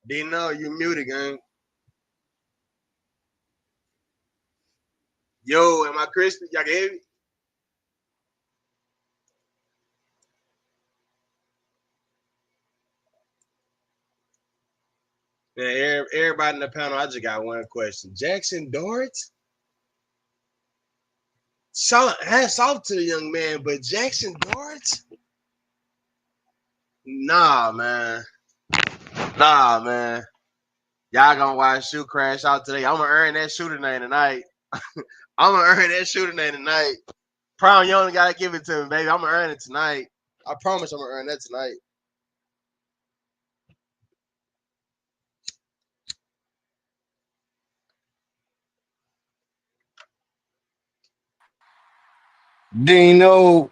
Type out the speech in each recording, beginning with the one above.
Dino, you muted, gang. Yo, am I crispy? Y'all can hear me? Man, everybody in the panel, I just got one question. Jackson Dart? Hats off to the young man, but Jackson Dart? Nah, man. Nah, man. Y'all gonna watch shoe crash out today. I'm gonna earn that shooter name tonight. I'm gonna earn that shooter name tonight. Prime, you only gotta give it to me, baby. I'm gonna earn it tonight. I promise I'm gonna earn that tonight. Dino,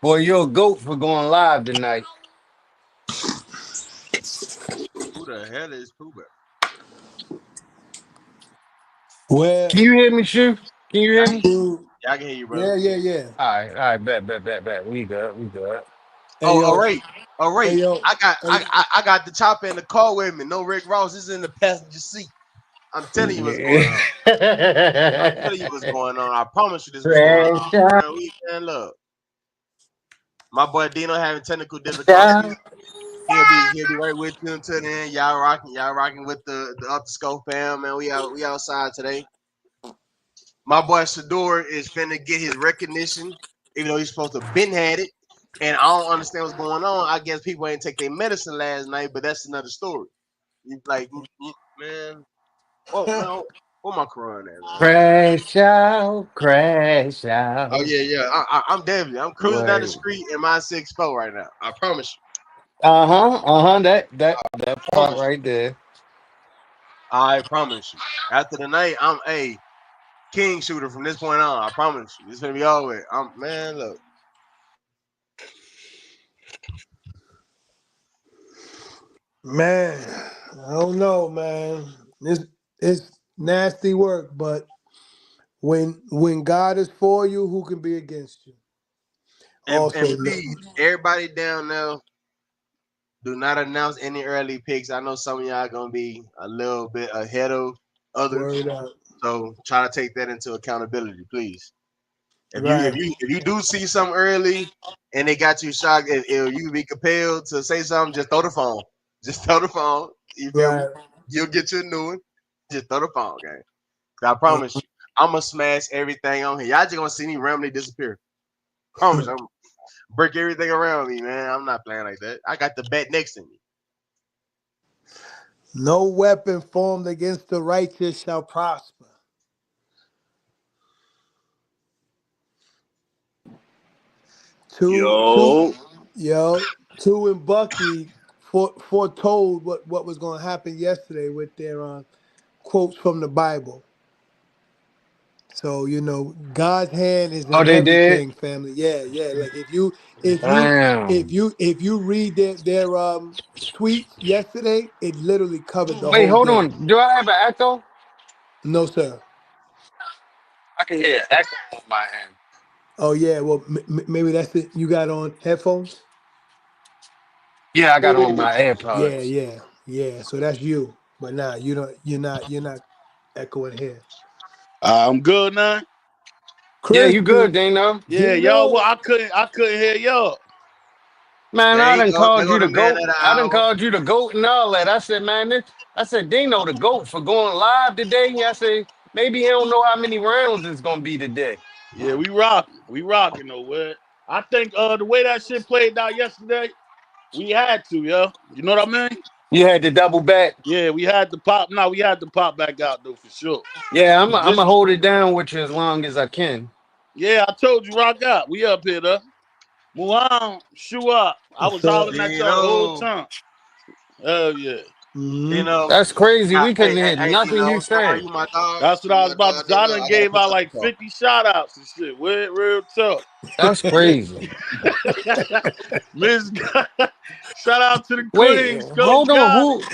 boy, you're a goat for going live tonight. Who the hell is Pooh Bear? Well, Can you hear me, Shu? Can you hear me? Y'all can hear you, brother. yeah. All right, bet. We good. Hey Oh, yo, all hey right. yo, I got hey, I got the chopper in the car with me. No Rick Ross is in the passenger seat. I'm telling you what's going on. I'm telling you what's going on. I promise you this was going Crash on. out, Man, look. My boy Dino having technical difficulties. out. He'll be right with you until then. Y'all rocking with the up the scope fam, man. We outside today. My boy Shadeur is finna get his recognition, even though he's supposed to been had it. And I don't understand what's going on. I guess people ain't take their medicine last night, but that's another story. Man, oh man, what my Quran at, man? Crash Oh out. yeah. I'm definitely. I'm cruising down the Wait. street in my 6'4" right now. I promise you. That I part promise you. right there. I promise you. After the night, I'm a king shooter from this point on. I promise you. It's gonna be all way. Man. Look, man, I don't know, man. It's nasty work, but when God is for you, who can be against you? Also, and please, everybody down there, do not announce any early picks. I know some of y'all gonna be a little bit ahead of others, word up, so try to take that into accountability, please. right, If you do see something early and they got you shocked, if you be compelled to say something, just throw the phone. Just throw the phone. You feel me? right. You'll get you a new one. Just throw the phone, gang. I promise you, I'm gonna smash everything on here. Y'all just gonna see me randomly disappear. Promise. I'm break everything around me, man. I'm not playing like that. I got the bat next to me. No weapon formed against the righteous shall prosper. Two, Yo, yo, two and Bucky foretold what was going to happen yesterday with their quotes from the Bible. So God's hand is Oh, in they did? everything, family. Yeah. Like Damn. if you read their tweets yesterday, it literally covered the Wait, whole hold day. on. Do I have an echo? No, sir. I can hear echo on my end. Oh yeah. Well, maybe that's it. You got on headphones? Yeah, I got on Ooh. my AirPods. Yeah. So that's you. But nah, you don't. You're not echoing here. I'm good now. Yeah, you good, Crispy, Dino? Yeah, y'all. Well, Dino. I couldn't hear y'all. Man, There I you done go. There called go you the the man GOAT. of the I done hour. called you the GOAT and all that. I said, Dino the GOAT for going live today. I said, maybe he don't know how many rounds it's gonna be today. Yeah, we rocking. We rocking though. I think the way that shit played out yesterday, we had to, yeah. You know what I mean? You had to double back. Yeah, we had to pop. No, we had to pop back out though for sure. Yeah, I'm Just gonna hold it down with you as long as I can. yeah, I told you, rock out. We up here, though. Move on, shoe up. I was What's up? hollering at y'all the whole Dino. time. Oh yeah. Mm-hmm. Dino. That's crazy. We couldn't hear Hey, nothing Dino. you What's going on? said. You my dog. That's what You I was my about to dog, say. I Dino. done I gotta gave put out you like on the 50 shout outs and shit. Real tough. That's crazy. Miss shout out to the Wait, Queens, Coach hold on. Goddess.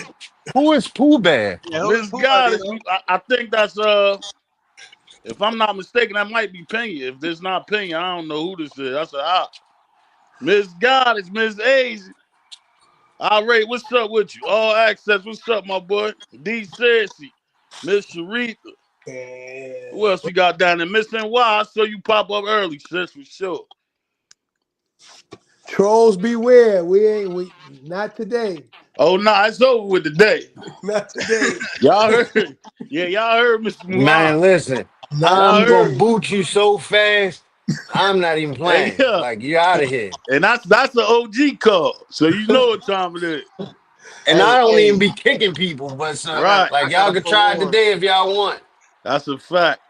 Who is Pooh Bear? Yeah, who is Miss Pooh Bear, Goddess. Dino? I think that's if I'm not mistaken, that might be Pena. If there's not Pena, I don't know who this is. That's a Miss Goddess, Miss Asia. All right, what's up with you? All access, what's up, my boy? D. Cersei, Miss Sharita. Who Yeah. else we got down there? Miss NY, I saw you pop up early, sis, for sure. Trolls beware. We not today. Oh, nah, it's over with today. Not today. Y'all heard? Yeah, y'all heard Mr. Man, Muhammad. listen, Not Y'all I'm gonna heard? today. boot you so fast. I'm not even Hey, playing. yeah. Like you out of here. And that's an OG call. So you know what time it is. And Hey, I don't hey, even be kicking people, but Right. like I got y'all a could try it forewarn. today if y'all want. That's a fact.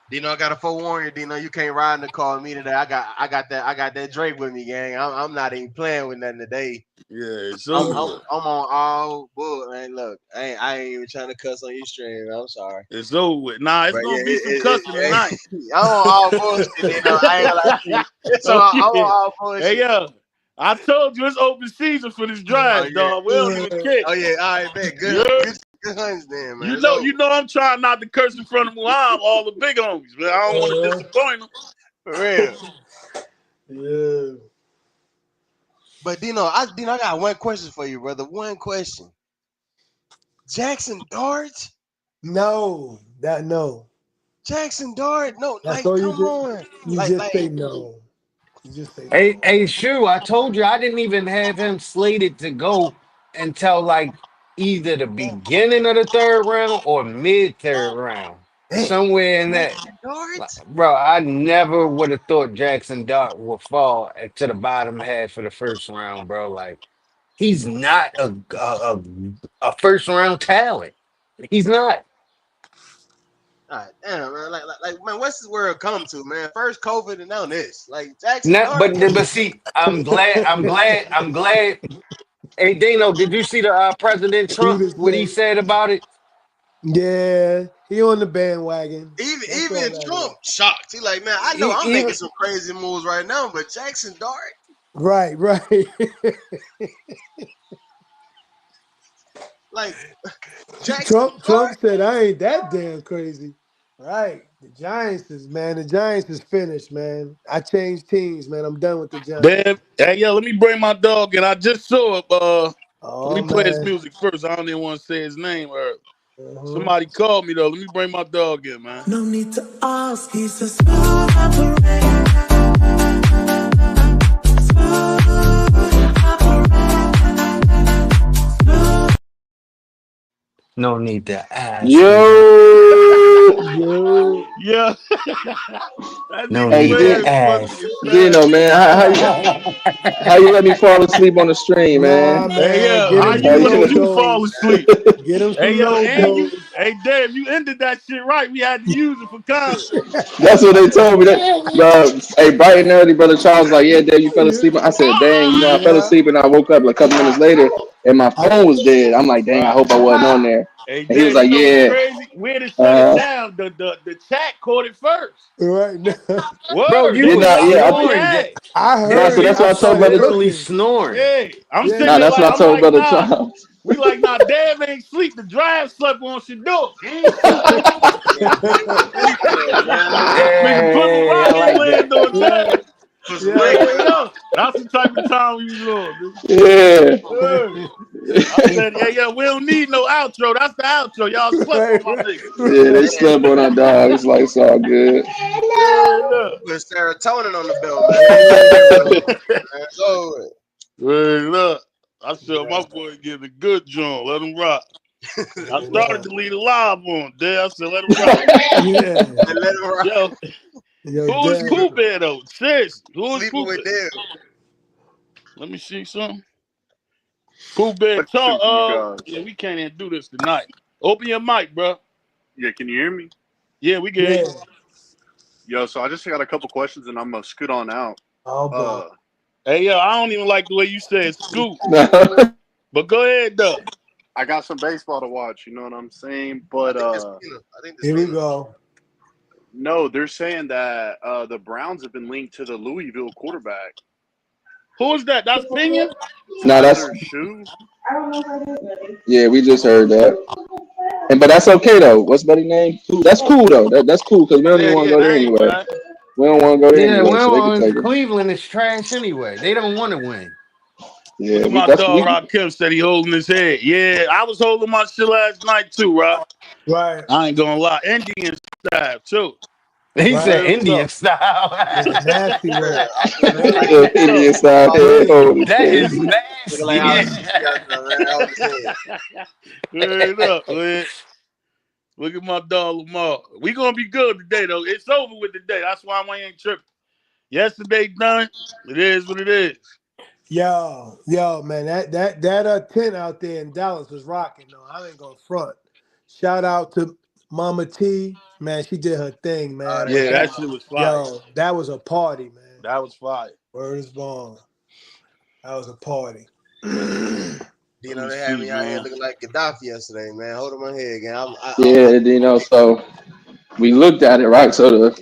Dino, I got to forewarn you. Dino, you can't ride in the car with me today. I got that Drake with me, gang. I'm not even playing with nothing today. Yeah, it's I'm over I'm with. I'm on all bull. Man, look, I ain't even trying to cuss on your stream. I'm sorry, It's over with. Nah, it's but yeah, gonna be some cussing tonight. I'm on all bullshit. Dino, I ain't gonna lie to you. So Oh I'm yeah. on all Hey bullshit. yeah. I told you it's open season for this Oh draft, yeah, dog. We don't even care. oh yeah. All right, bet. You heard? Good hunts, then, man. You It's know, over you know I'm trying not to curse in front of Muhammad, all the big homies, man. I don't want to disappoint them. for real. Yeah. But Dino, I got one question for you, brother. One question. Jackson Dart? No. No. Jackson Dart? No, That's like, all come on. you Like, just say no. You just say Hey, no. hey, Shu, I told you I didn't even have him slated to go until like either the beginning of the third round or mid third round. Damn. Somewhere in that. Jackson Dart? Like, bro, I never would have thought Jackson Dart would fall to the bottom half of the first round, bro. Like he's not a first round talent. He's not. God damn, man. Man, what's this world come to, man? First COVID and now this. Like, Jackson Not, Dart? but see, I'm glad. Hey, Dino, did you see the President Trump Shoot what he say, said about it? yeah, he on the bandwagon. That's all Even that Trump is. shocked. He like, man, I know I'm making Even some crazy moves right now, but Jackson Dart? Right, right. Like, Jackson Trump Dart? said I ain't that damn crazy. Right. The Giants is finished, man. I changed teams, man. I'm done with the Giants. Damn. Hey, yeah, let me bring my dog in. I just saw it. Let Oh me play his man. music first. I don't even want to say his name. Uh-huh. Somebody called me though. Let me bring my dog in, man. No need to ask, he's a smooth operator. Smooth operator. no need to ask. Yo, Yo. Yeah, that No nigga hey, need way to D- is funny ask. as Dino, hell. man, how you let me fall asleep on the stream, Nah, man? Hey, man. yeah, Get how him How some you you let let? you fall logos. asleep? Get him Hey, some yo, and logos. you, hey, damn, you ended that shit right. We had to use it for content. That's what they told me. Hey, bright and early, brother Charles, like, yeah, Dad, you fell Yeah. asleep. I said, dang, I fell Yeah. asleep, and I woke up like a couple minutes later, and my I, phone was dead. I'm like, dang, I Right. hope I wasn't on there. Hey, And he was damn, you like, know what's yeah, crazy? We had to shut it uh, down. The chat caught it first. right now. Bro, Word, you they you was know, blocked yeah, what we snoring. had. I no, heard so it. Damn, that's I what I I told was started brother. literally looking. snoring. Yeah, I'm Yeah. sitting Nah, there that's like, what I I'm told like, brother nah. Charles. We like, nah, damn ain't sleep. The drive slept on Shadeur. Yeah, sleeping, man. Nigga Plymouth Hey, I Rock ain't like that. land on Yeah. that. For some Yeah. liquor. Yeah, yeah. That's the type of time we was on, nigga. Yeah, Word. I said, yeah, yeah, we don't need no outro. That's the outro. Y'all slept on Right, my right, nigga. yeah, they right. slept on our dog. It's like it's all good. Yeah, look. Put serotonin on the belt, man. It's over. Word up. I said, Yeah. my boy getting a good joint. Let him rock. I started Yeah. to lead a live on there. I said, let him rock. Yeah. And let him rock. Yo, Yo, who is Dad. Pooh Bear though? Seriously, who is Sleeping Pooh with Bear? them. Let me see something. Pooh Bear Question talk. for you guys. Yeah, we can't even do this tonight. Open your mic, bro. Yeah, can you hear me? Yeah, we get Yeah. you. Yo, so I just got a couple questions and I'm gonna scoot on out. Oh boy. Uh, Hey, yo, I don't even like the way you said scoot, but go ahead, though. I got some baseball to watch. You know what I'm saying? I But think it's Spina. I think the Here we Spina. go. no, they're saying that the Browns have been linked to the Louisville quarterback. Who is that? That's Pena? No, that's Tyler Shoe. yeah. We just heard that, and but that's okay though. What's buddy name? That's cool though. That's cool because we don't even Yeah, want to yeah, go that there ain't anyway. bad. We don't want to go there Yeah, anyway, so they can well, take it. Cleveland is trash anyway. They don't want to win. Yeah, Look at we my that's dog we. Rock Kim said he holding his head. Yeah, I was holding my shit last night too, Rock. Right, I ain't gonna lie. Indian style too. He said right. Real Indian talk. Yeah, style. nasty work. I feel looking like Nasty. Real Indian talk. style head Crazy. holding his That head. is looking like nasty. how she got the man out his head. Word up, man. Look at my dog Lamar. We gonna be good today though. It's over with today. That's why I ain't tripping. Yesterday done. It is what it is. Yo, man, that tent out there in Dallas was rocking though. I ain't gonna front. Shout out to Mama T, man. She did her thing, man. That's But Yeah, what's that, that up. shit was fire. yo, that was a party, man. That was fire. Word is born. That was a party. You Let know, me they had see, me out here man. looking like Gaddafi yesterday, man. Holding my head again. Yeah, so we looked at it right. So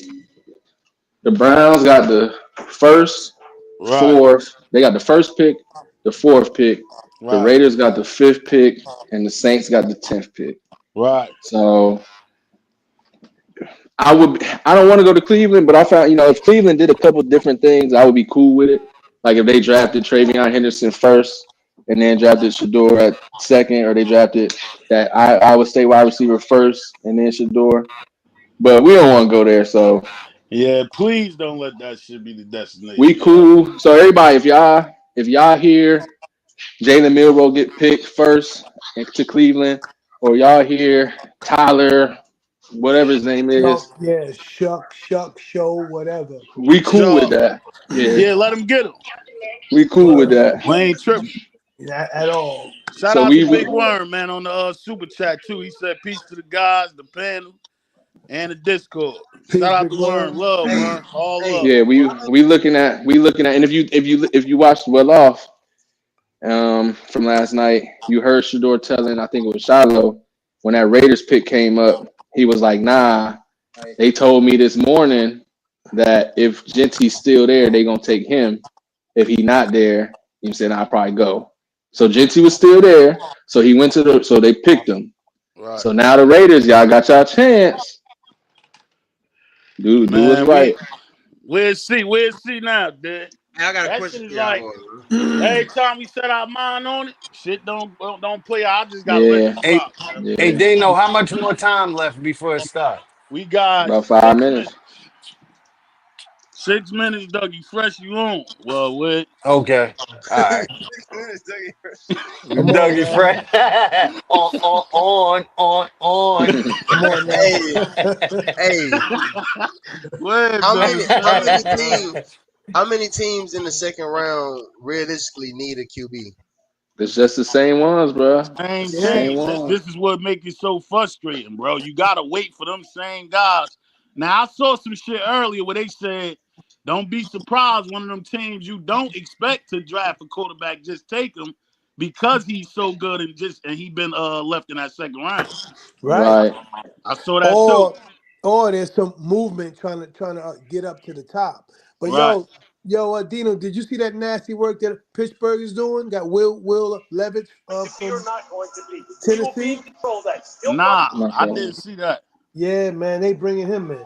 the Browns got the first, Right, fourth. They got the first pick, the fourth pick. The right, Raiders got the fifth pick, and the Saints got the 10th pick. right. So I don't want to go to Cleveland, but I found, if Cleveland did a couple different things, I would be cool with it. Like if they drafted Travion Henderson first and then drafted Shadeur at second, or they drafted that I would say wide receiver first and then Shadeur. But we don't want to go there, so Yeah, please don't let that shit be the we destination, yo. cool. So everybody, if y'all hear Jalen Milroe get picked first to Cleveland, or y'all hear Tyler, whatever his name is, Yeah, shuck, show, whatever. we cool with Sure. that. Yeah, Yeah, let him get him. we cool with Word. that. We ain't tripping. Not at all. Shout So out to we Big Worm, man, on the super chat too. He said peace to the guys, the panel, and the Discord. Shout Peace, out big to Worm. worm. Love, Hey, Worm. All hey, love. yeah, we looking at, and if you watched Well Off from last night, you heard Shador telling, I think it was Shiloh, when that Raiders pick came up, he was like, nah, they told me this morning that if Genty's still there, they gonna take him. If he not there, he said I'll probably go. So Genty was still there, so he went so they picked him. Right. So now the Raiders, y'all got y'all chance. Do what's Man, right. we'll see now, dude. hey, I got a That question shit is for y'all, like boys. every time we set our mind on it, shit don't play out. I just gotta let it Yeah, hey, rock, man. hey, yeah. Dano, how much more time left before it starts? We got About 5 minutes. 6 minutes. 6 minutes, Dougie. Fresh you on. Well, what? Okay. All right. 6 minutes, Dougie. Come on Dougie now. Fresh. on. Come on now. Hey, hey, What, how brother? many how Son? many teams how many teams in the second round realistically need a QB? It's just the same ones, bro. Same It's the Yeah. same thing. ones. This is what makes it so frustrating, bro. You gotta wait for them same guys. Now I saw some shit earlier where they said, "Don't be surprised one of them teams you don't expect to draft a quarterback just take him because he's so good and he been left in that second round." Right? Right. I saw that too. Or or there's some movement trying to get up to the top. But Right? Dino, did you see that nasty work that Pittsburgh is doing? Got Will Levitt from Tennessee. Nah, My I fault. didn't see that. Yeah, man, they bringing him in.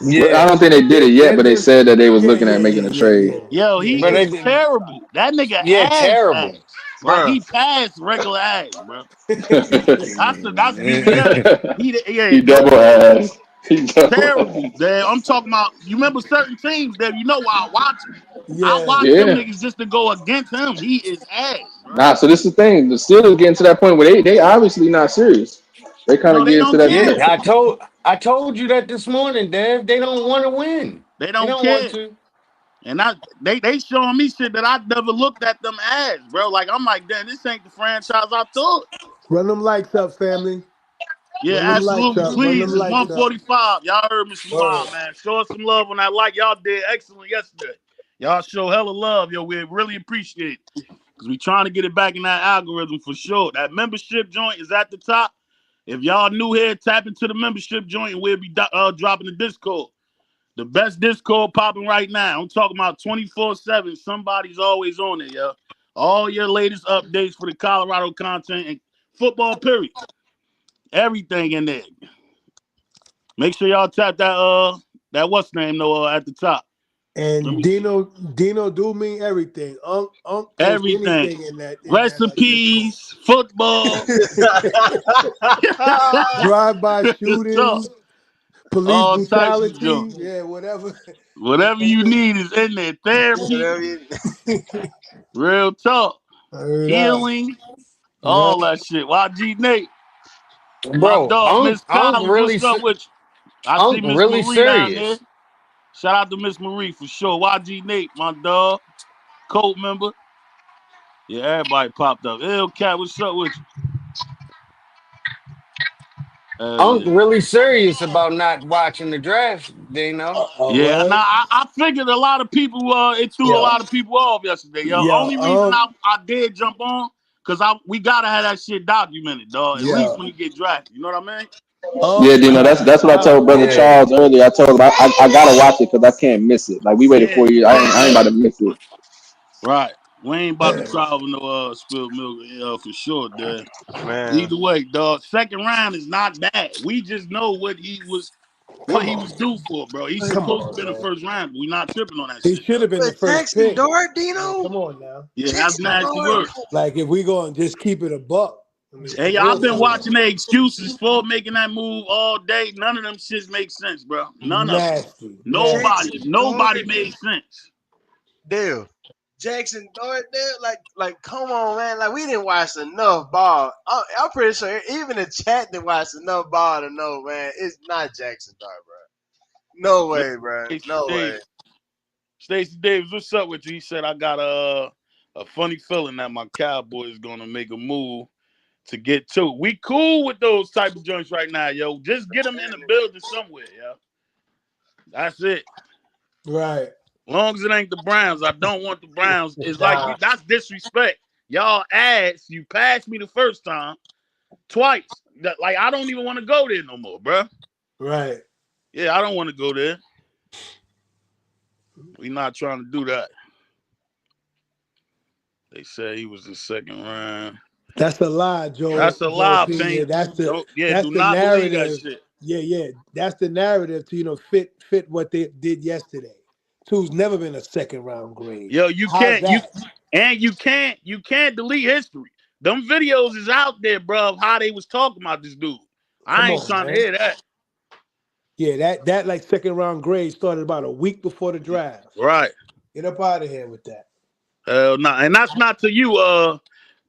Well, I Yeah. don't think they did it yet, They're but they just, said that they was Yeah, looking yeah, at yeah, making a yeah, trade. yeah, Yo, yeah. he but They they, is terrible. That nigga yeah, ass. terrible. Like Bruh. he passed regular ass, bro. That's BBL. Mm. Yeah, He double ass. He double terrible. ass. Damn, I'm talking about. You remember certain teams that you know why I watch them. I Yeah, watch them Yeah. niggas just to go against him. He is ass, bro. Nah, so this is the thing. The Steelers getting to that point where they obviously not serious. They kind No, of they getting to don't that Yeah, care. point. I told you that this morning, Dave. They don't want to win. They They don't don't want care. to. And they showing me shit that I never looked at them as, bro. Like I'm like, damn, this ain't the franchise I thought. run them lights up, family. Yeah, Run them lights absolutely. up. Run Please, them it's lights up. 145. Y'all heard me from Word. mom, man. Show us some love on that like. Y'all did excellent yesterday. Y'all show hella love, yo. We really appreciate it. Because we trying to get it back in that algorithm for sure. That membership joint is at the top. If y'all new here, tap into the membership joint and we'll be dropping the Discord. The best Discord popping right now. I'm talking about 24/7. Somebody's always on it, yo. All your latest updates for the Colorado content and football, period. Everything in there. Make sure y'all tap that what's name though at the top. And Dino do mean everything. Unc post Everything. anything in that Recipes, football. drive-by Real talk. shootings, police All types of brutality, junk. yeah, whatever. Whatever you need is in there. Therapy, Whatever you- real talk, Heard up. healing, Yeah. all that shit. YG Nate, my Bro, dog, Miss Collins, what's up with you? I see Unc Miss really Marie down there. serious. Shout out to Miss Marie for sure. YG Nate, my dog, cult member. Yeah, everybody popped up. Cat, what's up with you? Unc Yeah. really serious about not watching the draft, Dino. Oh, Yeah, what? now I figured a lot of people it threw a Yo, lot of people off yesterday, yo. yo, Only reason I did jump on, cause we gotta have that shit documented, dog. At least yo, when you get drafted. You know what I mean? Yeah, Unc, Dino, that's what I told brother Yeah. Charles earlier. I told him I gotta watch it because I can't miss it. Like we waited Yeah, 4 years. you I ain't can't about miss to it. miss it. Right. We ain't about to try over no spilled milk for sure, dad. man, Either way, dog. Second round is not bad. We just know what he was come on, due for, bro. He's come supposed to on, be in the man. first round. We not tripping on that He shit, should though. have been the but first Jackson pick. Dart, Man, Dino, come on now. Yeah, that's Jackson nasty Dart. work. Like if we gonna just keep it a buck, I mean, Hey, for I've real, been for real. watching their excuses for making that move all day. None of them shits make sense, bro. None of them. Nasty, Nobody. nasty. Jackson Dart, Nobody made sense. Dale. Jackson Dart, Dale. Like, come on, man. Like, we didn't watch enough ball. I'm pretty sure even the chat didn't watch enough ball to know, man. It's not Jackson Dart, bro. No way, bro. Stacey No way. Davis. Stacey Davis, what's up with you? He said, I got a funny feeling that my Cowboy is going to make a move to get to. We cool with those type of joints right now, yo. Just get them in the building somewhere, yo. That's it. Right. Long as it ain't the Browns, I don't want the Browns. It's like Nah. that's disrespect. Y'all ass, you passed me the first time, twice. Like I don't even want to go there no more, bro. Right. Yeah, I don't want to go there. We not trying to do that. They said he was the second round. That's a lie, That's a Joe lie, P. Yeah, Pink. that's Do the not believe that narrative. shit. Yeah, yeah. That's the narrative to fit what they did yesterday. Two's never been a second round grade. Yo, How's that? you can't delete history. Them videos is out there, bro, of how they was talking about this dude. I Come ain't on, trying to man. hear that. Yeah, that like second round grade started about a week before the draft. Right. Get up out of here with that. Hell no. And that's not to you,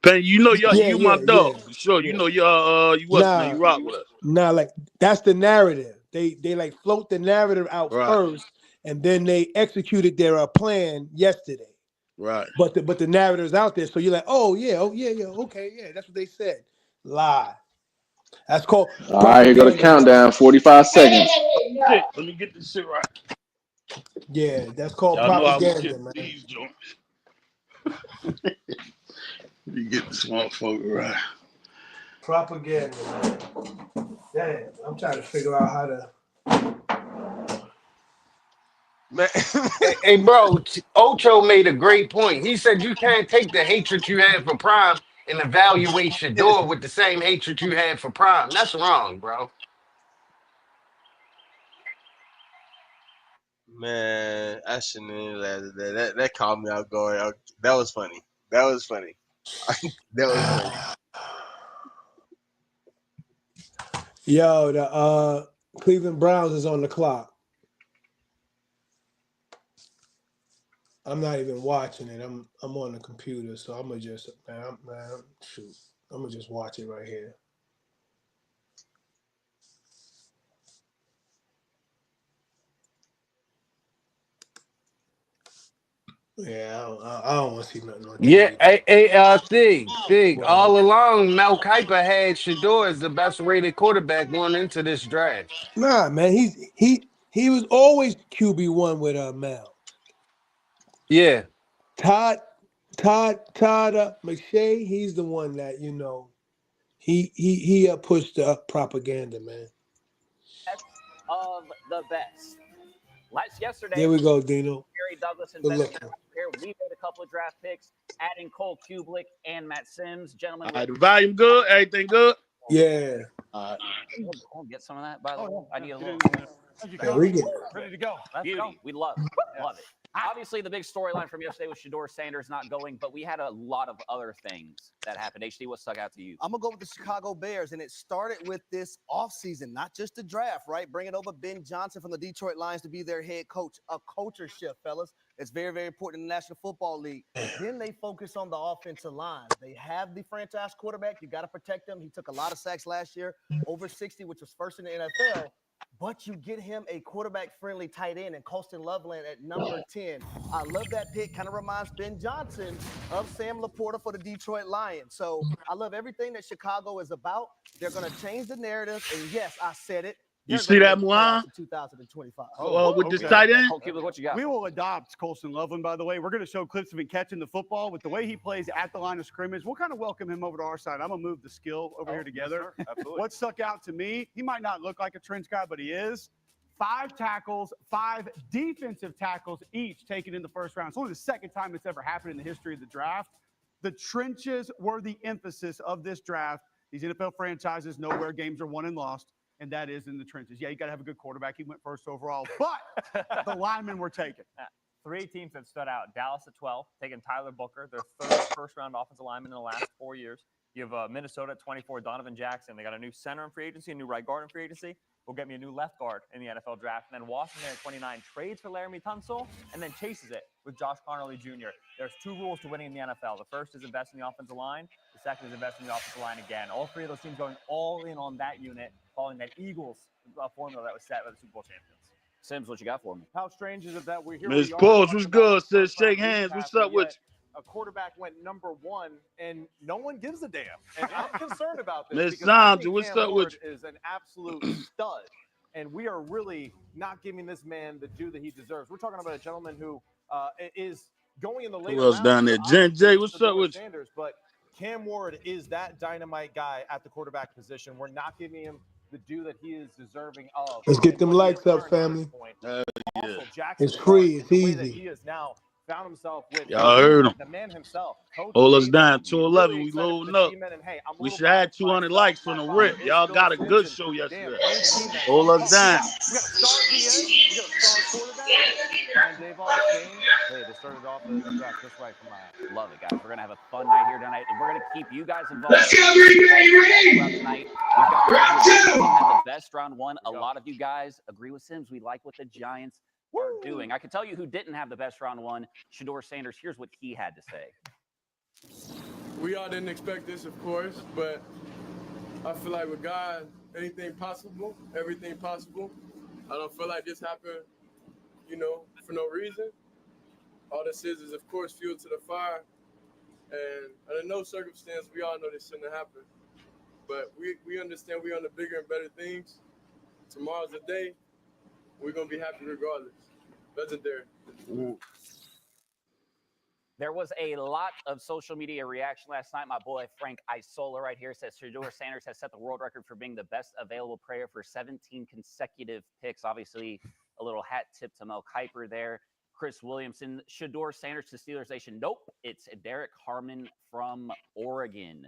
Penny. You know Yeah, you my yeah, yeah, dog for sure. You yeah. know you what's name, Nah, you rock with us. nah, like that's the narrative. They like float the narrative out Right, first, and then they executed their plan yesterday. right. But the narrative's out there, so you're like, oh yeah, okay, yeah, that's what they said. Lie. That's called All right, here go the propaganda, man. countdown. 45 seconds. Shit, let me get this shit right. Yeah, that's called Y'all know I was propaganda, getting man. these joints. Let me get this motherfucker right. Propaganda, man. Damn, I'm trying to figure out how to. Man. Hey, bro, Ocho made a great point. He said you can't take the hatred you had for Prime and evaluate Shadeur with the same hatred you had for Prime. That's wrong, bro. Man, I shouldn't have laughed at that. That caught me out guard. That was funny. That was funny. That was funny. Yo, the Cleveland Browns is on the clock. I'm not even watching it. I'm on the computer, so I'm gonna just shoot. I'm gonna just watch it right here. Yeah, I don't want to see nothing on Yeah, TV. Thig. Well, All along, Mel Kiper had Shadeur as the best rated quarterback going into this draft. nah, man, he was always QB1 with Mel. Yeah. Todd McShay, he's the one that he pushed the propaganda, man. Of the best. Yesterday, There we go, Dino. Gary Douglas and Good Ben looking. here. We made a couple of draft picks, adding Cole Kubelik and Matt Sims. Gentlemen, All right, the volume good, everything good. Yeah. All right. I'll get some of that, by the way. I need a little. Thank you, Yeah, we Coach. get Ready to go. Let's Beauty. go. We love it. Obviously, the big storyline from yesterday was Shadeur Sanders not going, but we had a lot of other things that happened. HD, what stuck out to you? I'm going to go with the Chicago Bears, and it started with this offseason, not just the draft, right? Bringing over Ben Johnson from the Detroit Lions to be their head coach. A culture shift, fellas. It's very, very important in the National Football League. Then they focus on the offensive line. They have the franchise quarterback. You got to protect him. He took a lot of sacks last year, over 60, which was first in the NFL. But you get him a quarterback-friendly tight end and Colston Loveland at number 10. I love that pick. Kind of reminds Ben Johnson of Sam Laporta for the Detroit Lions. So I love everything that Chicago is about. They're going to change the narrative. And yes, I said it. You They're see gonna that, make the playoffs Mulan? in 2025. With this tight end? Cole Cubic, what you got? We will adopt Colston Loveland, by the way. We're going to show clips of him catching the football. With the way he plays at the line of scrimmage, we'll kind of welcome him over to our side. I'm going to move the skill over here together. Yes, absolutely. What stuck out to me, he might not look like a trench guy, but he is. 5 tackles, 5 defensive tackles each taken in the first round. It's only the second time it's ever happened in the history of the draft. The trenches were the emphasis of this draft. These NFL franchises know where games are won and lost, and that is in the trenches. Yeah, you got to have a good quarterback. He went first overall, but the linemen were taken. 3 teams that stood out. Dallas at 12, taking Tyler Booker, their 3rd first-round offensive lineman in the last 4 years. You have Minnesota at 24, Donovan Jackson. They got a new center in free agency, a new right guard in free agency. Will get me a new left guard in the NFL draft. And then Washington at 29 trades for Laramie Tunsil and then chases it with Josh Connolly Jr. There's 2 rules to winning in the NFL. The first is invest in the offensive line. The second is invest in the offensive line again. All 3 of those teams going all in on that unit, following that Eagles formula that was set by the Super Bowl champions. Sims, what you got for me? How strange is it that we're here? Miss Pauls, what's good? Says shake hands. What's up with you? A quarterback went number 1, and no one gives a damn. And I'm concerned about this. Miss because I Sandra, think what's Cam up with Ward is an absolute stud, and we are really not giving this man the due that he deserves. We're talking about a gentleman who is going in the later Who else rounds down there? here, Jen J, what's Shadeur up with you? Sanders, but Cam Ward is that dynamite guy at the quarterback position. We're not giving him the due that he is deserving of. Let's get And them what he has likes up, earned at this family. point. Yeah. Also, Jackson It's free. Dart, It's the way that easy. he has now found himself with Y'all heard him. the man himself. Coach Hold us Davis, down. really 211. We excited for loading the up. team, and hey, I'm a We little should have biased 200 myself. likes from My the father rip. is Y'all Phil got a good Simpson. show Damn, yesterday. great team, man. Hold us down. We got a star DA. We got a star quarterback. Brian Daboll, Shane. Hey, they started off the draft just right for my eyes. Love it, guys. We're going to have a fun night here tonight, and we're going to keep you guys involved. Let's go, throughout the night. We've got guys who didn't have the best round 1. A lot of you guys agree with Sims. We like what the Giants are doing. I can tell you who didn't have the best round 1. Shadeur Sanders. Here's what he had to say. We all didn't expect this, of course, but I feel like with God, anything possible, everything possible. I don't feel like this happened, for no reason. All this is of course, fuel to the fire. And under no circumstance, we all know this shouldn't have happened. But we understand we're on the bigger and better things. Tomorrow's the day. We're going to be happy regardless. Legendary. There was a lot of social media reaction last night. My boy Frank Isola right here says Shadeur Sanders has set the world record for being the best available player for 17 consecutive picks. Obviously, a little hat tip to Mel Kiper there. Chris Williamson, Shadeur Sanders to Steelers Nation. Nope, it's Derek Harmon from Oregon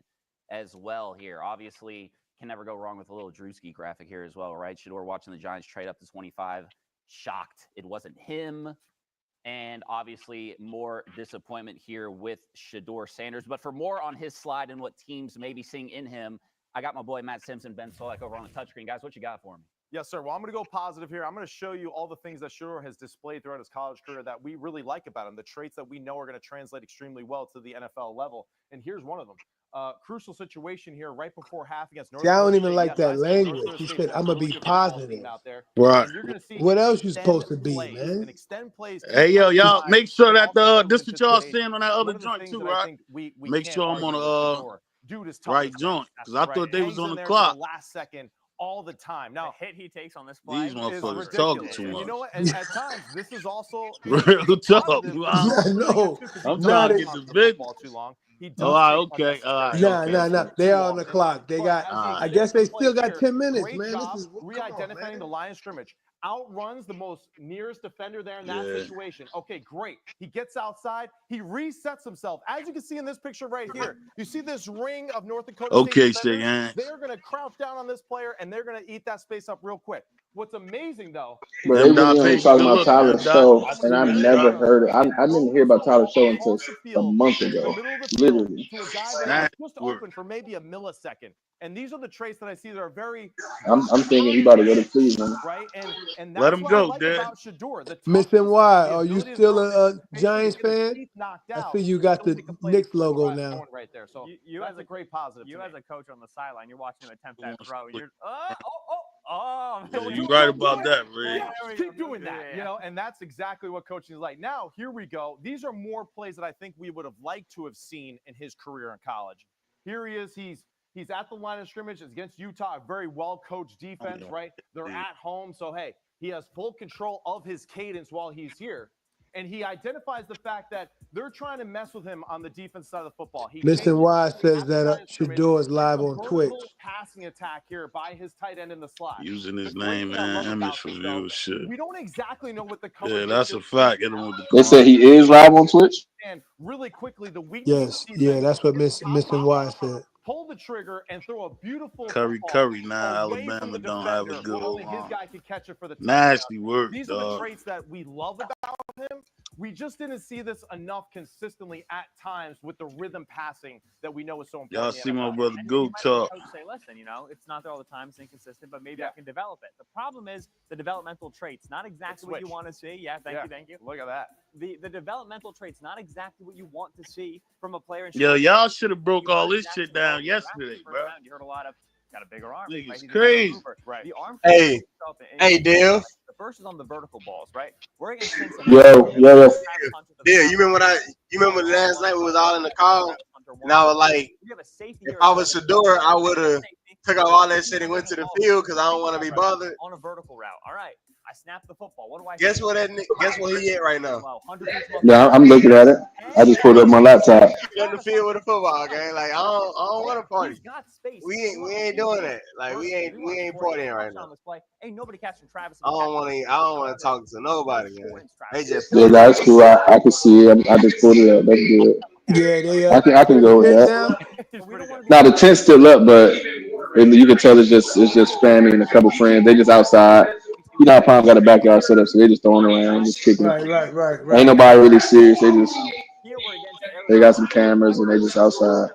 as well here. Obviously, can never go wrong with a little Drewski graphic here as well, right? Shadeur watching the Giants trade up to 25. Shocked it wasn't him. And obviously more disappointment here with Shadeur Sanders. But for more on his slide and what teams may be seeing in him, I got my boy Matt Simpson, Ben Solak over on the touchscreen. Guys, what you got for me? Yes, sir. Well, I'm going to go positive here. I'm going to show you all the things that Shadeur has displayed throughout his college career that we really like about him, the traits that we know are going to translate extremely well to the NFL level. And here's one of them. Crucial situation here right before half against North See, I don't Dakota even State. like Yes, that I said language. North Dakota He State said, has I'm a going to really be good football positive. team out there. Right. And you're going to see What else you extend supposed to be, plays man? and extend plays. Hey, yo, y'all, make sure that this this what y'all seeing on that other joint too, right? We Make can't sure I'm argue on with the Shadeur. Dude is tough right as joint, nails. because I Right. thought they was Hangs on in the there clock. to the last second all the time. Now, the hit he takes on this play These is motherfuckers talking ridiculous. too And much. you know what? At times, this is also Real it's talk. positive, but Wow. it's also No, negative, too, 'cause he I'm does trying to hang get on the to big football too long. He does All right, take okay, all right, unnecessary okay. risks They too are on the often. clock. They But got. as he I guess they extends still plays got here, 10 minutes, great man. job This is come on, re-identifying man. the line of scrimmage. Outruns the most nearest defender there in that Yeah. situation. Okay, great. He gets outside. He resets himself. As you can see in this picture right here, you see this ring of North Dakota State Okay, defenders? shake hands. They're going to crouch down on this player, and they're going to eat that space up real quick. What's amazing though, But they Them really Doc only paid talking good about look, Tyler man. Doc. Show, I and see I've what you never got. heard it. I didn't hear about Tyler Show until the a field month in the ago. middle of the field Literally. to a guy that Nice was just work. open for maybe a millisecond. And these are the traits that I see that are very I'm thinking he about to go to Cleveland. right, and Let that's him what I go, like Dad. about Shadeur. The Miss toughness, NY, the are you ability to still throw a in space and Giants get his fan? teeth knocked I out. see you got Still the make a play Knicks before the logo drive's now. going right there. So You that's as a great positive. You to as me. a coach on the sideline, you're watching him attempt that throw, and you're oh. Yeah, you right about that, Ray. Yeah, keep doing that, you know, and that's exactly what coaching is like. Now, here we go. These are more plays that I think we would have liked to have seen in his career in college. Here he is. He's at the line of scrimmage. It's against Utah, a very well-coached defense, right? They're at home, so hey, he has full control of his cadence while he's here. And he identifies the fact that they're trying to mess with him on the defense side of the football. He Miss changes NY says at the that line of scrimmage. Shadeur is Here's live a on Twitch. vertical passing attack here by his tight end in the slot. Using his The great name thing I love and image about for this, though, viewership. we don't exactly know what the Yeah, coverage that's is a fact. Get him with the They car. said he is live on Twitch. and really quickly the weakness of Yes, the yeah, defense that's what is Miss NY said. pull the trigger and throw a beautiful football Curry. Now away from Alabama the don't have a defender good where only his O-line. guy could catch it for the touchdown. Nasty work, These are the dog. traits that we love about him. We just didn't see this enough consistently at times with the rhythm passing that we know is so Y'all important. see my brother And Go you might have talk. a coach say, listen, it's not there all the time, it's inconsistent, but maybe I can develop it. The problem is the developmental traits, not exactly what you want to see. Yeah, thank you. Look at that. The developmental traits, not exactly what you want to see from a player. Yo, y'all should have broke all this shit down yesterday, bro. You heard a lot of got a bigger arm. Niggas Right? He's a better crazy. mover. Right. The arm. Hey, Hey, Dale. The first is on the vertical balls, right? We're against Cincinnati. Yo. Yeah, you remember last night we was all in the car, and I was like, if I was Shadeur, I would have took out all that shit and went to the field because I don't want to be bothered. On a vertical route. All right. I snapped the football. What do I Guess what he at right now? Yeah, I'm looking at it. I just pulled up my laptop. In the field with a football game. Like I don't want to party. We ain't doing that. Like we ain't partying right now. Ain't nobody catching Travis. I don't want to talk to nobody, man. They just Yeah, that's cool. I can see it. I just pulled it up. That's good. Yeah, they I can go with tent that. now. Now the tent's still up, but you can tell it's just family and a couple friends. They just outside. You know how Palm got a backyard set up, so they just throwing around, just kicking it. Right. Ain't nobody really serious. They got some cameras and they just outside.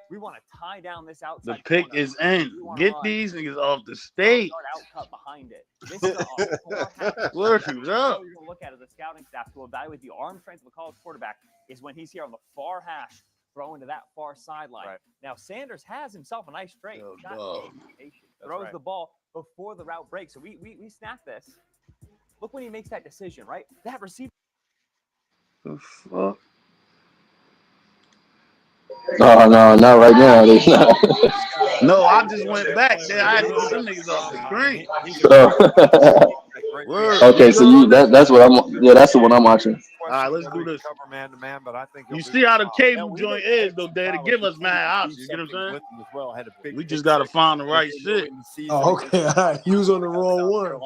We want to tie down this outside. The pick is in. Get these niggas off the stage. Outcut behind it. This is a Work it up. You're gonna look at as a scouting staff to evaluate the arm strength of a college quarterback is when he's here on the far hash, throwing to that far sideline. Right. Now Sanders has himself a nice trait. Throws the ball before the route breaks. So we snap this. Look when he makes that decision, right? That receiver. The fuck? No, not right now. No, I just went back there. I had to get them niggas off the screen. Okay, so that's what I'm. Yeah, that's the one I'm watching. All right, let's do this. Cover man to man, but I think you see how the cable joint is, though, Dad, to give us mad options. You get what I'm saying? We just got to find the right shit. Oh, okay. All right. You was on the wrong one.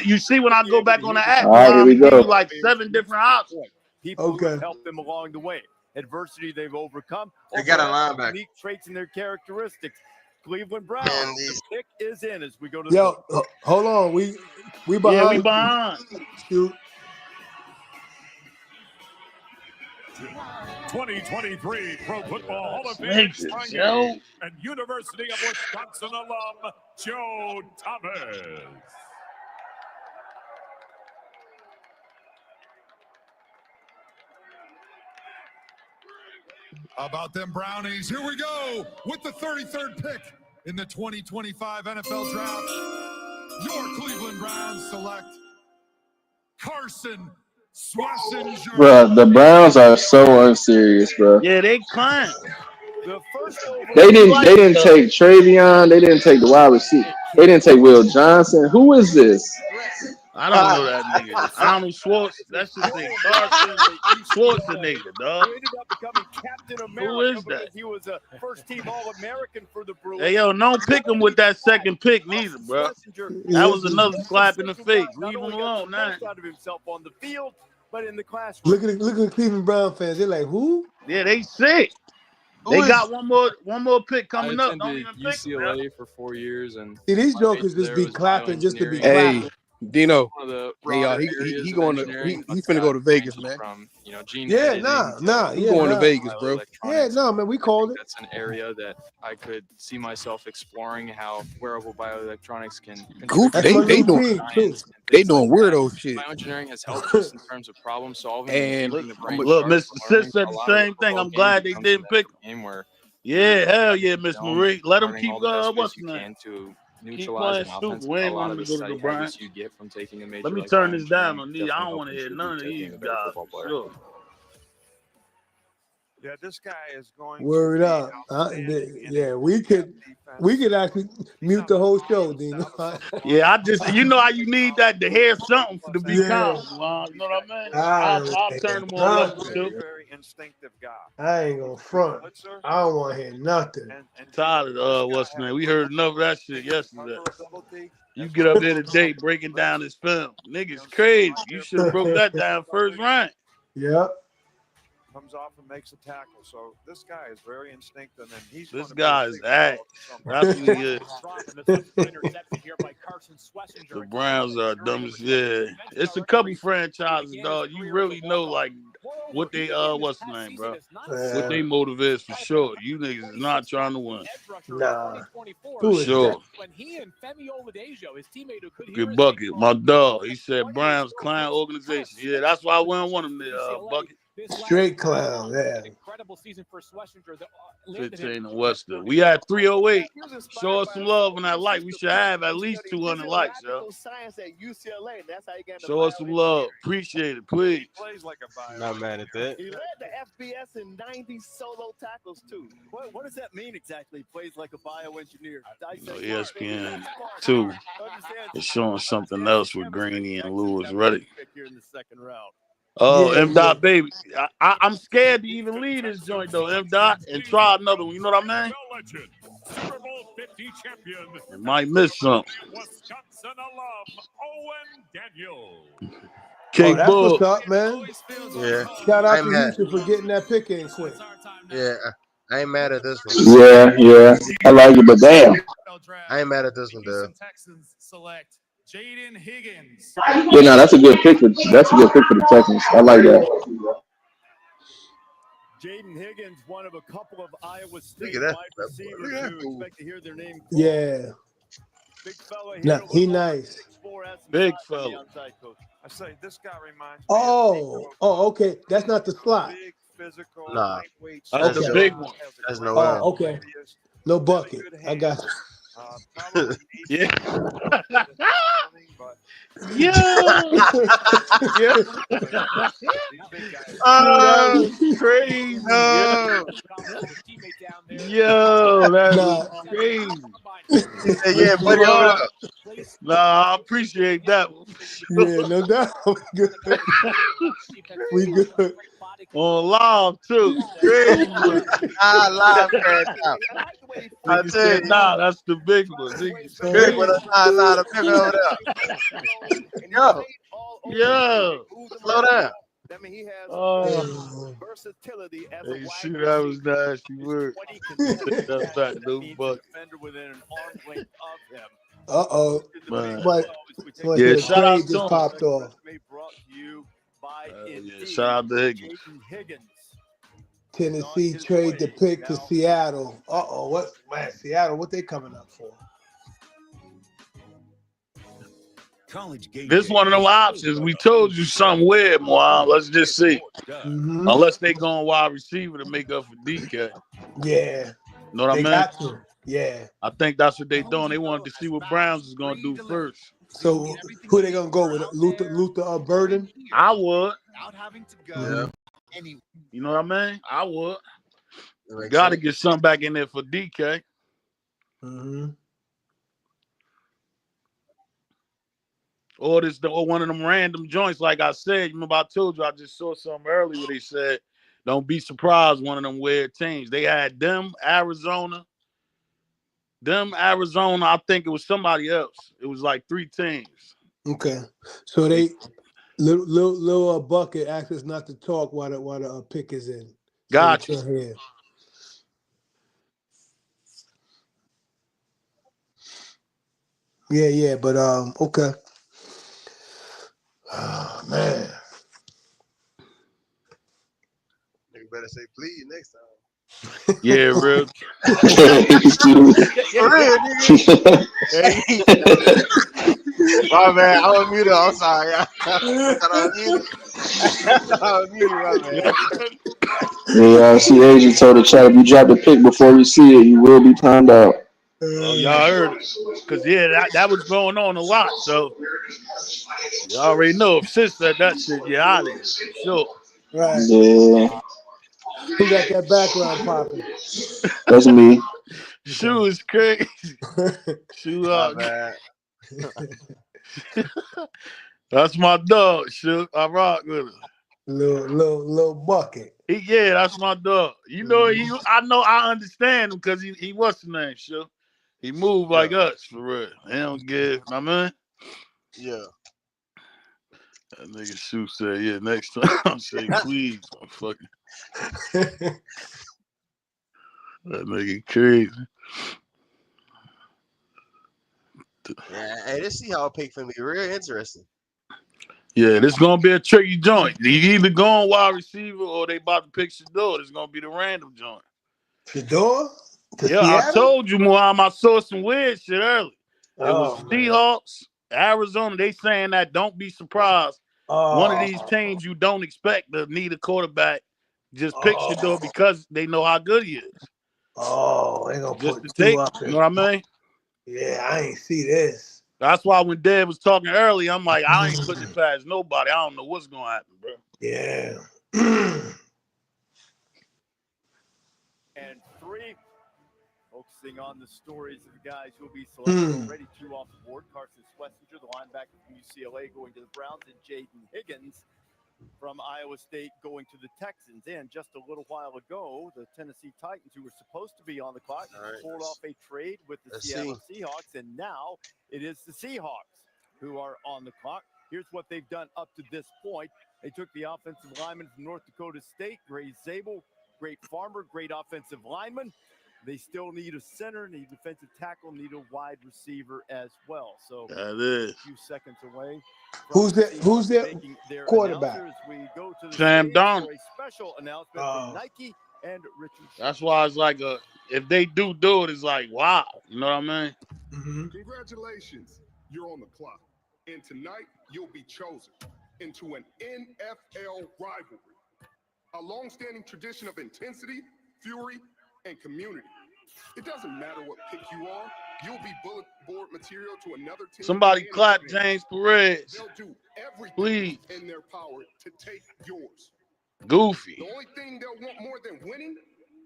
You see when I go back on the app, all right, here we go. Like 7 different options. People who have helped them along the way. Adversity they've overcome. They got a linebacker. Unique traits and their characteristics. Cleveland Browns. The pick is in as we go to the hold on. We behind. Yeah, we behind. Shoot. 2023 Pro Football Hall of Fame and University of Wisconsin alum Joe Thomas. About them Brownies. Here we go with the 33rd pick in the 2025 NFL Draft. Your Cleveland Browns select Carson Swassenger. Bro, the Browns are so unserious, bro. Yeah, they climb. They didn't take Travion. They didn't take the wide receiver. They didn't take Will Johnson. Who is this? I don't know that nigga. Arnold Schwartz. That's just a Carson Schwarzenegger, dog. He ended up becoming Captain America. Who is that? He was a first-team All-American for the Bruins. Hey, yo, don't pick him with that second pick neither, bro. That was another slap in the face. Leave him alone now. Out of himself on the field, but in the classroom. Look at the Cleveland Brown fans. They're like, who? Yeah, they sick. Who is got one more pick I coming up. Don't attended even pick them. Yeah. UCLA for 4 years, and See, these my jokers major just there be was clapping just to be bioengineering. clapping. Hey, Dino. One of the Hey, y'all. broader areas He of going to engineering, but he finna go that to Vegas, ranges man. from gene Yeah, editing to He going to nah. Vegas, bro. Yeah, bioelectronics. no, man, we I called think it. that's an area that I could see myself exploring how wearable bioelectronics can Goof. contribute That's They my to they new doing team too. science and they things like doing that. weirdo shit. Bioengineering has helped us in terms of problem solving and And keeping the brain Look, sharp Mr. for Sis learning. said A the lot of the same thing. football I'm game glad they becomes a didn't pick mental game where you're Yeah, hell yeah, Miss Marie. Let them learning keep all the best ways what's you the name? can to Keep neutralize playing an stupid. offense. We A ain't lot want of them the to go to study the Bryant. habits you get from taking a Let major me like turn this down bioengineering on these. I definitely don't help want to hear contribute none of to being these a better guys football for player. sure. Yeah, this guy is going Word to be up. outstanding in Yeah, a we could defense. actually mute the whole show, Dino. Yeah, I just you know how you need that to hear something to be Yeah. calm. You know what I mean? I I'll ain't turn hear them on level nothing. too. Very instinctive guy. I ain't gonna front. I don't want to hear nothing. Tired of what's the name? We heard enough of that shit yesterday. Recoverability. You get up here today breaking down this film. Niggas crazy. You should have broke that down first round. Yep. Comes off and makes a tackle. So this guy is very instinctive, and he's This going to guy be a is signal ass. caller That's what he is. interception here by Carson Schlesinger. The Browns are dumb as yeah. It's a couple franchises, dog. You really know like what they what's the name, bro? What they motive is for sure. You niggas is not trying to win. Nah. For Who is that? sure. Good bucket. My dog. He said Browns client organization. Yeah, that's why I wouldn't want him there, bucket. Straight clown, yeah. 15 and Western. We had 308. Show us some love on that like. We should have at least 200 likes, yo. Science at UCLA. That's how you get Show us some love. Appreciate it, please. plays like a bio. Not mad at that. He led the FBS in 90 solo tackles too. What does that mean exactly? Plays like a bioengineer. ESPN 2 is showing something else with Greeny and Lewis ready. Here in the second round. Oh, Yeah, M. Dot, baby. I'm scared to even leave this joint, though, M. Dot, and try another one. You know what I mean? Legend, Super Bowl 50 champion, You might miss something. Wisconsin alum, Owen Daniel. K. Oh, that's what's Bull. up, man. Yeah. Shout I out ain't to mad. Houston for getting that pick in quick. Yeah, I ain't mad at this one. Yeah. I like it, but damn. I ain't mad at this one, though. Texans select Jaden Higgins. Yeah, no, that's a good pick for the Texans. I like that. Jaden Higgins, one of a couple of Iowa State Look at that. wide receivers who expect to hear their name called. Yeah. Big fella here. Nah, he nice. 6'4", has some Big size on the fella. outside, coach. I say this guy reminds me Oh, okay. That's not the slot. big, physical, Nah, lightweight. That's Okay. the big one. That's no Oh, way. okay. No bucket. I got you. Probably Yeah. but Yo. Yeah. Oh, That's crazy. no. Yo, that Nah. is crazy. He said, yeah, buddy, over there. Nah, I appreciate that one. Yeah, no doubt. We good. We good. On live, too. Crazy one. Live crash out. I Nigga tell said, you, nah, that's the big one. Nigga's the big one. crazy. Nah, the big one over there. Yo, Yo. slow down. I mean, he has versatility as Hey, shoot, that was nasty word. Take that back, no buck. defender within an arm's length of him. Uh-oh. Man. Somebody Yeah, said a shout out trade to just him. popped off. Brought to you by Yeah, shout out to Higgins. Jaden Higgins. Tennessee trade the pick to Seattle. Uh-oh. What, man, Seattle, what they coming up for? This one of them options. We told you something weird, Moan. Let's just see. Mm-hmm. Unless they going wide receiver to make up for DK. Yeah. Know what I They mean? got to. Yeah. I think that's what they doing. They wanted to see what Browns is going to do first. So who they going to go with? Luther Burden? I would. Yeah. You know what I mean? I would. Makes Got to sense. get something back in there for DK. Mm-hmm. Or one of them random joints, like I said. You remember I told you I just saw something earlier where they said, don't be surprised one of them weird teams. They had them, Arizona. I think it was somebody else. It was like 3 teams. Okay. So they little bucket asked us not to talk while the pick is in. So Gotcha. here. Yeah, but okay. Oh, man. You better say please next time. Yeah, real. For real, nigga. Hey, my bad. I was muted. I'm sorry. I thought I was muted. I was muted, my bad. Yeah, see, Agent told the chat if you drop the pick before you see it, you will be timed out. Oh, y'all heard it. Cause yeah, that was going on a lot. So you already know if sis said that shit, you out of here. Sure. Right. Yeah, Who got that background popping? that's me. Shoe is crazy. Shoe My up. bad. That's my dog, Shoe. I rock with him. Little bucket. Yeah, that's my dog. You know, I understand him because he what's the name, Shoe? He moved like us for real. He don't give, my man. Yeah. That nigga Shoe said, yeah, next time say please, motherfucker. That nigga crazy. Yeah. Hey, this Seahawks pick for me real interesting. Yeah, this gonna be a tricky joint. You either going wide receiver or they about to pick Shadeur. This gonna be the random joint. Shadeur? To Yeah, I Seattle? told you, Muhammad, I saw some weird shit early. It was Oh, man. Seahawks, Arizona. They saying that don't be surprised. One of Oh. these teams you don't expect to need a quarterback just pick Shadeur because they know how good he is. Oh, they gonna Just put to two take, up you there. know what I mean? Yeah, I ain't see this. That's why when Dad was talking early, I'm like, I ain't putting it past nobody. I don't know what's gonna happen, bro. Yeah. And 3, focusing on the stories of the guys who will be selected already. 2 off the board. Carson Schlesinger, the linebacker from UCLA, going to the Browns, and Jaden Higgins from Iowa State going to the Texans. And just a little while ago, the Tennessee Titans, who were supposed to be on the clock, pulled off a trade with the Seattle Seahawks, and now it is the Seahawks who are on the clock. Here's what they've done up to this point. They took the offensive lineman from North Dakota State, Gray Zabel, great farmer, great offensive lineman. They still need a center, need a defensive tackle, need a wide receiver as well. So that is a few seconds away. Who's that quarterback? We go to the Sam Darnold. for a special announcement from Nike and Richard. That's why it's like if they do it, it's like wow. You know what I mean? Mm-hmm. Congratulations, you're on the clock. And tonight, you'll be chosen into an NFL rivalry. A long-standing tradition of intensity, fury, and community. It doesn't matter what pick you are, you'll be bullet board material to another team. Somebody clap James Perez. They'll do everything please in their power to take yours. Goofy. The only thing they'll want more than winning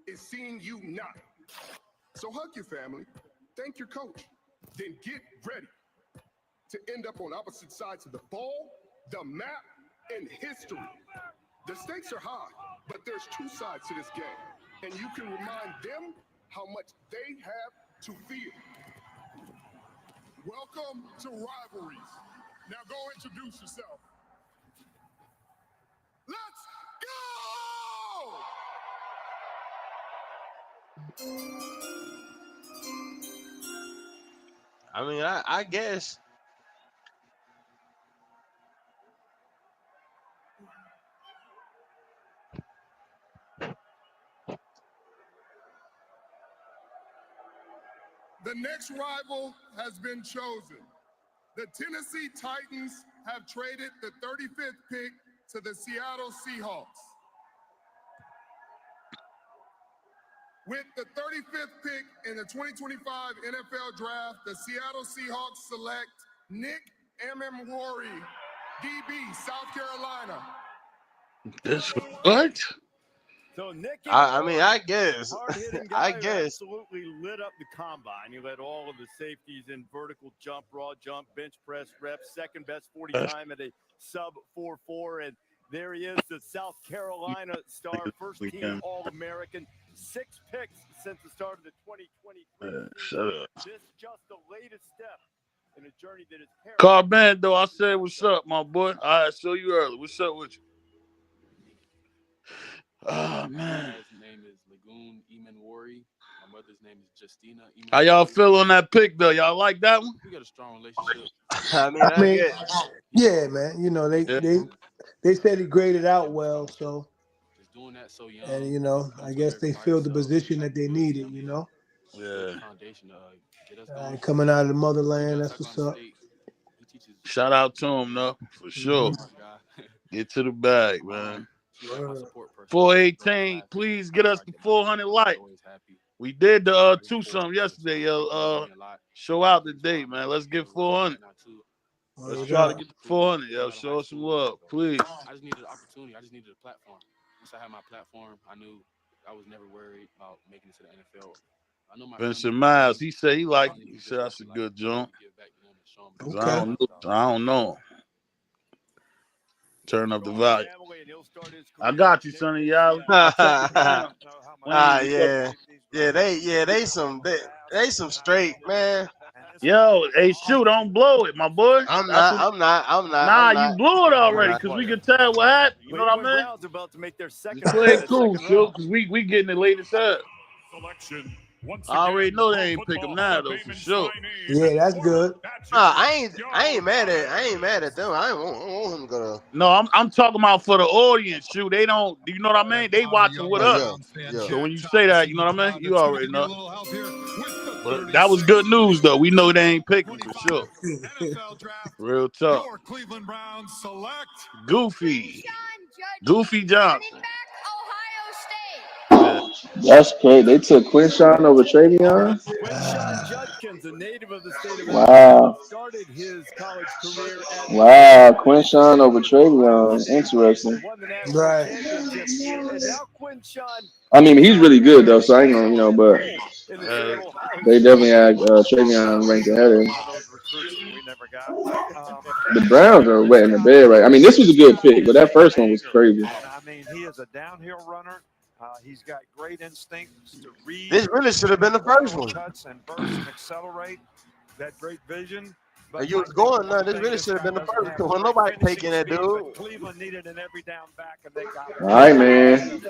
is seeing you not. So hug your family, thank your coach, then get ready to end up on opposite sides of the ball, the map, and history. The stakes are high, but there's 2 sides to this game, and you can remind them how much they have to feel. Welcome to Rivalries. Now go introduce yourself. Let's go! I mean, I guess. The next rival has been chosen. The Tennessee Titans have traded the 35th pick to the Seattle Seahawks. With the 35th pick in the 2025 NFL Draft, the Seattle Seahawks select Nick Amamori, DB, South Carolina. This what? So Nick, I mean, I guess. hard-hitting guy I guess. absolutely lit up the combine. He led all of the safeties in vertical jump, raw jump, bench press reps, second best 40 time at a sub 4.4. And there he is, the South Carolina star, first team All-American, 6 picks since the start of the 2023 shut up. This just the latest step in a journey that is Carbando, I said, what's up, my boy? I saw you early. What's up with you? Oh, man. His name is Lagoon Emanwari. My How y'all feel on that pick though? Y'all like that one? We got a strong relationship. I mean, I I mean, get. yeah, man. You know, Yeah. they said he graded out well, so Just doing that so young, and you know, comes I with guess very they quiet filled the self. position that they needed. You know, Yeah. Foundation to get us going. coming out of the He motherland, does that's talk what's about up. state. He teaches Shout out to him though, for sure. smart guy. Get to the bag, man. She's like my support person. 418, please get us to 400 likes. We did the twosome yesterday, yo. Show out today, man. Let's get 400. Let's try to get to 400, yo. Show us some love, please. I just needed an opportunity. I just needed a platform. Once I had my platform, I knew I was never worried about making it to the NFL. I know my Vincent Miles, he said he liked it. He said that's a good joint. Okay. I don't know. Turn up the volume. I got you, Sonny. Y'all. I text you Yeah. They some straight, man. Yo, hey, shoot, don't blow it, my boy. I'm not. Nah, you blew it already, because we can tell what happened. You know what I mean? Browns are about to make their second Just play it cool, shoot, because we getting it late as hell. Selection. Once I already again, know Pro they ain't pick Football him now, Hall of though, Fame for and sure. Yeah, that's good. I ain't mad at them. I don't want him to go to. No, I'm talking about for the audience, shoot. They don't, you know what I mean? They watching with Oh us. yeah. So when you say that, you know what I mean? You already know. But that was good news, though. We know they ain't picking for sure. Real talk. Your Cleveland Browns select Goofy Johnson. That's great. They took Quinshawn over Travion. Quinshon Judkins, a native of the state of Wow. Arizona, started his college career at Wow. Quinshawn over Travion. Interesting. won the national Right. championship, and now Quinshon I mean, he's really good though, so I ain't gonna, but in the state of Ohio they State. definitely had Travion ranked ahead of him. One of those recruits that we never got. The Browns are wet in the bed, right? I mean, this was a good pick, but that first one was crazy. I mean, he is a downhill runner. He's got great instincts to read. This really should have been the first one. Cuts and burst and accelerate. That great vision. But you was going now. This really should have been the first one. Well, nobody taking that dude. Cleveland needed an every down back, and they got it. All right, man.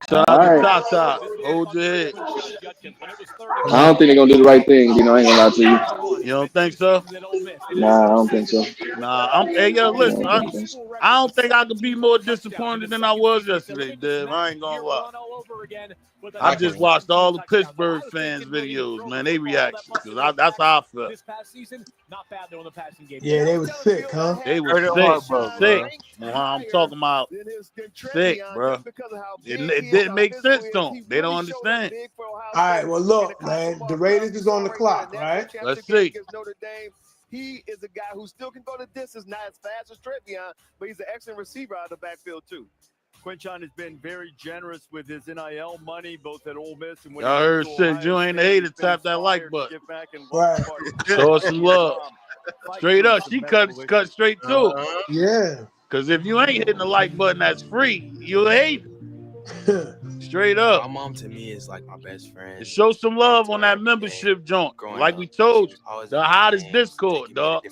Shout All out to right. Tata. Hold your head. I don't think they're gonna do the right thing. You know, I ain't gonna lie to you. You don't think so? Nah, I don't think so. Nah, hey, yo, listen, I don't think so. I don't think I could be more disappointed than I was yesterday, Dev. I ain't gonna lie. I just watched all the Pittsburgh fans' videos, man. They reactions, because that's how I felt. Yeah, they was sick, huh? They was Hurt their heart, bro, sick. I'm talking about sick, bro. It didn't make sense to them. They don't understand. All right, well, look, man, the Raiders is on the clock, right? Let's see. He is a guy who still can go the distance, not as fast as Trevion, but he's an excellent receiver out of the backfield too. Quinshon has been very generous with his NIL money, both at Ole Miss and when Y'all heard shit. You ain't a hater. Tap that like button. Show us some love. Straight up, she cut straight to it. Yeah. Because if you ain't hitting the like button that's free, you a hater. Straight up. My mom to me is like my best friend. And show some love on that membership joint. Like we told you, the hottest Discord, dog.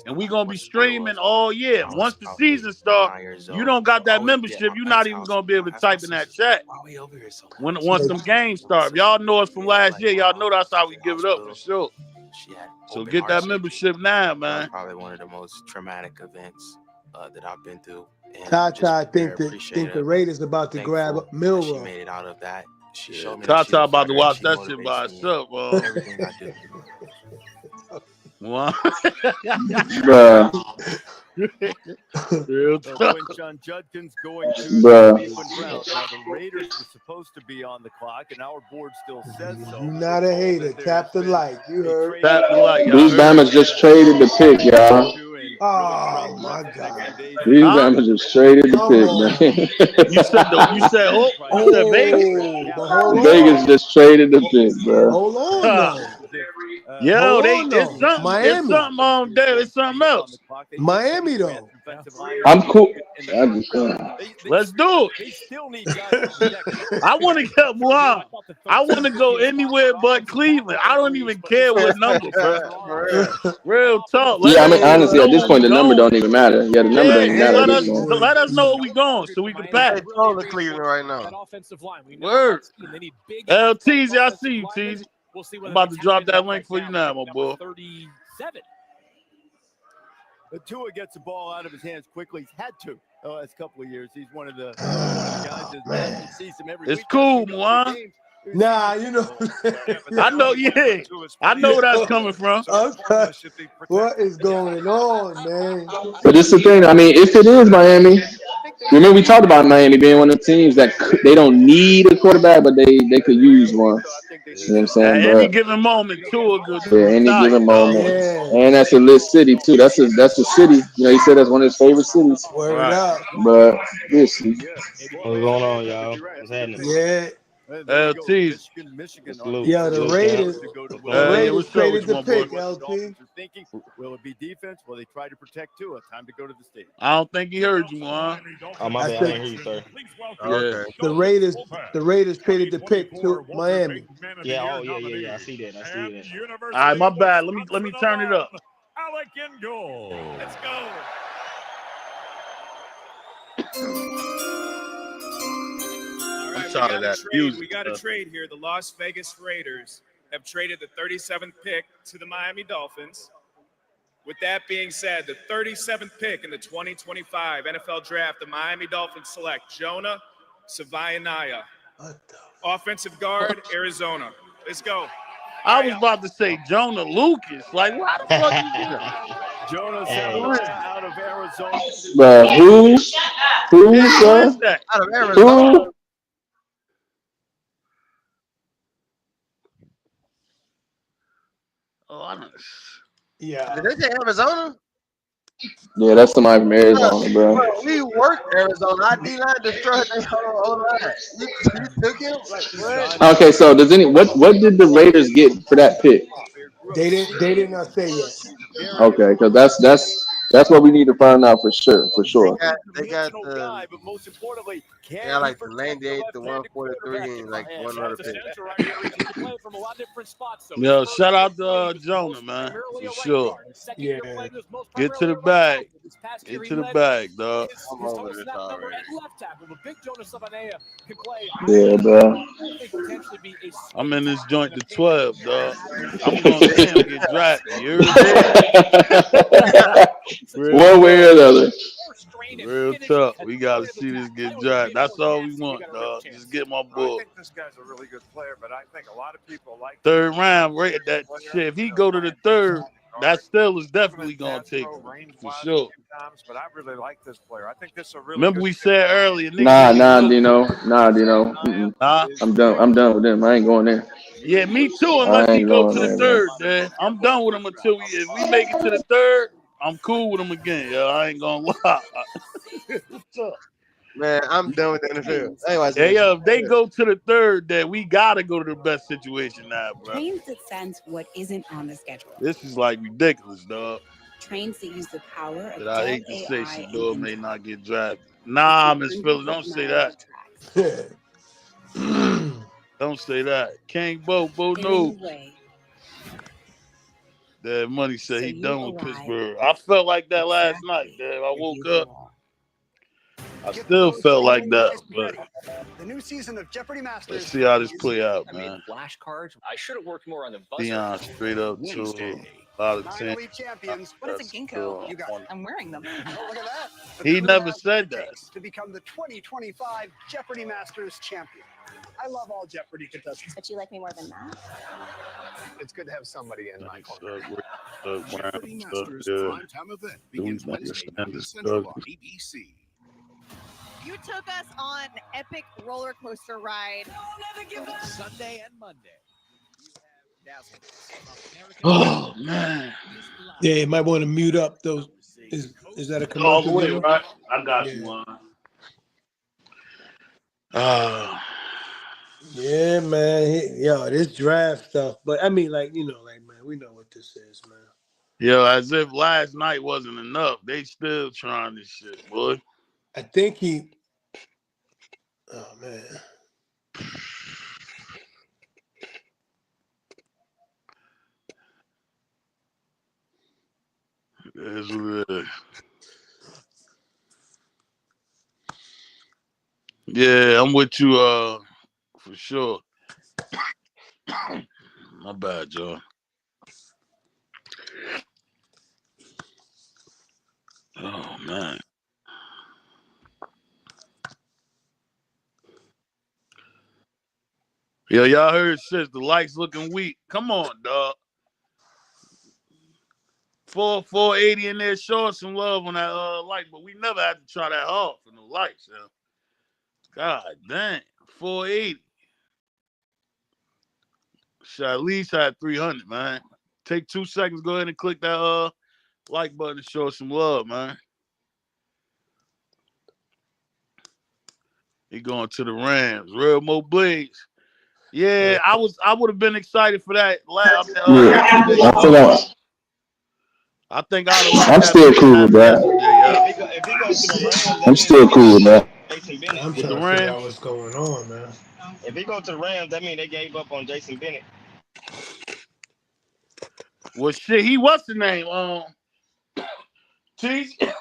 And we gonna be streaming all year. Once the season starts, you don't got that membership, you're not even gonna be able to type in that chat. Once them games start, y'all know us from last year. Y'all know that's how we give it up for sure. So get that membership now, man. Probably one of the most traumatic events that I've been through. Tata think the Raiders about to grab up She Milrow. made it out of that. She showed me Tata about to watch she that shit by motivates me herself, in bro. everything I do. What? Bruh. Real talk. Quinshon Judkins going to Bruh. the Cleveland Browns. Now the Raiders were supposed to be on the clock, and our board still says so. You not a hater. Tap the like. You heard. Tap the like. These Bama's just traded the pick, y'all. Oh my God. These Bama's just traded the pick, man. You said Vegas? But hold on. Vegas just traded the pick, bro. Hold on, though. Yo, Hold on it's though. something. It's Miami. something on there. It's something else. Miami though. I'm cool. Let's do it. They still need guys to protect him. I want to get Juan. I want to go anywhere but Cleveland. I don't even care what number, bro. Real talk. Let Yeah, I us mean, just honestly, know at this where we point, the number going. don't even matter. Yeah, the number don't Yeah, even just matter at let this us point. know where we going so we can pack. They trolling Cleveland right now. Word. LTZ, I see you, TZ. We'll see I'm whether about they to tap drop into that that link right for you now. now, my boy. 37. But Tua gets the ball out of his hands quickly. He's had to the last couple of years. He's one of the guys that definitely sees him every It's week. cool, Juan. Nah, you know. I know, yeah. I know where that's coming from. What is going on, man? But this is the thing. I mean, if it is Miami, remember we talked about Miami being one of the teams that they don't need a quarterback, but they could use one. You know what I'm saying? At any But given moment, Tua could yeah, any die, given dog. moment, and that's a lit city too. That's a city. You know, he said that's one of his favorite cities. Word up. But listen, What's going on, y'all? What's happening? Yeah. LT. Michigan Salute. Yeah, the Salute, Raiders. champ. What's The going on? Yeah, Raiders what's up with traded you, the my boy? pick, LT. Thinking, will it be defense? Will they try to protect Tua? Time to go to the stadium. I don't think he heard you, Juan. Oh, my I bad. I said didn't hear you, sir. Yeah. Okay. the Raiders traded the pick to Miami. Yeah. Oh, yeah. I see that. I see that. All right, my bad. Let me turn it up. Alec in goal. Let's go. I'm tired of that music. We got a trade here. The Las Vegas Raiders have traded the 37th pick to the Miami Dolphins. With that being said, the 37th pick in the 2025 NFL Draft, the Miami Dolphins select Jonah Savaianaya, offensive guard, Arizona. Let's go. I was about to say Jonah Lucas. Like, why the fuck you do that? Jonah Savaianaya out of Arizona. but who, Yeah, who is sir? that? Out of Arizona. Who? Oh, I don't. Yeah. Did they say Arizona? Yeah, that's somebody from Arizona, bro. Bro, we worked Arizona. Our D-line destroyed their whole line. You took him? Like, what? Okay, so what did the Raiders get for that pick? They did not say yet. Okay, because that's what we need to find out for sure, for sure. They got guy, but most importantly, they can got he like the protect the 98, the left-handed 143, and like one other pick. play from a lot of different spots. So Yo, shout out to Jonah, man. For sure. Yeah. Get to the bag. Get to the bag, dog. I'm over this already. Yeah, bro. I'm in this joint to 12, dog. I'm gonna see him get drafted. You heard me? Real One way or talk. the other. Real talk. We gotta see this get drafted. That's all we want, dog. Just get my I boy. think this guy's a really good player, but I think a lot of people like Third round, right? That shit. If he go to the third, that still is definitely gonna take him for sure. times, but I really like this player. I think this is a really Remember good we said earlier, niggas Nah, ain't nah, look. Dino. Nah, Dino. Mm-mm. Huh? I'm done. I'm done with them. I ain't going there. Yeah, me too. I Unless he ain't go going to the there, bro. third, man. I'm done with him until if we make it to the third, I'm cool with him again. Yeah, I ain't gonna lie. What's up? Man, I'm done with the NFL. Anyways, Yeah, yeah. If they go to the third, then we gotta go to the best situation now, bro. Trains that sense what isn't on the schedule. This is like ridiculous, dog. Trains that use the power of That I hate to say AI Shadeur may not get drafted. Nah, Miss Philly, don't say that. Don't say that. King Bo no. That money said he done with Pittsburgh. I felt like that last night, Dad. I woke up. I still felt like that, but The new season of Jeopardy Masters. let's see how this play out, man. Flashcards. I should have worked more on the buzzer. Dion straight up to a lot of 9 10. elite champions. What is a ginkgo? You got it. I'm wearing them. Oh, look at that. The He crew never has said what it that. takes to become the 2025 Jeopardy Masters champion. I love all Jeopardy contestants. But you like me more than that? It's good to have somebody in my corner. Jeopardy Masters Yeah. primetime event begins Wednesday, 9 Central on ABC. You took us on an epic roller coaster ride. Sunday and Monday. Oh man. Yeah, you might want to mute up those. Is that a All the commercial? way, Dino? right? I got you, man. Yeah, man. Yo, this draft stuff. But I mean, like, like, man, We know what this is, man. Yo, as if last night wasn't enough. They still trying this shit, boy. I think he. Oh man. That's what it is. Yeah, I'm with you, for sure. My bad, John. Oh man. Yo, y'all heard sis, the lights looking weak. Come on, dog. 480 in there, show us some love on that light, but we never had to try that hard for no lights, yo. God damn. 480. Should at least have 300, man. Take 2 seconds, go ahead and click that like button to show us some love, man. He going to the Rams. Real Mo Blades. Yeah, I would have been excited for that yesterday. I think I'd have liked I'm that still more than cool with that. yesterday, If he goes to the Rams, I'm still cool with that. Jason Bennett. I'm With trying the to figure out Rams? what's going on, man. If he goes to the Rams, that means they gave up on Jason Bennett. Well, shit, he what's the name? Tease. Yeah,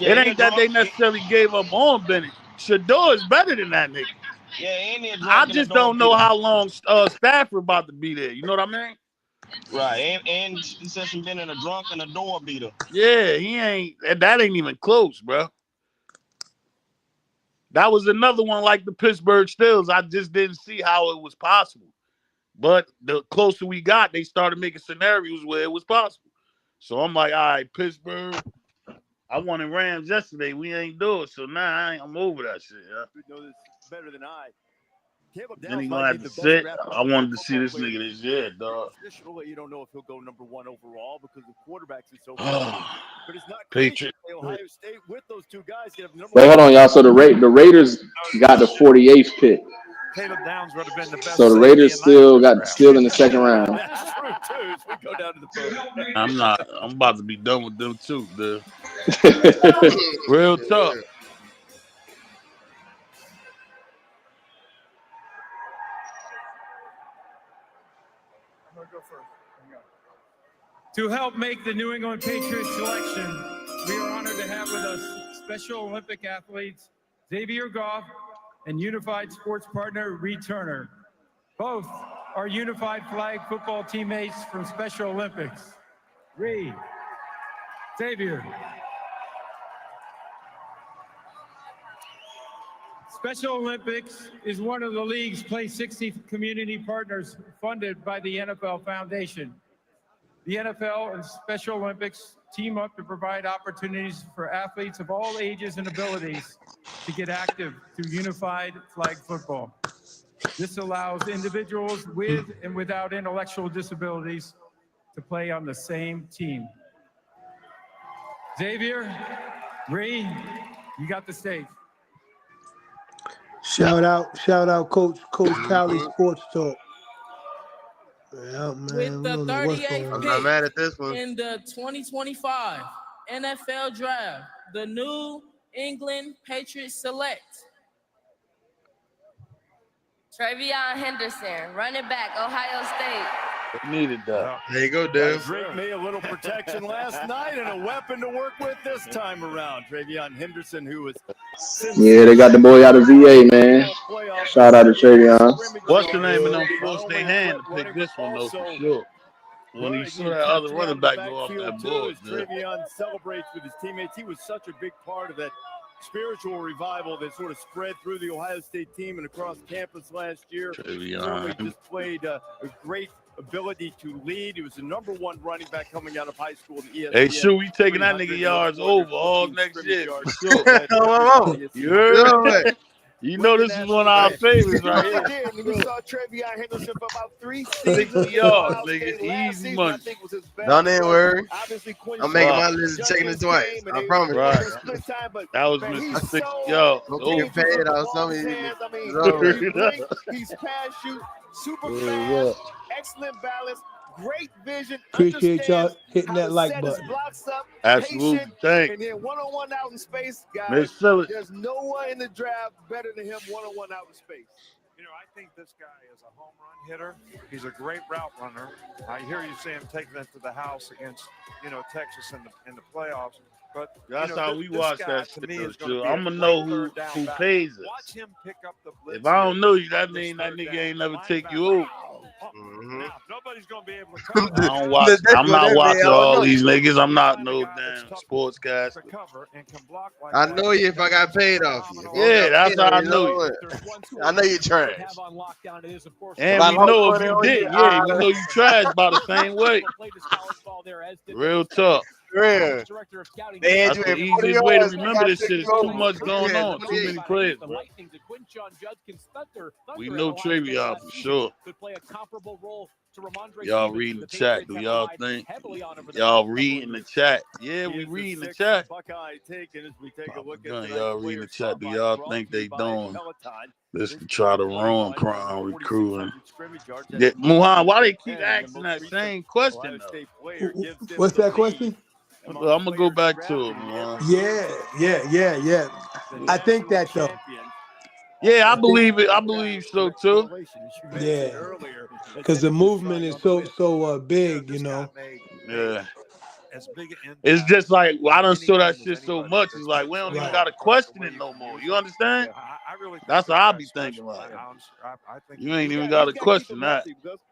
It ain't that they necessarily gave up on Bennett. Shadeur is better than that nigga. Yeah, and he a drunk I and a just door don't know beater. how long Stafford about to be there. You know what I mean? Right, and Jason Bennett a drunk and a door beater. Yeah, he ain't. That ain't even close, bro. That was another one like the Pittsburgh Steelers. I just didn't see how it was possible. But the closer we got, they started making scenarios where it was possible. So I'm like, all right, Pittsburgh. I wanted Rams yesterday. We ain't do it. So now I'm over that shit. Yeah. You know this better than I. Caleb Then he Downs gonna might have be to the best sit. draft I wanted to see football this player nigga this year, dog. Traditionally, you don't know if he'll go number 1 overall because of quarterbacks and so forth. But it's not crazy. Patriot. Ohio State with those two guys get number Wait, 1. hold on, y'all. So the Raiders got the 48th pick. Caleb Downs would have been the best. So the Raiders still in the second round. That's true too. As we go down to the podium. I'm not. I'm about to be done with them too, dude. Real tough. I'm gonna go first. To help make the New England Patriots selection, we are honored to have with us Special Olympic athletes Xavier Goff and Unified Sports Partner Reed Turner. Both are Unified Flag football teammates from Special Olympics. Reed, Xavier. Special Olympics is one of the league's Play 60 community partners funded by the NFL Foundation. The NFL and Special Olympics team up to provide opportunities for athletes of all ages and abilities to get active through unified flag football. This allows individuals with and without intellectual disabilities to play on the same team. Xavier, Ree, you got the stage. Shout out, Coach Cali Sports Talk. Yeah, man, With the 38th I'm not mad at this pick one. in the 2025 NFL Draft, the New England Patriots select Travion Henderson, running back, Ohio State. Needed that. There you go, Dave. Drake me a little protection last night and a weapon to work with this time around. Travion Henderson, who was Yeah, they got the boy out of VA, man. Shout out to Travion. What's the name of them forced their hand to pick this one though for sure. When he saw that other running back go off that board, Travion celebrates with his teammates. He was such a big part of that spiritual revival that sort of spread through the Ohio State team and across campus last year. Certainly displayed a great ability to lead. He was the #1 running back coming out of high school. ESPN, hey, shoot, we taking that nigga yards over all next year for sure. You heard? You know this is one of our favorites right here. We saw Travion Henderson for about 3 60 seasons. yards, nigga. Easy money. Don't even worry. I'm making my list and checking it twice. I promise. Right. That was Mr. 60 yards. I'm getting paid out some of these. He's pass shoot, super fast, excellent balance. great vision. Appreciate y'all Understands hitting how that to like set his button. blocks up. Absolutely. Patient, Thanks. and then one-on-one out in space, Miss guys. Phyllis. There's no one in the draft better than him one-on-one out in space. You know, I think this guy is a home run hitter. He's a great route runner. I hear you say him taking it to the house against, Texas in the playoffs. But That's how we watch that to me shit. is going to be I'm a gonna great know third down who back. pays us. Watch him pick up the blitz. If I don't know you, that this means that third nigga down. ain't never take you over. Now, nobody's going to be able to cover I don't watch. That's I'm what not that mean. I watching don't all know these you. niggas. I'm not no damn sportscaster. to cover and can block like I that. know you if I got paid off you. If you Yeah, got that's paid how I on you, know know you. what? I know you trash. And we know if you did, yeah, we know you trash by the same way. Real tough. Real. They had That's you the at 40 easiest way to yards. They remember got this to shit. take It's you too over. much going Yeah, on. Too 28. many players, bro. We know trivia for sure. Y'all reading the chat. Do y'all think y'all reading the chat? Yeah, we reading the chat. Buckeye taken as we take a look at Y'all reading the chat. Do y'all think they doing this to try to ruin prime recruiting? Yeah, Muhan, why they keep asking that same question though? What's that question? I'm gonna go back to it, Muhan. Yeah. I think that though. Yeah, I believe it. I believe so too. Yeah, because the movement is so big, Yeah. It's just like I done saw that shit so much. It's like we don't even gotta question it no more. You understand? That's what I be thinking. Like you ain't even gotta question that.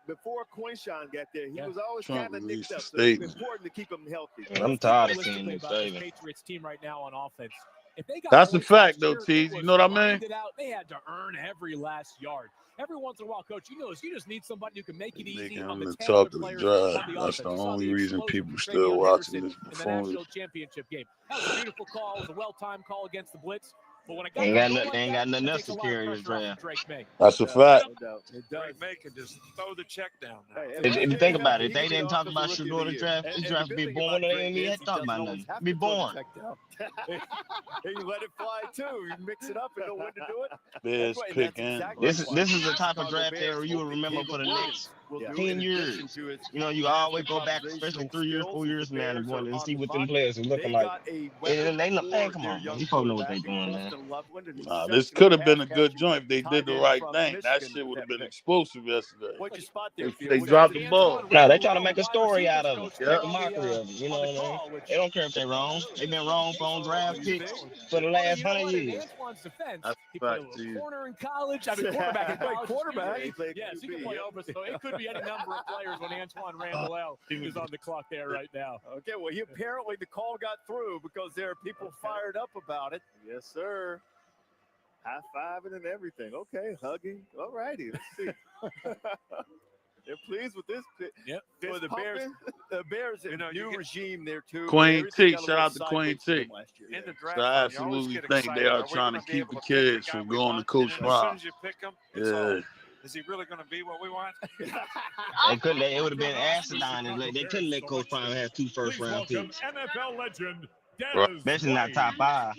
Before Quinshawn got there, he was always Trump kind of released nicked the up. So it's statement. important to keep him healthy. I'm tired of seeing this statement. Patriots team right now on offense. If they got That's a points fact last though, year, Tease. it You was know what I mean? grinded out. They had to earn every last yard. Every once in a while, coach, you just need somebody who can make it easy on the The 10 talk other of the players drive. on the That's offense. the You saw only the reason explosion people from still Travion watching Henderson this in the performance. national championship game. That was a beautiful call. It was a well-timed call against the blitz. But when a guy Ain't can got go nothing, like ain't that, got nothing it else takes a to lot of carry his pressure off draft. of Drake May. That's a fact. Drake May can just throw the check down now. If you think about it, if they didn't talk about Shadeur draft, this draft would be born. They ain't even thought about nothing. Be born. And you let it fly too. You mix it up and know when to do it. Bears picking. This is the type of draft era you will remember for the next 10 years. You know, you always go back, especially 3 years, 4 years from now, and see what them players are looking like. And they look, man, come on, man. You probably know what they doing, man. Nah, this could have been a good joint if they did the right thing. That shit would have been explosive yesterday. If they dropped the ball. No, they trying to make a story out of it. Make a mockery of it. You know what I mean? They don't care if they're wrong. They've been wrong on draft picks for the last 100 years. He played a little corner in college. I mean, quarterback in college. Quarterback. Yes, he can play over. So it could be any number of players when Antoine Randall is on the clock there right now. Okay, well, apparently the call got through because there are people fired up about it. Yes, sir. High-fiving and everything. Okay, hugging. All righty. Let's see. They're pleased with this. Yep. For the Bears, new regime there too. Queen T, Everything got a shout little out to Queen sideways for T. them last year. In the So draft, I you always absolutely get think excited. they are we trying gonna to be keep able the to pick kids guy from we going to want? Coach And as soon Prime. as you pick him, Yeah. is he really going to be what we want? They couldn't. It would have been asinine. They couldn't let Coach Prime have 2 first-round picks. NFL legend, Right. Especially not top 5.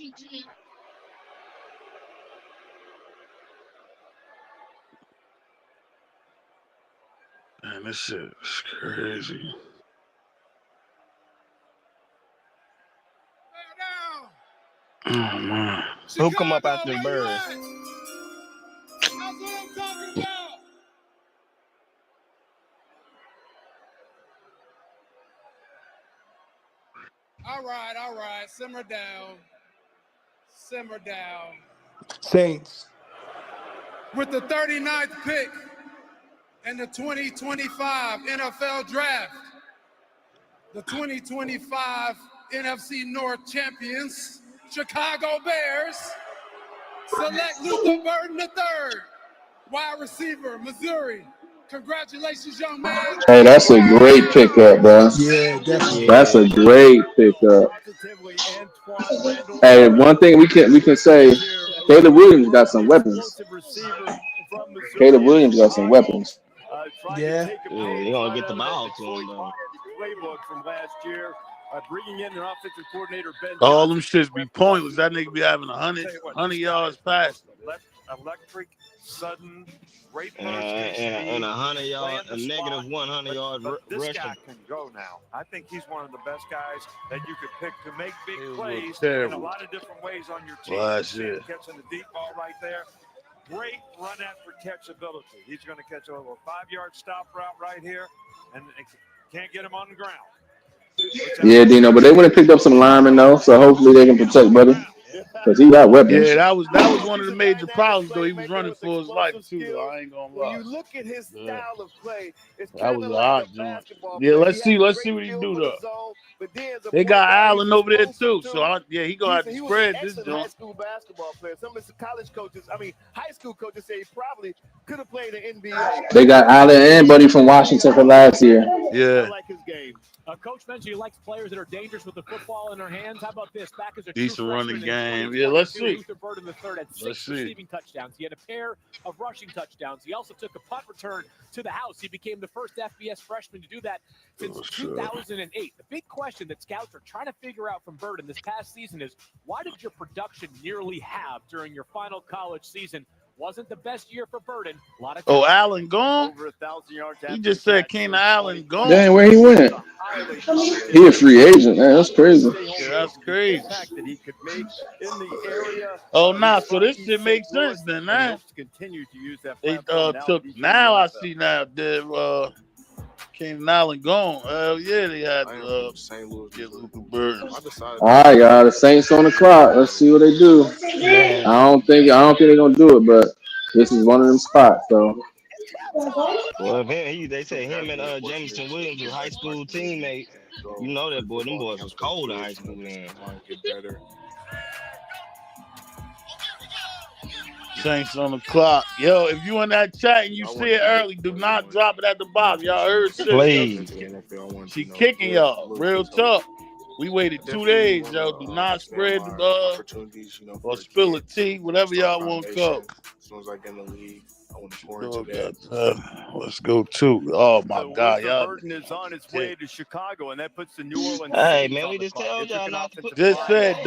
Man, this shit is crazy. Oh man. Who come up after the Bears? That's what I'm talking about. All right. Simmer down. Saints. With the 39th pick in the 2025 NFL Draft, the 2025 NFC North champions, Chicago Bears, select Luther Burden III, wide receiver, Missouri. Congratulations, young man. Hey, that's a great pickup, bro. Yeah, definitely. That's a great pickup. Hey, one thing we can say, Caleb Williams got some weapons. Caleb Williams got some weapons. Yeah. They're going to get the ball to him, though. Playbook from last year, bringing in an offensive coordinator, Ben All Johnson. them shits be pointless. That nigga be having 100 yards passing. Electric sudden, great burst, and 100 yard, a spot, negative 100 yard this rushing. guy can go now. I think he's one of the best guys that you could pick to make big plays in a terrible. lot of different ways on your team. Wow, You see him shit. catching the deep ball right there. Great run after catch ability. He's going to catch a little 5-yard stop route right here, and can't get him on the ground. Yeah, Dino, but they would have picked up some linemen though, so hopefully they can protect Buddy because he got weapons. Yeah, that was one of the major problems though. He was running for his life too. Though I ain't gonna lie. When you look at his style of play, it's That kind was of a like hot a joint. basketball Yeah, player. let's He see has a what great he feel do for the though. zone, but then as a They point got guard, Allen he's over there too, explosive, so he gonna have to he was spread an this excellent high joint. school basketball player. Some of his college coaches, high school coaches say he probably could have played in the NBA. They got Allen and Buddy from Washington from last year. Yeah. I like his game. Coach mentioned he likes players that are dangerous with the football in their hands. How about this? Back as a Decent true running freshman in game. Yeah, let's 2022, see. Luther Burden III had Let's 6 see. receiving touchdowns. He had a pair of rushing touchdowns. He also took a punt return to the house. He became the first FBS freshman to do that since 2008. The big question that scouts are trying to figure out from Burden this past season is, why did your production nearly halve during your final college season? Wasn't the best year for Burden. A lot of Allen gone? Over 1,000 yards. He just said Keenan Allen gone. Dang, where he went? He a free agent, man. That's crazy. Yeah, that's crazy. That he could make in the area. Oh, nah. So this shit makes sense then, man. Continue to use that They platform. took. Now I see now that Keenan Allen gone. Yeah, they had get Luther Burden. All right, y'all. The Saints on the clock. Let's see what they do. I don't think they're gonna do it, but this is one of them spots. So Well, they said him and Jameson Williams were high school teammates. You know that boy. Them boys was cold in high school then. Saints on the clock. Yo, if you in that chat and you see it early, do not drop it at the bottom. Y'all heard shit. Please. She kicking y'all. Real tough. We waited 2 days, yo. Do not spread the or spill a tea, whatever y'all want to call. As soon as I get in the league, I want to pour into that. Let's go too. Oh my God, The y'all. Burden is on its way to Chicago, and that puts the New Orleans. Hey, Saints man, on we the just clock. told They took y'all an not to offensive Just line. said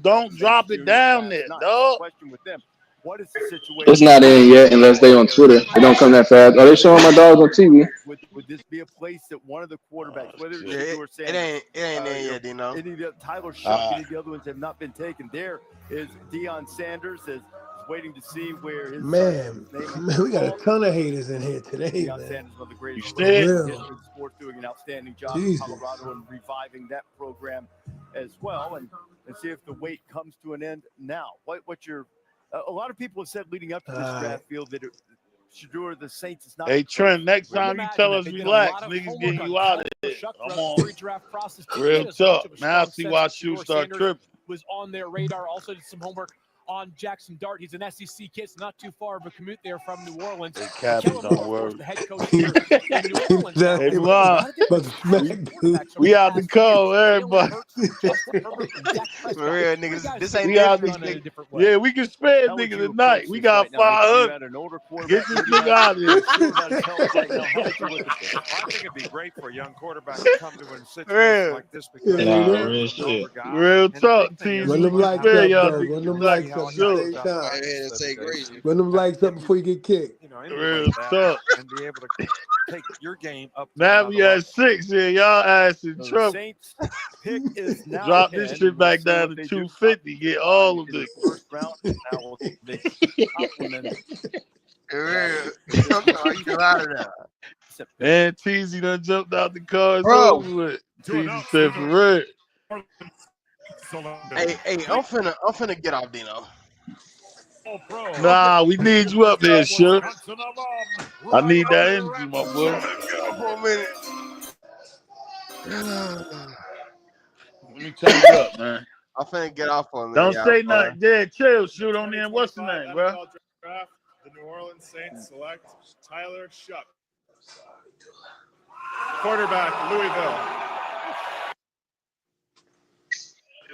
don't drop it down there, dog. Question with them. What is the situation? it's not in yet unless they on Twitter. They don't come that fast. Are they showing my dogs on TV? Would this be a place that one of the quarterbacks, whether it's Yeah, Shadeur it Sanders, ain't in yet, Dino. any of the Tyler Shuck, any of the other ones have not been taken? There is Deion Sanders is waiting to see where his Man, we got a ton of haters in here today, Deion man. Sanders, one of the greatest For real. in sports, doing an outstanding job Jesus. in Colorado and reviving that program as well, and see if the wait comes to an end now. What's your a lot of people have said leading up to this draft field that Shadeur, the Saints is not. Hey Trent, next time you tell us relax, niggas getting you out of here. I'm on. Real tough. Now I see why shoes start tripping. Was on their radar. Also did some homework on Jackson Dart. He's an SEC kid, so not too far of a commute there from New Orleans. Hey, Captain, don't worry. The head coach here in New Orleans. Hey, Vaughn, we out the cold, everybody. For real, niggas. This ain't We out Netflix, the, yeah, we can spare nigga tonight. We got 500. Get this nigga out of here. I think it'd be great for a young quarterback to come to a situation like this because real shit. Real talk, team. Run them We lights spare up, y'all though. niggas Run them tonight. lights up. Sure. Run them lights up before you get kicked. Real talk. and be able to take your game up. To Now we at 6 here. Y'all ass in The trouble. Saints pick is now Drop this in. shit back We'll see down what to they do. 250. Get all of In the it. first round, now they compliment it. For real. I'm sorry, you get out of there. And Teasy done jumped out the car. It's Bro. over with. Teasy said for real. Hey, I'm finna get off, Dino. Nah, we need you up there, sure. I need that energy, my boy. For a minute. Let me turn it up, man. I'm finna get off for a minute. Don't y'all, say for- nothing. Yeah, chill. Shoot on in. What's the name, bro? NFL Draft, the New Orleans Saints select Tyler Shuck. Quarterback, Louisville.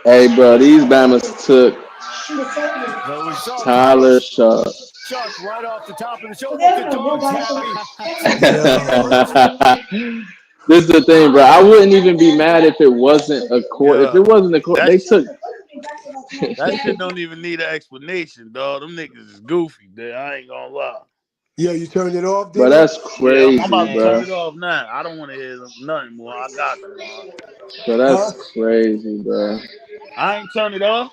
Hey, bro, these Bammers took Tyler Shuck. Chuck right off the top of the show. Look, the dog's happy. This is the thing, bro. I wouldn't even be mad if it wasn't a court. If it wasn't a court, they took That shit don't even need an explanation, dog. Them niggas is goofy, dude. I ain't gonna lie. Yo, you turned it off, But did that's Yeah, I'm crazy, about to turn bro. it off now. I don't want to hear nothing more. I got them, man. But that's crazy, bro. I ain't turned it off.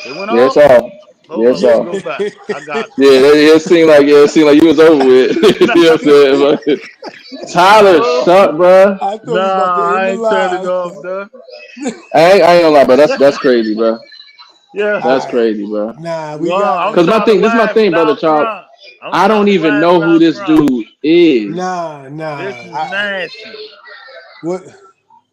It went Yeah, it's off. off. Yeah, Hold it's on, let me off. go back. I got you. Yeah, it seemed like you was over with. You know what I'm saying? But Tyler, shut, bro. I thought we about to Nah, end I the ain't turned it live. off, duh. I ain't gonna lie, bro. That's crazy, bro. Yeah. That's crazy, bro. Nah, we Well, got I'm it. Cause trying to this is my laugh thing, brother without Charles. crying. I'm I trying don't to even laugh know who without this crying. dude is. Nah. This is nasty. What?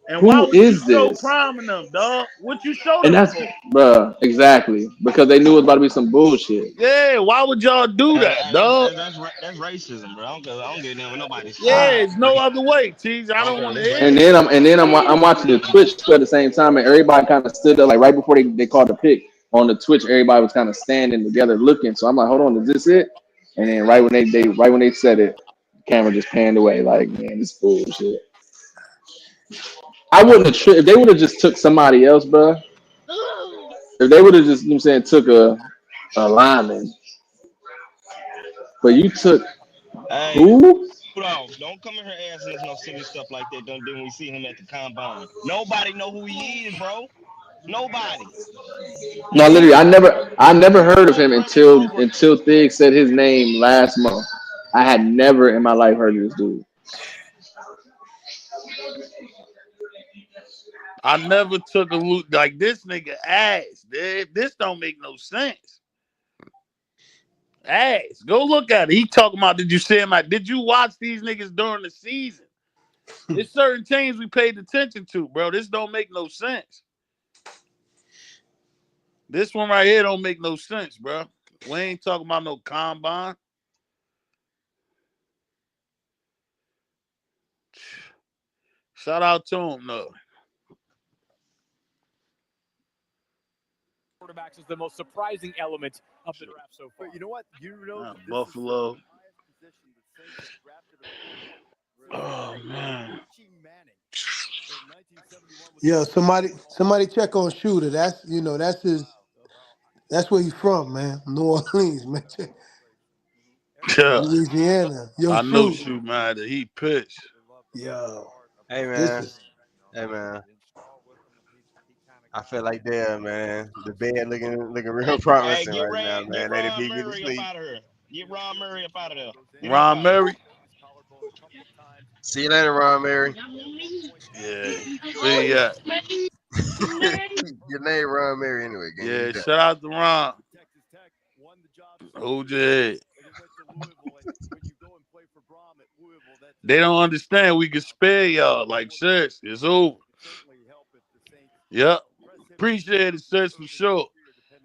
And why Who would you is show this? priming them, dog? What you show And them that's, for? bro, exactly because they knew it was about to be some bullshit. Yeah, why would y'all do that, dog? That's racism, bro. I don't get in with nobody's Yeah, feelings. it's no other way, Tease. I don't want to hear And it. I'm watching the Twitch at the same time, and everybody kind of stood up like right before they called the pick on the Twitch. Everybody was kind of standing together looking. So I'm like, hold on, is this it? And then right when they said it, the camera just panned away. Like, man, this bullshit. I wouldn't have if they would have just took somebody else, bro. If they would have just, you know what I'm saying, took a lineman, but you took Hey, who? hold on. Don't come in here asking us no silly stuff like that. Don't do when we see him at the combine. Nobody know who he is, bro. Nobody. No, He literally, was I never heard of him running over. until Thig said his name last month. I had never in my life heard of this dude. I never took a look like this nigga ass, dude. This don't make no sense. Ass. Go look at it. He talking about, did you see him? Did you watch these niggas during the season? There's certain teams we paid attention to, bro. This don't make no sense. This one right here don't make no sense, bro. We ain't talking about no combine. Shout out to him, though. Quarterbacks is the most surprising element of the draft so far. But you know what? Buffalo. Oh, man. Yeah, somebody check on Shooter. That's that's where he's from, man. New Orleans, man. Yeah. Louisiana. Yo, I know Shoot. Shoot, man, that he pitched. Yo. Hey This man, is hey man. I feel like damn man, the bed looking real Hey, promising get right now, Ray, get man. They the Ron beat me to Murray up sleep. out of here. Get Ron Murray up out of there. Get him up Ron out of here. Murray? See you later, Ron Mary. Yeah. Where he at? Your name Ron Mary anyway, gang. You Yeah, done. shout out to Ron. Hold your head. They don't understand we can spare y'all. Like, seriously, it's over. Yep. Appreciate it, sis, for sure.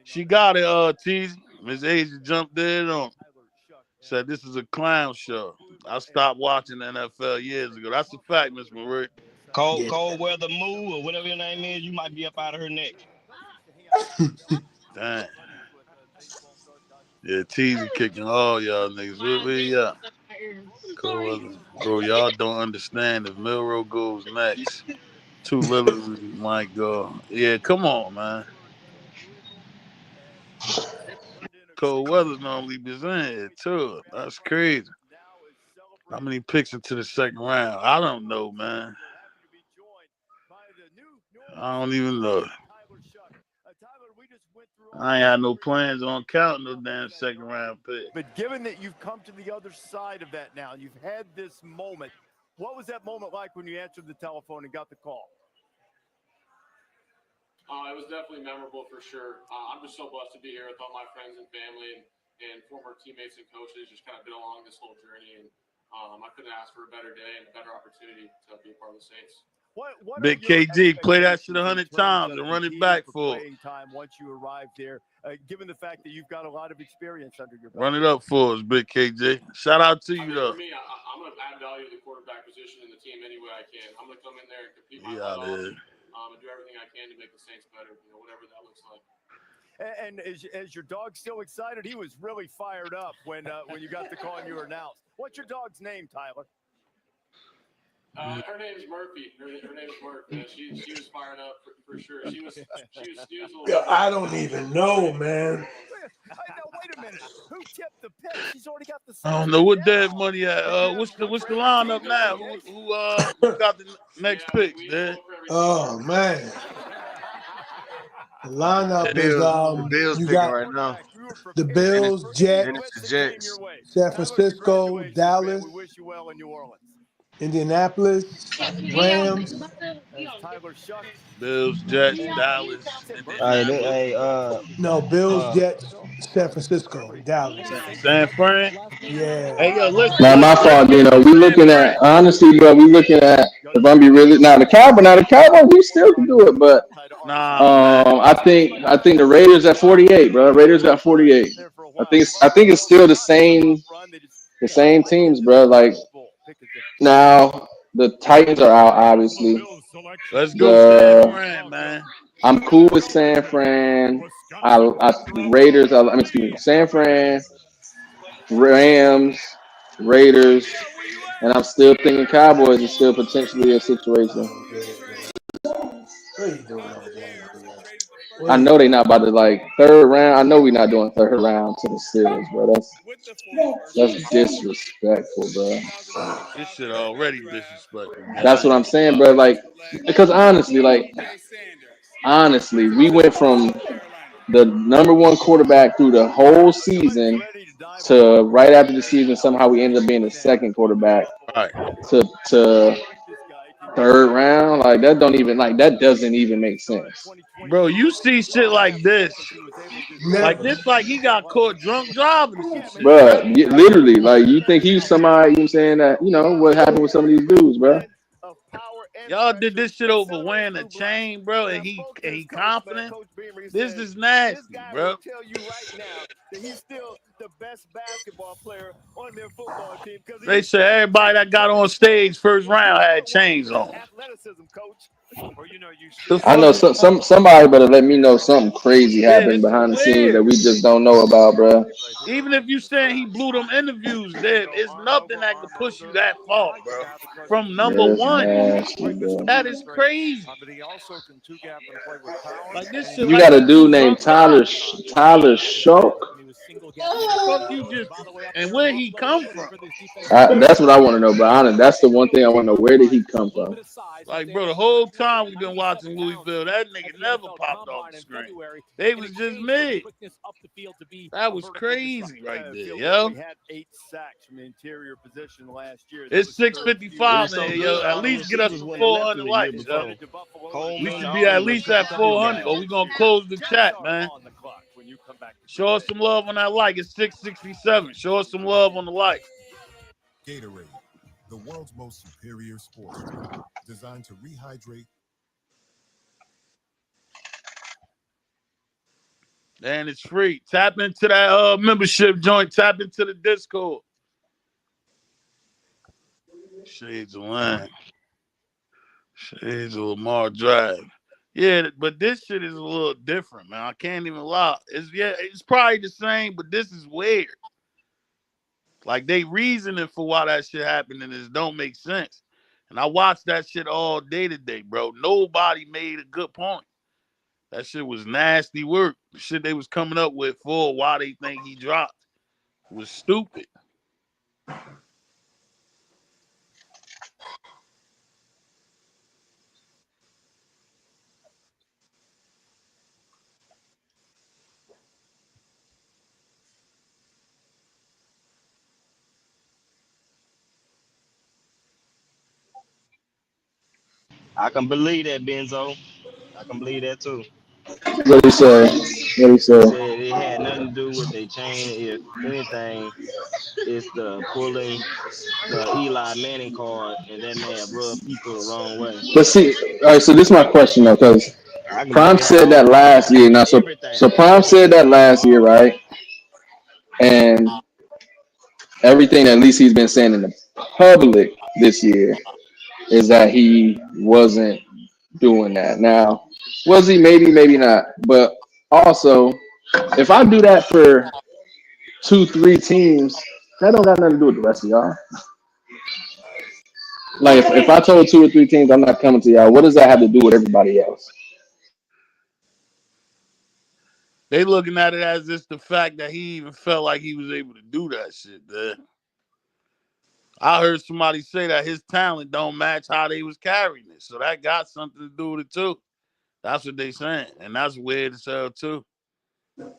She got it, Teasy. Miss Asia jumped in on. Said this is a clown show. I stopped watching the NFL years ago. That's a fact, Miss Marie. Cold weather move or whatever your name is, you might be up out of her next. Damn. Yeah, Teasy kicking all y'all niggas. Where y'all? Cool weather. Bro, y'all don't understand if Milrow goes next. Too little, my God. Yeah, come on, man. Cold weather normally be in here, too. That's crazy. How many picks into the second round? I don't know, man. I don't even know. I ain't had no plans on counting no damn second round pick. But given that you've come to the other side of that now, you've had this moment. What was that moment like when you answered the telephone and got the call? It was definitely memorable for sure. I'm just so blessed to be here with all my friends and family and former teammates and coaches. Just kind of been along this whole journey, and I couldn't ask for a better day and a better opportunity to be a part of the Saints. What Big KG, play that shit 100 times and run it back for playing time once you arrive there, given the fact that you've got a lot of experience under your belt? Run it up for us, Big KJ. Shout out to you, though. For me, I'm going to add value to the quarterback position in the team any way I can. I'm going to come in there and compete my butt off and do everything I can to make the Saints better, whatever that looks like. And is your dog still excited? He was really fired up when you got the call and you were announced. What's your dog's name, Tyler? Her name's Murphy. Her name's Murphy. Yeah, she was fired up for sure. She was a little. Yeah, I don't even know, man. Wait a minute. Who tipped the pitch? She's already got the. I don't know what Dev money at. What's the lineup now? Who got the next picks, man? Oh man. The lineup is The Bills you picking got right now. the Bills, Jets, And it's the Jets. San Francisco, Dallas, We wish you well in New Orleans. Indianapolis, Rams. Tyler Shucks. Bills, Jets, Dallas, Indianapolis. No, Bills, Jets, San Francisco, Dallas. San Fran. Yeah. Hey, yo, listen. Now my fault, we looking at honestly, bro. We looking at if I'm be really now the Cowboys, we still can do it, but Nah, I think the Raiders at 48, bro. Raiders got 48. I think it's still the same teams, bro. Like now the Titans are out, obviously. Let's go San Fran, man. I'm cool with San Fran. Raiders. Excuse me, San Fran, Rams, Raiders, and I'm still thinking Cowboys is still potentially a situation. What are you doing over there? I know they not about to like third round. I know we're not doing third round to the Steelers, bro. That's disrespectful, bro. This shit already disrespectful. Man. That's what I'm saying, bro. Like, because honestly, we went from the number one quarterback through the whole season to right after the season. Somehow we ended up being the second quarterback to third round. Like that doesn't even make sense. Bro, you see shit like this. Like this, like he got caught drunk driving or some shit. Bro, literally, like you think he's somebody, you know what I'm saying, that, you know, what happened with some of these dudes, bro. Y'all did this shit over wearing a chain, bro, and he confident. This is nasty, bro. He's still the best basketball player on their football team. They said everybody that got on stage first round had chains on. Athleticism, coach. I know somebody better let me know something crazy happened behind the scenes that we just don't know about, bro. Even if you saying he blew them interviews, there is nothing that could push you that far, bro. From number one, that is crazy. Like this shit. You got a dude named Tyler Shock. Fuck you just and where he come from? That's what I want to know, bro. That's the one thing I want to know. Where did he come from? Like, bro, the whole time we've been watching Louisville, that nigga never popped off the screen. They was just mid. That was crazy right there, yo. Had 8 sacks from interior position last year. It's 6:55 in here, yo. At least get us to 400 likes, yo. We should be at least at 400, or we gonna close the chat, man. Show us some love on that like. It's 667. Show us some love on the like. Gatorade, the world's most superior sports drink, designed to rehydrate. And it's free. Tap into that membership joint. Tap into the Discord. Shades of Line. Shades of Lamar Drive. Yeah, but this shit is a little different, man. I can't even lie. It's probably the same, but this is weird. Like they reasoning for why that shit happened and it don't make sense. And I watched that shit all day today, bro. Nobody made a good point. That shit was nasty work. The shit they was coming up with for why they think he dropped was stupid. I can believe that, Benzo. I can believe that too. What he say? He said it had nothing to do with their chain. If anything, it's the pulling the Eli Manning card, and that man rubbed people the wrong way. But see, all right. So this is my question though, because Prime said that last year. Now, so Prime said that last year, right? And everything at least he's been saying in the public this year is that he wasn't doing that. Now, was he? Maybe, maybe not. But also, if I do that for 2-3 teams, that don't got nothing to do with the rest of y'all. Like if I told 2 or 3 teams I'm not coming to y'all, what does that have to do with everybody else? They looking at it as just the fact that he even felt like he was able to do that shit, man. I heard somebody say that his talent don't match how they was carrying it. So that got something to do with it too. That's what they saying. And that's weird as hell too. This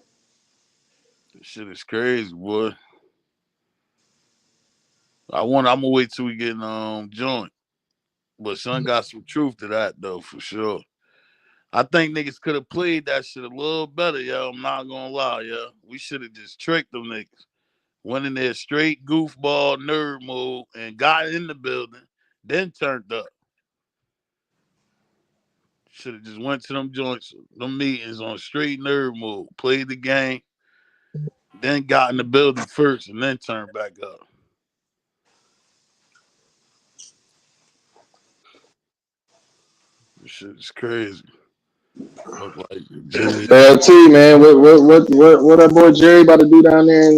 shit is crazy, boy. I'm gonna wait till we get joint. But son got some truth to that though, for sure. I think niggas could have played that shit a little better, yo. I'm not gonna lie, yo. We should have just tricked them niggas. Went in there straight goofball nerd mode and got in the building, then turned up. Should have just went to them joints, them meetings on straight nerd mode, played the game, then got in the building first and then turned back up. This shit is crazy. Look like Jimmy. LT, man, what that boy Jerry about to do down there in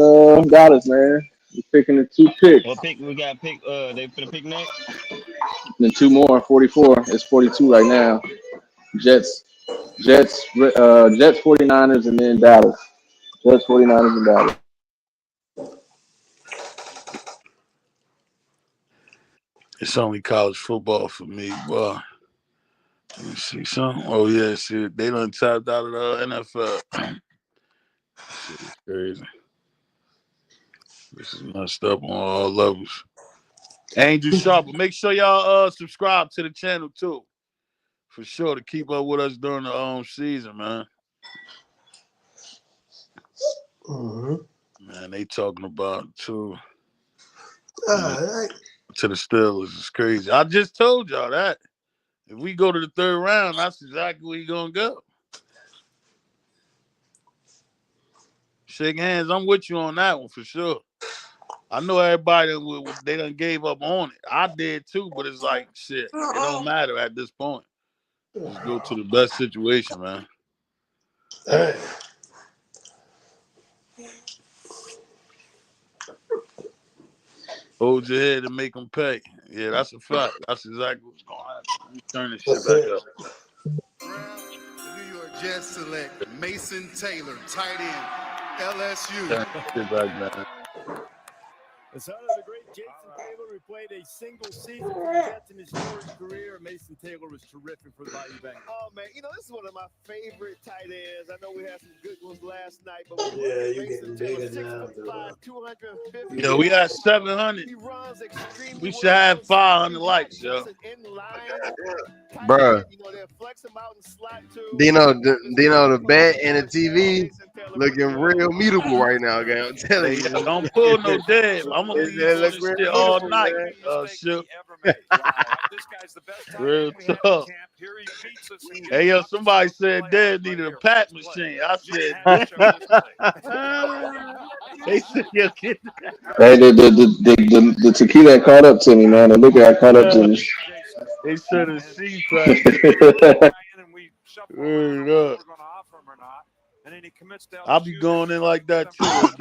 Dallas, man? He's picking the 2 picks. What pick we got? Pick. They finna pick next. Then 2 more, 44. It's 42 right now. Jets, 49ers, and then Dallas. Jets, 49ers, and Dallas. It's only college football for me, boy. Let me see something. Oh yeah, shit. They done tapped out of the NFL. Shit is crazy. This is messed up on all levels. Angel Sharp, make sure y'all subscribe to the channel too. For sure, to keep up with us during the season, man. Man, they talking about too. To the Steelers is crazy. I just told y'all that. If we go to the 3rd round, that's exactly where you're gonna go. Shake hands. I'm with you on that one for sure. I know everybody they done gave up on it. I did too, but it's like shit. It don't matter at this point. Just go to the best situation, man. Hold your head and make them pay. Yeah, that's a fact. That's exactly what's going to happen. Let me turn this shit back up. The New York Jets select Mason Taylor, tight end, LSU. Turn this shit back, man. The son of the great Jason Taylor, who played a single season for the Jets in his storied career. Mason Taylor was terrific for the Bayou Bengals. Oh, man, this is one of my favorite tight ends. I know we had some good ones last night, but you getting bigger now. 6'5", 250. Yo, we got 700. We should have 500 likes, yo. Bruh. Dino, the bat and the TV looking real mutable right now, gang. I'm telling you. Don't pull no dead. I'm gonna leave on this shit all night. Shit. Real tough. Hey, yo, somebody said Dad needed a pat machine. I said, they said, yo, get that. Hey, the tequila caught up to me, man. The liquor caught up to me. They said a CPAP. And then he commits to LSU. I'll be going in like that too. This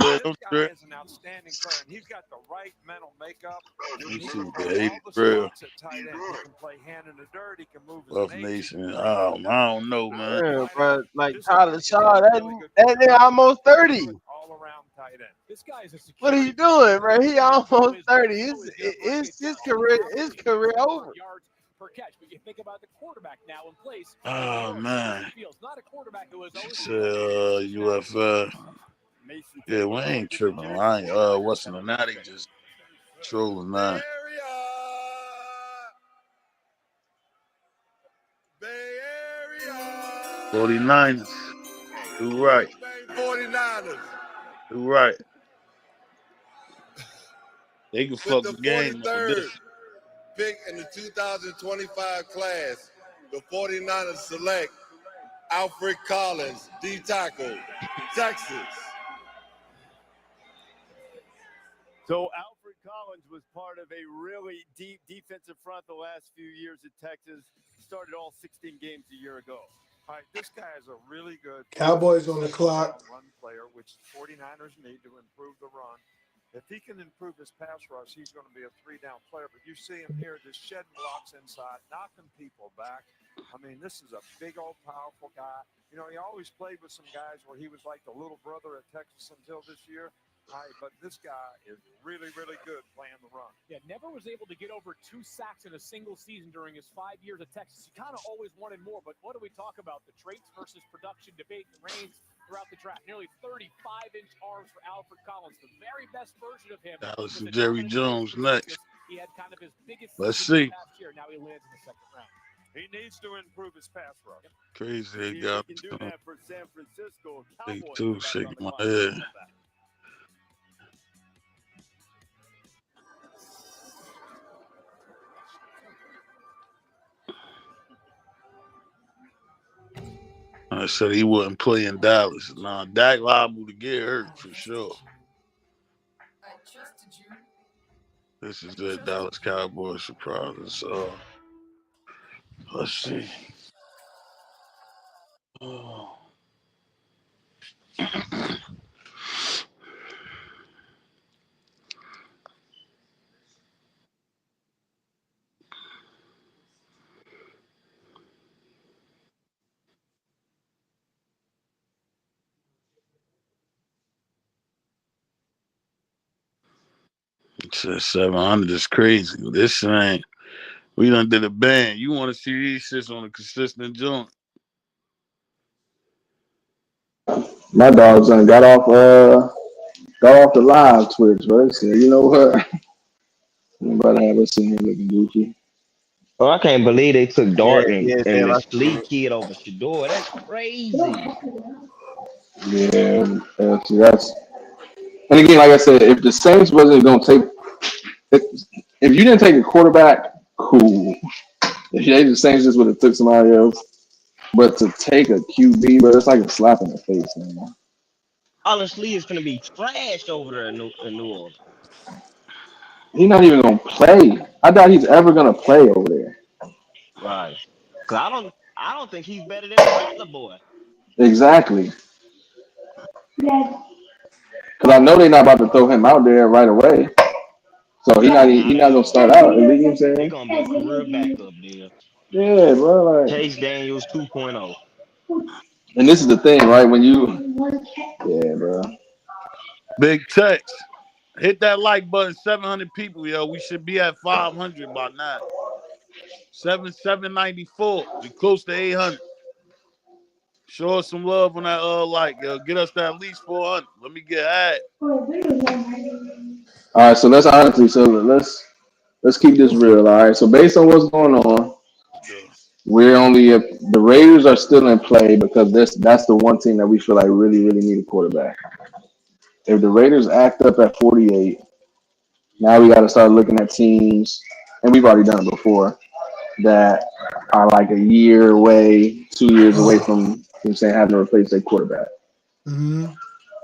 guy is an outstanding player, and he's got the right mental makeup. You He see, can Dave, all the real. spots at tight end. He can play hand in the dirt. He can move his Buff Nation. I don't know, man. Yeah, bro, like Tyler Shaw, that nigga almost 30. All around tight end. This guy is a What are you doing, bro? He almost 30. His career over. Per catch, but you think about the quarterback now in place. Oh man. Not a quarterback who was always UFL. Yeah, we ain't tripping. I ain't what's in the natty just trolling that. Bay Area. 49ers. You right. 49ers. You right. They can With fuck the the game up with 43rd this. pick in the 2025 class, the 49ers select Alfred Collins, D tackle, Texas. So Alfred Collins was part of a really deep defensive front the last few years at Texas. Started all 16 games a year ago. All right, this guy is a really good Cowboys on the clock. run player, which 49ers need to improve the run. If he can improve his pass rush, he's going to be a 3-down player. But you see him here just shedding blocks inside, knocking people back. I mean, this is a big old powerful guy. You know, he always played with some guys where he was like the little brother at Texas until this year. But this guy is really, really good playing the run. Yeah, never was able to get over 2 sacks in a single season during his 5 years at Texas. He kind of always wanted more, but what do we talk about? The traits versus production debate reigns throughout the draft. Nearly 35-inch arms for Alfred Collins. The very best version of him. Dallas and Jerry Jones next. He had kind of his biggest Let's season see. last year. Now he lands in the second round. He needs to improve his pass rush. Crazy See guy. if he can do that for San Francisco. Me Cowboys too, are back on shaking the my clock. head. I said he wouldn't play in Dallas. Nah, Dak liable to get hurt for sure. This is the Dallas Cowboys surprises. Let's see. Oh. It says 700 is crazy. This ain't. We done did a band. You want to see these shits on a consistent joint? My dogs done got off the live Twitch, right? So you know what? I'm about to have us sitting here looking goofy. Oh, I can't believe they took Yeah, Dart and, yeah, and damn, the I seen Sleep it. kid over Shadeur. That's crazy. Yeah, that's. And again, like I said, if the Saints wasn't gonna take, if you didn't take a quarterback, cool. If the Saints just would have took somebody else, but to take a QB, bro, it's like a slap in the face, man. Honestly, it's gonna be trash over there in New Orleans. He's not even gonna play. I doubt he's ever gonna play over there. Right. Cause I don't think he's better than the Rattler boy. Exactly. Because I know they're not about to throw him out there right away. So Not he at not gonna all. start out. You know what I'm He's saying? gonna be a career backup there. Yeah, bro. Like, Chase Daniels 2.0. and this is the thing, right? When you, yeah, bro. Big text. Hit that like button. 700 people, yo. We should be at 500 by now. 794. We close to 800. Show us some love on that like, yo. Get us to at least 400. Let me get at. All right, so let's keep this real. All right, so based on what's going on, we're only the Raiders are still in play because that's the one team that we feel like really need a quarterback. If the Raiders act up at 48, now we got to start looking at teams, and we've already done it before, that are like a year away, 2 years away from saying having to replace their quarterback. Mm-hmm.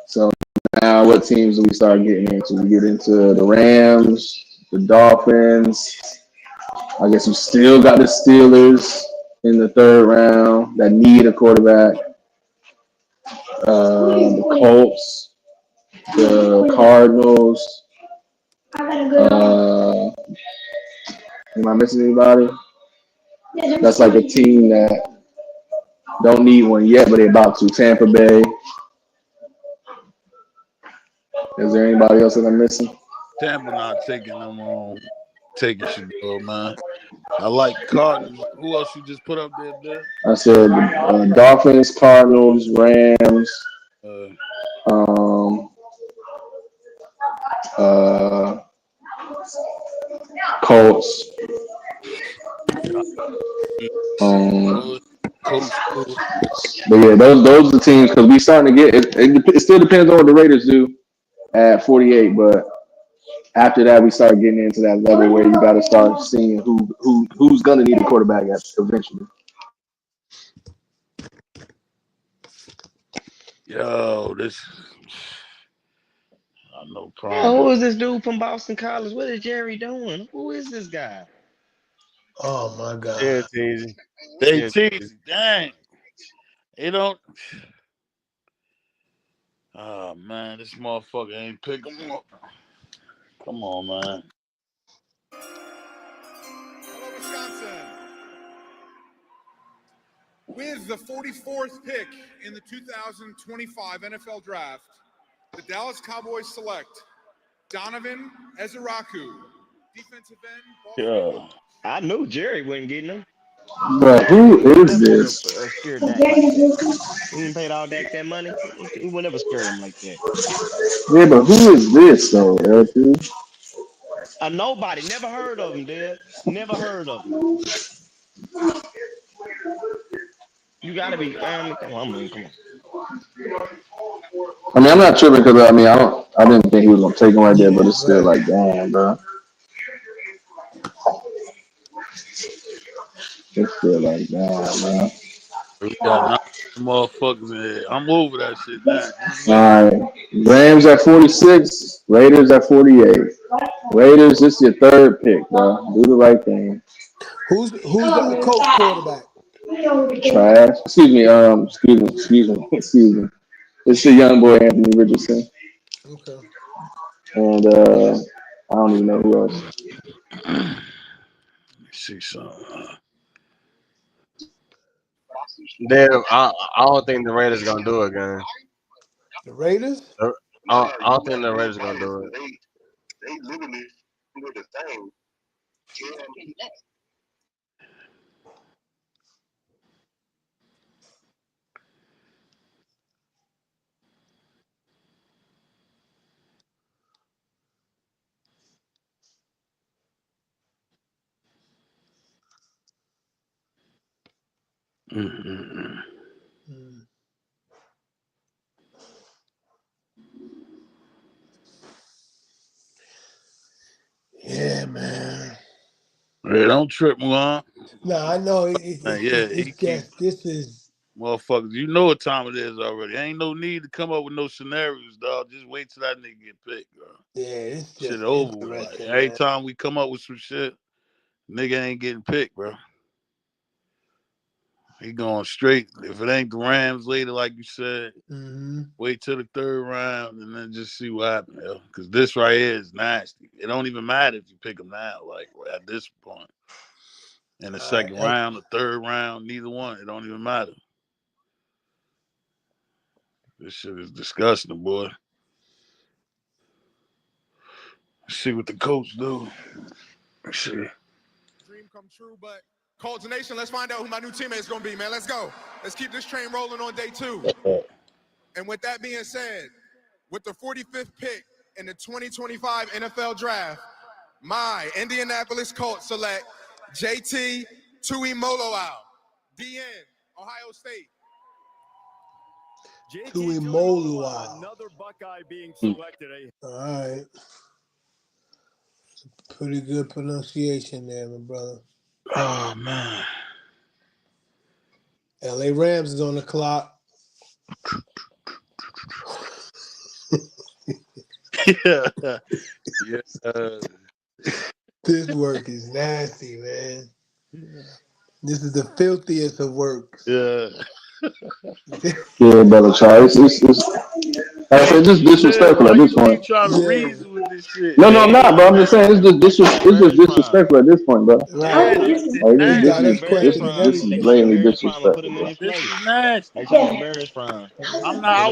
So now, what teams do we start getting into? We get into the Rams, the Dolphins. I guess we still got the Steelers in the third round that need a quarterback. The Colts, the Cardinals. Am I missing anybody? That's like a team that don't need one yet, but they're about to. Tampa Bay. Is there anybody else that I'm missing? Tampa not taking them on. Taking Shadeur, man. I like Cardinals. Who else you just put up there, Bill? I said Dolphins, Cardinals, Rams, um, uh, Colts. Coach. But yeah, those are the teams because we starting to get it still depends on what the Raiders do at 48, but after that we start getting into that level where you got to start seeing who's gonna need a quarterback eventually. Yo, this no Yeah, problem. who is this dude from Boston College? What is Jerry doing? Who is this guy? Oh my God. Yeah, it's easy. They Yeah, teasing. Dang. They don't. Oh man, this motherfucker ain't pick them up. Come on, man. Hello, Wisconsin. With the 44th pick in the 2025 NFL Draft, the Dallas Cowboys select Donovan Ezeraku, defensive end. Yeah. I knew Jerry wasn't getting him. But who He would is never this? scare Dak like that. He ain't paid all Dak that money. He would never scare him like that. Yeah, but who is this though, LP? A nobody. Never heard of him, dude. Never heard of him. You gotta be. Come on. Come on. I mean, I'm not tripping because I didn't think he was gonna take him right there, but it's still right. like, damn, bro. It's still like, damn, man. We got 9 motherfuckers in here. I'm over that shit now. All right, Rams at 46, Raiders at 48. Raiders, this is your third pick, bro. Do the right thing. Who's the Colts quarterback? Trash. Excuse me. It's the young boy Anthony Richardson, Okay. and I don't even know who else. See something. Damn, I don't think the Raiders gonna do it, gang. The Raiders? I don't think the Raiders gonna do it. They literally did the thing. Mm-mm-mm. Yeah, man. Hey, don't trip, Mulan. No, I know Yeah, he it's keep just this is motherfuckers. You know what time it is already. Ain't no need to come up with no scenarios, dog. Just wait till that nigga get picked, bro. it's Shit just over with. Like interesting, every man. time we come up with some shit, nigga ain't getting picked, bro. He going straight. If it ain't the Rams later, like you said, wait till the third round and then just see what happens. Because this right here is nasty. It don't even matter if you pick him now. Like at this point, in the second round, the third round, neither one. It don't even matter. This shit is disgusting, boy. Let's see what the coach do. Let's see. Dream come true, but Colts Nation, let's find out who my new teammate is going to be, man. Let's go. Let's keep this train rolling on day 2. And with that being said, with the 45th pick in the 2025 NFL Draft, my Indianapolis Colts select JT Tuimoloau, DN, Ohio State. Tuimoloau. Another Buckeye being selected. All right. Pretty good pronunciation there, my brother. Oh, man. LA Rams is on the clock. Yeah. Yeah. This work is nasty, man. This is the filthiest of works. Yeah. Yeah, brother Charles. Like I said, just disrespectful at this You point. trying to reason with this shit? No, I'm not, bro. I'm just saying it's just disrespectful at this point, bro. Right. This is blatantly disrespectful, bro. This is nasty. They trying to embarrass Prime. I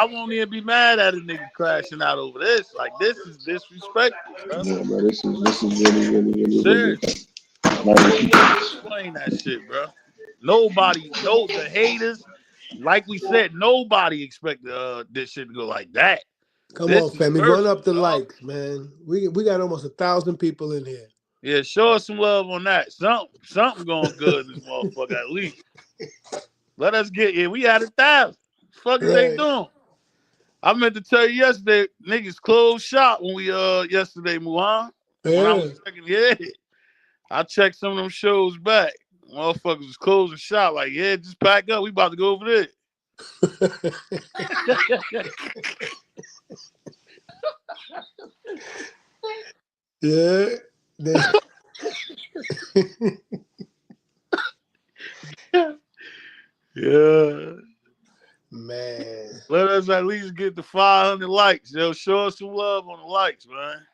won't even be mad at a nigga crashing out over this. Like this is disrespectful, bro. Yeah, bro. This is really. Serious. Explain that shit, bro. The haters, like we said, nobody expected this shit to go like that. Come on, family, run up the likes, man. We got almost 1,000 people in here. Yeah, show us some love on that. Something going good in this motherfucker at least. Let us get in. We had 1,000. Fuck is they doing? I meant to tell you yesterday, niggas closed shop when we yesterday, Muhan. When I was checking, I checked some of them shows back. Motherfuckers was closing shop, like, just pack up. We about to go over there. Yeah. Yeah. Man. Let us at least get the 500 likes. Yo, show us some love on the likes, man.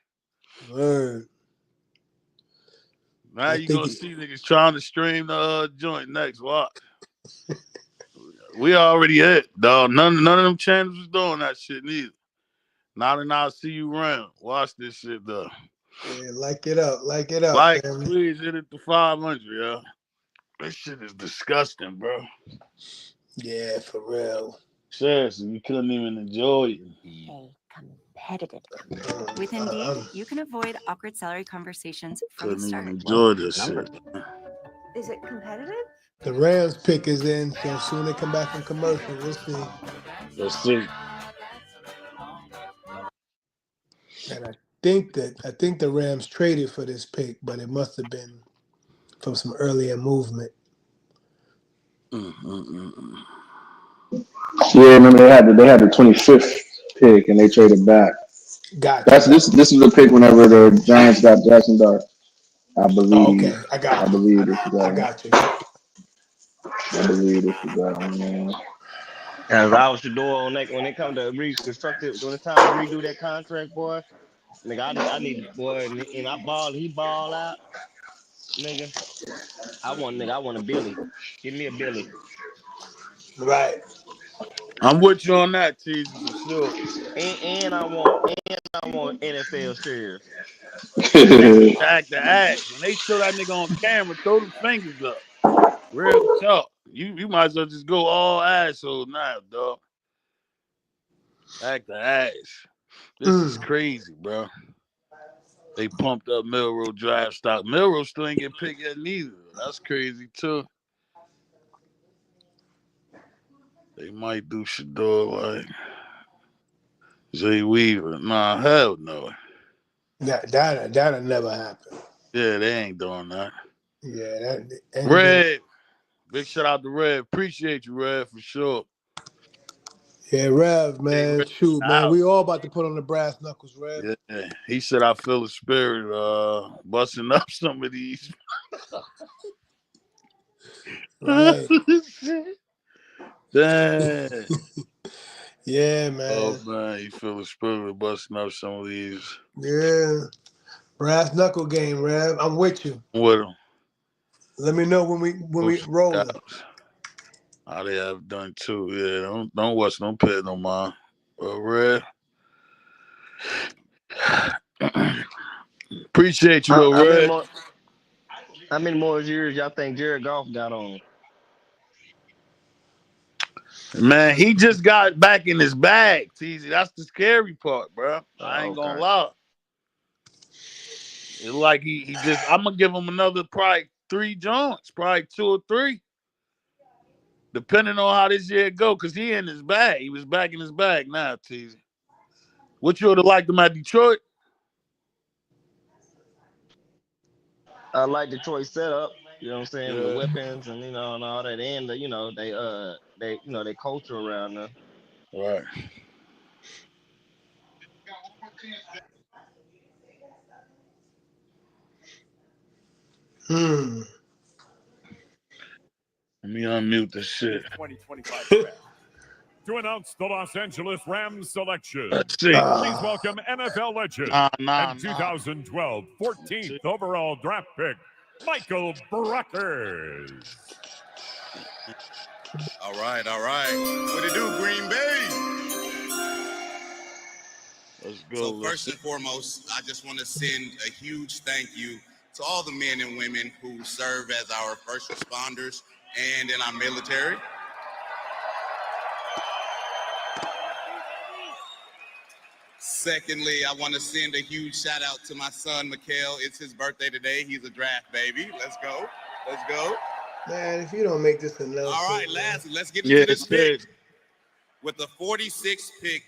Word. Now you gonna see niggas trying to stream the joint next. Watch. We already hit, dog. None of them channels was doing that shit neither. Not in I'll see you around. Watch this shit though. Yeah, like it up, Like, family. please hit it to 500, yo. This shit is disgusting, bro. Yeah, for real. Seriously, you couldn't even enjoy it. Competitive. With Indeed, you can avoid awkward salary conversations from the Couldn't even start. enjoy this shit. Is it competitive? The Rams pick is in, so soon they come back from commercial, we'll see. Let's see. And I think the Rams traded for this pick, but it must have been from some earlier movement. Yeah, remember they had the 25th pick and they traded back. Gotcha. This is the pick whenever the Giants got Jackson Dart. I believe. Oh, okay, I got you. Believe this is that I one. got you. I believe this is that one, man. As I was Shadeur on that when it come to reconstructed when it's time to redo that contract, boy. Nigga, I need boy and he ball out. Nigga. I want a Billy. Give me a Billy. Right. I'm with you on that, Teasy, for sure. And I want NFL shares. Act the ass. When they show that nigga on camera, throw the fingers up. Real talk. You might as well just go all asshole now, dog. Act the ass. This is crazy, bro. They pumped up Milroe draft stock. Milroe still ain't get picked yet neither. That's crazy too. They might do Shadeur like Jay Weaver. Nah, hell no. That'll never happen. Yeah, they ain't doing that. Yeah, Red. Big shout out to Red. Appreciate you, Red, for sure. Yeah, Rev, man. Red Shoot, man. out. We all about to put on the brass knuckles, Rev. Yeah, he said I feel the spirit busting up some of these. Right. Damn. Yeah, man. Oh man, you feel the spirit busting up some of these. Yeah. Brass knuckle game, Rev. I'm with you. With them. Let me know when we rolling. How they have done too. Yeah, don't watch, don't pay no mind. Red. Appreciate you, though, Red. How many more years y'all think Jared Goff got on? Man, he just got back in his bag, Teasy. That's the scary part, bro. I ain't gonna lie. It's like he just, I'm gonna give him another probably 3 joints, probably 2 or 3. Depending on how this year go, because he in his bag. He was back in his bag now, Teasy. What you would have liked him at Detroit? I like Detroit setup, you know what I'm saying, with the weapons and and all that, and they culture around there. Right. Let me unmute this shit. 2025 draft. To announce the Los Angeles Rams selection, Let's see. Please welcome NFL legend and 2012 14th overall draft pick, Michael Brockers. All right. What it do, Green Bay? Let's go. So first and foremost, I just want to send a huge thank you to all the men and women who serve as our first responders and in our military. Secondly, I want to send a huge shout out to my son, Mikhail. It's his birthday today. He's a draft baby. Let's go. Man, if you don't make this enough. All right, lastly, let's get into this pick. With the 46th pick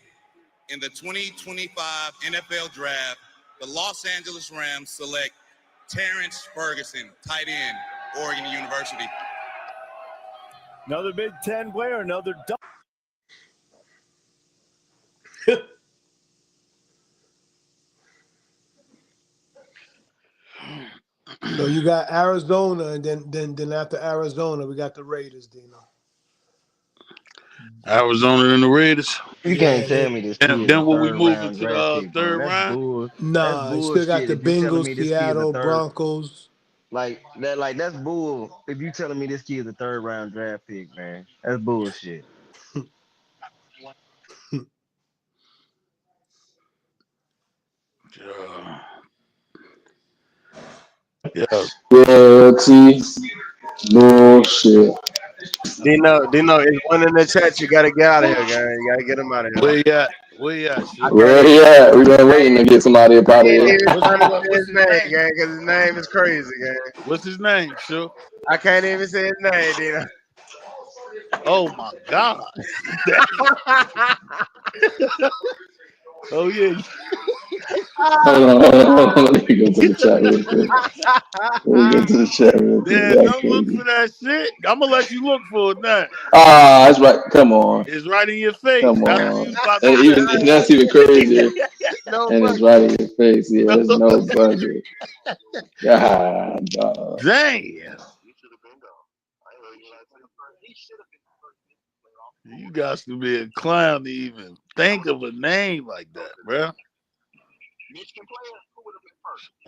in the 2025 NFL Draft, the Los Angeles Rams select Terrence Ferguson, tight end, Oregon University. Another Big Ten player, another. So you got Arizona, and then after Arizona, we got the Raiders, Dino. Arizona and the Raiders. You can't Yeah, tell they, me this And kid is then a when we third move round into draft the pick, bro. third That's round, bull. That's nah, you still got bullshit. the If you telling Bengals, me this kid is a Seattle, third, Broncos. that's bull. If you telling me this kid is a third round draft pick, man, that's bullshit. yeah. Guilty. Bullshit. Dino, it's one in the chat. You gotta get out of here, guys. You gotta get him out of here. Where you at? Where you at, I Shook? can't Where even. he at? We been I waiting to ain't, get somebody up I out of ain't here. even trying to say What's his his name, name? gang, because his name is crazy, gang. What's his name, Shook? I can't even say his name, Dino. Oh my God. Damn. Oh yeah. Hold on. Let me go to the chat real quick. Let me go to the chat real quick. Man, That's don't look crazy. for that shit. I'm gonna let you look for it now. Ah, that's right. Come on. It's right in your face. Come That's what we on. was about to And say. even and that's even crazier. No And it's budget. right in your face. Yeah, No. there's no budget. God, dog. Damn. You got to be a clown to even think of a name like that, bro.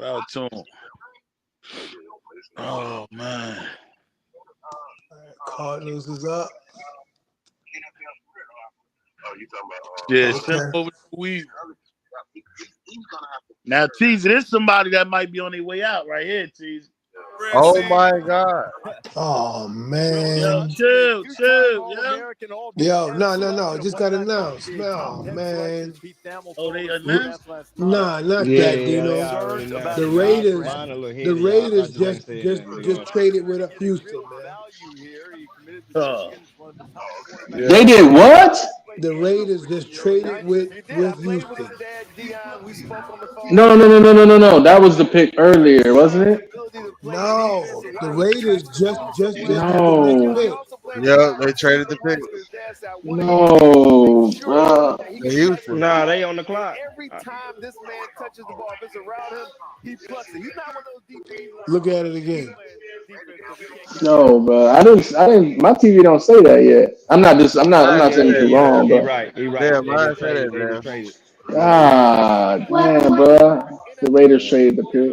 Out to him. Oh man. Cardinals is up. Yeah, send him Okay. over to we. Now, Teasy, there's somebody that might be on their way out right here, Teasy. Oh my God. Oh Yo, man. chill, chill, yo. Yo, no. It just got announced. Oh man. Oh, they R- announced? Nah, not Yeah, that, yeah, they Dino. already announced The it. Raiders, Mine a little the heady. I Raiders just ain't just say just nothing just yet. traded with Houston, man. Oh. They did what? The Raiders just traded with Houston. No. That was the pick earlier, wasn't it? No, the Raiders just got the next No. pick. Yeah, they traded the pick No, bro. to Houston. Nah, they on the clock. Look at it again. No, bro. I didn't. My TV don't say that yet. I'm Mine not say saying that, anything Yeah, wrong, man. he but right. He right. Yeah, mine say that, They just man. traded. God, man, bro. The Raiders traded the pick.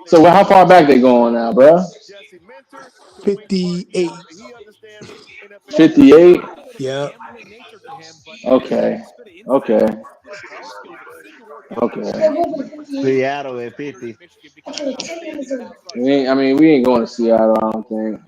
So how far back they going now, bro? 58. 58. Yeah. Okay. Okay. Okay. Seattle at 50. We ain't going to Seattle, I don't think.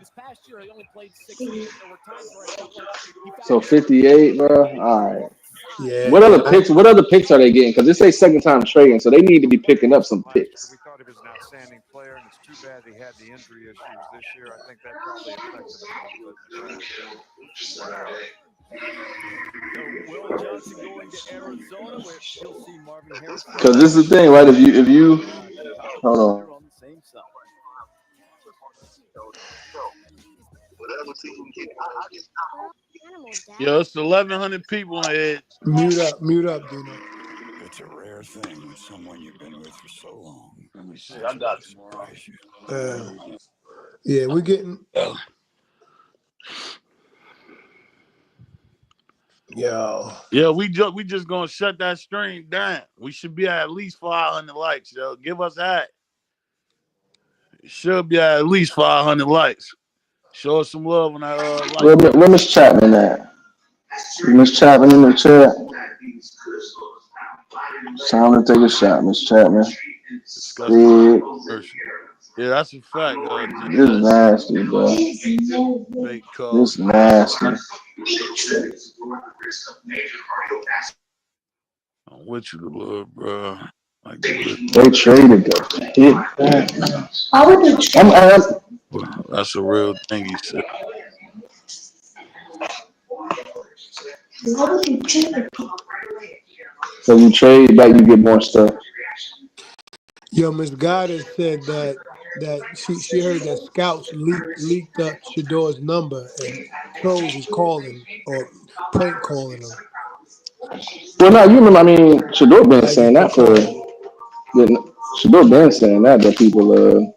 So 58, bro. All right. Yeah. What other picks are they getting? Because this ain't second time trading, so they need to be picking up some picks. We thought he was an outstanding player, and it's too bad he had the injury issues this year. I think that probably affected him a little bit in the draft. Because this is the thing, right? If you hold on. Yo, it's 1,100 people on here. Mute up, Dino. It's a rare thing when someone you've been with for so long Shit, I got you, bro. surprise you. Yeah, we're getting. Yo. Yeah, we just gonna shut that stream down. We should be at least 500 likes, yo. Give us that. It should be at least 500 likes. Show us some love on that like. Where Miss Chapman at? Miss Chapman in the chat. Time to take a shot, Miss Chapman. Disgusting Big. person. Yeah, that's a fact, G. This is nasty, bro. Fake call. This nasty. I'm with you, little bro. Like the They traded the hit. That's a real thing he said. So you trade back, you get more stuff. Yo, Miss Goddard said that she heard that scouts leaked up Shadeur's number and trolls is calling or prank calling him Well, no, you remember. Shadeur been like it's saying the that for. Cardinals. Shadeur been saying that people.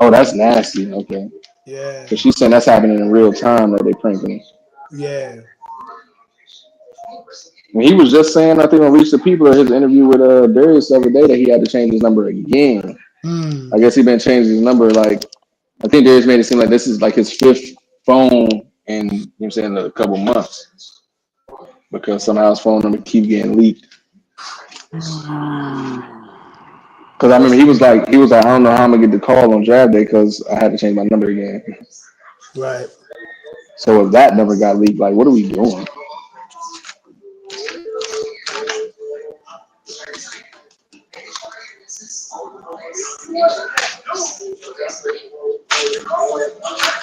Oh, that's nasty. Okay, Yeah, so she's saying that's happening in real time that they pranking him. yeah. He was just saying, I think on Reach the People, his interview with Darius the other day, that he had to change his number again. I guess he been changing his number. Like, I think Darius made it seem like this is like his fifth phone in, you know what I'm saying, a couple months, because somehow his phone number keep getting leaked. Because I remember he was like, I don't know how I'm gonna get the call on draft day because I had to change my number again. Right. So if that number got leaked, like, what are we doing?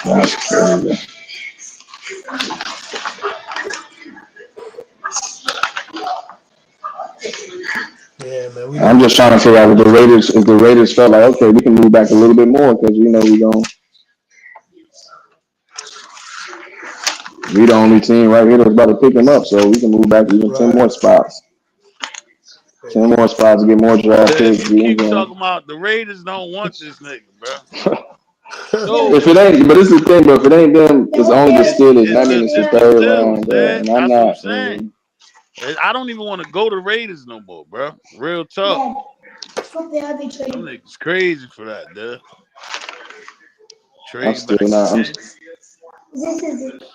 That's crazy. Yeah, man. I'm just trying to figure out if the Raiders felt like, okay, we can move back a little bit more because we know we the only team right here that's about to pick him up, so we can move back even 10 more spots. 10 more spots to get more draft picks. You keep talking about the Raiders don't want this nigga, bro. If it ain't, but this is the thing, bro. If it ain't them, it's only the Steelers. That means it's the third round, bro. And I'm That's not. what I'm saying. I don't even want to go to Raiders no more, bro. Real talk. Them niggas crazy for that, dude. I'm still not. This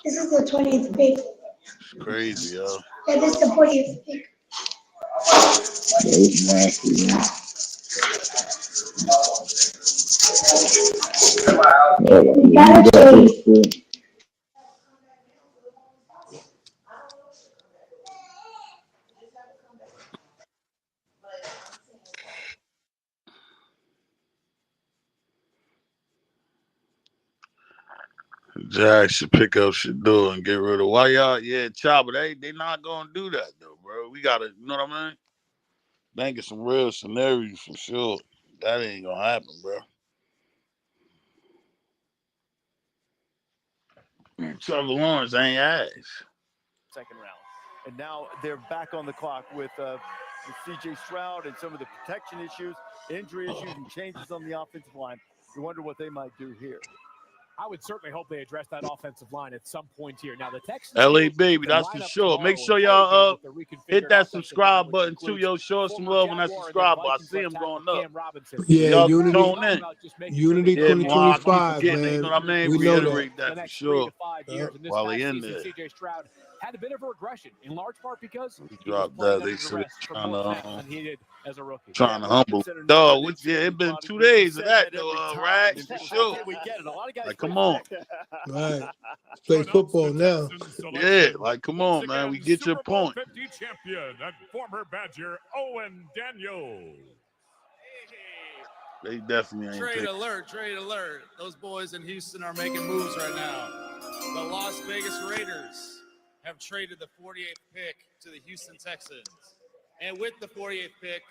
is the 20th pick. It's crazy, yo. Yeah, this is the 40th pick. It's nasty, man. Jack should pick up Shadeur and get rid of why y'all Chopper. They not gonna do that though, bro. We gotta, you know what I mean? Think of some real scenarios for sure. That ain't gonna happen, bro. Trevor Lawrence ain't ass. Second round. And now they're back on the clock with CJ Stroud and some of the protection issues, injury issues, and changes on the offensive line. You wonder what they might do here. I would certainly hope they address that offensive line at some point here. Now, the Texans LA baby, that's for sure. Make sure y'all hit that subscribe button too, yo. Show us some love on that subscribe button. I see him going up. Yeah, y'all tune in. Unity Yeah, man, I keep 2025, forgetting, man. you know what I mean? We know Reiterate that for sure. While he in there. CJ Stroud had a bit of a regression, in large part because He dropped that. They said trying to humble. Dog, it been 2 days of that though, right? For sure. Like, come on. Right. Play football now. Yeah, like, come on, man. We get your point. 50 champion and former Badger Owen Daniels. They definitely ain't Trade alert. Those boys in Houston are making moves right now. The Las Vegas Raiders have traded the 48th pick to the Houston Texans. And with the 48th pick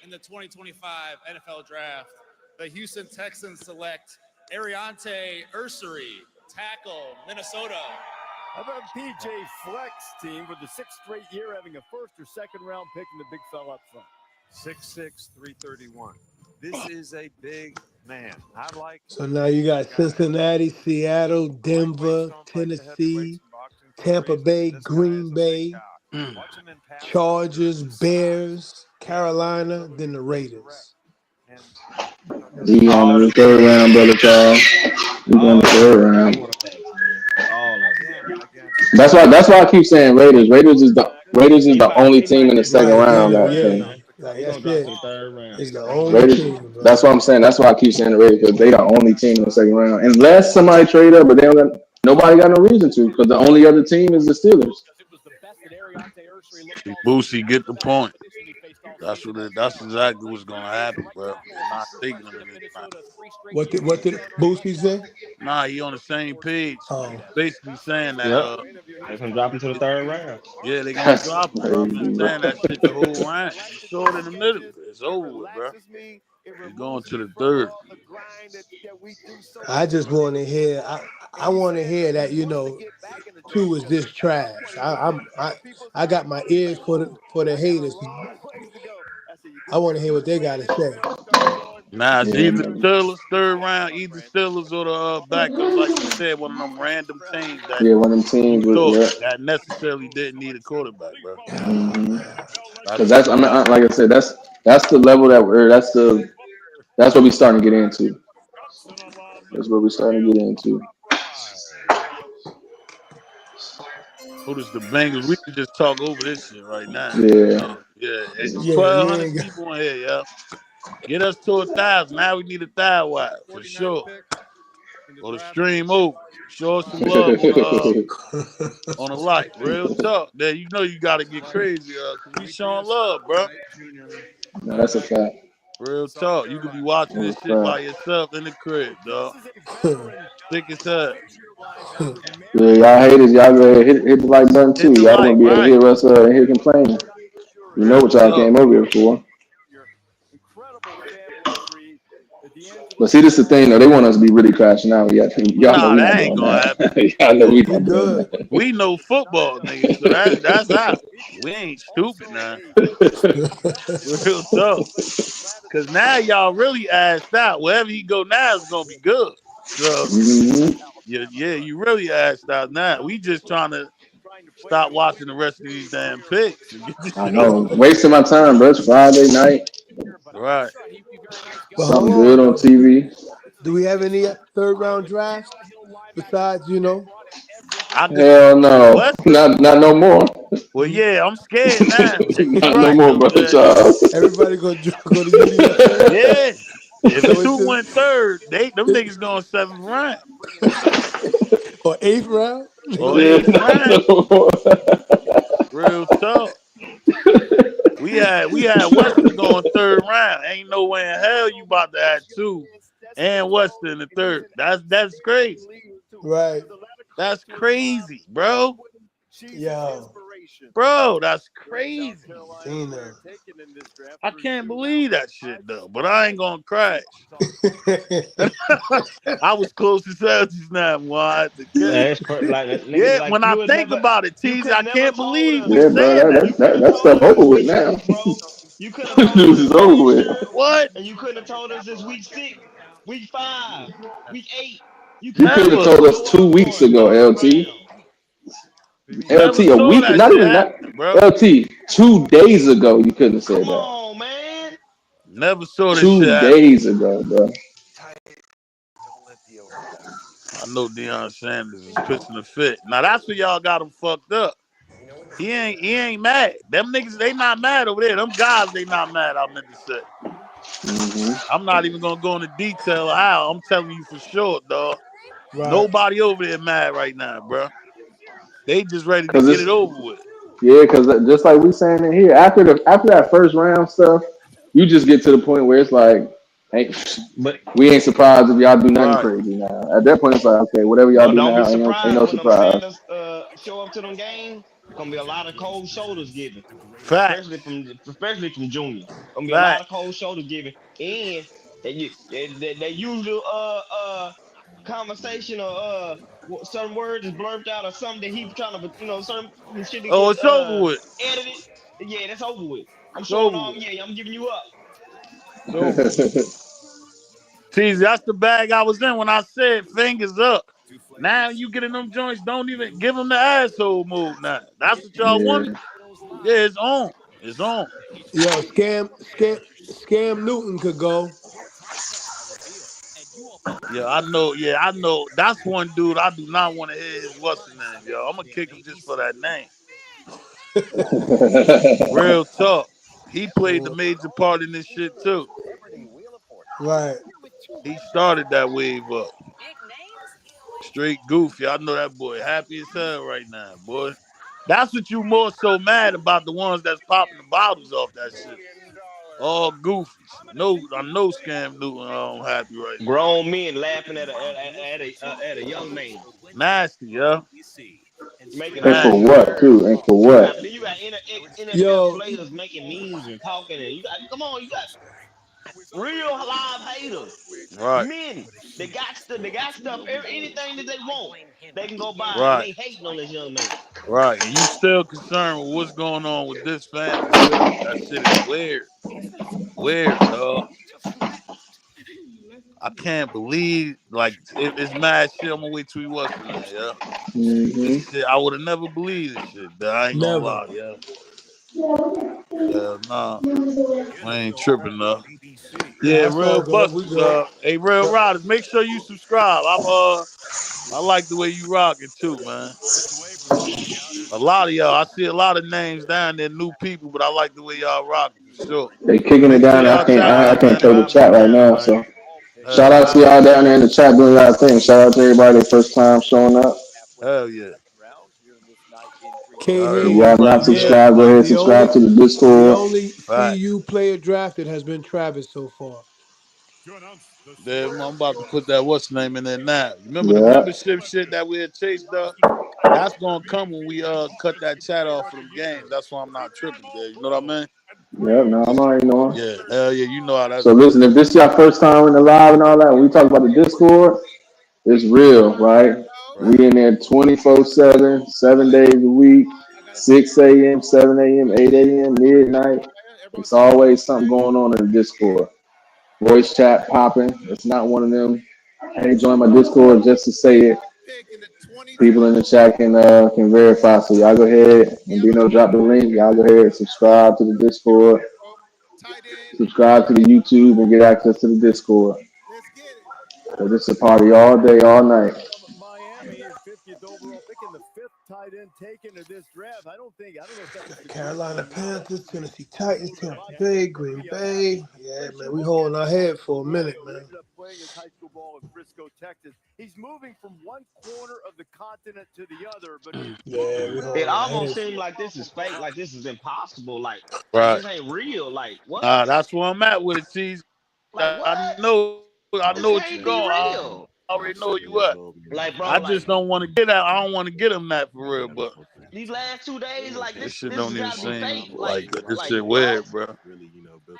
in the 2025 NFL Draft, the Houston Texans select Ariante Ursery, tackle, Minnesota. How about PJ Flex team for the 6th straight year having a first or second round pick in the big fella up front? 6'6", 331. This is a big man. I like. So now you got Cincinnati, Seattle, Denver, Tennessee, Tampa Bay, Green Bay, Chargers, Bears, Carolina, then the Raiders. We on the third round, brother Charles. We on the third round. That's why I keep saying Raiders. Raiders is the only team in the second round that can. Like that's it. It's the only Raiders. team, bro. That's what I'm saying. That's why I keep saying the Raiders, because they the only team in the second round. Unless somebody trade up, but they don't got nobody got no reason to, because the only other team is the Steelers. Boosie, get the point. That's exactly what's gonna happen, bro. They're not taking them in this time. What did Boosie say? Nah, he on the same page. Oh. He's basically saying that they're gonna drop him to the third round. Yeah, they're gonna drop him, bro. I've been saying that shit the whole round. You saw it in the middle. It's over with, bro. He's going to the third. I just want to hear. I want to hear that, you know, two is this trash. I got my ears for the haters. I want to hear what they got to say. Nah, it's Yeah, either man. Steelers third round, either Steelers or the backups, like you said, one of them random teams that Yeah, one of them you teams with thought yeah. that necessarily didn't need a quarterback, bro. That's Because what that's you got. like I said, that's the level that we're that's what we're starting to get into. That's what we're starting to get into. Who does the Bengals? We can just talk over this shit right now. Yeah. Yeah, it's Yeah, you 1,200 ain't got. people in here, yo. Get us to 1,000. Now we need a thigh wide for sure. Or the stream over. Show us some love on the light. Real talk. There, you know you gotta get crazy, cause we showing love, bro. No, that's a fact. Real talk. You could be watching That's this a shit by fact. yourself in the crib, dog. Sick as hell. Yeah, y'all haters, y'all go ahead, hit the like button Hit too. the Y'all like, wouldn't be able to right? hear us here complaining. You know Real what y'all talk. came over here for. But see, this is the thing though. They want us to be really crashing out. Y'all know Nah, we're not that ain't doing gonna that. happen. Y'all know we're We not doing good. that. We know football, nigga. So that's out. We ain't stupid now. Real talk. Cause now y'all really assed out. Wherever he go now is gonna be good. So Mhm. yeah, you really assed out now. We just trying to stop watching the rest of these damn picks and get this I shit over know. with. Wasting my time, bro. It's Friday night. Right. But hold Something on good on though. TV. Do we have any third round drafts besides I could Hell no. Weston. Not no more. Well, yeah, I'm scared now. You Not no right more, though, brother Ted. Charles. everybody go to UDFA? Yeah. If So it's two just went third, them niggas going seventh round or eighth round. They or gonna go Yeah, eighth to not round. no more. Real talk. We had Weston going third round. Ain't no way in hell you about to add two and Weston in the third. That's crazy. right. That's crazy, bro. Yo, Bro, that's crazy. Cena. I can't believe that shit though, but I ain't gonna crash. I was close as hell just now, boy. I had to catch. That's like nigga, Yeah, like when I you would think never, about it, you TZ, could I have never can't told believe us. we Yeah, bro. saying that. You couldn't have That told stuff us this over with week now. 6, bro. You couldn't have told us News this is over last with. year, What? and you couldn't have told us this week 6, week 5, week 8. You You couldn't have could have told Never. us told us Joe 2 weeks Osborne ago, third LT. round. Never LT, a saw week, that not shit even that. happening, bro. LT, 2 days ago, you couldn't have said Come that. on, man. Never saw this shit 2 happen. days ago, bro. I know Deion Sanders is pissing a fit. Now that's what y'all got him fucked up. He ain't mad. Them niggas, they not mad over there. Them guys, they not mad. I meant to say. hmm I'm not even gonna go into detail of how. I'm telling you for sure, dog. Right. Nobody over there mad right now, bro. They just ready to Cause get it's it over with. yeah, cause just like we saying it here, after that first round stuff, you just get to the point where it's like, hey, But we ain't surprised if y'all do nothing Right. crazy now. At that point, it's like, okay, whatever y'all but do don't be now ain't surprised no when them surprise. Sanders show up to them games. Gonna be a lot of cold shoulders given, Facts. especially from Junior. Gonna be a lot of Facts. cold shoulders given, and they usual conversation or some words is blurred out or something that he trying to certain shit to Oh, get it's over with. edited. Yeah, that's over with. I'm It's showing over off. with. Yeah, I'm giving you up. It's over with. Teasy, that's the bag I was in when I said fingers up. Now you getting them joints, don't even give them the asshole move now. That's what y'all wanted? Yeah. Yeah, it's on. It's on. Yo, scam Newton could go. Yeah, I know. Yeah, I know. That's one dude I do not want to hear his what's his name, yo. I'm gonna kick him just for that name. Real talk. He played the major part in this shit too. Right. He started that wave up. Straight goofy. I know that boy happy as hell right now, boy. That's what you more so mad about, the ones that's popping the bottles off that shit. All goofies. No, I know Scam Newton happy right now. Grown men laughing at a young man. Nasty, yo. Making And for memes. Nasty. You what heard? too? And for You what? got NFL Yo, players making memes and talking, and you got come on, you got real live haters. Right. Men, they got stuff. Anything that they want, they can go buy, and Right. they hating on this young man. Right. And you still concerned with what's going on with this family, too. That shit is weird. Weird, dog. I can't believe like it's mad shit on my way to what's in there, yeah. Mm-hmm. This shit I would have never believed this shit. That I ain't gonna Never. lie, yeah. Nah, I ain't tripping though. Nah, Yeah, that's all real good. We busters. good. Hey, real riders, make sure you subscribe. I like the way you rocking too, man. A lot of y'all, I see a lot of names down there, new people, but I like the way y'all rocking for sure. They kicking it Make sure down. y'all tap I in, can't man. play the chat right now. So shout out to y'all down there in the chat doing y'all thing. Shout out to everybody first time showing up. Hell yeah. Can't Y'all hear heard If what you, y'all but not yeah, subscribed, go ahead the subscribe only to the the Discord. only right. CU player drafted has been Travis so far. Then I'm about to put that what's name in there now. Remember the Yeah. membership shit that we had chased up? That's gonna come when we cut that chat off for them games. That's why I'm not tripping there. You know what I mean? Yeah, no, I'm already knowing. Yeah, hell yeah, you know how that's So going. listen, if this is your first time in the live and all that, when we talk about the Discord, it's real, right? Right. We in there 24/7, 7 days a week, 6 a.m., 7 a.m., 8 a.m., midnight. It's always something going on in the Discord. Voice chat popping. It's not one of them. Hey, join my Discord just to say it. People in the chat can verify. So y'all go ahead and Dino drop the link. Y'all go ahead and subscribe to the Discord. Subscribe to the YouTube and get access to the Discord. So this is a party all day, all night. Miami and 50th overall pick and the fifth tight end taken to this draft. I don't know if that was the greatest Carolina thing ever. Panthers, Tennessee Titans, Tampa Bay, Green Bay. Yeah, man, we holding our head for a minute, man. Ended up playing his high school ball in Frisco, Texas. He's moving from one corner of the continent to the other, but Yeah, we It holding our almost head. seems like this is fake, like this is impossible, like Right. this ain't real. Like what? That's where I'm at with it, Tease. Like what? I know what This you're can't be going. I real. already know where you at. Like I bro, just like don't want to get out. I don't want to get him that for real, but these last 2 days, like this this shit this don't has even got to be seem fake. like this Like shit what? weird, bro.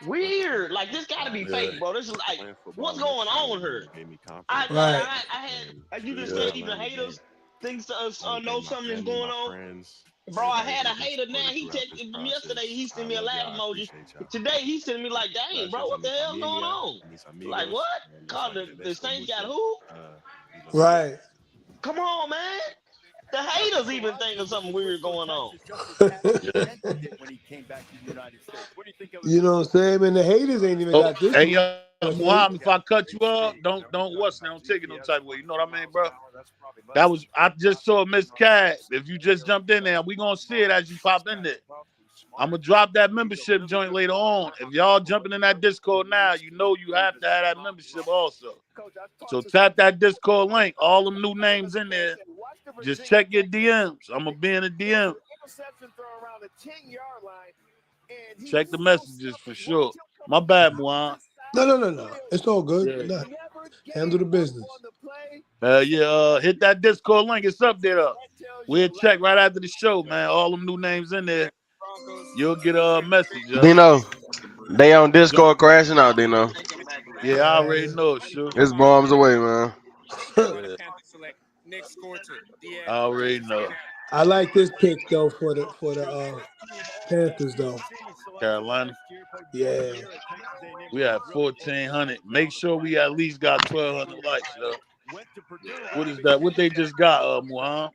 Weird. Like this got to be Yeah. fake, bro. This is like what's going on here? Right. I had like you just Yeah. said, even haters thinks to us know something is going on. Bro, I had a hater now. He texted me yesterday. He sent me a laugh emoji. Today he sent me like, dang, bro, what the hell's going on? Like what? Call the Saints got who? Right. Come on, man. The haters even think of something weird going on. Yeah. when he came back to the United States. What do you think of You know what I'm saying? And the haters ain't even Oh, got this hey, much hate. Muhammad, if I cut you off, don't take it no type of way. You know what I mean, bro? I just saw Miss Cat. If you just jumped in there, we gonna see it as you pop in there. I'm gonna drop that membership joint later on. If y'all jumping in that Discord now, you know you have to have that membership also. So tap that Discord link. All them new names in there. Just check your DMs. I'm gonna be in the DM. Check the messages for sure. My bad, Muhammad. No. It's all good. Yeah. Nah, handle the business. Hit that Discord link. It's up there. We'll check right after the show, man. All them new names in there. You'll get a message. Dino, they on Discord crashing out, Dino. Yeah, I already know, sure. It's bombs away, man. Yeah, I already know. I like this pick though for the Panthers though. Carolina, Yeah. we have 1,400. Make sure we at least got 1,200 likes, yo. What is that? What they just got, Muhammad?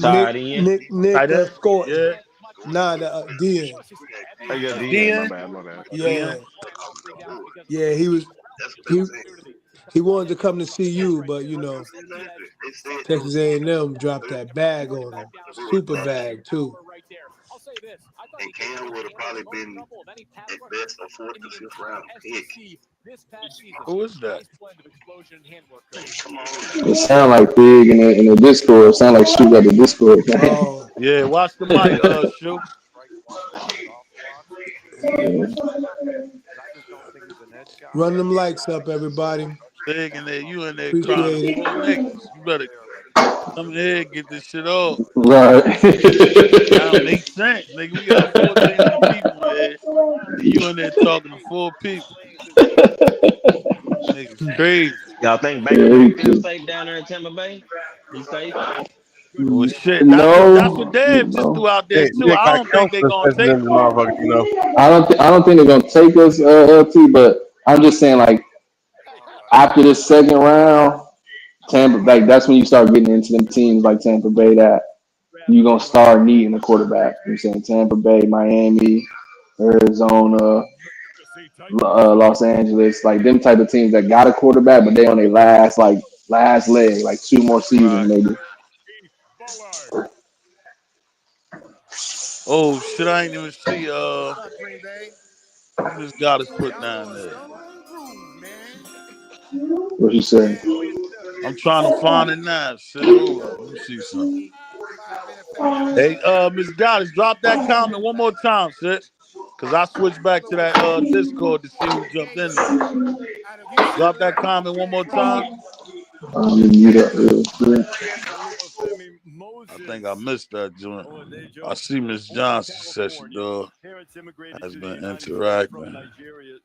Tied in. Nick Tight end? scored. Yeah. Nah, the DN. Oh, yeah, DN. DN? My bad. Yeah. Yeah, he wanted to come to see you, but you know, Texas A&M dropped that bag on him. Super bag too. I'll say this. I thought Cam would have probably been at best a fourth or fifth round pick. This past season, Who is that? nice blend of explosion and handwork. It sound like big in the Discord. It sound like shoot at the Discord. Oh. Yeah, watch the mic, shoot. Run them likes up, everybody. Big in there, you in there crying to Appreciate it. 4 niggas. You better come in here and get this shit off. Right. That don't make sense, nigga. We got 1,400 people in here, and you in there talking to 4 people. Niggas crazy. Y'all think Baker Mayfield safe down there in Tampa Bay? He's safe. Well, shit, that's what No, Dave just no. threw out there too. Nick I got don't think they counselors gonna testing take in this him. motherfucker, I don't think they're gonna take us, LT. But I'm just saying, like, after this second round, Tampa, like that's when you start getting into them teams like Tampa Bay that you're gonna start needing a quarterback. You know what I'm saying Tampa Bay, Miami, Arizona, Los Angeles, like them type of teams that got a quarterback, but they on their last leg, like 2 more seasons Right. maybe. Oh shit! I ain't even see What's up, Green Bay? who this guy is put Y'all down on there. some groove, man. What you say? I'm trying to find it now. Shit, hold up. Let me see something. 5 NFL draft. Hey, Miss Goddess, drop that comment one more time, sis. Cause I switched back to that Discord to see who jumped in there. Out of Drop that UCLA, comment one more Russell. time. Mute up real quick. I think I missed that joint. I see Miss Johnson said she has been interacting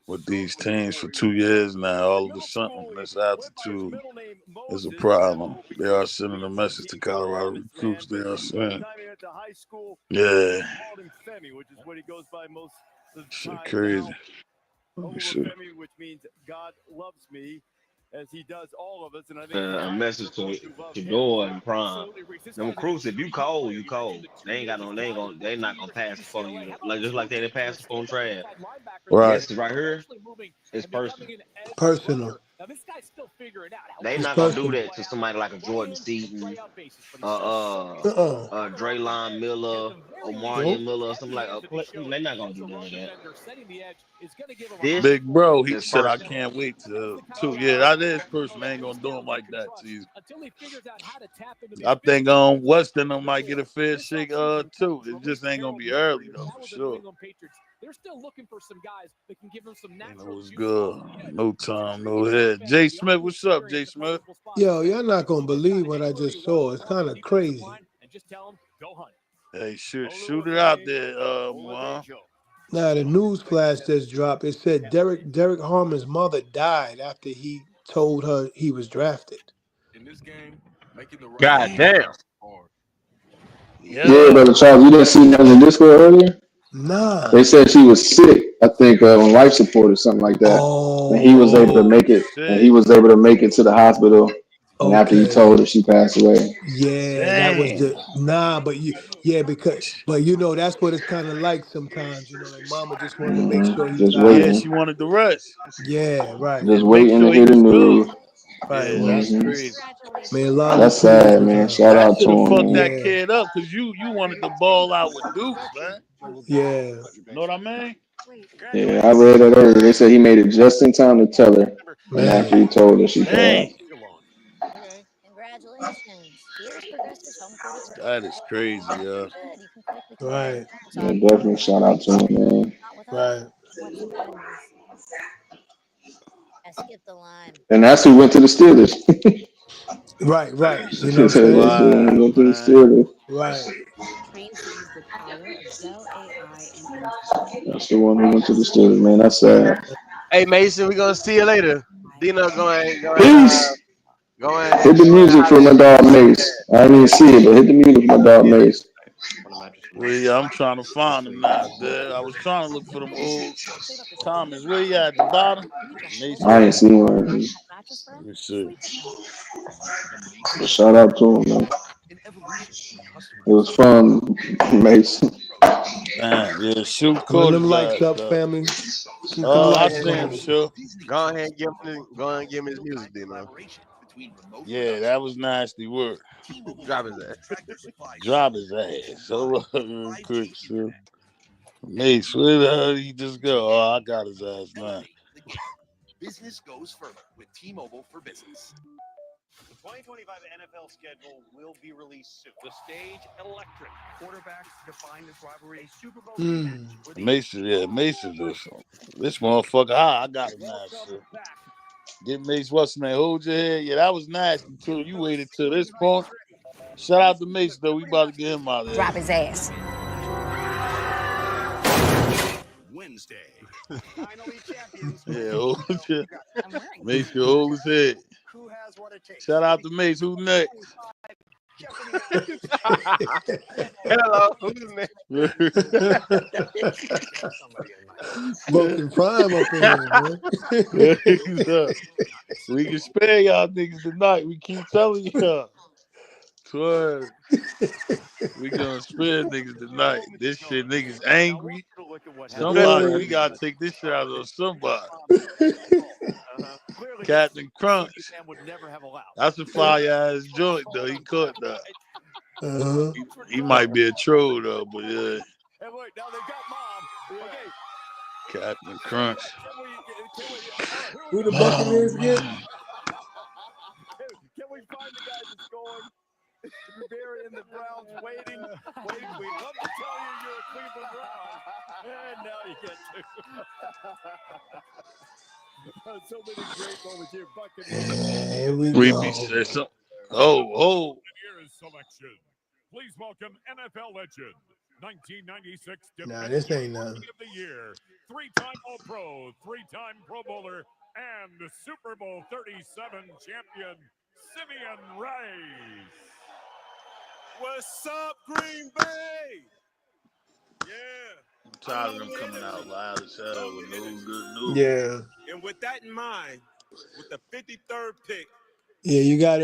with these teams for 2 years now. All of a sudden, this attitude is a problem. They are sending a message to Colorado recruits. They are saying, yeah, shit crazy. Let me see. Which means God loves me as he does all of us. And I think A message to Shadeur and Prime. Them recruits, if you cold, you cold. They not gonna pass the phone you like just like they didn't pass the phone Trav. Right. This right here is personal. Personal. They It's not gonna do personal. that to somebody like a Jordan Seaton, Uh-uh. Draylon Miller, Nope. Omarion Miller, or something like. They're not gonna do none of that. This Big bro, he is said, I personal. can't wait to. Yeah, that is personal. They ain't gonna do him like that to you. I think Weston might get a fair shake too. It just ain't gonna be early though, for sure. They're still looking for some guys that can give them some It natural was juice. good. No time, no head. Jay Smith, what's up, Jay Smith? Yo, y'all not gonna believe what I just saw. It's kind of crazy. And just tell them, go hunt. Hey, shoot it out there, Juan. Now the news flash just dropped. It said Derek Harmon's mother died after he told her he was drafted. In this game, making the right God damn. is hard. Yeah, Yeah. brother Charles, you didn't see that in the Discord earlier? Nah. They said she was sick, I think, on life support or something like that. And he was able to Oh, Oh make it, and he shit. was able to make it to the hospital. And after he okay. told her, she passed away. Yeah, that was Damn. the but but that's what it's kind of like sometimes. Like mama just wanted to make sure he was Just all Yeah, right. she waiting, wanted the rest Yeah, right, just and make waiting to sure he hear the was good. news. right. Yeah, that's hmm crazy. May Allah be That's pleased sad, with man. her. Shout That out to should have him, fucked man. that Yeah, kid up because you wanted to ball out with Deuce, man. yeah. Know what I mean? Yeah, I read that earlier. They said he made it just in time to tell her, and after he Man, told her, she Dang, passed. Okay, congratulations. Here's Progressive's home court experience. that is crazy, You're good. You can quickly connect with right, your home's Yeah, audio definitely shout out to him, man. not with us. right. What's the bad news? I skipped the line. And that's who went to the Steelers. Right. You know what I'm That's saying? the one who wow, went to the man. Steelers. Right. Trained to use the power of Bell AI and insight. That's the one who went to the Steelers, man. That's sad. Hey Mason, we gonna see you later. Dino, Peace. go ahead Hit and the shoot it music out for my there. dog Mace. I didn't even see it, but hit the music for my dog Mace. Well, yeah, I'm trying to find him now, dude. I was trying to look for them old comments. Where you at the bottom? Mace I ain't Williams. seen one. Right. Let me see. But shout out to him, man. It was fun, Mace. Damn, yeah, shoot Run caught them his likes ass up, up. family. Keep them Go I likes ahead, see him, coming. sure. go ahead and give him his music, Dino. Yeah, that was nasty work. Drop his ass. Drop his ass. Hold up real quick, sure. Mace, where the hell did he just go? Oh, I got his ass now. Business goes further with T-Mobile for Business. The 2025 NFL schedule will be released soon. The stage electric. Quarterbacks define this rivalry a Super Bowl rematch. Mason this motherfucker. I got him now, sure. Get Mace, what's his name? Hold your head. Yeah, that was nasty, too. You waited till this point. Shout out to Mace, though. We about to get him out of there. Drop his ass. Wednesday. Finally champions. Yeah, hold your Mace can hold his head. Who has what it takes? Shout out to Mace. Who next? Hello, who's next? Smoking prime up in here, man. We can spare y'all niggas tonight. We keep telling y'all. Swear. We gonna spare niggas tonight. This shit niggas angry. Somebody, we gotta take this shit out of somebody. Captain Crunch. That's a fire ass joint though. He caught that. He might be a troll though, but yeah. Captain Crunch. Who the Buccaneers get? Can we find the guy that's going? Rivera and the Browns waiting. We'd love to tell you you're a Cleveland Brown. And now you get to. So many great moments here. Buccaneers. Here we go. Oh. Year's selection. Please welcome NFL legend, 1996 Nah, Defensive this ain't nothing. Rookie of the Year, 3-time All-Pro, 3-time Pro Bowler, and Super Bowl 37 champion, Simeon Rice. What's up, Green Bay? Yeah. I'm tired of them coming out loud as hell with no good news. Yeah. And with that in mind, with the 53rd pick, Yeah, you got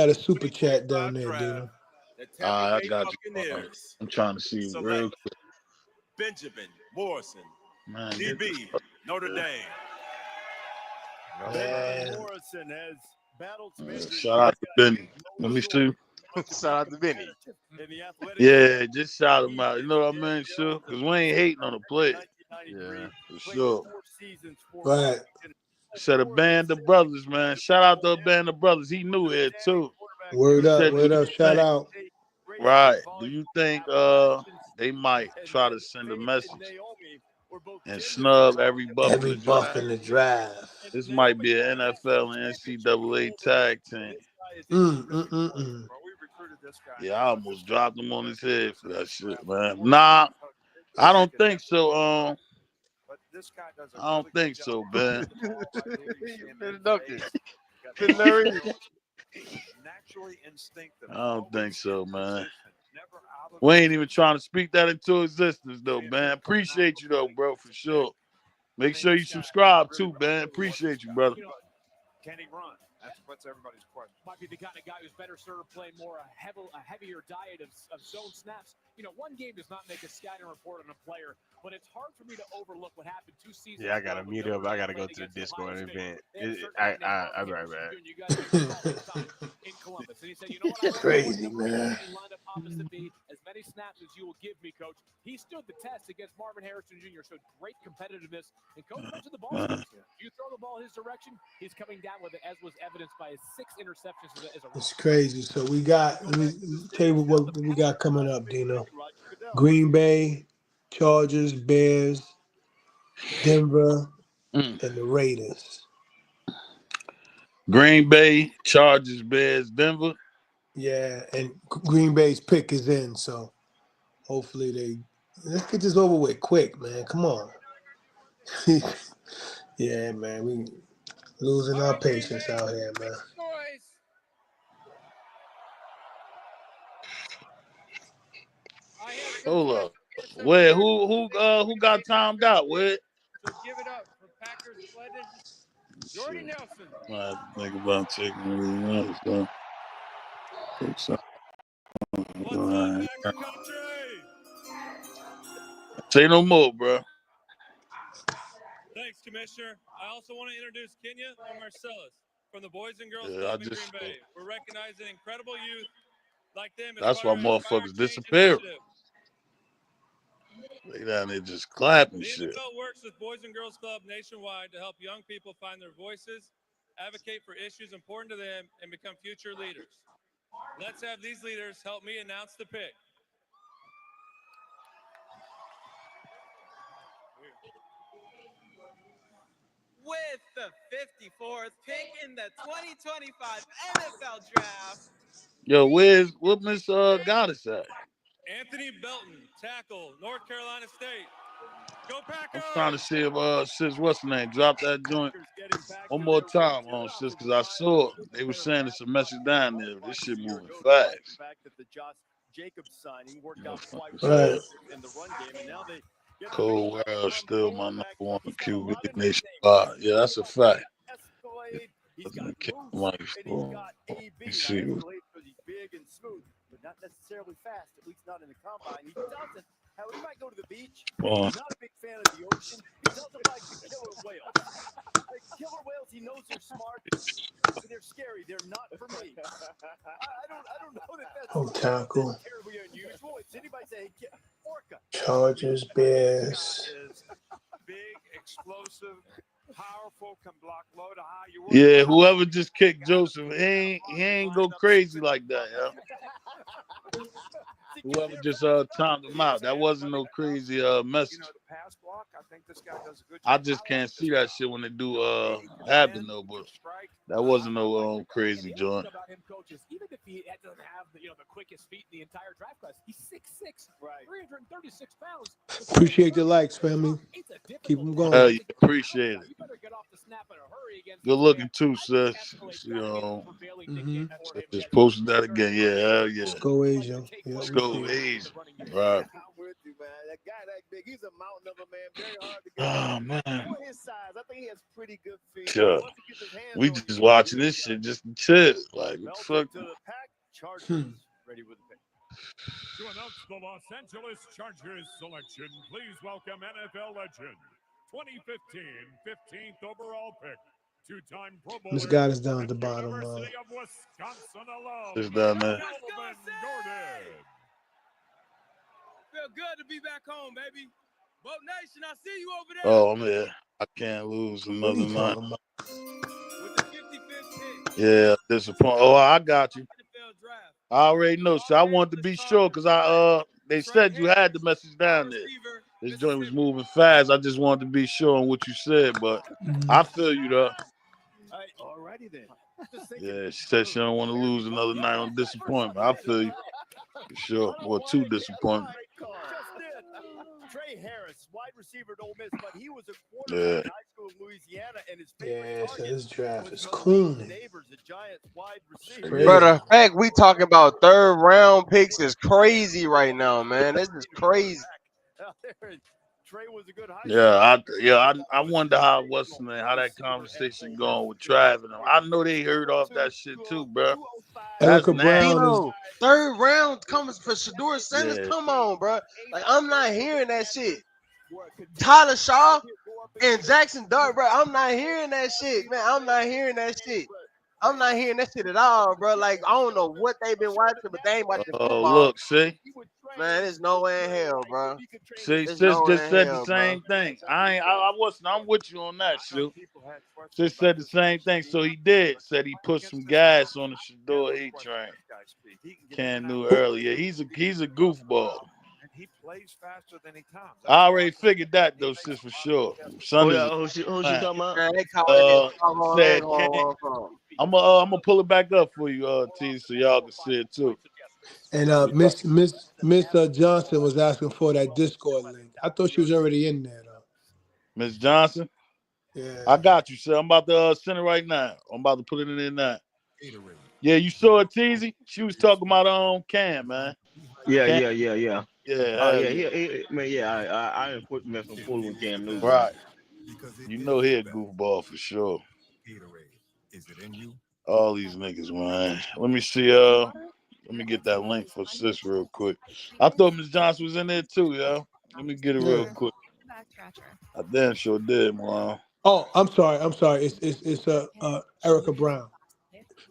a super chat down there, Dino. the Tampa I Bay got you. Buccaneers I'm trying to see real quick. Benjamin Morrison, Man, DB, Notre Dame. Benjamin Morrison has battled some injuries. Shout out to Benny. Let me see. Shout out to Benny. Yeah, just shout him out. You know what I mean? Sure. Because we ain't hating on the player. Yeah. For sure. Right. Said a band of brothers, man. Shout out to a band of brothers. He knew it too. Word He up, said, word "Do up. you Shout think-" out. Right. Do you think they might try to send a message and snub every buff in Every the buff draft? in the draft. This might be an NFL and NCAA tag team. Yeah, I almost dropped him on his head for that shit, man. Nah, I don't think so. But this guy does I don't think so, man. naturally instinctive. I don't think so, man. We ain't even trying to speak that into existence, though, man. Appreciate you, though, bro, for sure. Make sure you subscribe, too, man. Appreciate you, brother. Can he run? That's everybody's question. Might be the kind of guy who's better served playing more a heavier diet of zone snaps. You know, one game does not make a scouting report on a player, but it's hard for me to overlook what happened 2 seasons ago. Yeah, I gotta mute up. I gotta go to the Discord event. I'll be right back. In Columbus, and he said, "You know what? It's crazy, man. Lined up opposite me, as many snaps as you will give me, Coach." He stood the test against Marvin Harrison Jr. Showed great competitiveness, and Coach went to the ball. You throw the ball his direction, he's coming down with it, as was evidenced by his 6 interceptions as a It's crazy. So we got, let me tell you what we got coming up, Dino. Green Bay, Chargers, Bears, Denver, and the Raiders. Green Bay, Chargers, Bears, Denver. Yeah, and Green Bay's pick is in, so hopefully let's get this over with quick, man. Come on. Yeah, man, we losing our patience out here, man. Hold up. Where? Who got timed out? Where? So give it up for Packers legend Jordy Nelson. I think about taking it. Say no more, bro. Thanks, Commissioner. I also want to introduce Kenya and Marcellus from the Boys and Girls Yeah, Club in Green Bay. We're recognizing incredible youth like them. That's why motherfuckers disappear. They down there just clapping The shit. NFL works with Boys and Girls Club nationwide to help young people find their voices, advocate for issues important to them, and become future leaders. Let's have these leaders help me announce the pick. With the 54th pick in the 2025 NFL Draft. Yo, what Miss Goddess at? Anthony Belton, tackle, North Carolina State. Go Packers! I'm trying to see if sis, what's the name? Drop that joint one more time on sis, because I saw it. They were saying it's a message down there. This shit moving fast. The fact that the Josh Jacobs signing worked out quite well in the run game, and now Cold World still my number one QB nationwide. Yeah, that's a fact. He's got Doesn't kick loose Mike and he's for. got AB. Let me Now see. Escalade because he's big and smooth, but not necessarily fast, at least not in the combine. He doesn't. Hell, he might go to the beach. He's not a big fan of the ocean. He doesn't like the killer whales. The killer whales, he knows they're smart. They're scary. They're not for me. I don't know that Oh, tackle. terribly unusual. It's anybody say orca. Chargers, Bears. Is big, explosive, powerful, can block low to high. You Yeah, whoever just kicked Joseph, he ain't go crazy like that, yo. Whoever just timed him out, that wasn't no crazy message. the pass block, I think this guy does a good I job. just can't see that shit when they do Abden though, but that wasn't no crazy joint. About him, coaches, even if he doesn't have the quickest feet in the entire draft class, he's 6'6", 336 pounds. Appreciate the likes, family. Keep them going. Hell yeah, appreciate it. Good looking too, sis. Just posted that again. Yeah, hell yeah. Let's go Asia. Yeah, Let's go Asia. Right. I'm with you, man. That guy that big, he's a mountain of a man. Very hard to get. Oh man. For his size, I think he has pretty good feet. Sure. We just watching this shit just to chill. Like, what the fuck? To the pack, Chargers ready with the pick. To announce the Los Angeles Chargers selection, please welcome NFL legend, 2015 15th overall pick, two-time Pro Bowler. This guy is down at the bottom. University of Wisconsin alum, Just down there. Melvin Gordon. Feel good to be back home, baby. Boat Nation, I see you over there. Oh, I'm here. I can't lose another night. With the 55th pick. Yeah, disappointed. Oh, I got you. I already know. So I wanted to be sure because they said you had the message down there. This joint was moving fast. I just wanted to be sure on what you said, but I feel you though. Alrighty then. Yeah, she said she don't want to lose another night on disappointment. I feel you. For sure. Or two disappointment. Trey Harris, wide receiver at Ole Miss, but he was a quarterback in high school in Louisiana, and his favorite so this draft is cool. Neighbors, the Giants wide receiver. Bro, the fact we talking about third round picks is crazy right now, man. This is crazy. Trey was a good high I wonder how that conversation going with Trav and them. I know they heard off that shit too, bro. Erica Brown is third round coming for Shadeur Sanders. Yeah. Come on, bro. Like I'm not hearing that shit. Tyler Shaw and Jackson Dart, bro. I'm not hearing that shit, man. I'm not hearing that shit. I'm not hearing that shit at all, bro. Like I don't know what they've been watching, but they ain't watching football. Oh, look, see. Man, there's no way in hell, bro. See, sis just said the same thing. I'm with you on that, shoot. Sis said the same thing. So he did. Said he put some gas on the Shadeur heat train. Cam knew earlier. He's a goofball. And he plays faster than he comes. I already figured that though, sis, for sure. Who she talking about? I'm gonna pull it back up for you, T, so y'all can see it too. And Miss Johnson was asking for that Discord link. I thought she was already in there though. Miss Johnson? Yeah. I got you, sir. I'm about to send it right now. I'm about to put it in there now. Yeah, you saw it, Teasy? She was talking about Cam, man. Yeah. Yeah. I ain't put me from fooling with Cam Newton. Right. You know he a goofball for sure. All these niggas, man. Let me see. Let me get that link for sis real quick. I thought Miss Johnson was in there too, yo. Let me get it real quick. I damn sure did, man. Oh, I'm sorry. It's Erica Brown.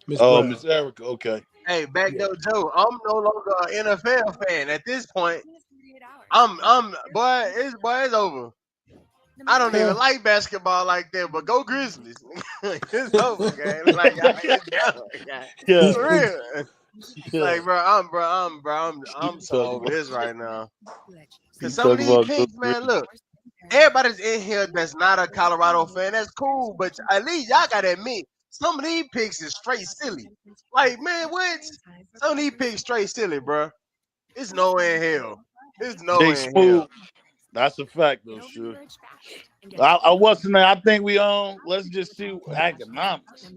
Miss Erica. Okay. Hey, back though, Joe. I'm no longer an NFL fan at this point. It's over. I don't even like basketball like that, but go Grizzlies. It's over, gang. Like, it's done, gang. For real. Yeah. Like, I'm so over this right now. Cause some of these picks, man, look, everybody's in here that's not a Colorado fan. That's cool, but at least y'all gotta admit, some of these picks is straight silly. Like, man, what? Some of these picks straight silly, bro. It's no way in hell. It's no way in hell. That's a fact, though, sure. I wasn't there. I think we let's just see economics.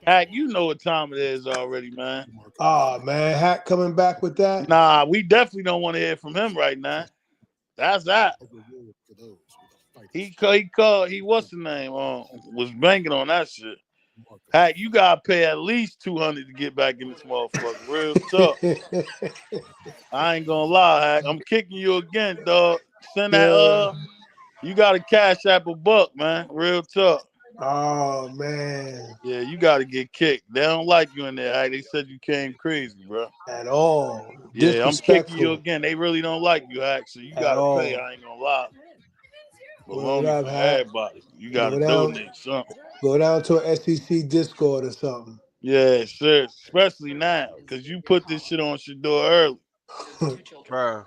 Hack, you know what time it is already, man. Oh, man. Hack coming back with that? Nah, we definitely don't want to hear from him right now. That's that. He what's the name? Was banking on that shit. Hack, you gotta pay at least 200 to get back in this motherfucker. Real talk. I ain't gonna lie, Hack. I'm kicking you again, dog. Send that you got to cash app a buck, man. Real talk. Oh man. Yeah, you gotta get kicked. They don't like you in there, Hack. They said you came crazy, bro. At all. Yeah, I'm kicking you Disrespectful. again. They really don't like you, Hack. So you At gotta pay. all. I ain't gonna lie. Word Baloney up, for Hat. everybody. You gotta Go donate something. down to an SEC Discord or something. Yeah, sure. Especially now, because you put this shit on Shadeur early. Bro.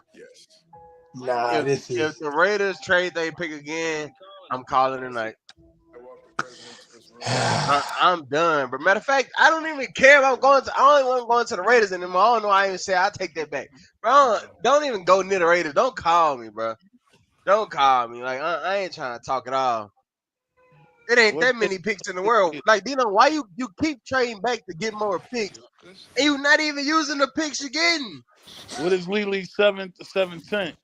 Nah, If the Raiders trade they pick again, I'm calling tonight. I'm done. But matter of fact, I don't even care if I'm going to. I don't want going to the Raiders anymore. I don't know. I even say I take that back, bro. Don't even go near the Raiders. Don't call me, bro. Don't call me. Like I ain't trying to talk at all. It ain't that many picks in the world. Like Dino, why you keep trading back to get more picks, and you not even using the picks you're getting? What is Lily 7-10?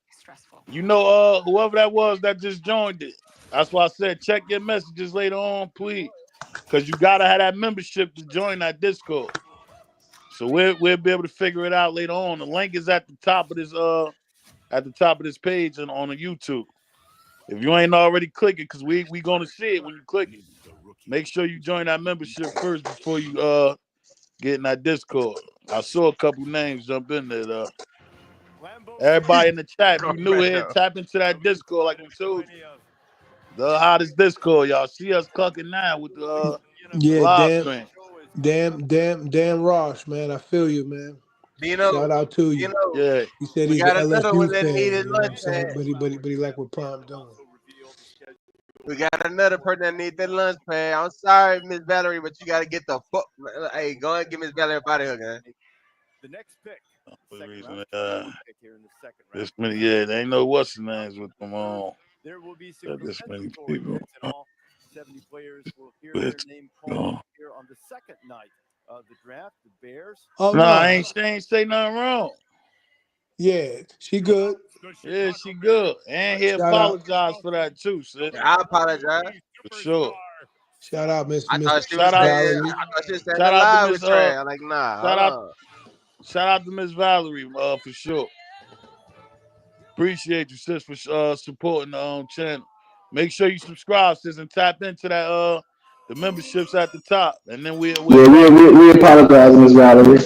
You know, whoever that was that just joined it. That's why I said check your messages later on, please, because you gotta have that membership to join that Discord. So we'll be able to figure it out later on. The link is at the top of this page and on the YouTube. If you ain't already clicking, because we gonna see it when you click it. Make sure you join that membership first before you get in that Discord. I saw a couple names jump in there though. Everybody in the chat, if you new here, tap into that Discord like we told you. The hottest Discord, y'all. See us clucking now with the Yeah, live stream. damn Ross, man. I feel you, man. Shout out to you. Yeah. He said We he's an got another one LSU that fan, needed you know what I'm lunch saying? pad. But he like what Prime doing. We got another person that needs that lunch pad. I'm sorry, Miss Valerie, but you got to get the fuck. Hey, go ahead and get Miss Valerie up out of here, man. The next pick. For the reason, this many, they ain't know what's the names with them on. There will be some This many compensatory people. picks in all. 70 players will hear their name called here on the second night of the draft. The Bears. Oh No, she ain't say nothing wrong. Yeah, she good. Yeah, she good. And he Shout out. apologized for that too, sis. I apologize. For sure. Shout out, Miss I thought she was Shout out, saying, I thought she was saying shout the out to live Miss was trash. I'm like, nah, hold on. shout out to Miss Valerie, for sure. Appreciate you, sis, for supporting the channel. Make sure you subscribe, sis, and tap into that the memberships at the top, and then we'll we apologize, Miss Valerie.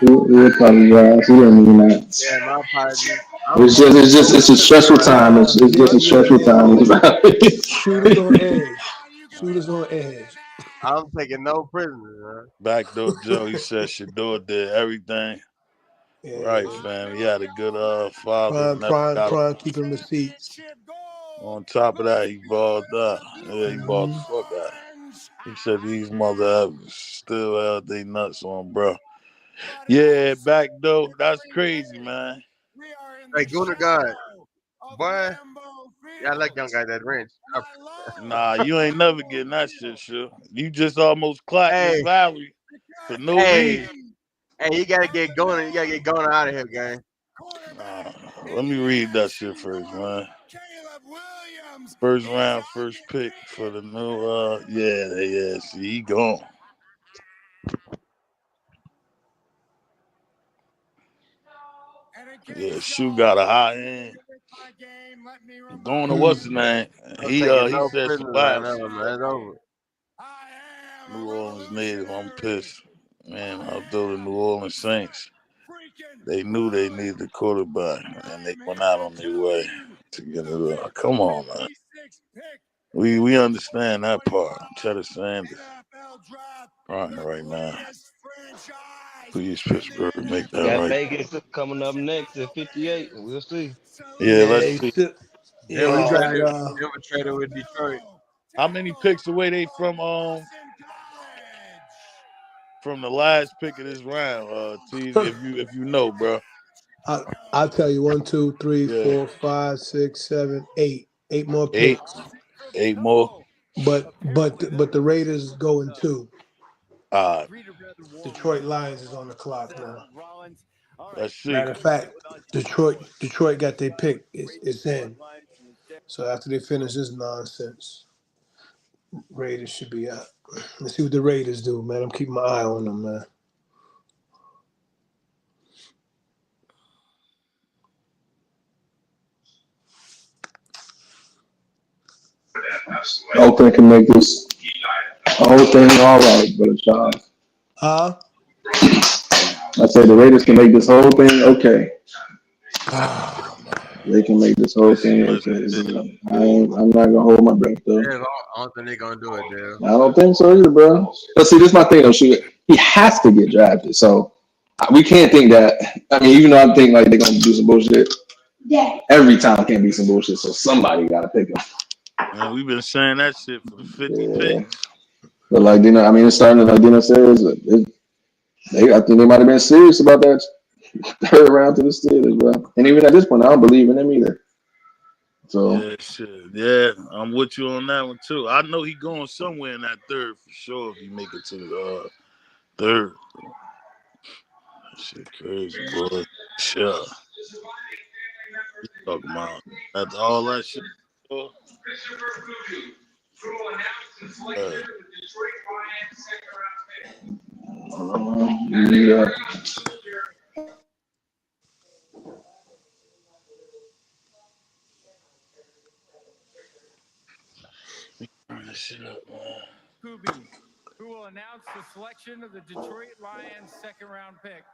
We apologize. We didn't mean that. Yeah, my apologies. It's a stressful time. It's just a stressful time. Shooters on edge. Shooters on edge. I'm taking no prisoners, man. Backdoor Joe, he said Shadeur did everything. Yeah. Right, fam. He had a good father. Prime keeping receipts. On top of that, he balled out. Yeah, he balled the fuck out. He said these mother still held they nuts on, bro. Yeah, backdoor. That's crazy, man. Hey, Gunnar God, boy, yeah, I like young guy that wrench. Nah, you ain't never getting that shit, sure. You just almost clapped Miss Hey, Valerie for no hey, reason. hey, you gotta get going. You gotta get going out of here, gang. Let me read that shit first, man. First round, first pick for the new yeah, see, he gone. Yeah, Shoe got a high end. Going to what's his name? I'm He taking he no said some prisoners right wild now, shit. man. It's over. New Orleans native, I'm pissed. Man, although the New Orleans Saints, they knew they needed a quarterback, and they went out on their way to get it up. Come on, man. We understand that part. Shadeur Sanders. Right now. Please, Pittsburgh, make that Got right. Vegas coming up next at 58. We'll see. Yeah, let's see. Denver he traded. got Denver traded with Detroit. How many picks away they from the last pick of this round, Tease, if you know, bro. I'll tell you 1, 2, 3, Yeah. 4, 5, 6, 7, 8. 8 more Eight. picks. 8 more. But the Raiders going 2. Reader rather warm. Detroit Lions is on the clock now. Rollins Let's see. Matter of fact, Detroit got their pick. It's in. So after they finish this nonsense, Raiders should be out. Let's see what the Raiders do, man. I'm keeping my eye on them, man. Oakland can make this whole thing all right, but Charles. Huh? I said the Raiders can make this whole thing okay. They can make this whole thing okay. I'm not gonna hold my breath though. Yeah, I don't think they're gonna do it, dude. I don't think so either, bro. But see, this is my thing though. He has to get drafted, so we can't think that. I mean, even though I think like they're gonna do some bullshit, every time can't be some bullshit. So somebody gotta pick him. Man, we've been saying that shit for the 50 picks. But like Dino, I mean, it's starting to like Dino says. I think they might have been serious about that third round to the Steelers, bro. And even at this point, I don't believe in them either. So Yeah, shit. Yeah, I'm with you on that one too. I know he going somewhere in that third for sure if he make it to the third. That shit crazy, boy. Sure. You talking about after all that shit. Boy. yeah. Kubi, who will announce the selection of the Detroit Lions second-round pick.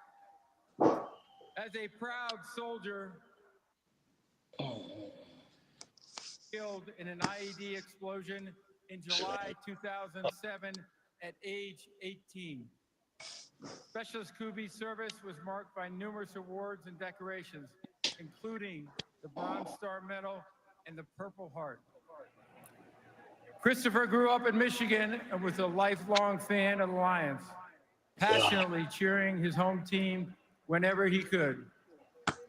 As a proud soldier killed in an IED explosion in July 2007 at age 18. Specialist Kubi's service was marked by numerous awards and decorations, including the Bronze Star Medal and the Purple Heart. Christopher grew up in Michigan and was a lifelong fan of the Lions, passionately cheering his home team whenever he could.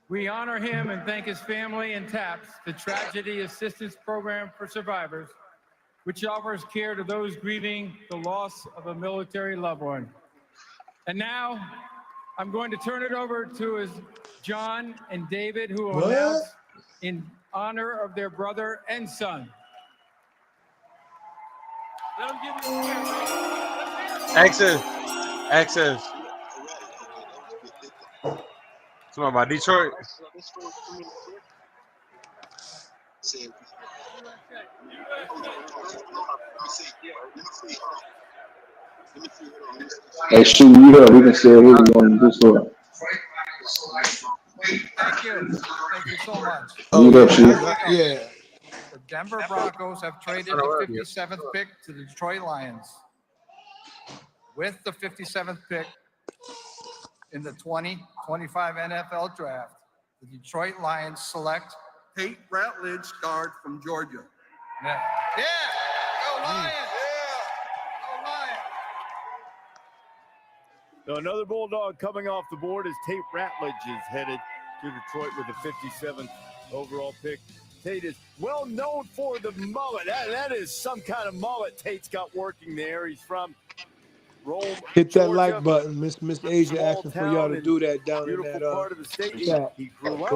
We honor him and thank his family and TAPS, the Tragedy Assistance Program for Survivors, which offers care to those grieving the loss of a military loved one. And now, I'm going to turn it over to John and David, who will announce in honor of their brother and son. Let them give you a Access. Talking about Detroit. Hey, shoot you up. We can share what we want to do for it. Thank you. Thank you so much. Mute up, shoot. Yeah. The Denver Broncos have traded the 57th pick to the Detroit Lions. With the 57th pick in the 2025 NFL Draft, the Detroit Lions select Tate Ratledge, guard from Georgia. Yeah. Go Lions! Go Lions! So another Bulldog coming off the board as Tate Ratledge is headed to Detroit with the 57th overall pick. Tate is well known for the mullet. That is some kind of mullet Tate's got working there. He's from Rome, Hit that Georgia. like button. Miss Asia asking for y'all to do that down in Beautiful that part of the state. chat. He grew up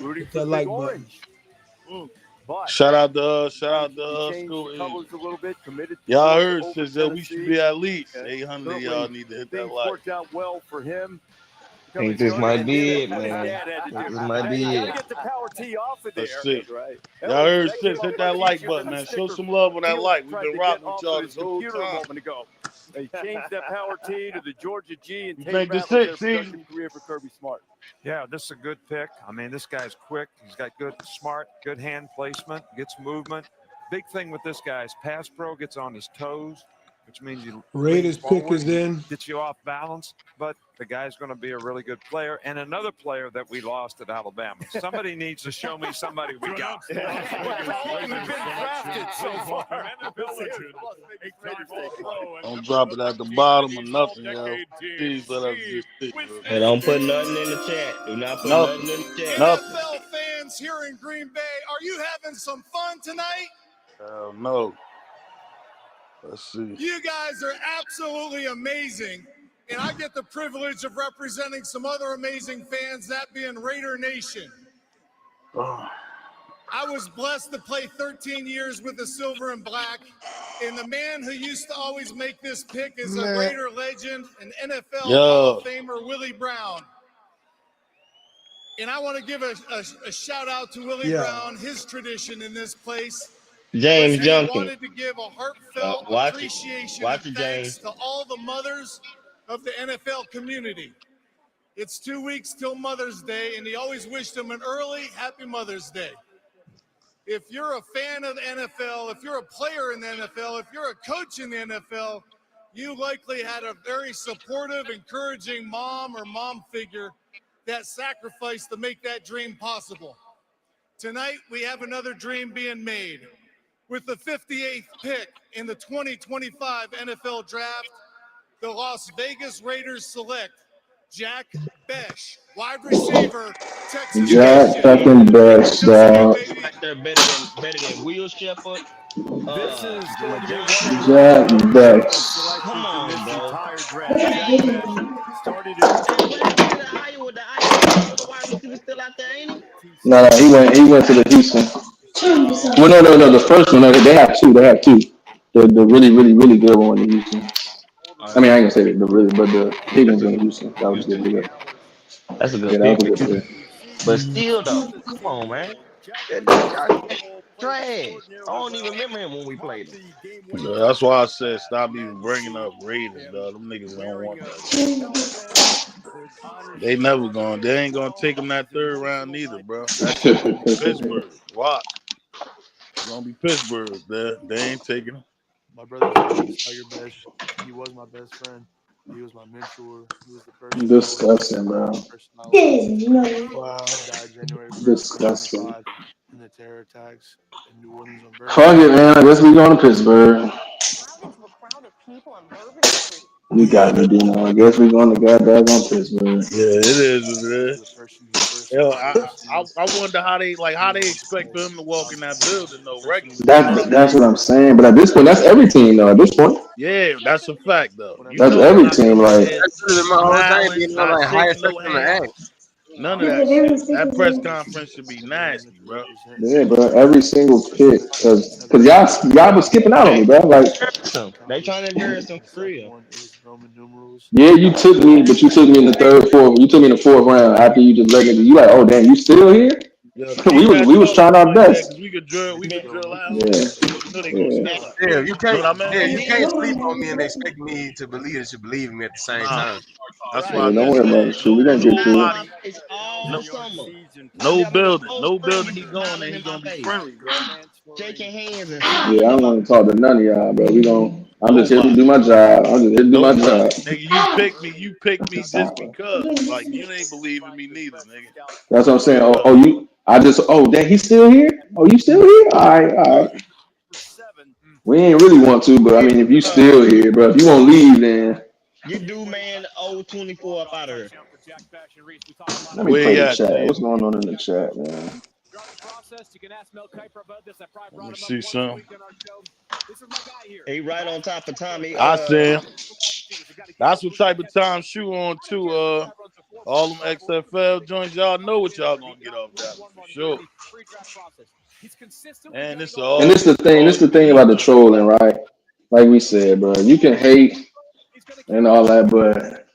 rooting for that the like Big button. Orange. But Shout out to changed school. the colors a little bit. Committed to Y'all Georgia heard over since that we should be at least 800. Y'all need to hit that things like. worked out well for him. Ain't this my bid, man? This is my Gotta bid. get the power tee off of there. Let's see. Right. Y'all heard since hit that like button, man. Show some love on that like. We've been rocking with y'all this whole computer a time. moment ago. They changed that power tee to the Georgia G and You Tate think this Ratledge it, had a Steve? productive career for Kirby Smart. Yeah, this is a good pick. I mean, this guy's quick. He's got good, smart, good hand placement, gets movement. Big thing with this guy is pass pro gets on his toes, which means you Raiders lean pick forward, is in. gets you off balance. But the guy's going to be a really good player. And another player that we lost at Alabama. Somebody needs to show me somebody we got. Don't drop it at the bottom or nothing, yo. Please let us just sit, bro. Hey, don't put nothing in the chat. Do not put nothing in the chat. NFL fans here in Green Bay, are you having some fun tonight? Hell no. Let's see. You guys are absolutely amazing. And I get the privilege of representing some other amazing fans, that being Raider Nation. I was blessed to play 13 years with the Silver and Black, and the man who used to always make this pick is a Raider legend, an NFL Hall of Famer, Willie Brown. And I want to give a shout out to Willie Brown, his tradition in this place. James He Junkin. wanted to give a heartfelt appreciation and thanks to all the mothers of the NFL community. It's 2 weeks till Mother's Day, and he always wished them an early Happy Mother's Day. If you're a fan of the NFL, if you're a player in the NFL, if you're a coach in the NFL, you likely had a very supportive, encouraging mom or mom figure that sacrificed to make that dream possible. Tonight, we have another dream being made. With the 58th pick in the 2025 NFL Draft, the Las Vegas Raiders select Jack Besh, wide receiver, Texas Jack Nation. fucking Best, dog. Right there, better than Will Shepherd. This is going to be one of Jack the most Best. Come selections in on, this bro. entire draft. Jack Besh started in Hey, what happened to the Iowa? The Iowa wide receiver still out there, ain't he? No, he went to the Houston. Well, no. The first one, they have two. They have two. The really good one in Houston. I mean, I ain't gonna say the really, but the big one's in Houston. That was good. That's a Yeah, good that pick. was a good pick. But still, though, come on, man. That guy trash. I don't even remember him when we played him. Yeah, that's why I said stop even bringing up Raiders, dog. Them niggas don't want that. They never gonna. They ain't gonna take him that third round either, bro. That shit gonna be Pittsburgh. Watch. It's gonna be Pittsburgh. They ain't taking him. My brother's name is Tiger Besh. He was my best friend. He was my mentor. He was the person that always Disgusting, bro. Wow. He died January 1st, Disgusting. 2025 in the terror attacks in New Orleans on Bourbon Fuck it, Street. man. I guess we going to Pittsburgh. You got me, Dino. I guess we going to goddamn Pittsburgh. Yeah, it is what it The is. person who first Yo, started overseas. I wonder how they expect for him to walk in that building though regularly. That's what I'm saying. But at this point, that's every team, though. At this point, Yeah, that's a fact though. You that's know they're every not team. coming in Like, there That's really my whole thing. smiling, Being not like how shaking expect no them to hands. act. None of that shit. That press conference should be nasty, bro. yeah, bro. Every single pick, because y'all was skipping out on me, bro. Like, They trying to embarrass him The for second real. one is Roman numerals. yeah, you took me, but you took me in the third, fourth. You took me in the fourth round after you just let me. You like, oh damn, you still here? Yo, we keep that was trying talking our like that best. because we could drill Yeah, assholes. You know they gonna yeah. steal it. Yeah, You know what I mean? you can't sleep on me and expect me to believe that you believe in me at the same Nah, time. that's Right. why I Yeah, don't just worry about said it. Shit, we gonna get to it. My face all summer. I no got on the building, whole no screen. building. He He was going there. smiling He in my gonna be face, friendly, bro. shaking hands and Yeah, I smiling. don't want to talk to none of y'all, bro. I'm just here to Nobody, do my job. I'm just here to do my nobody, job. nigga. You picked me. You picked me just because. Like you ain't believe in me neither, nigga. That's what I'm saying. Straight up. Dang, he's still here? Oh, you still here? All right, all right. We ain't really want to, but I mean, if you still here, bro, if you won't leave, then Get dude man 024 up out of here. let me Where play you the at, chat. T? What's going on in the chat, man? Let me see something. He right on top of Tommy. I see him. That's what type of time shoe on too. All them XFL joints, y'all know what y'all gonna get off that one for sure. And this And this the thing. This the thing about the trolling, right? Like we said, bro, you can hate and all that, but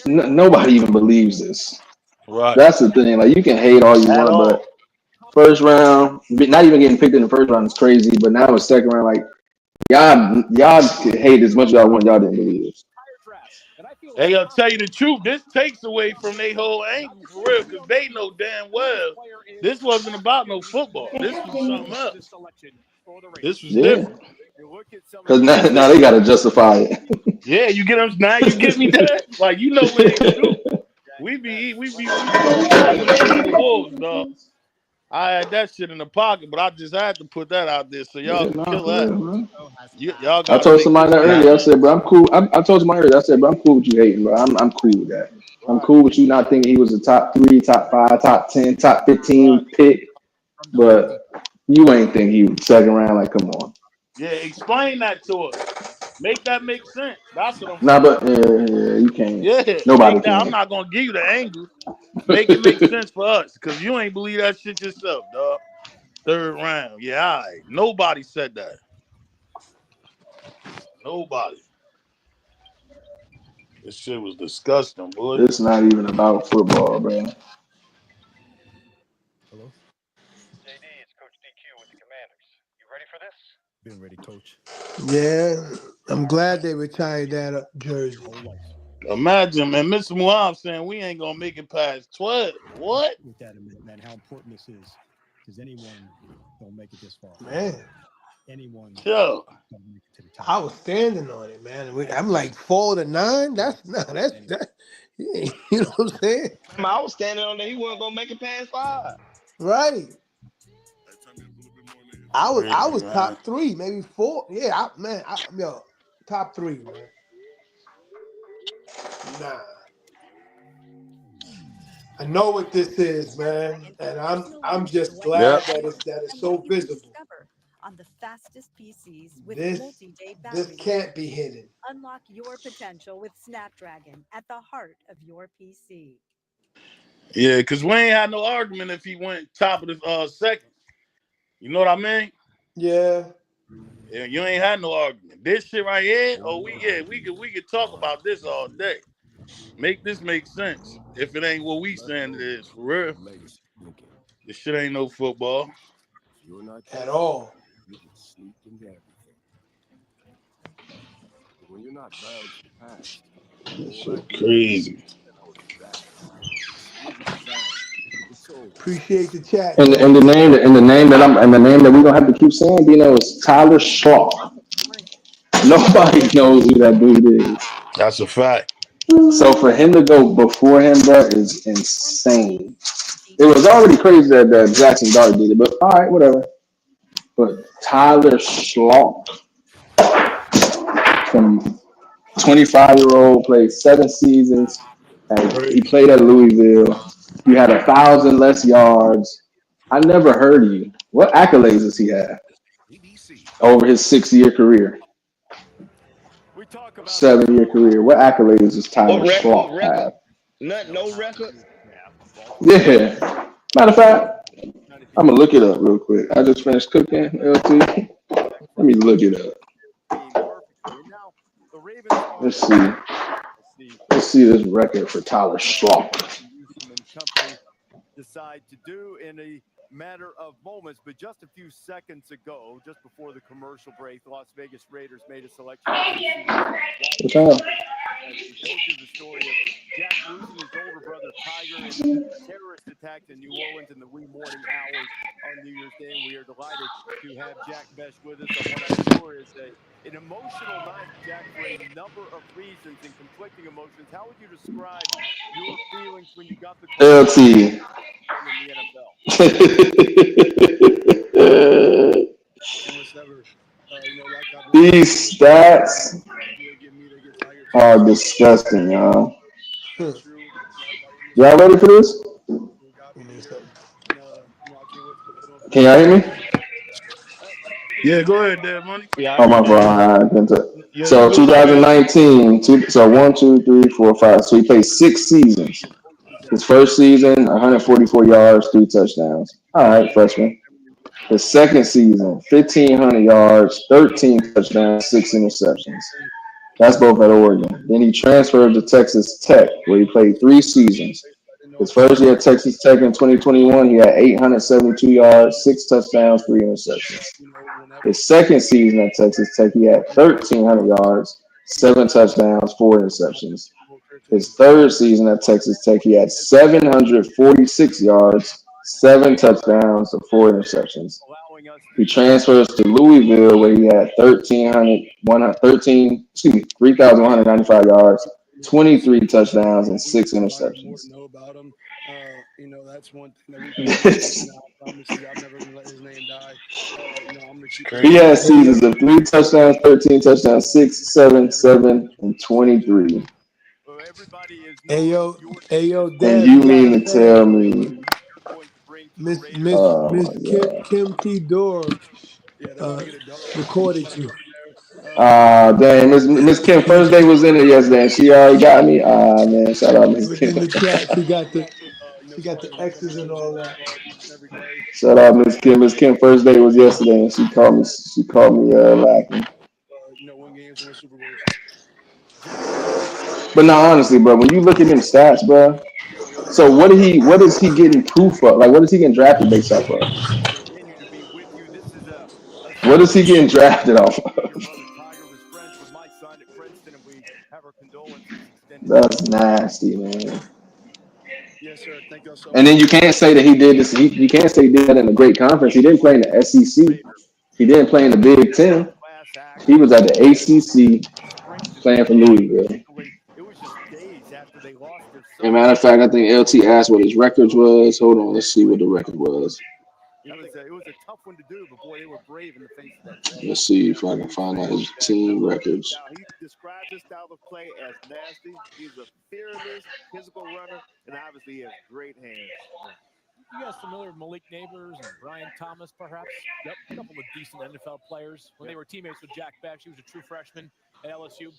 nobody even believes this. Right. That's the thing. Like you can hate all you At want, all. but first round, not even getting picked in the first round is crazy. But now it's second round, like y'all can hate as much as y'all want. Y'all didn't believe this. Hey, I'll tell you the truth. This takes away from their whole angle for real, because they know damn well this wasn't about no football. This was something else. This was Yeah, different. because now they gotta justify it. Yeah, you get them now. You get me there. Like you know what they do. We be throwing stones at them awards, dog. I had that shit in the pocket, but I just had to put that out there so y'all Yeah, can nah, kill for that. real, bro. Y'all I got to told make somebody this that make earlier. I sense. said, bro, I'm cool. I told somebody earlier. I said, bro, I'm cool with you hating, bro. I'm cool with that. I'm cool with you not thinking he was a top 3, top 5, top 10, top 15 pick, but you ain't think he was second round. Like, come on. Yeah, explain that to us. Make that make sense. That's what I'm Nah, saying. but you can't. Yeah, Nobody make that. I'm can. not gonna give you the angle. Make it make sense for us, because you ain't believe that shit yourself, dog. Third round. Yeah, all right. Nobody said that. Nobody. This shit was disgusting, boy. It's not even about football, bro. Hello? JD, it's Coach DQ with the Commanders. You ready for this? Been ready, Coach. Yeah, I'm glad they retired that jersey. Whole life. Imagine, man, Mr. Muhammad saying we ain't gonna make it past 12. What? With that in a minute, man, how important this is. Because anyone don't make it this far. Man, Anyone Yo. don't make it to the top. I was standing on it, man. I'm like 4-9. That's you know what I'm saying? I was standing on there. He wasn't gonna make it past 5. Right. I was Man. top 3, maybe 4. Yeah, top 3, man. Nah. I know what this is, man, and I'm just Yep. glad that it's so visible. On the fastest PCs with This multi-day this battery can't life. be hidden. Unlock your potential with Snapdragon at the heart of your PC. Yeah, because we ain't had no argument if he went top of the second. You know what I mean? Yeah. Yeah, you ain't had no argument. This shit right here, we could talk about this all day. Make this make sense. If it ain't what we saying it is, for real. This shit ain't no football. You're not At all. You can sneak into everything. But when you're not bound to the past, This all shit that crazy. Appreciate the chat, And Joe. the name that we don't have to keep saying, is Tyler Shaw. Nobody knows who that dude is. That's a fact. So for him to go before him, bro, is insane. It was already crazy that Jackson Dart did it, but all right, whatever. But Tyler Schlock from 25-year-old played 7 seasons. And he Crazy. played at Louisville. You had 1,000 less yards. I never heard of you. What accolades does he have over his 6-year career? 7-year career. What accolades does Tyler What Schlock record? have? No record. Yeah. Matter of fact, I'm gonna look it up real quick. I just finished cooking. LT. Let me look it up. Let's see. Let's see this record for Tyler Schlock. Decide to do in a matter of moments, but just a few seconds ago, just before the commercial break, the Las Vegas Raiders made a selection. What time? We told you the story of Jack losing his older brother Tiger in a terrorist attack in New Orleans in the wee morning hours on New Year's Day, and we are delighted to have Jack Besh with us on what I'm sure is an emotional night, Jack, for a number of reasons and conflicting emotions. How would you describe your feelings when you got the call LT. in the NFL? These stats are disgusting, y'all. Y'all ready for this? Can y'all hear me? Yeah, go ahead, Dad Money. Yeah, I Oh, hear my you now. fault. Yeah, you So good. Go ahead. 2019, so 1, 2, 3, 4, 5. So he played 6 seasons. His first season, 144 yards, 3 touchdowns. All right, freshman. His second season, 1,500 yards, 13 touchdowns, 6 interceptions. That's both at Oregon. Then he transferred to Texas Tech, where he played 3 seasons. His first year at Texas Tech in 2021, he had 872 yards, 6 touchdowns, 3 interceptions. His second season at Texas Tech, he had 1,300 yards, 7 touchdowns, 4 interceptions. His third season at Texas Tech, he had 746 yards, 7 touchdowns, and 4 interceptions. He transfers to Louisville, where he had 3,195 yards, 23 touchdowns, and 6 interceptions. He had seasons of 3 touchdowns, 13 touchdowns, 6, 7, 7, and 23. Hey yo, And Dev, you you gotta mean to say, tell me, Miss oh my God. Kim T. Door recorded you. Dang, Miss Kim first day was in it yesterday, and she already got me. Man, shout out Miss Look Kim. in the chat. She got the Cards X's and all that. every day. Shout out Miss Kim. Miss Kim first day was yesterday, and she called me. She called me lacking. Win games and win Super Bowls. Jack Best, But no, honestly, bro, when you look at them stats, bro. So what did he? What is he getting proof of? Like, what is he getting drafted based off of? continue to be with you. This is a What is he getting drafted off of? your brother Tiger was friends with my son at Princeton, and we have our condolences extended. That's nasty, man. Yes, sir. Thank y'all so And much. then you can't say that he did this. You can't say he did that in a great conference. He didn't play in the SEC. He didn't play in the Big Ten. He was at the ACC playing for Louisville. It was just days after they lost their And son. matter of fact, I think LT asked what his records was. Hold on, let's see what the record was. It was a tough one to do, but boy, they were brave in the face of that draft. Let's see if I can find out his team records. Now, he describes his style of play as nasty. He's a fearless, physical runner, and obviously he has great hands. You guys familiar with Malik Neighbors and Brian Thomas, perhaps? Yep, a couple of decent NFL players. When they were teammates with Jack Best, he was a true freshman at LSU.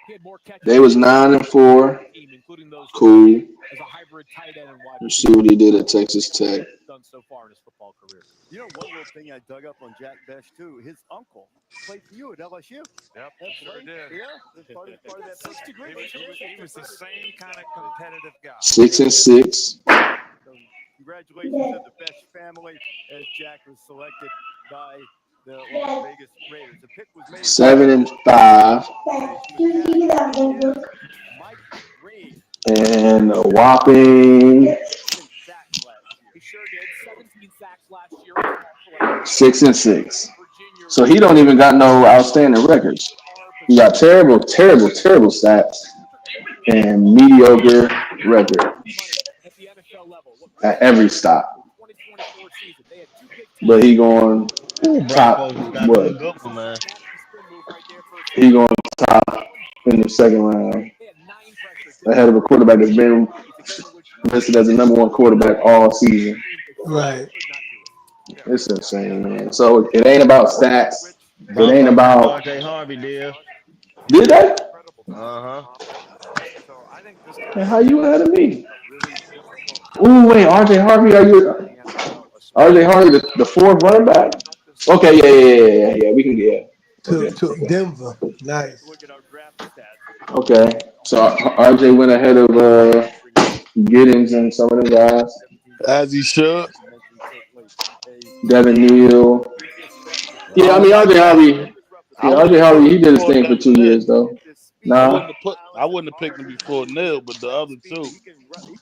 He had more catches. They was 9-4. Including those Cool. as a hybrid tight end and wide Let's see what he did at Texas Tech. done so far in his football career. You know, one little thing I dug up on Jack Best too. His uncle played for you at LSU. Yep, sure did. Yeah, that's part of that. He was the same kind of competitive guy. 6-6. So congratulations to the Best family as Jack was selected by the Las Vegas Raiders. The pick was made 7-5. Mike Green. And a whopping He sure did. 17 sacks last year. 6-6. So he don't even got no outstanding records. He got terrible stats and mediocre record at every stop. But he going top. Broncos got them a What? good one, man. He going top in the second round, ahead of a quarterback that's been listed as the #1 quarterback all season. Right. It's insane, man. So it ain't about stats. It Broncos ain't got about. RJ Harvey, deal. Did they? Uh-huh. So I think this And how you ahead of me? really difficult. Ooh, wait, RJ Harvey, are you? RJ Harvey, the fourth running back? Okay, yeah. We can get. To Denver. Nice. Okay. So RJ went ahead of Giddens and some of the guys. As he should. Devin Neal. Yeah, I mean RJ Harvey. Yeah, RJ Harvey, he did his thing for 2 years though. Nah. I wouldn't have picked him before Neil, but the other two.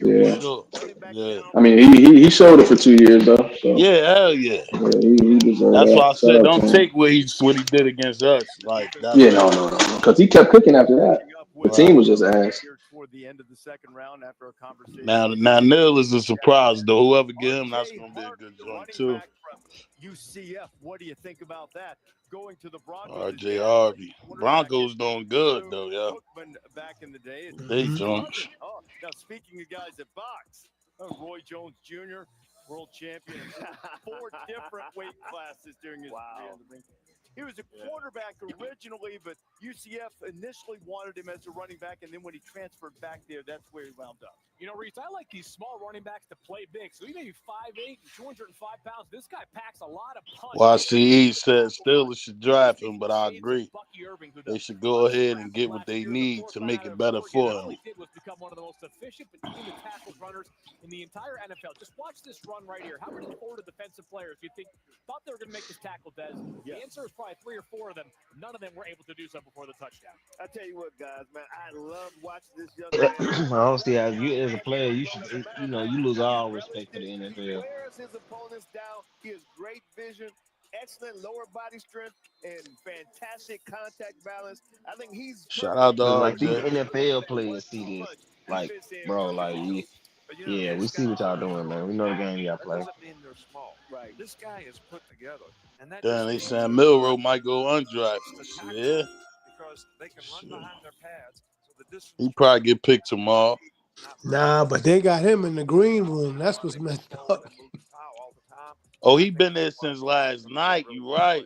Yeah. Sure. Yeah. I mean, he showed it for 2 years though. So. Yeah, hell yeah. Yeah, he deserved That's that. why I Shout said out don't to him. take what he did against us. Like that's Yeah, no. Because he kept cooking after that. The team was just ass. Toward the end of the second round after a conversation. Now Neil is a surprise though. Whoever get him, that's gonna be a good joint too. UCF, what do you think about that? Going to the Broncos. RJ Harvey. Broncos doing good though, yeah. Back in the day. They joints. Oh, now speaking of guys at box, Roy Jones Jr., world champion, 4 different weight classes during his career in the ring. He was a quarterback originally, but UCF initially wanted him as a running back, and then when he transferred back there, that's where he wound up. You know, Reese, I like these small running backs to play big. So he may be 5'8", 205 pounds. This guy packs a lot of punch. YCE said Steelers should draft him, but I agree. They should go ahead and get what they need to make it better for him. All he did was become one of the most efficient between the tackles runners in the entire NFL. Just watch this run right here. How many forward defensive players do you think thought they were going to make this tackle, Des? The answer is probably 3 or 4 of them. None of them were able to do so before the touchdown. I tell you what, guys, man, I love watching this young I don't see how you as a player, you should, you lose all respect for the NFL. Wears his opponents down. He has great vision, excellent lower body strength, and fantastic contact balance. I think he's shout out to like these RJ. NFL players see this, like, bro, like yeah, we see what y'all doing, man. We know the game y'all play. Doesn't mean they're small. Right. This guy is put together, and that Damn, they saying Milrow might go undrafted. Yeah. because they can run behind their pads, so the distance. He probably get picked tomorrow. Nah, but they got him in the green room. That's what's messed up. Oh, he been there since last night. You right.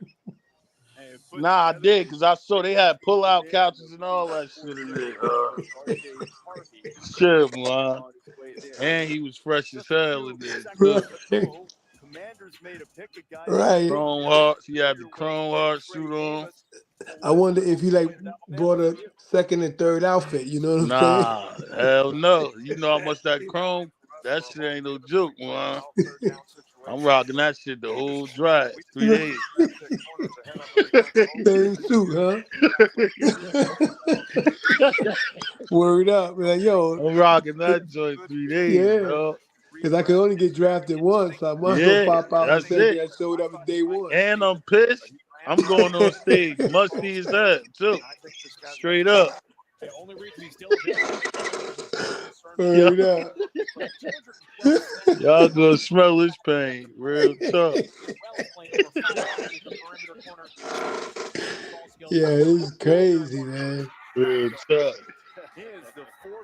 Nah, I did because I saw they had pull-out couches and all that shit in there. Shit, man. And he was fresh as hell in there too. Commanders made a pick of guys. Right. Chrome hearts. He had the chrome heart suit on. I wonder if he like bought a second and third outfit. You know what I'm saying? Nah, hell no. You know how much that chrome? That shit ain't no joke, man. I'm rocking that shit the whole drive. 3 days. Same suit, huh? Word up, man. Yo, I'm rocking that joint 3 days, yeah. bro. Because I could only get drafted once, so I might as well Yeah, pop out the that's same it. thing I showed up at day one. And I'm pissed. I'm going on stage, musty as hell, too. Straight up. The only reason he still is in Word up. Y'all gonna smell this pain. Real tough. Yeah, it's crazy, man. Real tough.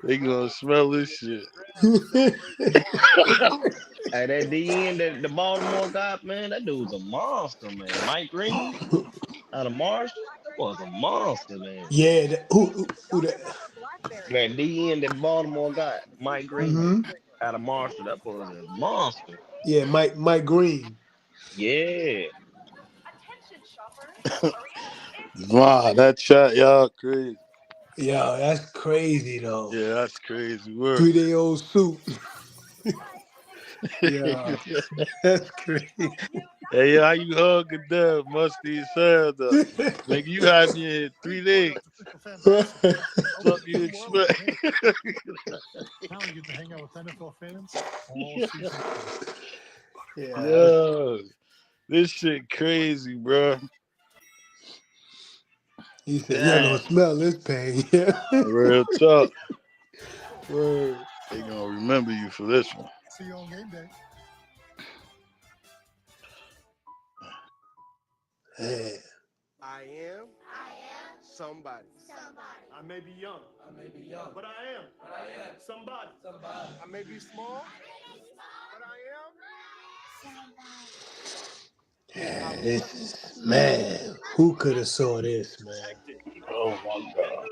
They gonna smell this shit. Hey, that DN, the Baltimore guy, man, that dude's a monster, man. Mike Green out of Marshall, that was a monster, man. Yeah, who that? That DN, that Baltimore guy, Mike Green out of Marshall, that was a monster. Yeah, Mike Green. Yeah. Wow, that chat, y'all crazy. Yo, that's crazy though. Yeah, that's crazy work. 3-day-old suit. Yeah, that's crazy. Hey, how you hugging that musty as hell though? Nigga, you had me in 3 days. Fuck you expect? Now you get to hang out with NFL fans all season. Yeah. Yo, this shit crazy, bro. He said, "You're gonna smell this pain." Yeah. Real tough. Word. They gonna remember you for this one. See you on game day. Hey. I am somebody. I may be young. But I am. Somebody. I may be small, but I am. Yeah, this is, man. Who could have saw this, man? Oh my god.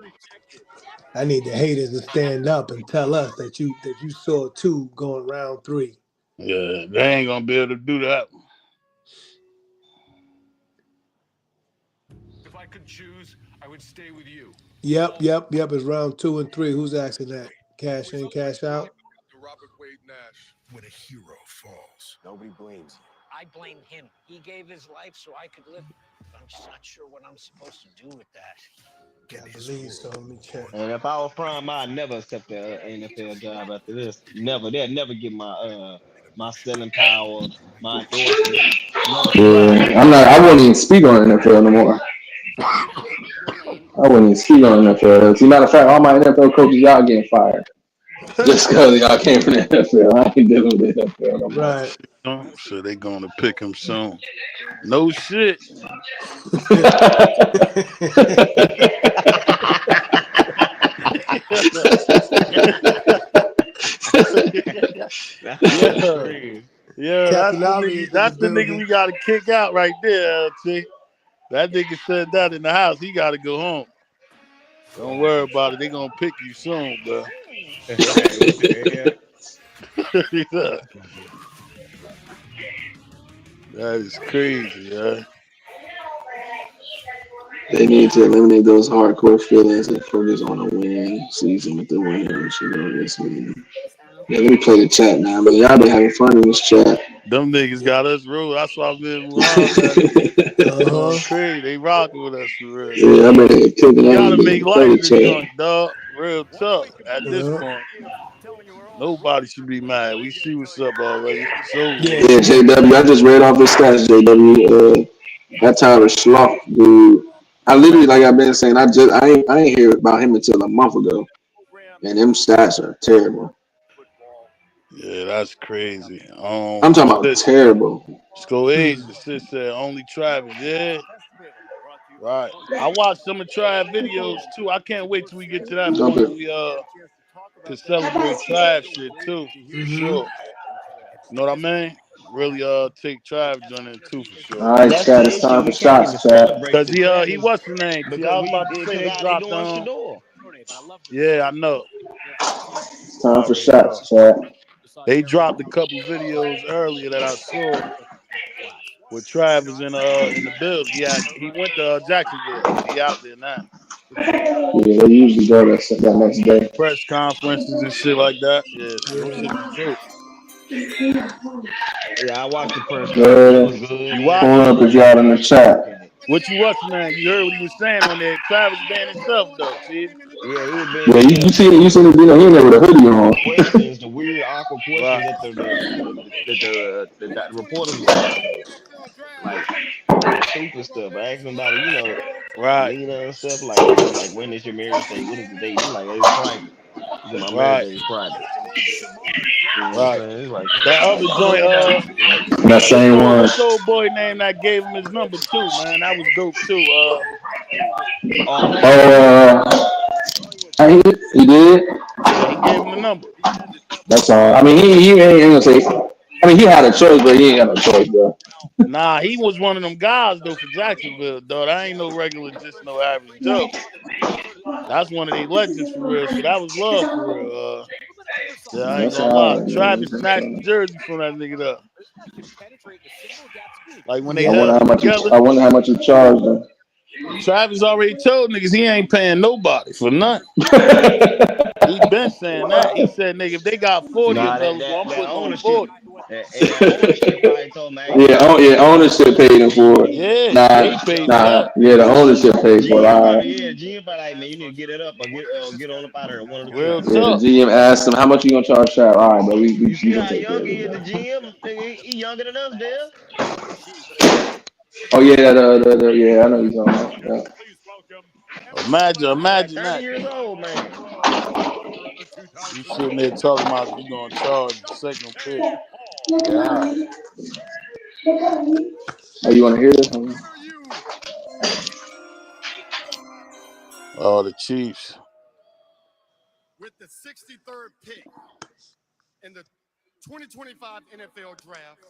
I need the haters to stand up and tell us that you saw two going round 3. Yeah, they ain't gonna be able to do that. If I could choose, I would stay with you. Yep. It's round 2 and 3. Who's asking that? Cash in, cash out. Robert Wade Nash. When a hero falls, Nobody blames you. I blame him. He gave his life so I could live. But I'm just not sure what I'm supposed to do with that. I believe so. Let me check. And if I was prime, I'd never accept the NFL job after this. Never. They'd never get my my selling power, my endorsement. Never. Yeah, I wouldn't even speak on NFL no more. I wouldn't even speak on NFL. As a matter of fact, all my NFL coaches, y'all getting fired. Just because y'all came from the NFL. I ain't dealing with the NFL no more. Right. So they gonna pick him soon. No shit. Yeah, Captain Obvious that's in the the nigga building. we gotta kick out right there, LT. That nigga said that in the house. He gotta go home. Don't worry about it. They gonna pick you soon, bro. What the Yeah. That is crazy, yeah. They need to eliminate those hardcore feelings and focus on a winning season with the winners. You know, this mean. Yeah, let me play the chat now, man. Y'all been having fun in this chat. Them niggas got us rolled. That's why I've been going crazy. They rocking with us for real. Yeah, I've been kicking You out gotta and make getting light play of the this chat. joint, dog. Real tough. At this point, nobody should be mad. We see what's up already. It's over Yeah, with. Yeah, JW, I just read off his stats, JW. That Tyler Schlock dude. I literally, like I've been saying, I ain't hear about him until a month ago, and them stats are terrible. Yeah, that's crazy. I'm talking about terrible. Score Age, the shit said only Travis. Yeah. Right. I watched some of Trav videos too. I can't wait till we get to that point Okay. where we can celebrate Trav shit too, for sure. You know what I mean? really take Travis joint in too for sure. All right, That's chat. the It's issue. time for We can't even shots, chat. celebrate Cause the he Travis what's the name? T, I because was about to it's say they how they dropped doing on. Shador. Yeah, I know. It's I time for already know. shots, chat. They dropped a couple videos earlier that I saw with Travis in the building. He went to Jacksonville, so he out there now. Yeah, they usually go that next day. Press conferences and shit like that. Yeah, so those shit is dope. Yeah, I watched the press conference. It Yeah. was good. You He had watch Pull some up if nice y'all in the information to chat. look at. what you watching now? You heard what he was saying on there. Travis being himself though, T. Yeah, he was being Yeah, you himself. seen it. You seen it. He in there with a hoodie on. The questions, the weird, awkward questions Right, that the reporters was asking, like stupid stuff. Asking about it, right, Lena and stuff. Like when is your marriage date? What is the date? He's like, it's private. He said, my marriage right, date is private. You know what I'm right. saying? It's like, That other joint, like That same one. what's the old boy name that gave him his number too, man? That was dope too. Payton. Oh, he did. Yeah, he gave him the number. That's all. I mean, he ain't gonna say. I mean, he had a choice, but he ain't got no choice, bro. Nah, he was one of them guys though for Jacksonville, dog. I ain't no regular, just no average Joe. That's one of their legends for real. So that was love for real. Yeah, I ain't That's gonna all lie. right, man. Travis snatched the jersey from that nigga though. Like when they I held wonder how it much. together. I wonder how much you charged them. Travis already told niggas he ain't paying nobody for nothing. He been saying that. He said, nigga, if they got 40 Nah, available, I'm that putting on ownership, 40. that ownership probably told him, hey, Yeah, man, ownership paid him for it. Yeah, Nah, they paid for nah. that. Yeah, the ownership paid for it. GM All probably, right. yeah, GM probably like, man, you need to get it up or get on up out of there, one of the two. Real Yeah, the tough. GM asked him, "How much you gonna charge Shaq?" All right, but You we see gonna how take care young of he it, is, the bro. GM? Nigga, he younger than us, Dale. Oh yeah, yeah, I know he's on that. Yeah. He like Imagine 30 that. years old, man. You sitting there talking about you gonna charge the second pick. God. Oh, you wanna hear this? Oh, the Chiefs. With the 63rd pick in the 2025 NFL Draft,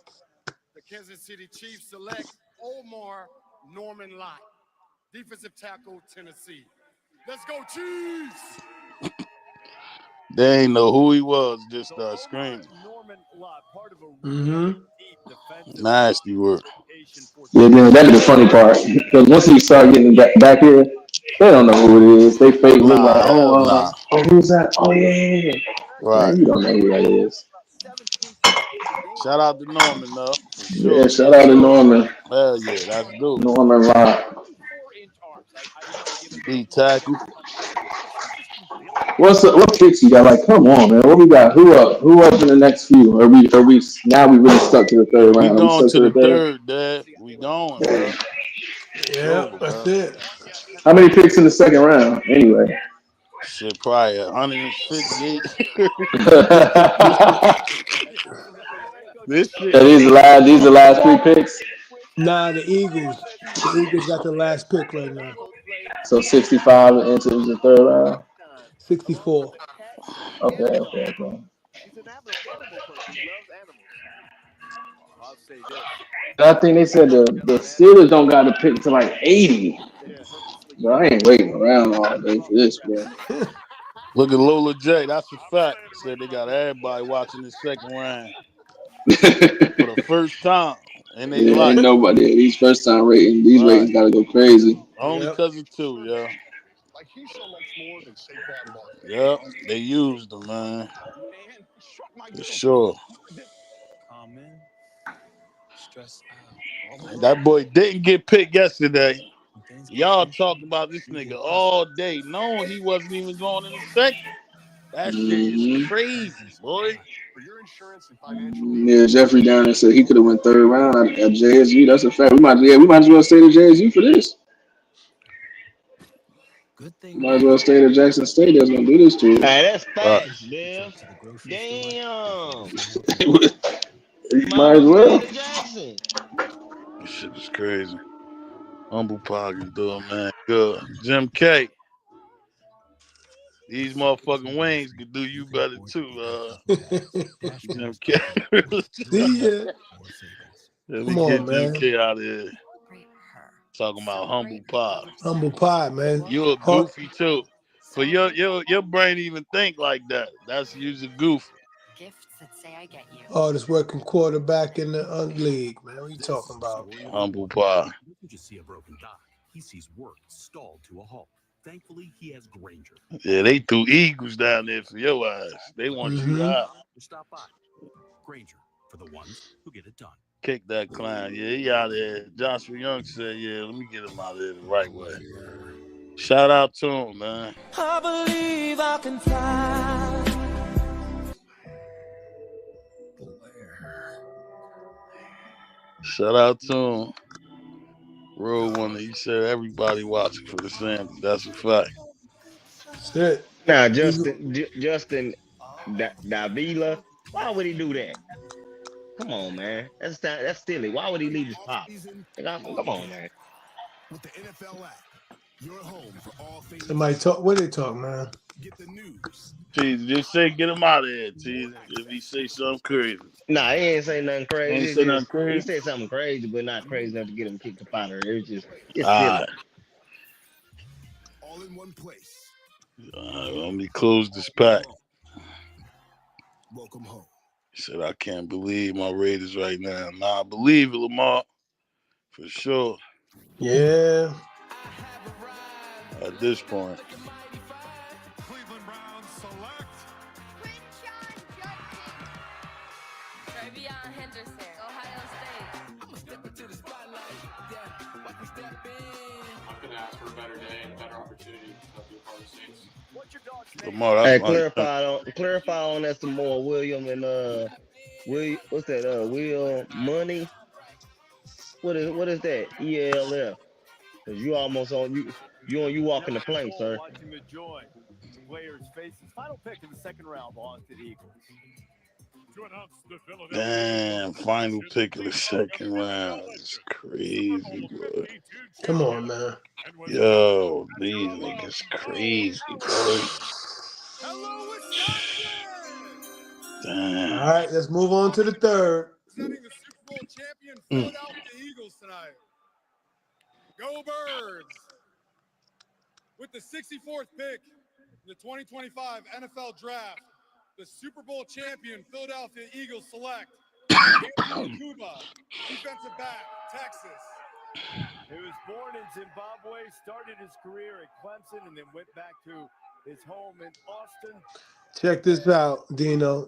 the Kansas City Chiefs select Omar Norman Lott, defensive tackle, Tennessee. Let's go, Chiefs! They ain't know who he was, just screaming. Mm-hmm. Nasty work. Yeah, then that'd be the funny part because once he start getting back here, they don't know who it is. They fake look like, Nah, hell nah. oh, who's that? Oh yeah. Right. Man, you don't know who that is. Shout out to Norman though, for Yeah, sure. shout out to Norman. Hell yeah, that's dope. Norman Lott. D tackle. What picks you got? Like, come on, man. What we got? Who up in the next few? Are we now we really stuck to the third We round? Are we going stuck to to the the third? third, Dad. We going, bro. For Yeah, sure, that's bro. it. How many picks in the second round? Anyway. Shit, probably 158. This shit So these the crazy. last three picks. Nah, the Eagles. The Eagles got the last pick right now. So 65 into the third round. 64. Okay. I'll say this. I think they said the Steelers don't got to pick to like 80. Bro, I ain't waiting around all day for this, bro. Look at Lola J. That's a fact. Said they got everybody watching this second round for the first time in their Yeah, ain't life. nobody. These first time ratings, these Right. ratings gotta go crazy. Only Yep. because of two, yeah. Yep. They used them, man. For sure. That boy didn't get picked yesterday. Y'all talking about this nigga all day, knowing he wasn't even going in the second. That shit is Mm-hmm. crazy, boy. Yeah, Jeffrey down there said he could have went third round at JSU. That's a fact. We might as well stay to JSU for this. Might as well stay to Jackson State. That's gonna do this to us. Hey, that's Right. facts, Bill. Damn. Might Might as as well stay well. to Jackson. This shit is crazy. Humble Pog and do it, man. Good. Jim K. These motherfucking wings could do you better too. Jim K. See ya. Let me Come on, get Jim man. K out of here. Talking about humble pie. Humble pie, man. You a Heart, goofy too. For your brain even think like that. That's usually goofy. hardest working quarterback in the league, man. What you talking about? Humble pie. Doesn't just see a broken dock. He sees work stalled to a halt. Thankfully, he has Granger. Yeah, they threw Eagles down there for your ass. They want you out. Stop by. Granger for the ones who get it done. Kick that clown. Yeah, he out there. Joshua Young said, yeah, let me get him out there the right way. Shout out to him, man. I believe I can fly. Shout out to him. Road Wonder, he said everybody watching for the Sanders. That's a fact. That's it. Now, Justin Davila, why would he do that? Come on, man. That's silly. Why would he leave his pop? Come on, man. With the NFL app, your home for all things. Somebody talk. What they talk, man? Get the news. Tease, just say get him out of here, Tease. If he say something crazy. Nah, he ain't say nothing crazy. Ain't say nothing crazy. He said something crazy, but not crazy enough to get him kicked up out of there. It's silly. All in one place. Let me close this pack. Welcome home. He said, I can't believe my Raiders right now. Nah, I believe it, Lamar. For sure. Yeah. At this point. Cleveland Browns select Travion Henderson, Ohio State. I couldn't ask for a better day and a better opportunity to be a part of the Saints. Lamar, Hey, clarify on that some more, William and what's that? Will Money. What is that? ELF. Cause you almost on you walking the plank, sir. Watching the joy. Players face his final pick in the second round belongs to the Eagles. to announce the Philadelphia. Damn, final pick of the second round. It's crazy, bro. Come on, man. Yo, these niggas crazy, bro. Hello, Wisconsin! Damn. All right, let's move on to the third. Presenting the Super Bowl champion Philadelphia Eagles tonight. Go Birds! With the 64th pick in the 2025 NFL Draft, the Super Bowl champion Philadelphia Eagles select Cuba, defensive back, Texas. He was born in Zimbabwe, started his career at Clemson, and then went back to his home in Austin. Check this out, Dino.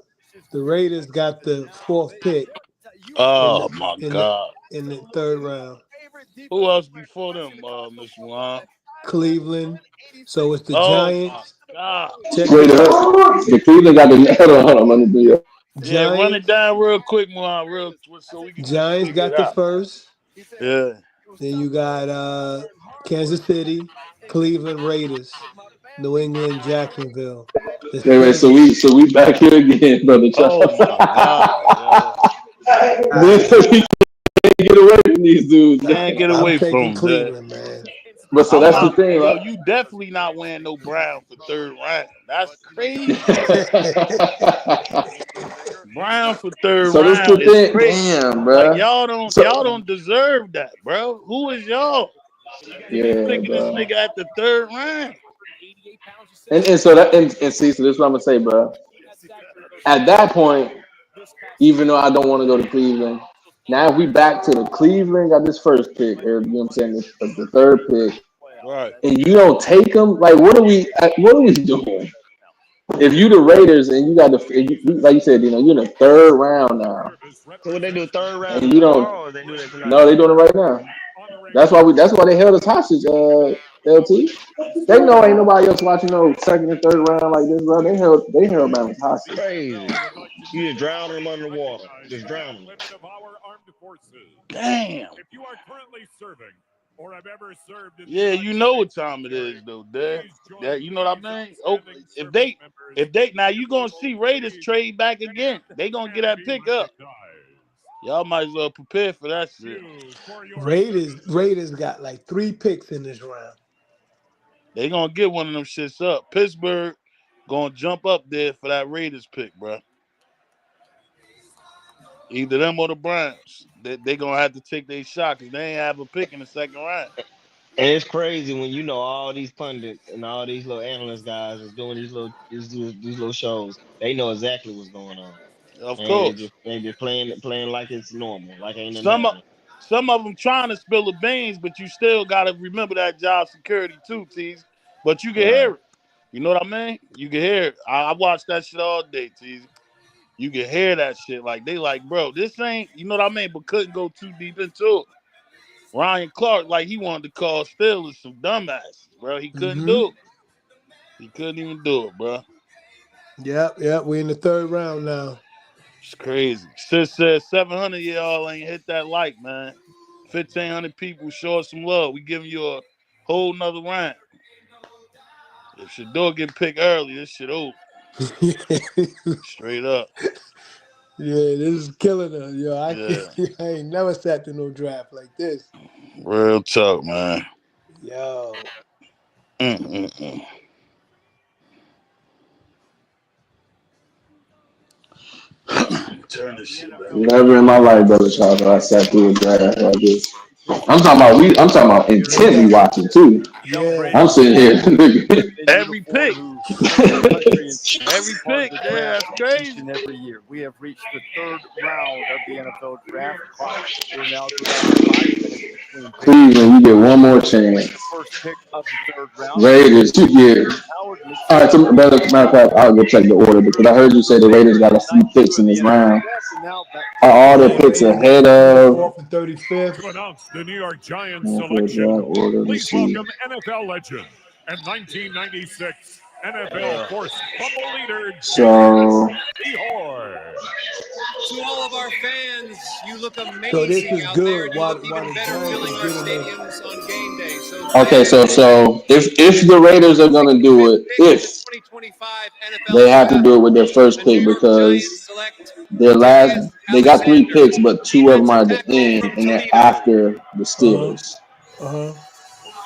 The Raiders got the fourth pick. Oh my God! In the third round. Who else before them, Mr. Juan? Cleveland. So it's the My Giants. God. The Cleveland got the hold on, let me do it. Yeah, run it down real quick, Juan, real quick, so we can Giants got the first. Yeah. Then you got Kansas City, Cleveland Raiders, New England, Jacksonville. Wait, so we back here again, brother. Oh my God! We can't get away from these dudes. Can't get away I'm taking from Cleveland, man. But so that's the thing, yo, right? you definitely not wearing no brown for third round. That's crazy. Brown for third So this round the is thing, crazy. damn, bro. Like y'all don't deserve that, bro. Who is y'all? You be picking this nigga at the third round. And so that and see, so this is what I'm gonna say, bro. At that point, even though I don't want to go to Cleveland, now if we back to the Cleveland got this first pick, or you know what I'm saying, the third pick, right? And you don't take them, like what are we doing? If you the Raiders and you got like you said, you're in the third round now. So what they do, third round And you tomorrow, or don't. they do that tonight? No, they doing it right now. That's why they held us hostage. LT. They know ain't nobody else watching no second and third round like this, bro. They held man hostage. Crazy. You just drown them under the water. Just drown them. Damn. If you are currently serving or have ever served in Yeah, you know what time it is, though, Dad. That you know what I mean? Oh, if they now you gonna see Raiders trade back again. They gonna get that pick up. Y'all might as well prepare for that shit. Raiders got like 3 picks in this round. They gonna get one of them shits up. Pittsburgh, gonna jump up there for that Raiders pick, bro. Either them or the Browns. They gonna have to take their shot because they ain't have a pick in the second round. And it's crazy when you know all these pundits and all these little analyst guys is doing these little shows. They know exactly what's going on. Of And course. they just playing like it's normal, like ain't nothing Some of happening. some of them trying to spill the beans, but you still gotta remember that job security too, Tease. But you can Right. hear it. You know what I mean? You can hear it. I watched that shit all day, Tease. You can hear that shit. Like they like, bro, this ain't, you know what I mean? But couldn't go too deep into it. Ryan Clark, like he wanted to call Steelers some dumbasses, bro. He couldn't Mm-hmm. do it. He couldn't even do it, bro. Yep. We're in the third round now. It's crazy. Sis said 700 of y'all ain't hit that like, man. 1,500 people show us some love. We giving you a whole nother round. If Shadeur get picked early, this shit over. Straight up. Yeah, this is killing us. Yo, Yeah. I ain't never sat through no draft like this. Real talk, man. Yo. Mm-mm-mm. Turn this shit back Never in my life, brother Charles, I sat through a draft like this. I'm talking about intently watching too. Yeah. I'm sitting here, in Every uniform pick. who serve our country and Every as part of pick. the Yeah, draft that's each crazy. and every year. We have reached the third round of the NFL draft. Clock will now go down to 5 minutes between picks. Cleveland, you get one more With chance. the first pick of the third round, Raiders, you get. Howard All right, so matter of fact, I'll go check the order because I heard you say the Raiders got a few picks in this round. and now back Are all their Yeah, picks Raiders got ahead the of? 34th and 35th. To announce the New York Giants Okay, selection, draft order. Let's please see. welcome NFL legend and 1996 NFL forced fumble leader So Jason Sehorn. To all of our fans, you look So this amazing is out there, good and you while look while even the better Giants filling is our getting their stadiums on game day. So okay, fans, so if the Raiders are gonna do it, if 2025 NFL they have to Draft, do it with their first the New pick York Giants because select their last they got three Alexander, picks, but two of them are defensive at the tackle end, from and they're Toledo. after the uh-huh. Steelers. Uh-huh.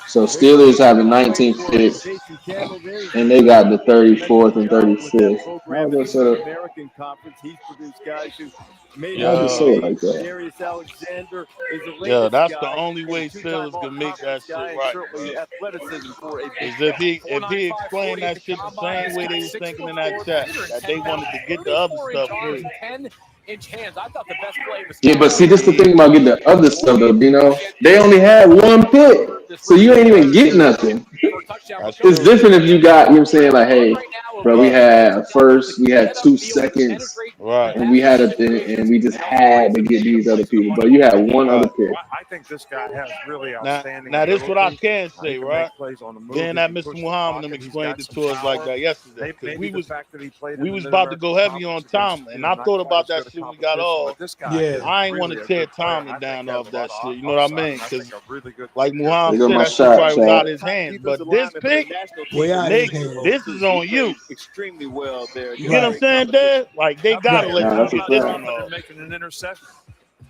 So Great Steelers have the defensive play 19th for pick, Jason Campbell there. He's and been they doing got the a tremendous 34th and job with that 35th. program How's in that the set up? Mid-American Conference. He's produced guys who made Why'd you say it Yo, NBA. like that? Darius Alexander is the yo, latest that's the guy, only a way two-time Steelers can make all-conference that shit guy, and right, certainly bro. athleticism for a big Is guy. if he 4.95 explained 40 at that the shit the combine. same He's way got they was 6 thinking foot in that 4, chat, that they 310 pounds, wanted to get the other 34-inch stuff arms, first. and 10-inch hands. I thought the best play was Yeah, Scott but see, this the Fitterer's thing about getting the other stuff though, Dino. They only had one pick, this so you recent ain't even draft get nothing. for a touchdown. But That's Coach, It's true. different if you got, you know what I'm saying, like, run hey, right now of bro, we what Right, had defensive a tackles first, that we can had get 2 seconds, penetrate, right, and we had a, and we just had to get these other people. But you had one other right. pick. I think this guy has really Now, outstanding now this what I ability. can He say, can make right? plays on the move. Being He that can Mr. push the Muhammad them pocket. He's explained got it some to us like power. that yesterday, because Maybe the fact that he played we in the was about to go Mid-American heavy on Conference against Tomlin, and I not thought quite about as that good a shit when we got competition, but off. this guy Yeah. is I ain't want to really a tear good player, and Tomlin I think down he has off a that lot shit. of You know what I upside, mean? and I think Because a really good like future There Muhammad go said, my that shit shot, probably was out chat. of his top hands. defensive But this lineman for the pick, national team Way in out of his they Xavier hands. this is Rhodes. He on played you. extremely well there You get against what I'm Right. great saying, competition. Dad? Like they How about gotta Right. let how you Nah, that's a about get this not one fact. even off. making an interception?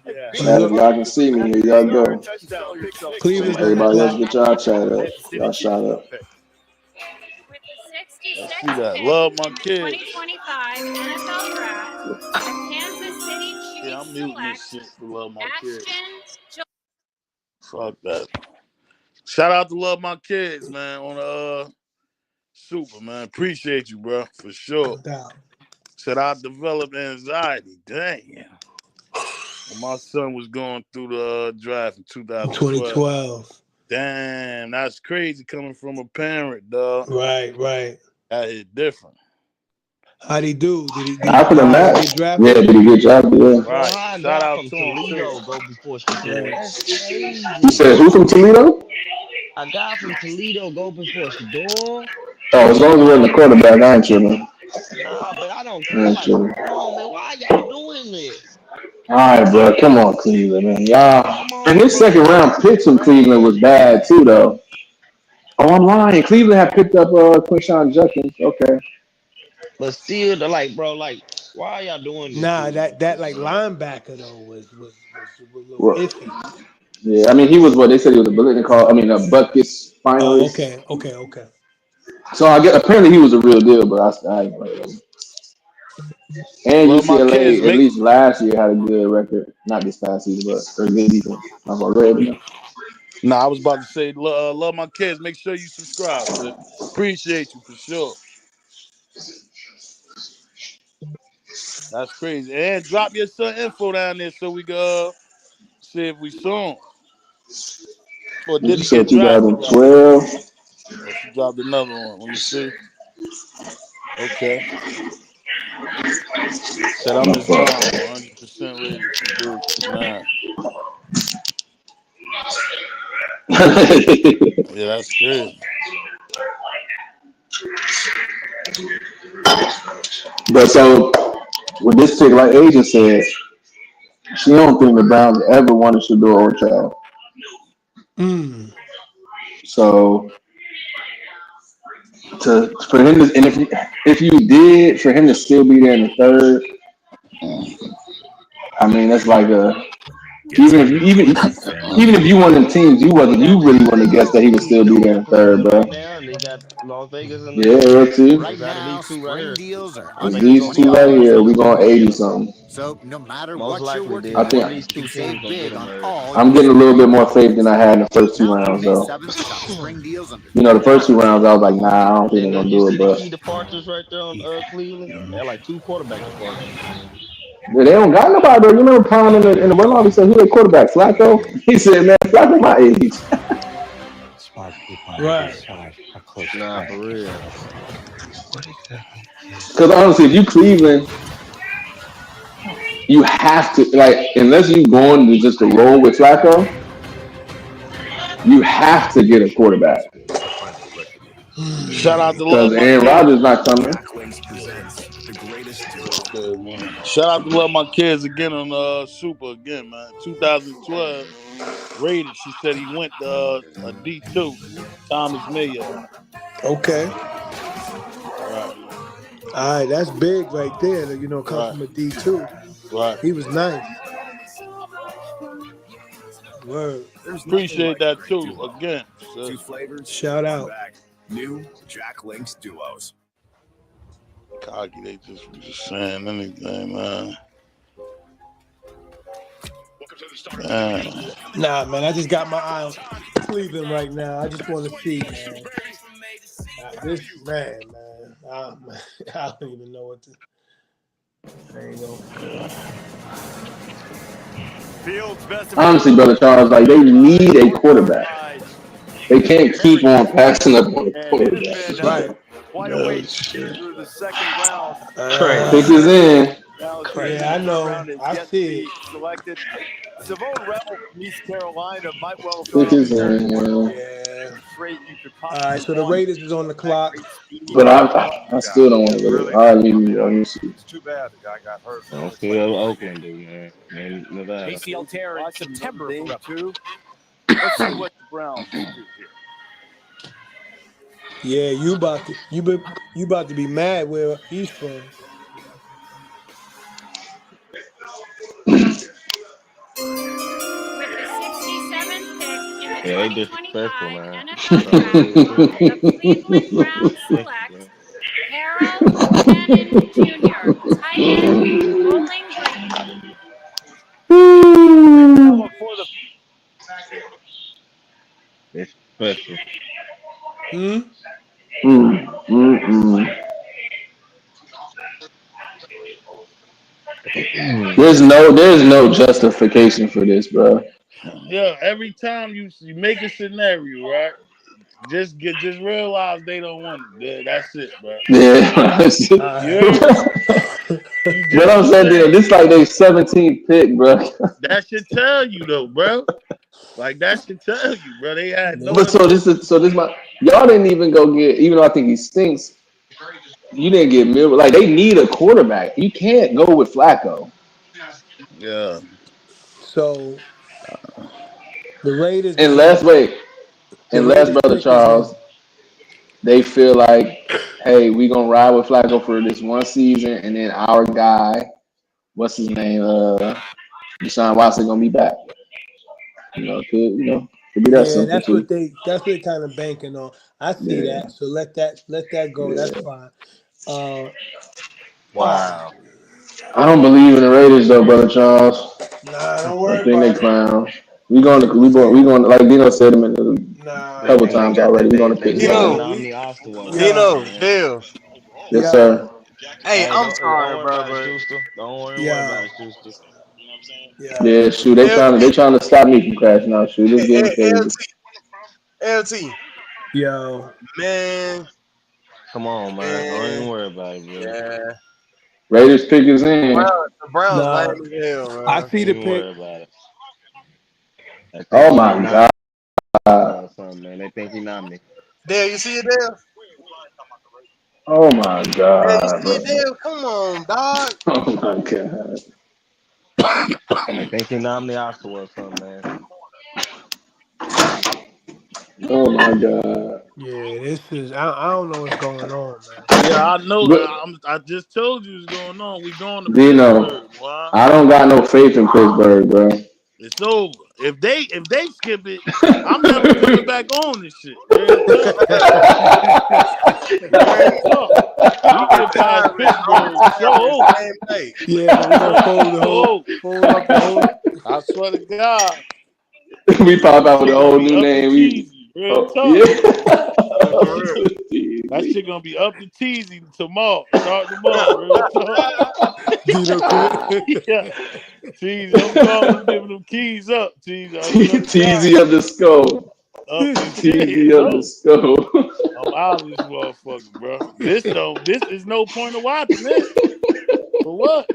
Yeah, So you Chat, if look, y'all can see me, here y'all go. touchdown, picks up Cleveland's 4. on the Everybody else clock. get y'all chat up. Kansas City Y'all Chiefs shot with up. the pick. With the I 66th see that. pick Love my in the kids. 2025 NFL Draft, the Kansas City Yeah, Chiefs I'm muting this select shit for love my kids. Ashton. Fuck that. Shout out to love my kids, man. On super, man. Appreciate you, bro, for sure. No doubt. Said I developed anxiety. Dang. When my son was going through the draft in 2012. 2012. Damn, that's crazy coming from a parent, dog. Right. That hit different. How'd he do? How could Did the he match? get Yeah, drafted? did he get drafted? Yeah. Bro, Right. how a Shout guy out from to him, too. Toledo go before Shadeur? Right. That's You said crazy. who from Toledo? A guy from Toledo go before Shadeur? Oh, as long as we're in the quarterback, I ain't tripping. Nah, but I don't. I I'm ain't like, tripping. come on, man. Why y'all doing this? All right, bro. Come on, Cleveland, man. Y'all. Come And on, this second bro. round pick from Cleveland was bad too, though. Oh, I'm lying. Cleveland had picked up Quinshawn Judkins. Okay. But still, they're like, bro, like, why y'all doing this to Nah, me like that this, like man? linebacker though was a little Well, iffy. yeah, I mean, he was what they said he was a Bolitnikoff. I mean, a Butkus Oh, finalist. okay. So I get apparently he was a real deal, but I ain't like him. And Love my kids. UCLA, at Make least last year, had a good record. Not this past season, but a good defense. I'm gonna read it. Nah, I was about to say, love my kids. Make sure you subscribe, sis. Appreciate you for sure. That's crazy. And drop your son info down there so we can see if we saw him. Or did he So get drafted right? 2012. Or she dropped another one. Let me see. Okay. Said I'm My his fault. mom. 100% rated from Duke. Nah. Yeah, that's crazy. But so with this chick, like Asia said, she don't think the Browns ever wanted Shadeur or Child. So for him to, and if you did for him to still be there in the third, I mean that's like a even if you won the teams, you really want to guess that he would still be there in the third, bro. Right now, they got Las Vegas in the Yeah, third. let's see. It's out of these two right here. I It's think it's these gonna be two right all here. three of We them going teams. 80 something. Most likely, I then one think of these two teams gonna get them there. I'm getting a little bit more faith than I had in the first two rounds, though. You know, the first two rounds, I was like, nah, I don't think they're And then gonna you do see it. the But key departures right there on Cleveland. They had like two quarterback departures. they don't got nobody. Though. You remember Prime in the run off? He said, "Who their quarterback? Flacco." He said, "Man, Flacco my age." Right. Nah, for real. Because honestly, if you Cleveland, you have to like unless you going to just to roll with Flacco, you have to get a quarterback Shout out to because love my Aaron kids. Rodgers not coming. Okay, man. Shout out to love my kids again on Super again, man. 2012 rated. She said he went a D2. Thomas Mayer. Okay. Right. All right, that's big right there. You know, come Right. from a D2. Right. He was nice. Word. Appreciate that too. Again, sis. Shout out. Cocky, they just saying anything, man. Nah, man, I just got my eye on Cleveland right now. I just want to see, man. This man. I don't even know what to. I ain't gonna. Honestly, brother Charles, like they need a quarterback. They can't keep on passing up on the quarterback. Right. Through the second round. Pick is in. Yeah, I know. I see it. Selected. Savone Rebel from East Carolina might well have gone Pick off is the board. in. Yeah. Trait you could All right, possibly so the want. Raiders is on the clock. But I still don't want to go. All right, let me see. It's too bad the guy got hurt. I don't see what Oakland do, man. And Nevada. ACL tear in September for Rebel. Two. Let's see what the Browns do here. Yeah, you about to be mad where he's from. With the 67th pick in the Yeah, they 2025 disrespectful, man. NFL Trying to Draft, prove too. the Cleveland Browns select Harold Buchanan Jr., tight end, Bowling Green. Disrespectful. There's no justification for this, bro. Yeah, every time you make a scenario, right? Just realize they don't want it. Yeah, that's it, bro. Yeah, You heard me? You but just I'm saying, this like they 17th pick, bro. that should tell you though, bro. Like that should tell you, bro. They had no. But this my y'all didn't even go get, even though I think he stinks. You didn't get Miller. Like they need a quarterback. You can't go with Flacco. Yeah. So the Raiders is on. Unless wait, The unless Raiders brother pick is Charles, in. they feel like, hey, we gonna ride with Flacco for this one season, and then our guy, what's his name, Deshaun Watson gonna be back. You know, It'd be that Yeah, simple too. that's what they kind of banking on. I see Yeah, that. So let that go. yeah. That's fine. Uh oh Wow. I don't believe in the Raiders though, brother Charles. nah, don't I worry think they about it. clowns. We going to They we they going like Dino said them a nah They couple they times got already. that We're going to they pick got that nah Dino, Zion. we nominee Oscar coming, yo Dino, man. Bill. Yes, yo sir. Hey, Hey, I'm don't sorry, worry bro, about it, but Schuster. Don't worry about yo it, Schuster. yo Yeah, shoot. They LT, trying to stop me from crashing out. Shoot, this getting crazy. LT, yo man, Come on, man. Don't even man, worry about it, bro. yeah. Raiders pick is in. The Browns lame nah. as hell, I man. see Don't the even pick. worry about it. I think Oh he my nominated god. or something, man. They think he nominated. Dale, you see it, Dale? Oh my Dale, you god, see it, bro. Dale? Come on, dog. Oh my god. They think he nominated Oscar or something, man. Oh my god. Yeah, this is I don't know what's going on, man. Yeah, I know. But I just told you what's going on. We going to Dino, Pittsburgh, boy. I don't got no faith in Pittsburgh, bro. It's over. If they skip it, I'm never coming back on this shit. Real talk. Real talk. We I'm get past retiring. I'm Pittsburgh, show retiring over. same day. Yeah, but we gonna fold the Show whole over. fold up the whole I swear to God, We pop that out with a shit gonna whole be new up to name. We cheesy. Real oh talk. yeah. Yeah, for real. That shit gonna be up to teasy tomorrow. Start tomorrow. Real talk. Dino quit. Yeah. Teasy, I'm calling. I'm giving them keys up. Teasy, I swear to God. TZ of the skull. Up to shit. TZ It's of the over. skull. I'm out of this motherfucker, bro. This is no point of watching this. For what?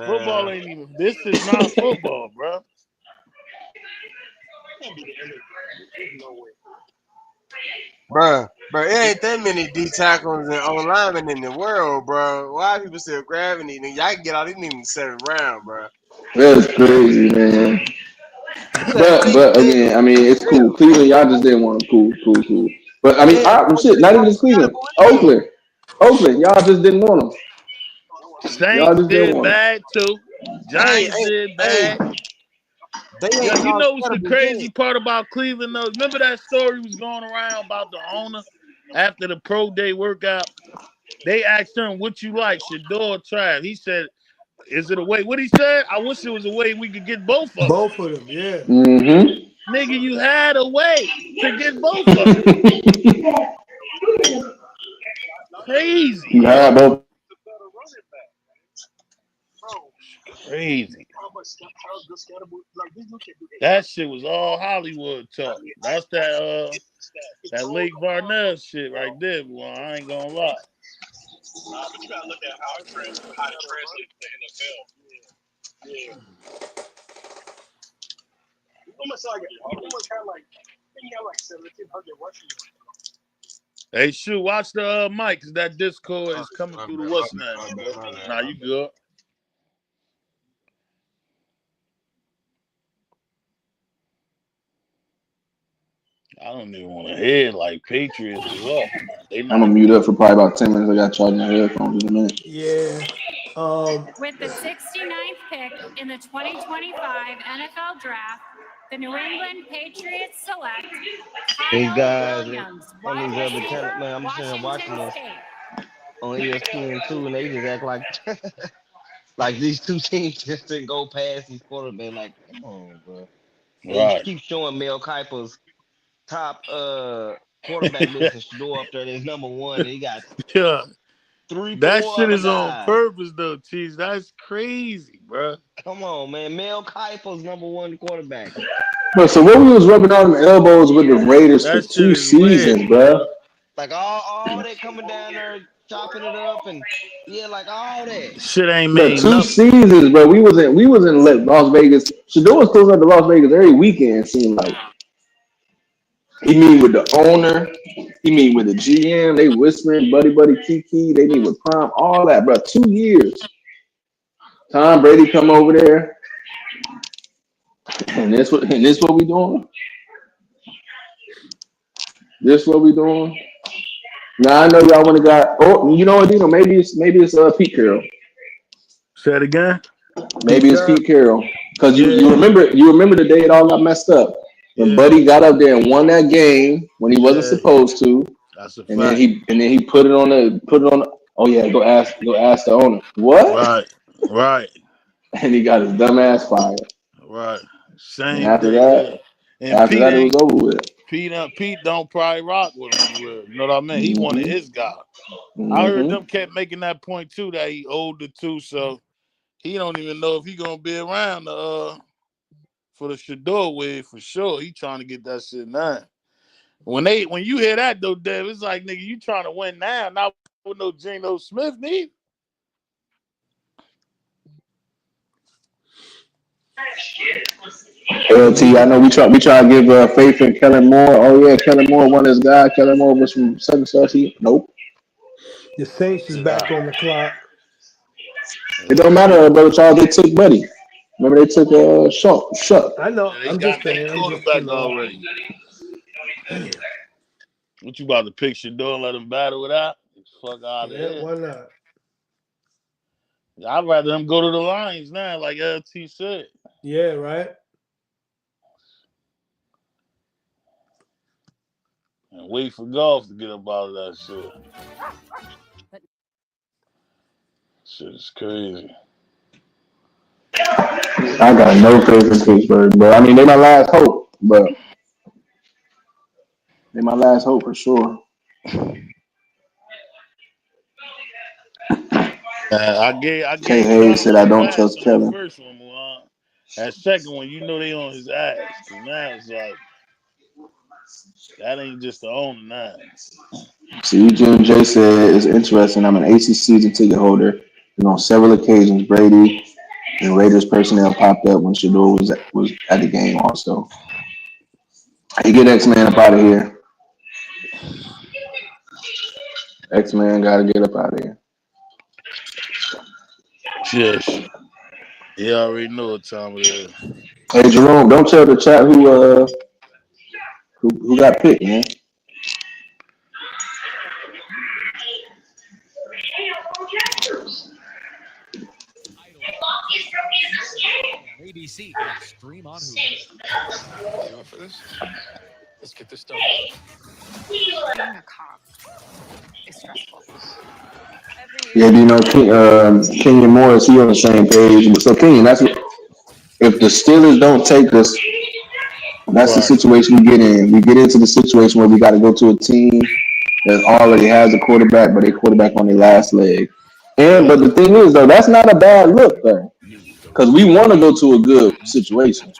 Football Man, ain't even. This is not football, bro. bro, it ain't that many D tackles and O linemen in the world, bro. Why people still grabbing these niggas? Y'all can get all these niggas in the 7th round, bro. That's crazy, man. Who that But Dale? again, I mean, it's cool. Cleveland, y'all just didn't want them. Cool. But I mean, Yeah, shit, not even just Cleveland. Oakland, y'all just didn't want them. Y'all Saints just didn't did want them. bad too. hey, Giants did hey, bad. they Yeah, ain't you called know what's the credible yet. crazy part about Cleveland though? Remember that story was going around about the owner after the pro day workout? They asked him what you like, Shadeur or Trav. He said, "Is it a way?" What he said? I wish it was a way we could get both of them. Both of them, yeah. Mm-hmm. Nigga, you had a way to get both of them. Crazy, You had yo. both. Crazy. That shit was all Hollywood talk. That's that Lake Varnell shit right there, boy. I ain't gonna lie. Hey, shoot, watch the mic, cause that Discord is coming through the what's name, my boy. Nah, you good. I don't even want to hear like Patriots is up. They I'm gonna not. mute up for probably about 10 minutes. I got charging my headphones in a minute. Yeah. With the 69th pick in the 2025 NFL Draft, the New England Patriots select These Kyle guys, Williams, some of wide these other talent, receiver, man, I'm sitting here watching Washington this State. on ESPN too, and they just act like like these two teams just didn't go past these quarterbacks. Like, come on, bro. They Right. keep showing Mel Kiper's top quarterback list and Shador up there as number one, and he got Yeah. three, That four shit other is on guys. purpose though, Cheese. That's crazy, bro. Come on, man. Mel Kiper's number one quarterback. But so what we was rubbing on them elbows with the Raiders for That shit two is weird, seasons, bro. bro. Like all that coming down there, chopping it up, and yeah, like all that. Shit ain't Bro, made two nothing. seasons, bro. We was in Las Vegas. Shador was still at the Las Vegas every weekend. Seemed like he meet with the owner, he meet with the GM. They whispering, buddy, Kiki. They meet with Prime, all that, bro. 2 years. Tom Brady come over there, and this what we doing. This what we doing. Now I know y'all want to got. Oh, you know what, Dino? Maybe it's Pete Carroll. Say it again. Pete Maybe it's Carroll. Pete Carroll. Cause you Yeah. remember the day it all got messed up. when Yeah, Buddy got up there and won that game when he wasn't yeah, supposed to, that's a and then fact. he put it on. Oh yeah, go ask the owner. What? Right, right, And he got his dumb ass fired. right. And Same after day, yeah. that, And after Pete that, it was ain't over with. Pete don't probably rock with him for real. You know what I mean? He wanted hmm his guy. I heard hmm them kept making that point too that he older too, so he don't even know if he gonna be around for the Shadeur wave for sure. He trying to get that shit now. When you hear that though, Dev, it's like nigga, you trying to win now, not with no Geno Smith need. LT, I know we try to give faith in Kellen Moore. Oh yeah, Kellen Moore won his guy. Kellen Moore was from such and such. Nope. The Saints is Nah, back on the clock. It yeah, don't they matter, brother Charles. They took Buddy. Remember they took Shuck. I know. they I'm got just their saying. I'm just quarterback already. What you about to pick Shadeur and let him battle it out? Fuck out of Yeah, here. why not? I'd rather him go to the Lions now, like LT said. Yeah, right. And wait for golf to get up out of that shit. Shit is crazy. I got no faith in Pittsburgh, but I mean they my last hope. But they my last hope for sure. I gave K Hayes said I Charlo a don't pass trust on that Kellen. first one, Mulan. That second one, you know they on his ass. Cause now it's like that ain't just the owner now. See, Jim J said it's interesting. I'm an AC season ticket holder, and on several occasions Brady and Raiders personnel popped up when Shador was at the game. Also, hey, get X Man up out of here. X Man got to get up out of here. Yes. He already know what time it is. Hey Jerome, don't tell the chat who got picked, man. ABC and stream on Hulu. You up for this? Let's get this done. Being a cop is stressful. Yeah, do you know Kenyon Morris? He on the same page. So Kenyon, that's what, if the Steelers don't take us, that's the Right. situation we get in. We get into the situation where we got to go to a team that already has a quarterback, but a quarterback on their last leg. But Yeah. the thing is, though, that's not a bad look, though, because we want to go to a good situation,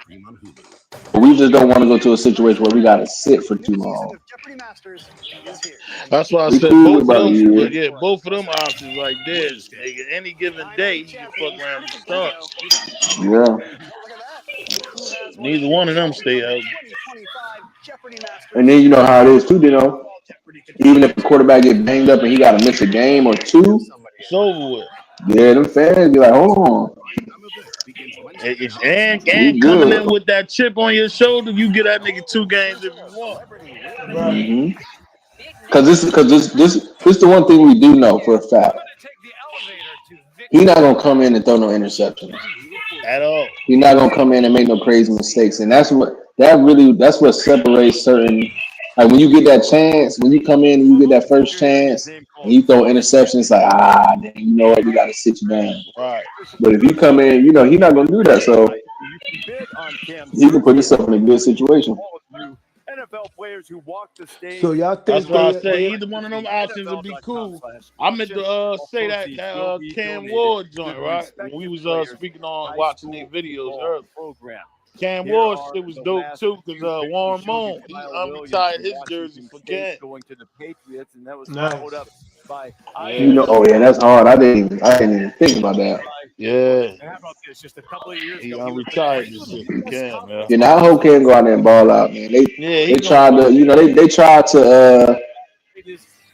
but we just don't want to go to a situation where we got to sit for too long. That's why I We said cool with both of about a them. year. But yeah, both of them options right there. Nigga, any given day he can fuck around and start. Yeah. Neither one of them stay out. And then you know how it is too, even if a quarterback get banged up and he got to miss a game or two, It's over with. yeah, them fans be like, hold on, we And coming good. in with that chip on your shoulder, you get that nigga 2 games if you want. Right. Because this the one thing we do know for a fact. He's not gonna come in and throw no interceptions. At all. He's not gonna come in and make no crazy mistakes, and that's what separates certain. Like when you get that chance, when you come in and you get that first chance, and you throw interceptions, like then you know what, we got to sit you down. Right. But if you come in, he's not gonna do that, so he can put himself in a good situation. NFL players who walk the stage. So y'all That's think why I they say either one of them options would be cool. I meant to say that Cam Ward joint, right? When we was speaking on watching their videos earlier. Cam Ward shit was dope too, because Warren Moon, he unretired his jersey for Cam. Going to the Patriots, and that was followed nice? up by Yeah. Oh yeah, that's hard. I didn't even think about that. Yeah. And how about this? Just a couple of years He ago, he was the unretired face this of shit the for U.S. Cam, College man. You know, I hope Cam go out there and ball out, man. Yeah, They he gonna tried ball. to,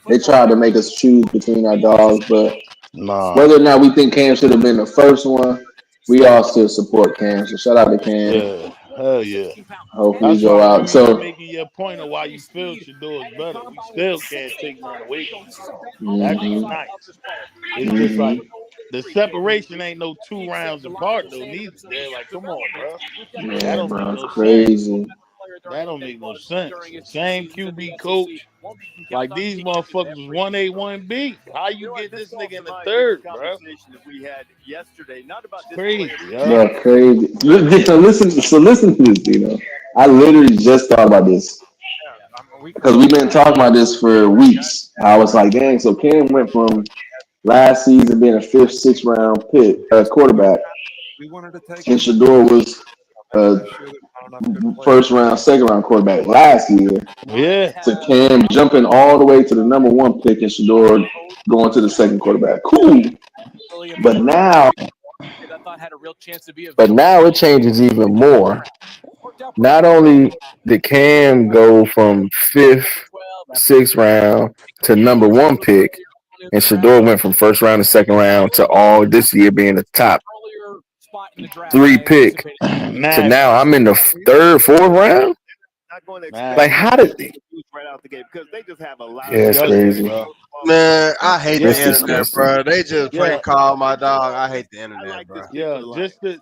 they tried to make us choose between our dogs, but Nah. whether or not we think Cam should have been the first one, we all still support Cam. So shout out to Cam. Yeah. Hell yeah. Hopefully he That's go why you out. even So, making your point of why you feel Shador is better. We still can't take none away from him. That nigga hmm nice. It's just hmm like the separation ain't no 2 rounds apart though. Neither. They're like, come on, bro. That yeah, don't make bro, it's no sense. crazy. during That don't his make no tenure sense. during The his 2 same seasons in the QB SEC. coach. One thing you can Like count on, these he is motherfuckers was every 1A1B. How you get This this nigga in the calls to mind third, the bro? conversation that we had yesterday, not about It's this player crazy, yo. That's crazy. Listen to this, Dino. I literally just thought about this because we've been talking about this for weeks. I was like, dang, so Cam went from last season being a fifth, sixth round pick quarterback, We wanted to take and him Shador was a this year. There's not enough good players. first round, second round quarterback last year. Yeah. To Cam jumping all the way to the number one pick and Shador going to the second quarterback. Cool. But now I thought had a real chance to be a But now it changes even more. Not only did Cam go from fifth, sixth round to number one pick, and Shador went from first round to second round to all this year being the top three pick to now I'm in the third, fourth round. Not going to Like, expect how did they? right out the gate because they just have a lot Yeah, of it's crazy. Man, I hate the It's internet, disgusting. bro. They just Yeah. prank call my dog. I hate the internet, bro. Yeah, just the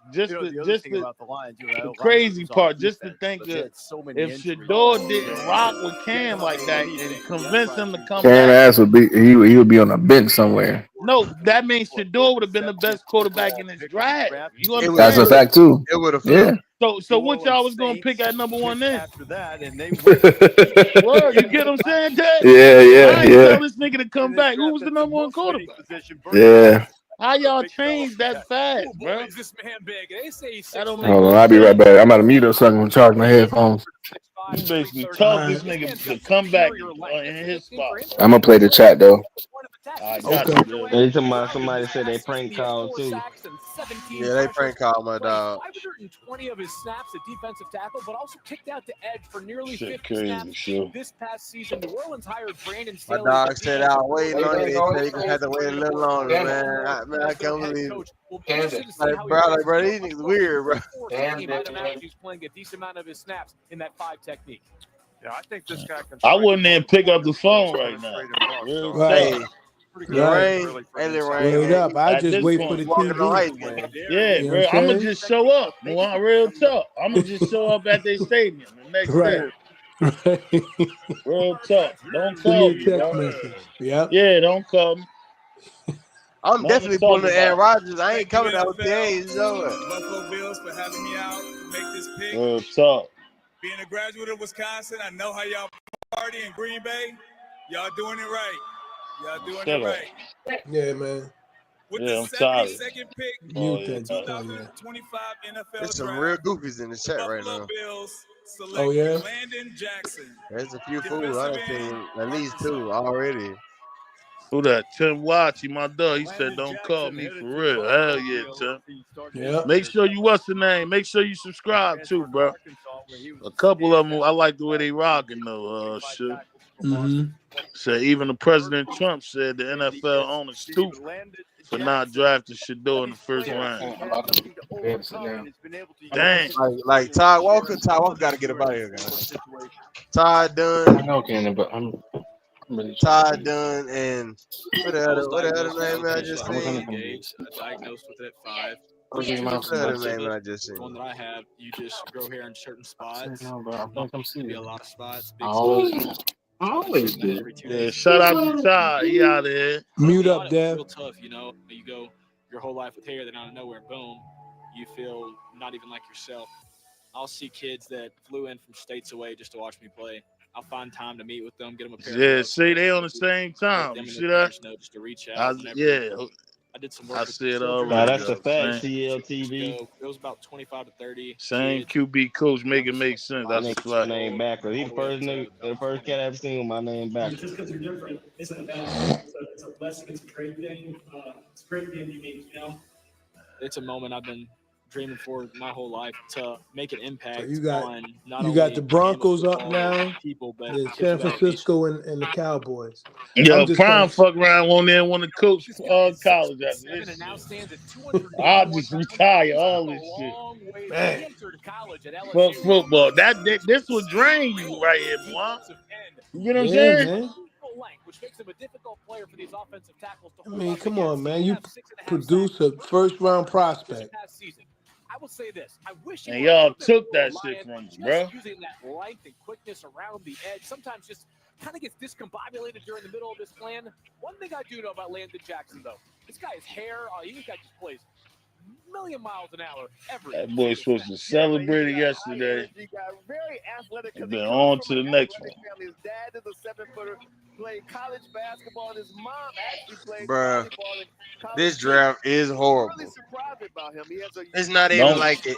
crazy part, just to think of if Shador didn't rock with Cam like that and convince him to come Cam back. ass would be he would be on a bench somewhere. No, that means Shador would have been the best quarterback in his draft. You It That's a understand? fact too. It would have Yeah. flipped. So what y'all was gonna pick at number one then? after that, and they Well, you get what I'm saying, Ted? Yeah, I ain't yeah. tell this nigga to come back. Who was the number one quarterback? Yeah. How y'all changed that fast, Oh, bro? boy, is this man big. They say he's That don't 6'3". make Hold no on, I'll be right sense. back. I'm about to mute up so I can charge my headphones. You basically told this nigga to come back in his spot. I'm gonna play the chat though. I got Okay. you, They man. talking about somebody said they prank call too. Yeah, they prank call my dog. 520 of his snaps at defensive tackle, but also kicked out to edge for nearly Shit 50 crazy, snaps sure. this past season. New Orleans hired Brandon My Staley. dog said I was waiting on you. They said he gonna have to wait a little longer, man. I can't believe it. We'll be interested to see Like, how he bro, plays like, bro, his these game niggas on weird, bro. the fourth team. I'd imagine he's playing a decent amount of his snaps in that 5 technique. Yeah, I think this guy can. I wouldn't even pick up the phone right now. Real Right. talk. Lorraine, hey, Word Lorrain, up. I At just this wait for point, the walking on TV. ice, man. yeah, You know bro. what I'm I'ma saying? just show up. Well, real talk. I'ma just show up at their stadium the next Right. day. Right. Real talk. Don't Send me call a me, text bro. message. Yep. Yeah, don't call me. I'm Nothing to definitely talk pulling the Aaron about. Rodgers. I ain't coming to OTAs. So Buffalo Bills for having me out to make this pick. Real talk. Being a graduate of Wisconsin, I know how y'all party in Green Bay. Y'all doing it right. Y'all doing Shut it up. right. Yeah, man. With Yeah, the I'm tired. 72nd pick Oh, Mute yeah. in the that Tanya. 2025 NFL there's some Draft, real goofies in the the chat right Buffalo now. Bills select Oh yeah. Landon Jackson, There's a few fools. I defensive done end, seen at least Arkansas. 2 already. Who that? Tim Watchy, my dog. He said, Landon don't call Jackson me headed for to real. Buffalo Hell yeah, Tim. He started his Yep. Make career sure you what's the name? Make sure you subscribe too, transferred to bro. Arkansas, where he was A a couple of them, standout I like the way they rocking though. Shit. Mm-hmm. Said even the President Trump said the NFL owners stupid for not drafting Shador in the first round. Dang. Like Todd Walker. Todd Walker got to get up out of here, guys. Todd Dunn. I know, Cannon, but I'm really trying to Todd see. Dunn and what the other name I just seen? Diagnosed with it at 5. Where's your mouse? What the other name I just seen? One that I have, you just grow hair in certain spots. No, bro. I'm gonna come see Be you. a lot of spots. I Big always do. every 2 Yeah, days. shout out to Todd. He out of here. Mute up, Dev. Real tough, you know. You go your whole life with hair, then out of nowhere, boom, you feel not even like yourself. I'll see kids that flew in from states away just to watch me play. I'll find time to meet with them, get them a pair of Yeah, gloves, see, they on the same time. You see that? just to reach out. Yeah, I did some work I with see it children. Nah, already. that's a Though. fact. Same, CLTV. It was about 25 to 30 same kids. QB coach make it make sense. That's a Nigga, my fact. name backwards. He the first nigga, the first cat I ever seen with my name backwards. Just because you're different isn't a bad thing. It's a blessing. It's a great thing. It's great being unique, you know? It's a moment I've been dreaming for my whole life to make an impact So you got on not you only got the Broncos up football now. people, but Then San Francisco and the Cowboys. Yo, I'm just Prime gonna. fuck around on there want to coach college after this and now shit. stands at 200. I'll just retire all this shit. Man. He entered college at Fuck LSU. football. This will drain you right here, boy. You get what I'm Yeah, saying? man. Which makes him a difficult player for these offensive tackles to I hold mean, up come against. on, man. He You had 6.5 produce a sacks first round this prospect. past season. will say this. I wish he And were a y'all little bit took more that shit reliant from on him, just bro. using that length and quickness around the edge. Sometimes just kind of gets discombobulated during the middle of his plan. One thing I do know about Landon Jackson, though, this guy's hair, this guy just plays a million miles an hour every That boy's single supposed snap. to celebrate it yesterday. Very athletic And because he then comes on from to an the next athletic one. family. His dad is a 7-footer, played college basketball, and his mom actually played Bruh, volleyball in college this too. draft is What's really horrible. surprising about him, he has a It's not even Don't. like it.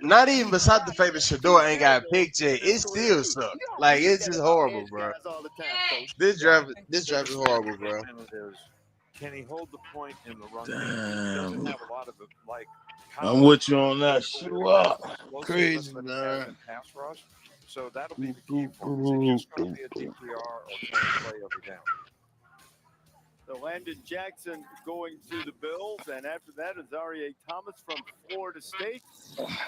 Not even beside the fact that Shadeur ain't got picked yet. It still sucks. Like it's just horrible, bro. all the time, Coach. This draft is horrible, bro. Can he hold the point in the run game? He doesn't Damn. have a lot of like. I'm with you on that shit. Wow. Explosiveness Crazy, that he has man. in pass rush. So that'll be the key for him. Is it just going to be a DPR or can he play every down? So Landon Jackson going to the Bills, and after that is Arie Thomas from Florida State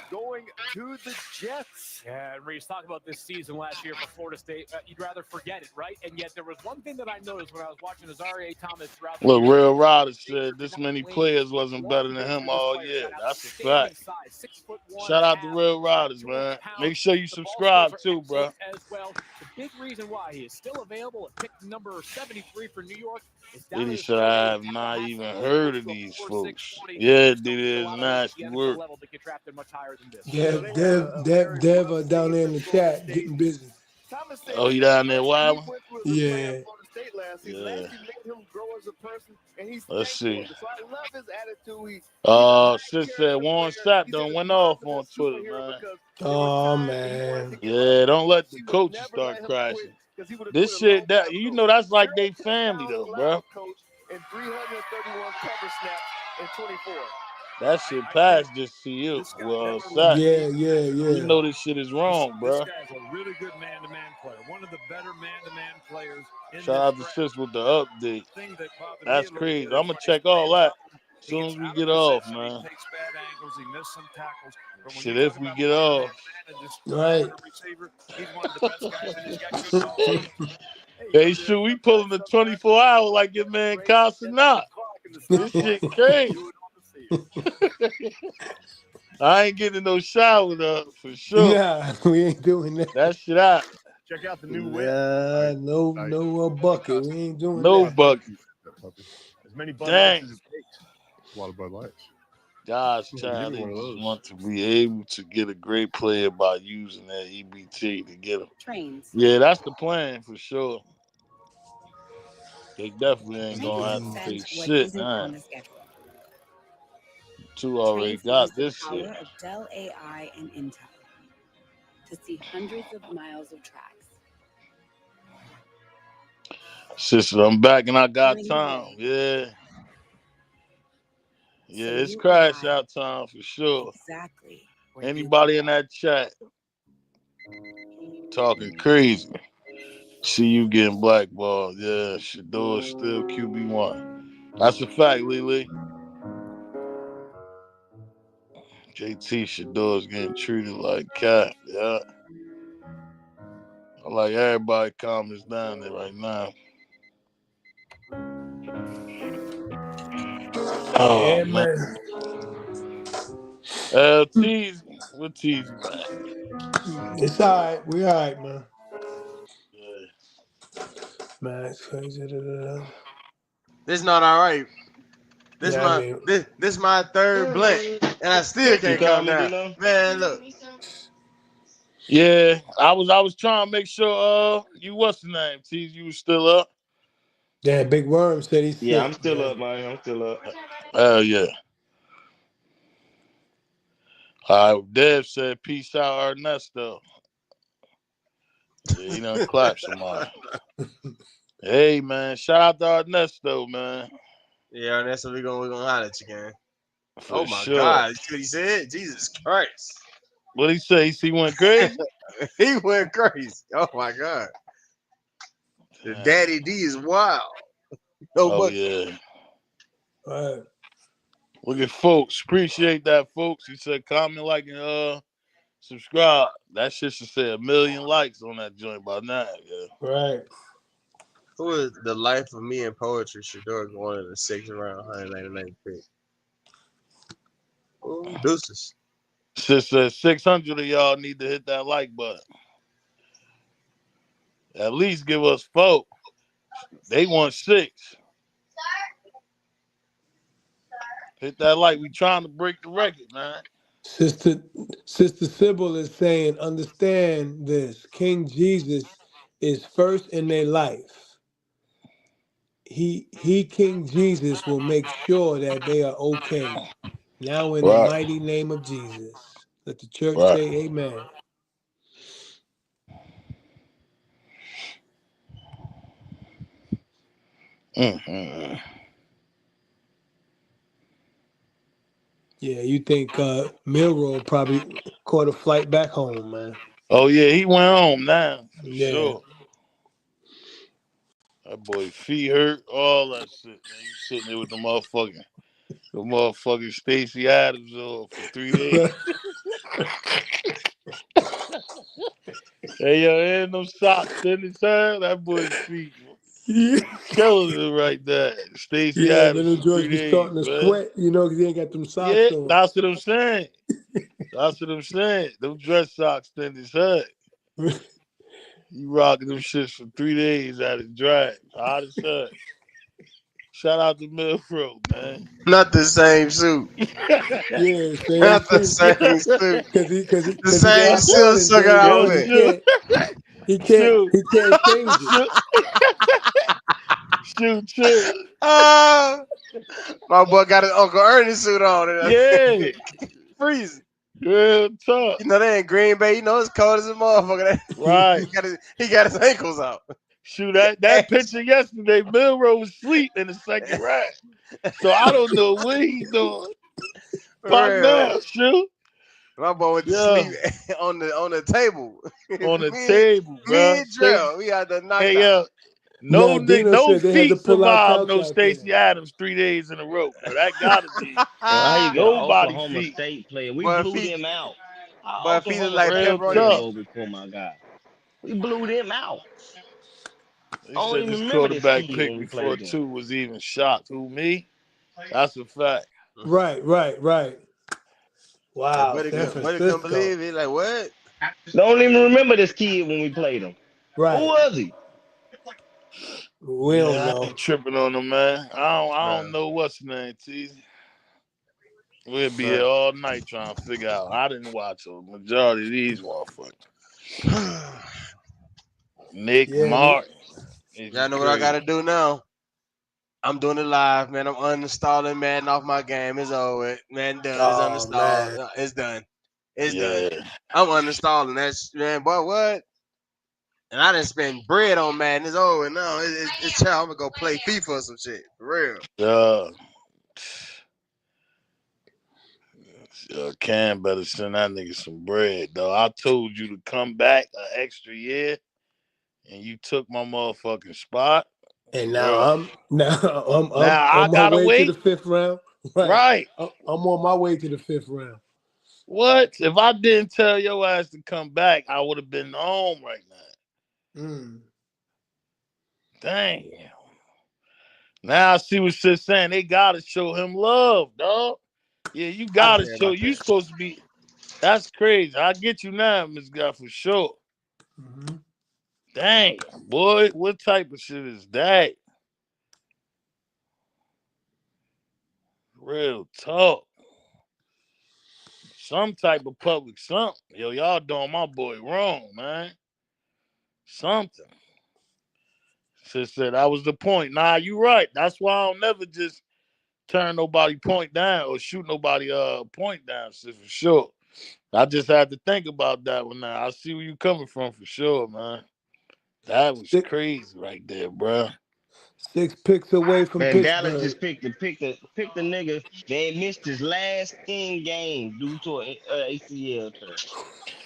going to the Jets. Yeah, and Reese, talk about this season last year for Florida State. You'd rather forget it, right? And yet there was one thing that I noticed when I was watching Azarie Thomas throughout the Look, year. Real Rider said this many players wasn't better than him all year. That's a Outstanding fact. size, 6'1" Shout and a out to half, Real Riders, 200 man. pounds. Make sure you The ball skills subscribe are too, bro. excellent as well. The big reason why he is still available at pick number 73 for New York is down in Diddy his said third I year. have not even Has heard of to a these 4.6 folks. 40. Yeah, Still Diddy a is lot of room at the nasty NFL work. level to get drafted much higher than this. Yeah, So they had a very Dev rough down there in season, the Florida chat State. getting busy. Thomas said Oh, he he said the down there best thing he wilding? went through as a player Yeah. at Florida State last season. Yeah. Actually made him grow as a person, and he's Let's thankful. see. So I love his attitude. He's a Sis said high-character Warren player. Sapp He said done his went mom's off the on best Twitter, superhero man. because there were Oh times when he wanted to man. give up. Yeah, don't let the She would coaches never start let him quit crashing. because he would have This quit a long shit, that time you ago. know, that's like 0 they family touchdowns though, bro. allowed, Coach, and 331 cover snaps in 24. That shit passed just to you. This guy Well, never lets Sack, Yeah, Dave yeah, Jackson off you yeah. the know hook. this shit is wrong, This bro. guy is a really good man-to-man player. One of the better man-to-man players in Shout this out to draft. Sis with the update. Thing that bothered me That's a little crazy. bit I'm is gonna when he's check all playing that zone, as he soon gets as we out of get off, position, man. he takes bad angles, he missed some tackles. But when you Shit, talk if we about get playing off. man-to-man and just Right. covering a receiver, he's one of the best guys, and he's got good ball skills. Hey, Hey, shoot, we pulling the 24 hour like your man Casanat. This shit crazy. I ain't getting no shower up for sure. Nah, we ain't doing that. That shit out. Check out the new whip. Nah, no bucket. We ain't doing No that. bucket. As many Bud Lights Dang. as it takes. A lot of Bud Lights. God's Yeah, give child, me they one of just those. want to be able to get a great player by using that EBT to get them. Trains. Yeah, that's the plan for sure. They definitely ain't Trains gonna have to send pay what shit. isn't Nah. on the schedule. Two already Trains use got the this shit. power of Dell AI and Intel to see hundreds of miles of tracks. Sister, I'm back and I got Planning time. ahead. Yeah. Yeah, So it's you crash arrive out time for sure. exactly where Anybody in that chat talking crazy. See you getting blackballed. Yeah, Shadeur is still QB1. That's a fact, Lily. JT Shadeur is getting treated like cat. Yeah. I like everybody comments down there right now. Oh Yeah, man. man. Teasy. What Teasy back? It's all right. We all right, man. Yeah. Man, it's crazy. This not all right. Yeah, I mean, This my third blunt, and I still You can't call come me, down. D-Lo? Man, look. Yeah, I was trying to make sure you what's the name, Teasy, you was still up. yeah, Big Worm said he's Yeah, I'm sick, still man. up, man. I'm still up. Hell yeah. All right, Dev said peace out Ernesto. Yeah, he done clapped somebody. Hey man, shout out to Ernesto, man. Yeah, and that's what we're gonna holler at you, man. For Oh my sure. God, you see what he said? Jesus Christ. What'd he say? He went crazy? He went crazy. Oh my God. The Damn. Daddy D is wild. No Oh bucket. yeah. All right. Look at folks. Appreciate that, folks. He said comment, like, and subscribe. That shit should say 1 million likes on that joint by now. Yeah. Right. Who is the life of me and poetry? Shadeur going in the 6th round, 199 pick. Deuces. Since 600 of y'all need to hit that like button. At least give us 4. They want 6. Hit that like. We trying to break the record, man. Sister Sybil is saying, understand this. King Jesus is first in their life. He King Jesus will make sure that they are okay. Now in the Right. mighty name of Jesus. Let the church Right. say amen. Mm-hmm. Yeah, you think Milrow probably caught a flight back home, man. Oh yeah, he went home now for Yeah. sure. That boy feet hurt, all that shit, man. You sitting there with the motherfucking Stacey Adams on for 3 days. Hey yo, ain't no socks in his hand. That boy feet Yeah. killing him right there. Stacey Yeah, Adams then the for George 3 be days, starting to man. sweat, because he ain't got them socks Yeah, on. that's what I'm saying. That's what I'm saying. Them dress socks in his head. He rocking them shits for 3 days at his drive. Hot as hell. Shout out to Milfro, man. Not the same suit. Yeah, same Not the suit. same suit. The Cause he same got silk one, and sucker then Yo, outfit. shoot. Shoot. he can't change it. Shoot. Shoot. Ah, my boy got his Uncle Ernie suit on. Yeah. Freezing. Real talk. You know they in Green Bay. You know it's cold as a motherfucker. Right. he got his ankles out. Shoot, that picture yesterday, Milrow was asleep in the second round. So I don't know what he doing. Pop For real. now, shoot. My boy went to Yeah. sleep on the table. On the table, bro. Mid drill. We had to knock Hey, out. Now Dino no said they had to feet pull our survived couch no out there. Stacey Adams 3 days in a row, bro. That gotta be Bro, how you got nobody Oklahoma feet. State player? We But blew feet, them out. Our but feet look Oklahoma like Real State pepperoni players talk. pizza. over before my guy. We blew them out. They I don't said even this remember this quarterback kid pick when we before played them. 2 was even shot. Who, me? That's a fact. Right. And Wow, San Buddy couldn't Francisco. believe it. Like what? Don't even remember this kid when we played him. Who Right. was he? We don't Yeah, I know. ain't tripping on him, man. I don't Bro, know what's the name, T. We'll be here bro. all night trying to figure out. I didn't watch a majority of these motherfuckers. Nick Yeah, we Martin. Is Y'all you know what I crazy? gotta do now? I'm doing it live, man. I'm uninstalling Madden off my game. It's over. Man, done. It's oh uninstalled. man. It's done. It's done. Yeah. I'm uninstalling that man. Boy, what? And I didn't spend bread on Madden. It's over. No, it's child. I'm gonna go play FIFA or some shit. For real. Yeah. Cam better send that nigga some bread, though. I told you to come back an extra year, and you took my motherfucking spot, And now bro. I'm Now I on my gotta way to the wait. 5th round. Right. Right. I'm on my way to the 5th round. What? If I didn't tell your ass to come back, I would have been home right now. Mm. Damn. Now I see what shit's saying. They gotta show him love, dog. Yeah, you I gotta care show. about You that. supposed to be. That's crazy. I get you now, Miss Guy, for sure. Mm-hmm. Damn, boy, what type of shit is that? Real talk. Some type of public something. Yo, y'all doing my boy wrong, man. Something. Sis said that was the point. Nah, you right. That's why I don't never just turn nobody point down or shoot nobody point down, sis, for sure. I just had to think about that one now. I see where you coming from for sure, man. That was Six, crazy right there, bro. 6 picks away from Man, Dallas Pittsburgh. just picked the nigga. They missed his last 10 games due to an ACL tear.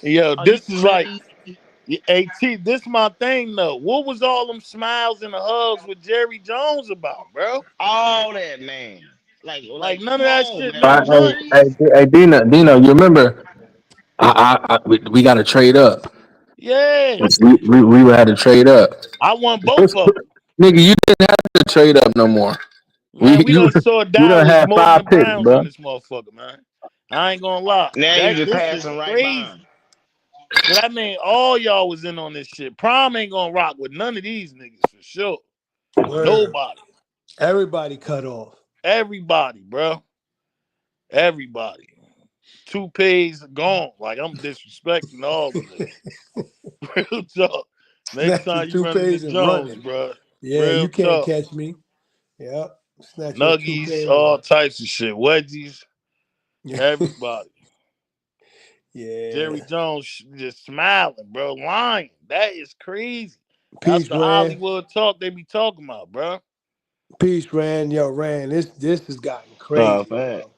Yo, Are you this is like crazy? AT, this my thing though. What was all them smiles and the hugs with Jerry Jones about, bro? All that, man. Like Like, none come of that on, shit man. Are meant you Hey, nothing. hey, serious? hey, Dino, you remember? We got to trade up. Yeah. We had to trade up. I want both of them. Nigga, you didn't have to trade up no more. Man, we You done saw you done Dallas had more than 5 the picks, Browns in bro. this motherfucker, man. I ain't gonna lie. Now you That just this is passing right by him. crazy. Cause I mean, all y'all was in on this shit. Prime ain't gonna rock with none of these niggas for sure. Word. Nobody. Everybody cut off. Everybody, bro. Everybody. Toupees gone. Like I'm disrespecting all the niggas. Real talk. Next Snatch your time you run into toupees and Jones, running. bro. Yeah, Real you can't talk. catch me. Yep. Snatch your toupee Nuggies, and all run. types of shit. Wedgies, everybody. Yeah. Jerry Jones just smiling, bro. Lying. That is crazy. That's Peace, the Rand. Hollywood talk they be talking about, bro. Peace, Rand. Yo, Rand, this has gotten Oh, crazy, man. bro.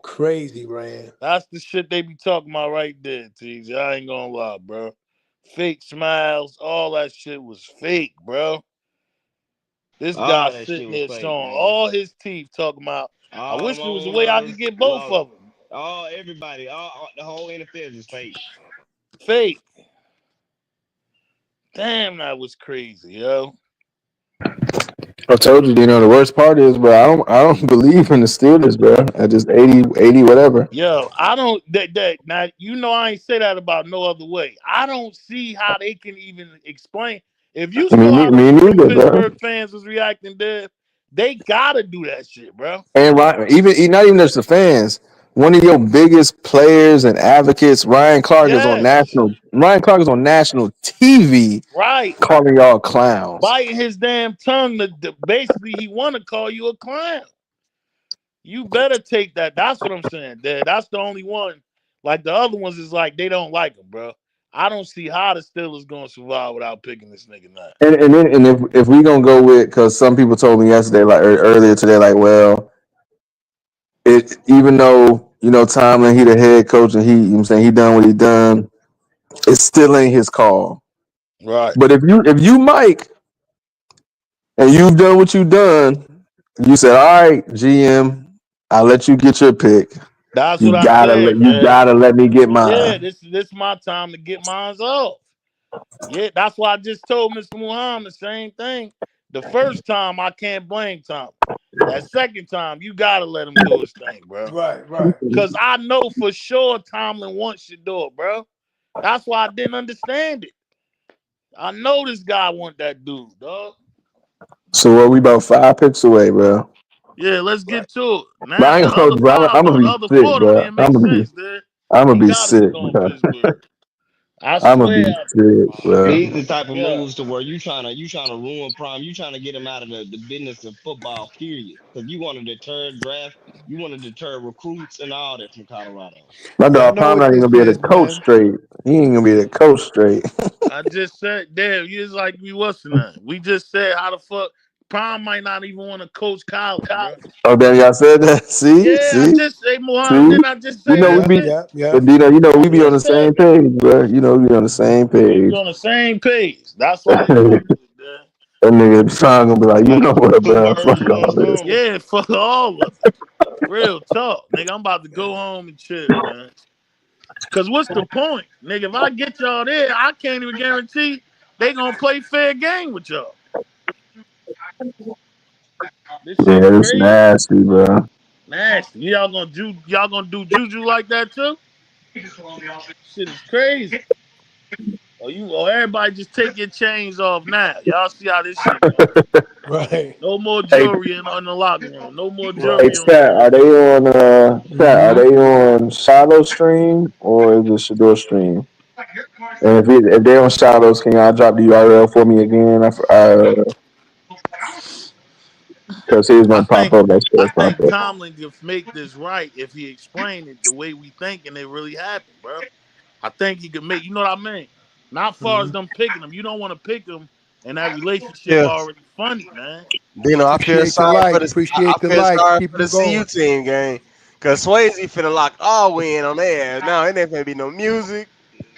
Crazy, Rand. That's the shit they be talking about right there, TJ. I ain't gonna lie, bro. Fake smiles, all that shit was fake, bro. This guy All that sitting shit was there fake, showing man. all his teeth, talking about, I All the wish there was a way I could molars, get both of them. all everybody, the whole NFL is fake. Fake. Damn, that was crazy, yo. I told you, the worst part is, bro, I don't believe in the Steelers, bro. I just 80 whatever. Yo, I don't that now you know I ain't say that about no other way. I don't see how they can even explain. If you saw how Me them neither, bro. Pittsburgh fans was reacting there, they gotta do that shit, bro. And Ryan, even not even just the fans. One of your biggest players and advocates, Ryan Clark, is on Yes. national. Ryan Clark is on national TV Right. calling y'all clowns. Biting his damn tongue basically he wanna call you a clown. You better take that. That's what I'm saying, Dad. That's the only one. Like the other ones is like they don't like him, bro. I don't see how the Steelers gonna survive without picking this nigga now. And if we gonna go with, because some people told me yesterday, like earlier today, like, well, it even though Tomlin, he the head coach, and I'm saying he done what he done, it still ain't his call. Right. But if you Mike and you've done what you've done, you said, all right, GM, I'll let you get your pick. That's what You I gotta said, you Dad. gotta let me get Yeah, mine. this my time to get mine off. Yeah, that's why I just told Mr. Muhammad the same thing. The first time I can't blame Tom. That second time, you gotta let him do his thing, bro. Right. Cause I know for sure Tomlin wants Shadeur, bro. That's why I didn't understand it. I know this guy want that dude, dog. So what, we about 5 picks away, bro. Yeah, let's get to it. But Now I ain't the gonna hold other you, bro. five I'm though, gonna the be other sick, four don't bro. even make sense, dude. I'm gonna He be gotta sick, sit on bro. Pittsburgh. I I'm gonna be swear. sick, bro. These the type of Yeah. moves to where you trying to ruin Prime. You trying to get him out of the business of football, period. Because you want to deter draft, you want to deter recruits and all that from Colorado. My Y'all dog know Palm what not even this gonna be able is, to coach man. straight. He ain't gonna be able to coach straight. I just said, damn, you just like me, what's the name? We just said how the fuck Prime might not even want to coach college, bro. Oh damn, y'all said that. See, Yeah, I see, just say Muhammad, see. didn't I just You say know we that Yep, be, shit? yep, yep. but Dino, I we be on the just said same that. page, bro. We be on the same We be page. on the same page. That's why I'm That cool with it, man. nigga Sean gonna be like, you Like know the what, two bro? birds Fuck with all one this. stone. Yeah, fuck all of it. Real talk. Nigga, I'm about to go home and chill, man. Cause what's the point? Nigga, if I get y'all there, I can't even guarantee they gonna play fair game with y'all. This shit Yeah, it's crazy. nasty, bro. Nasty. Y'all gonna do juju like that too? Shit is crazy. Or everybody just take your chains off now. Y'all see how this shit go. Right. No more Hey, jewelry in the locker room. No more hey, Right. jewelry on the chat. court. Are they on? Chat. Are Mm-hmm. they on Shadow Stream or is it Shador Stream? And if they're on Shadows, can y'all drop the URL for me again? Because he's I gonna pop think up. That I shit pop think up. Tomlin can make this right if he explained it the way we think and it really happened, bro. I think he could make. You know what I mean? Not far as Mm-hmm. them picking him. You don't want to pick him, and that relationship Yeah, already funny, man. Dino, I feel Appreciate the sorry for likes. the I Appreciate the feel likes. sorry Keep for the them CU going. team game. Cause Swayze finna lock all win on their ass. Now ain't there finna be no music,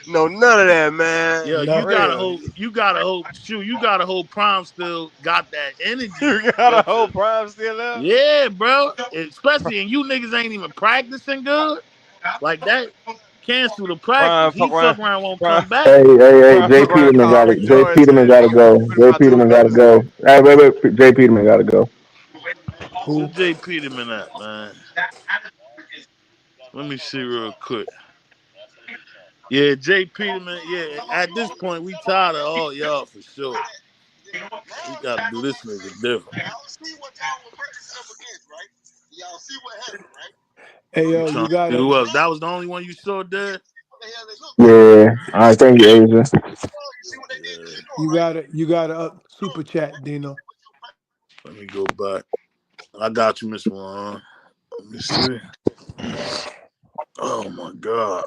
no none of that, man. Yeah, you For Nothing. gotta real. hope. You gotta hope. Shoot, you gotta hope. Prime still got that energy, You got bro. a whole prime still up. Yeah, bro. Especially and you niggas ain't even practicing good like that. Cancel the practice. Prime He fuck fuck around. around, won't Prime, come back. Hey, prime Jay fuck around. Peterman Call got Rick it. Jay George. Peterman Said, got to nigga, go. put Jay about two Peterman got to numbers in. go. Hey, wait. Jay Peterman got to go. Where Who? Jay Peterman at, man? Let me see real quick. Yeah, Jay Peterman. Yeah, at this point, we tired of all y'all for sure. We got to do this nigga different. Hey I'm yo, trying you to see gotta, who else. That was the only one you saw there? Yeah. All right, thank you, Asia. Yeah. you gotta super chat, Dino. Let me go back. I got you, Miss Ron. Let me see. Oh my God.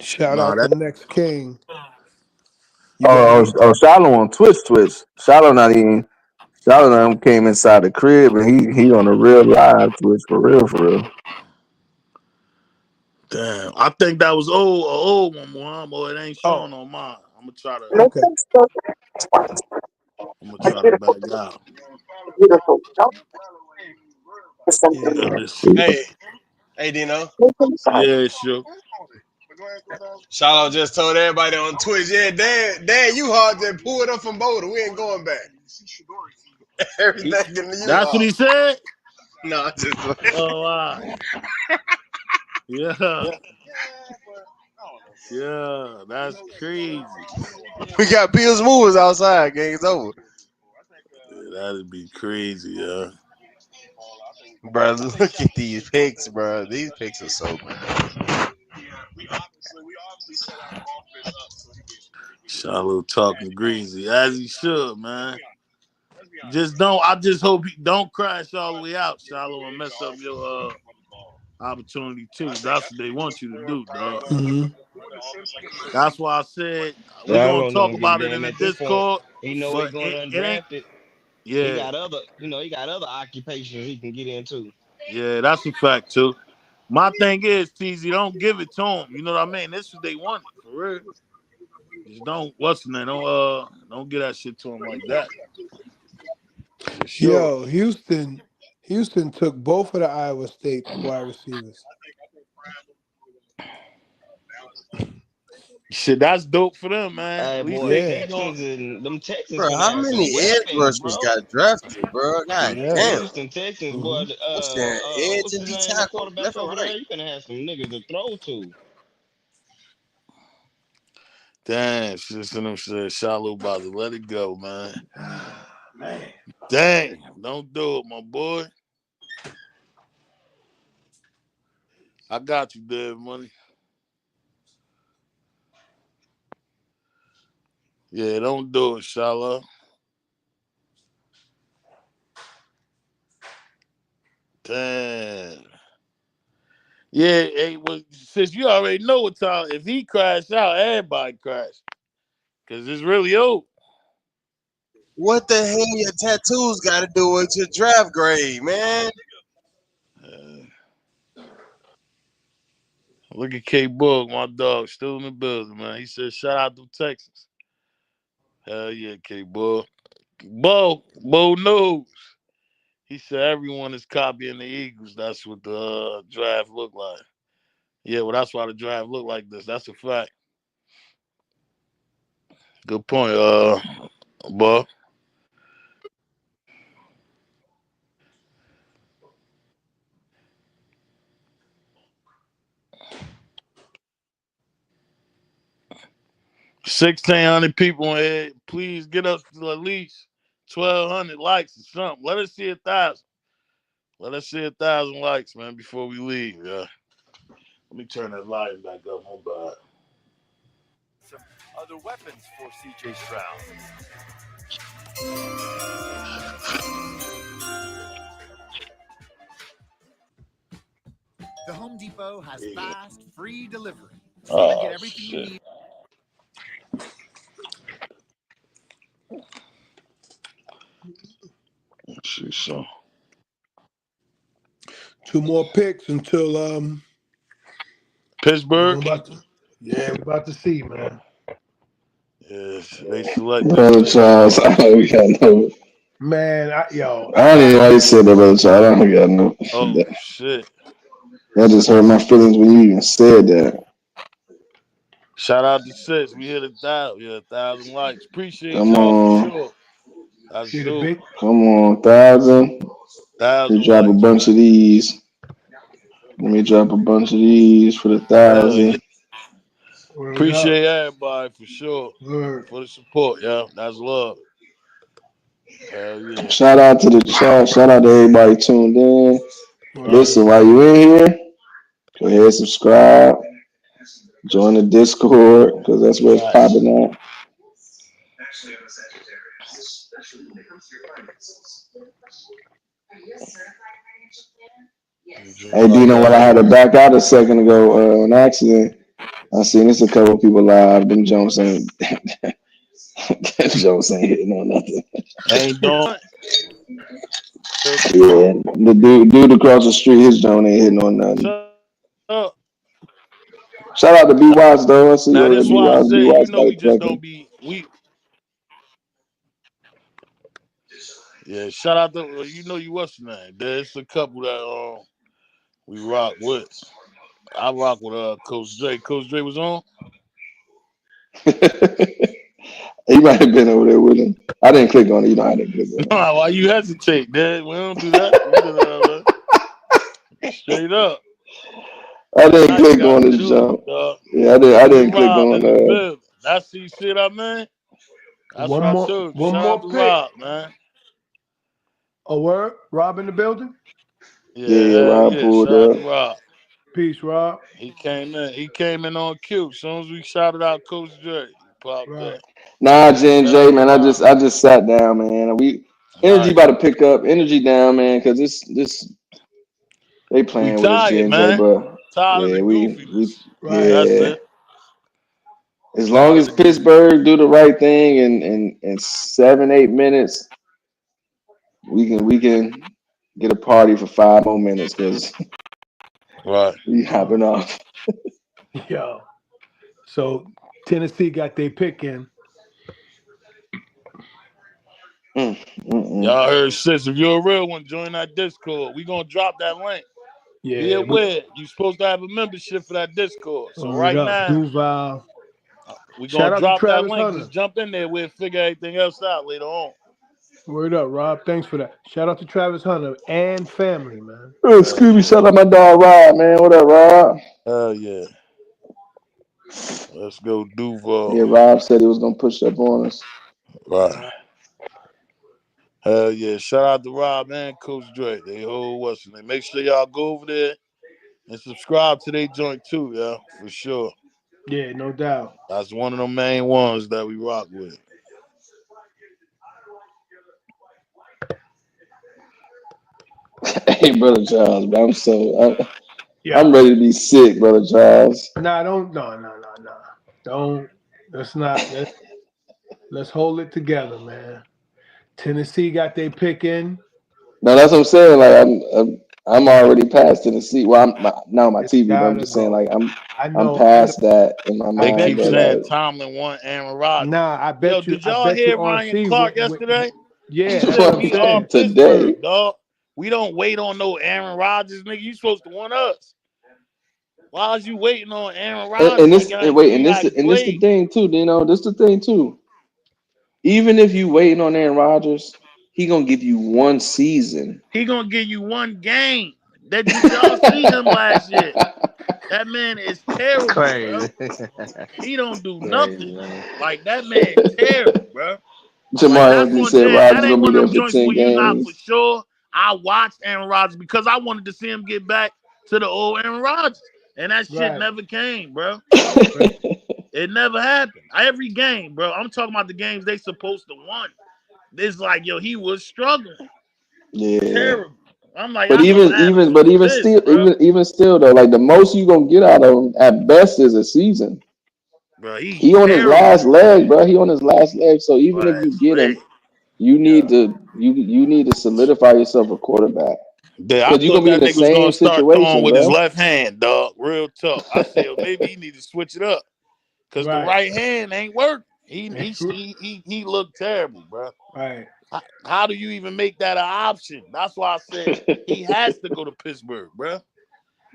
Shout Nah, out to that Next King. You got any? Shiloh on Twitch. Shiloh not even. Shiloh done came inside the crib and he on a real live Twitch for real, for real. damn. I think that was old one, Muhammad. Or it ain't Oh, showing on mine. I'm gonna try to okay. back out. Yeah. Let's see. Hey, Dino. Yeah, sure. Shiloh just told everybody on Twitch, yeah, Dad, you hard to pull it up from Boulder. We ain't going back. Everything in the That's what U-Haul. he said? No, just Oh, wow. Yeah. Yeah, that's crazy. we got Pills Movers outside, gang. It's over. Yeah, that'd be crazy, yeah. Bro, look at these picks, bro. These picks are so bad. Shiloh talking greasy, as he should, man. I just hope he don't crash all the way out, Shiloh, and mess up your opportunity too. That's what they want you to do, dog. Mm-hmm. That's why I said we're Yeah, I gonna don't talk know. Give a about it in damn the at this point. Discord, He know he but going it ain't. undrafted. He Yeah, got other, he got other occupations he can get into. yeah, that's a fact too. My thing is, TZ, don't give it to them. You know what I mean? This is what they wanted for real. Just don't what's the name? Don't get that shit to them like that. For sure. Yo, Houston took both of the Iowa State wide receivers. Shit, that's dope for them, man. Hey, At least boy, Yeah, they going. Texans Bro, finna how have many some edge weapons, rushers bro. got drafted, bro? God yeah. damn. Houston Texans, boy. Mm-hmm. I'm saying edge What's and his D name? The tackle, quarterback left and over right. there. You finna have some niggas to throw to. Damn, sister them said Shiloh about to let it go, man. Man. Dang, don't do it, my boy. I got you, Dev Money. Yeah, don't do it, Shiloh. Damn. Yeah, hey, well, since you already know what time, if he crashed out, everybody crashed. Because it's really old. What the hell your tattoos got to do with your draft grade, man? Look at K Bug, my dog, still in the building, man. He said, shout out to Texas. Hell yeah, K Bug. Bo knows. He said everyone is copying the Eagles. That's what the draft looked like. Yeah, well, that's why the draft looked like this. That's a fact. Good point, Buck. $1,600 people in here. Please get us to at least 1,200 likes or something. Let us see 1,000. Let us see 1,000 likes, man, before we leave. Yeah. Let me turn that volume back up. My bad. Some other weapons for CJ Stroud. The Home Depot has fast, free delivery. So you Oh, get everything you shit. need. Let's see so. 2 more picks until Pittsburgh? we're about to see, man. Yes, they selected Brother today. Charles, I don't got no. Man, I I don't even know why you said that, Brother Charles. I don't got no. Oh, shit. That just hurt my feelings when you even said that. Shout out to Sis. We hit 1,000. Yeah, 1,000 likes. Appreciate Come y'all for on. sure. That's See the dope. big 1,000. You 1,000 drop a likes, bunch man. of these. Let me drop a bunch of these for the Hell yeah. 1,000. Appreciate everybody for sure Word. for the support. Yeah, that's love. Hell yeah. Shout out to the chat. Shout out to everybody tuned in. Listen, while you in here, go ahead and subscribe. Join the Discord because that's where it's popping at. Hey, Dino, when I had to back out a second ago on accident, I seen this a couple people live. Them Jones ain't Jones ain't hitting on nothing. Ain't doing. Yeah, the dude across the street, his Jones ain't hitting on nothing. Up. Shout out to B Watts though. I see Now you this at B why I Watts. B say, Watts got we it just cracking. don't be Yeah, shout out to you what's your name? There's a couple that we rock with. I rock with Coach Dre. Coach Dre was on. He might have been over there with him. I didn't click on it. You know, I didn't click on it. No, why you hesitate, Dad? We don't do that. We do that straight up. I didn't Now you click got on to this do jump. it, dog. Yeah, I didn't click Rob on in the building. That's you see that, man. That's what I told you. One Shout out more to pick. Rob, man. A word? Rob in the building? Yeah, Rob pulled Shout out up. to Rob. Peace, Rob. He came in on cue. As soon as we shouted out Coach Dre, he popped up. Nah, J&J, Shout out man, to I Rob. just sat down, man. Energy about to pick up. Energy down, man, because this they We playing with us, tired, J&J, man. but Tired of yeah, the goofiness. That's yeah. it. As long Tired of as the goofiness. Pittsburgh do the right thing in 7-8 minutes, we can get a party for 5 more minutes because we hopping off. Yo. So Tennessee got their pick in. Y'all heard sis. If you're a real one, join that Discord. We gonna drop that link. Yeah, Be aware, you supposed to have a membership for that Discord. So Word right up, now, Duval. we Shout gonna out to drop that Travis link. Hunter. Just jump in there. We'll figure everything else out later on. Word up, Rob. Thanks for that. Shout out to Travis Hunter and family, man. Oh, excuse me, shout out my dog Rob, man. What up, Rob? Hell yeah. Let's go, Duval. Yeah, Rob said he was gonna push up on us. Right. Hell yeah. Shout out to Rob and Coach Dre. They hold what's name. Make sure y'all go over there and subscribe to their joint too, yeah, for sure. Yeah, no doubt. That's one of the main ones that we rock with. Hey, brother Charles, man, I'm ready to be sick, brother Charles. Nah, no. Don't. Let's hold it together, man. Tennessee got their pick in. No, that's what I'm saying. Like I'm already past Tennessee. Well, I'm not on my It's TV, but I'm gotta just saying go. like I I'm know. past that in my They mind. keep But saying like, Tomlin won Aaron Rodgers. Nah, I bet you. Did y'all hear Ryan RC Clark yesterday? yeah, He that's said what I'm we are saying. Today. Pittsburgh, dog. We don't wait on no Aaron Rodgers, nigga. You supposed to want us. Why is you waiting on Aaron Rodgers? And Like this y'all, and wait, we got and this the played. thing too, Dino. This the thing too. Even if you waiting on Aaron Rodgers, he gonna give you one season. He gonna give you one game. Did y'all see him last year? That man is terrible, bro. He don't do nothing. Like that man terrible, bro. Like Jamar that's Anthony one said jam. That Rodgers ain't gonna be one of there them for joints 10 where you not for games. sure. I watched Aaron Rodgers because I wanted to see him get back to the old Aaron Rodgers, and that shit never came, bro. It never happened. Every game, bro. I'm talking about the games they supposed to win. It's like, yo, he was struggling. Yeah. Terrible. I'm like, But I know Adams was even pissed, still, bro. even still though, like the most you gonna get out of him at best is a season. Bro, he He on his terrible. last leg, bro. He on his last leg. So even if you Last get him, leg. you need to you need to solidify yourself a quarterback. Yeah, I Because you're thought gonna be that in the nigga was gonna same start throwing situation, with his bro. left hand, dog. Real talk. I said, well, maybe he need to switch it up because the right hand ain't working. He looked terrible, bro. Right. How do you even make that an option? That's why I said he has to go to Pittsburgh, bro.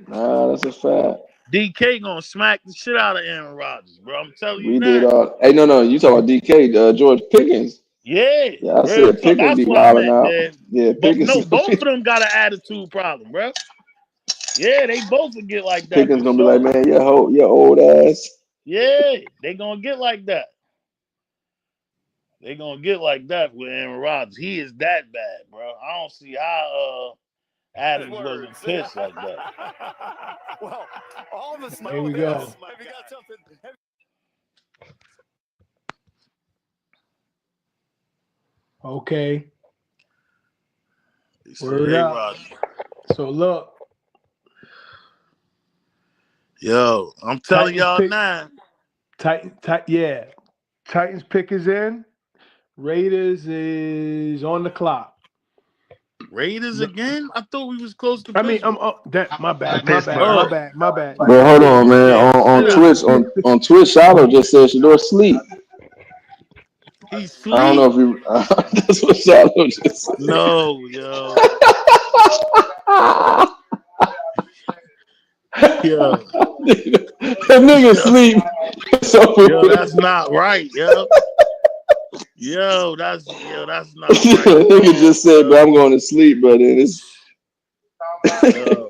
Nah, that's a fact. DK gonna smack the shit out of Aaron Rodgers, bro. I'm telling you We did now. all. Hey, no, you talking about DK, George Pickens? Yeah, Yeah, I real said talk. Pickens That's be what I wilding meant, out. man. Yeah, But Pickens. no, both of them got an attitude problem, bro. Yeah, they both will get like that Pickens for gonna be like, sure. man, your old ass. Yeah, they gonna get like that. They gonna get like that with Aaron Rodgers. He is that bad, bro. I don't see how Adams wasn't pissed like that. Well, all of us know Here we this. go. Have you got something? Okay. He Word said, "Hey, up. Rodgers." So look, Yo, I'm telling Titans y'all pick. now. Yeah. Titans pick is in. Raiders is on the clock. Raiders No, again? I thought we was close to I mean, Pittsburgh. my bad. Oh, Bro, hold they on, man. scared the On shit out of Twitch, me. on Twitch, Shiloh just said Shadeur sleep. He's I don't know sleep? if you. That's what Shiloh just said. No, yo. Yo. That nigga Yo, sleep. yo, that's not right, yo. Yo, that's not right at Nigga all, just said, "Bro, I'm going to sleep, brother." And it's yo.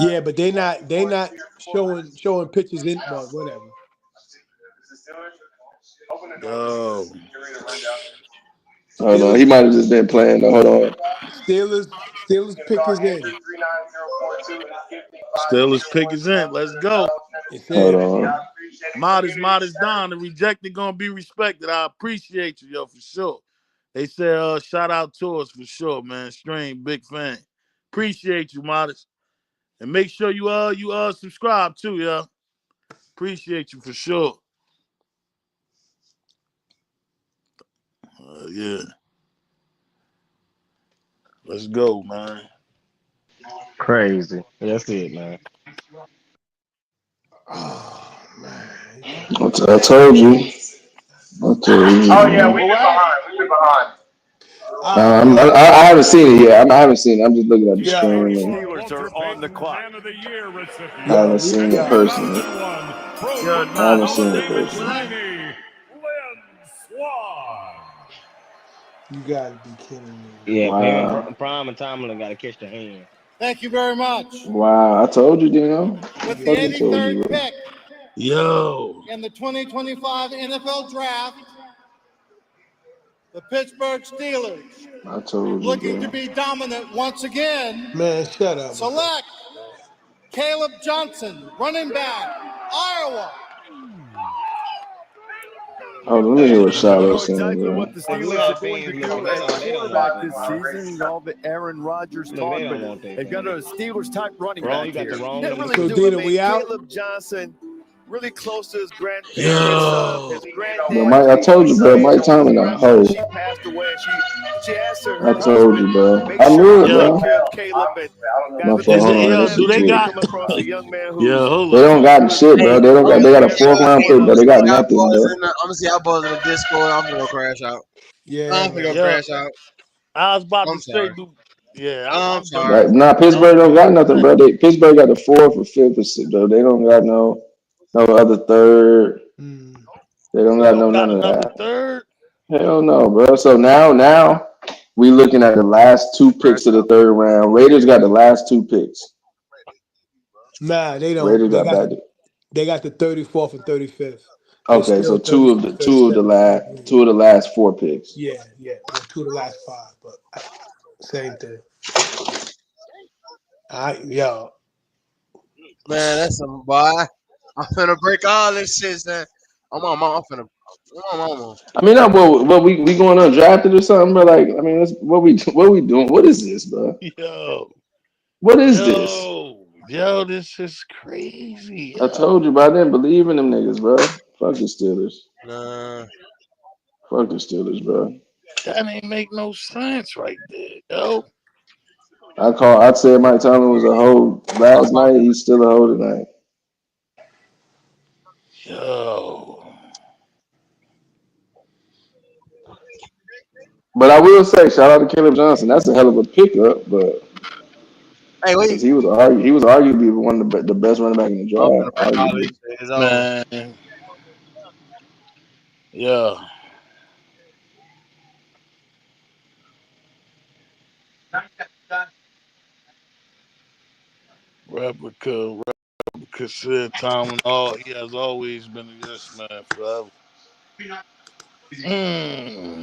Yeah, but they not showing pictures in. Well, whatever. Yo. Hold on, he might have just been playing. Though. Hold on. Steelers pick is in. Steelers pick is in. Let's go. It's Hold in. on. Modest Don. The rejected gonna be respected. I appreciate you, yo, for sure. They said shout out to us for sure, man. Stream, big fan. Appreciate you, Modest. And make sure you subscribe too, yo. Appreciate you for sure. Yeah. Let's go, man. Crazy. That's it, man. Oh man. I told you. I told you. Oh yeah, What happened? we been behind. I haven't seen it yet. I haven't seen it. I'm just looking at the Yo, stream. And Steelers are on the clock. Man of the Year recipient. I haven't we seen it yo. personally. 2001 Pro Yo, I Football nah, haven't Hall of seen it Famer what personally. happened? Sweeney Lynn Swan. You gotta be kidding me, Yeah, man. him and Wow. Prime and Tomlin got to catch the hand. Thank you very much. Wow. I told you, Dino. I With the fucking told you, 83rd bro. pick Yo. in the 2025 NFL Draft, the Pittsburgh Steelers, I told you, looking to bro. be dominant once again, Man, shut up. select Caleb Johnson, running back, Iowa. Oh, let me hear what I don't Shiloh know saying, exactly bro. what the Look Steelers how are the going to fans do looking. at They don't want quarterback that, this bro. season. All the Aaron Rodgers Look, talk, they don't but want that, they've got man. a Steelers-type running Wrong, back you got the here. wrong They nigga. really So do. I Dina, mean, we out? Caleb Johnson, really close to his grandparents. Yo. His Bro, granddad, Mike, I told you, bro. Sunny, Mike his Tomlin a grandma, hoe. she passed away. She asked I her told you, husband, bro. make I sure knew you it, Yo. take bro. care of Caleb. And My guys, with fault. this Is Hold it on, I news, got yo, some do they we shit. got come across a young man yo, who's hold They up. don't got shit, Hey, bro. hold They on, got a man. fourth Hey, round pick, I'm but gonna they see got y'all nothing, boys bro. in the. I'm gonna see y'all boys in the Discord. I'm gonna crash out. Yeah, I'm gonna man. Yo, crash out. I was about to I'm say, sorry. do yeah, I'm I'm done. sorry. Right? Nah, I Pittsburgh was don't about got to nothing, say. bro. Pittsburgh got the fourth or fifth or sixth, though. They don't got no other third. Mm. They don't They got don't got none of another that. third. Hell no, bro. So now we looking at the last two Crash picks of the out. third round. Raiders got the last two picks. Nah, they don't. Raiders got back. They got the 34th and 35th. It's Okay, so still 36, two of the 37 to last 38. 4 picks. Yeah, yeah. Well, two of the last five, but same thing. Yo, Man, that's some boy. I'm finna break all this shit, man. I'm finna. I'm on. I mean, not what we going undrafted or something, but like, I mean, what we doing? What is this, bro? Yo, What is this? yo, this is crazy. I Yo. told you, but I didn't believe in them niggas, bro. Fuck the Steelers. Nah. Fuck the Steelers, bro. That ain't make no sense right there, yo. I'd say Mike Tomlin was a hoe last night. He's still a hoe tonight. Yo. But I will say, shout out to Caleb Johnson. That's a hell of a pickup, but Hey, because wait. he was arguably one of the best running back in the I'm finna draft, break all arguably. this shit. It's over. Man. Yeah. Because said Tomlin, he has always been a yes man forever.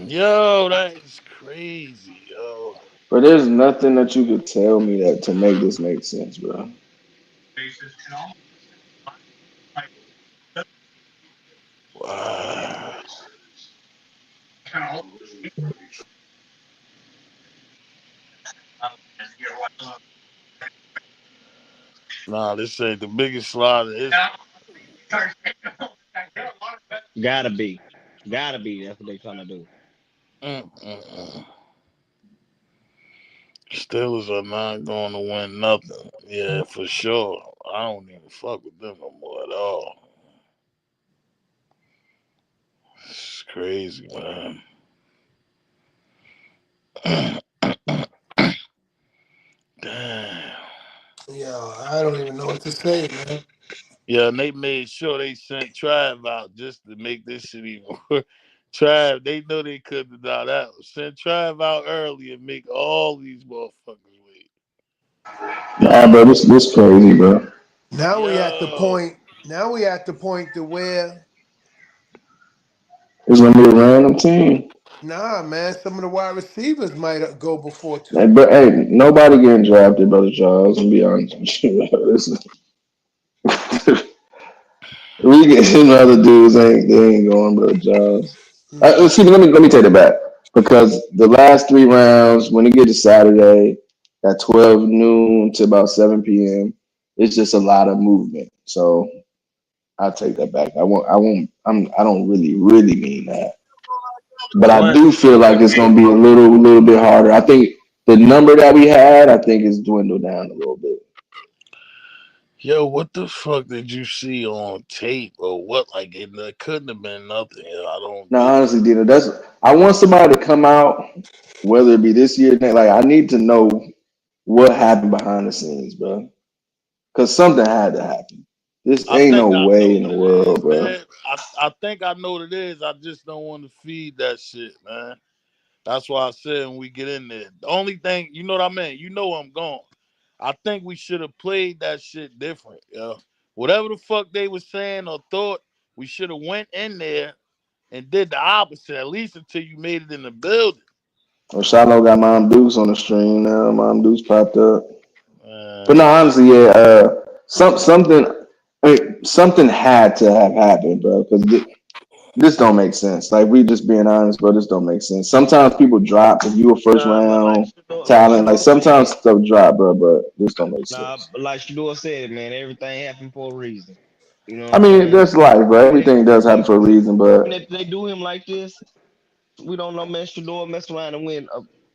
Yo, that is crazy, yo. But there's nothing that you could tell me that to make this make sense, bro. Wow. Nah, this ain't the biggest slide in history. Gotta be. Gotta be. That's what they trying to do. Steelers are not going to win nothing. Yeah, for sure. I don't even fuck with them no more at all. It's crazy, man. Damn. Yo, I don't even know what to say, man. Yeah, and they made sure they sent Trav out just to make this shit even worse. Trav, they know they couldn't have done that. Send Trav out early and make all these motherfuckers wait. Nah, bro, this crazy, bro. Now we at the Yo. point. Now we at the point to where, It's gonna be a random team. nah, man, some of the wide receivers might go before Hey, two. but hey, nobody getting drafted, brother Charles. I'm be honest with you. This is- we get some other dudes they ain't going, brother Charles. Nah, See, let me take it back because the last 3 rounds, when it get to Saturday at 12 noon to about 7 p.m., it's just a lot of movement. So I take that back. I don't really mean that. But I What? do feel like it's gonna be a little bit harder. I think the number that we had, I think, is dwindled down a little bit. Yo, what the fuck did you see on tape or what? Like, it couldn't have been nothing. Yo, I don't Now, get it. honestly, Dina, I want somebody to come out, whether it be this year or next. Like, I need to know what happened behind the scenes, bro. Because something had to happen. This I ain't no think I know way in what the it is, world, bro. man. I think I know what it is. I just don't want to feed that shit, man. That's why I said when we get in there. The only thing, you know what I mean? You know I'm gone. I think we should have played that shit different, yo. Whatever the fuck they was saying or thought, we should have went in there and did the opposite, at least until you made it in the building. Well, Shiloh got Mom Dukes on the stream now. Mom Dukes popped up. But no, Man. honestly, yeah, something, something had to have happened, bro. Because this don't make sense. Like we just being honest, bro. This don't make sense. Sometimes people drop if you a first Nah, but round talent. Like Shador sometimes said, stuff drop, bro. But this don't make nah, sense. but like Shador said, man, everything happened for a reason. You know what I I'm mean, saying? that's life, bro. And Everything does happen for a reason. But if they do him like this, we don't know, man. Shador mess around and win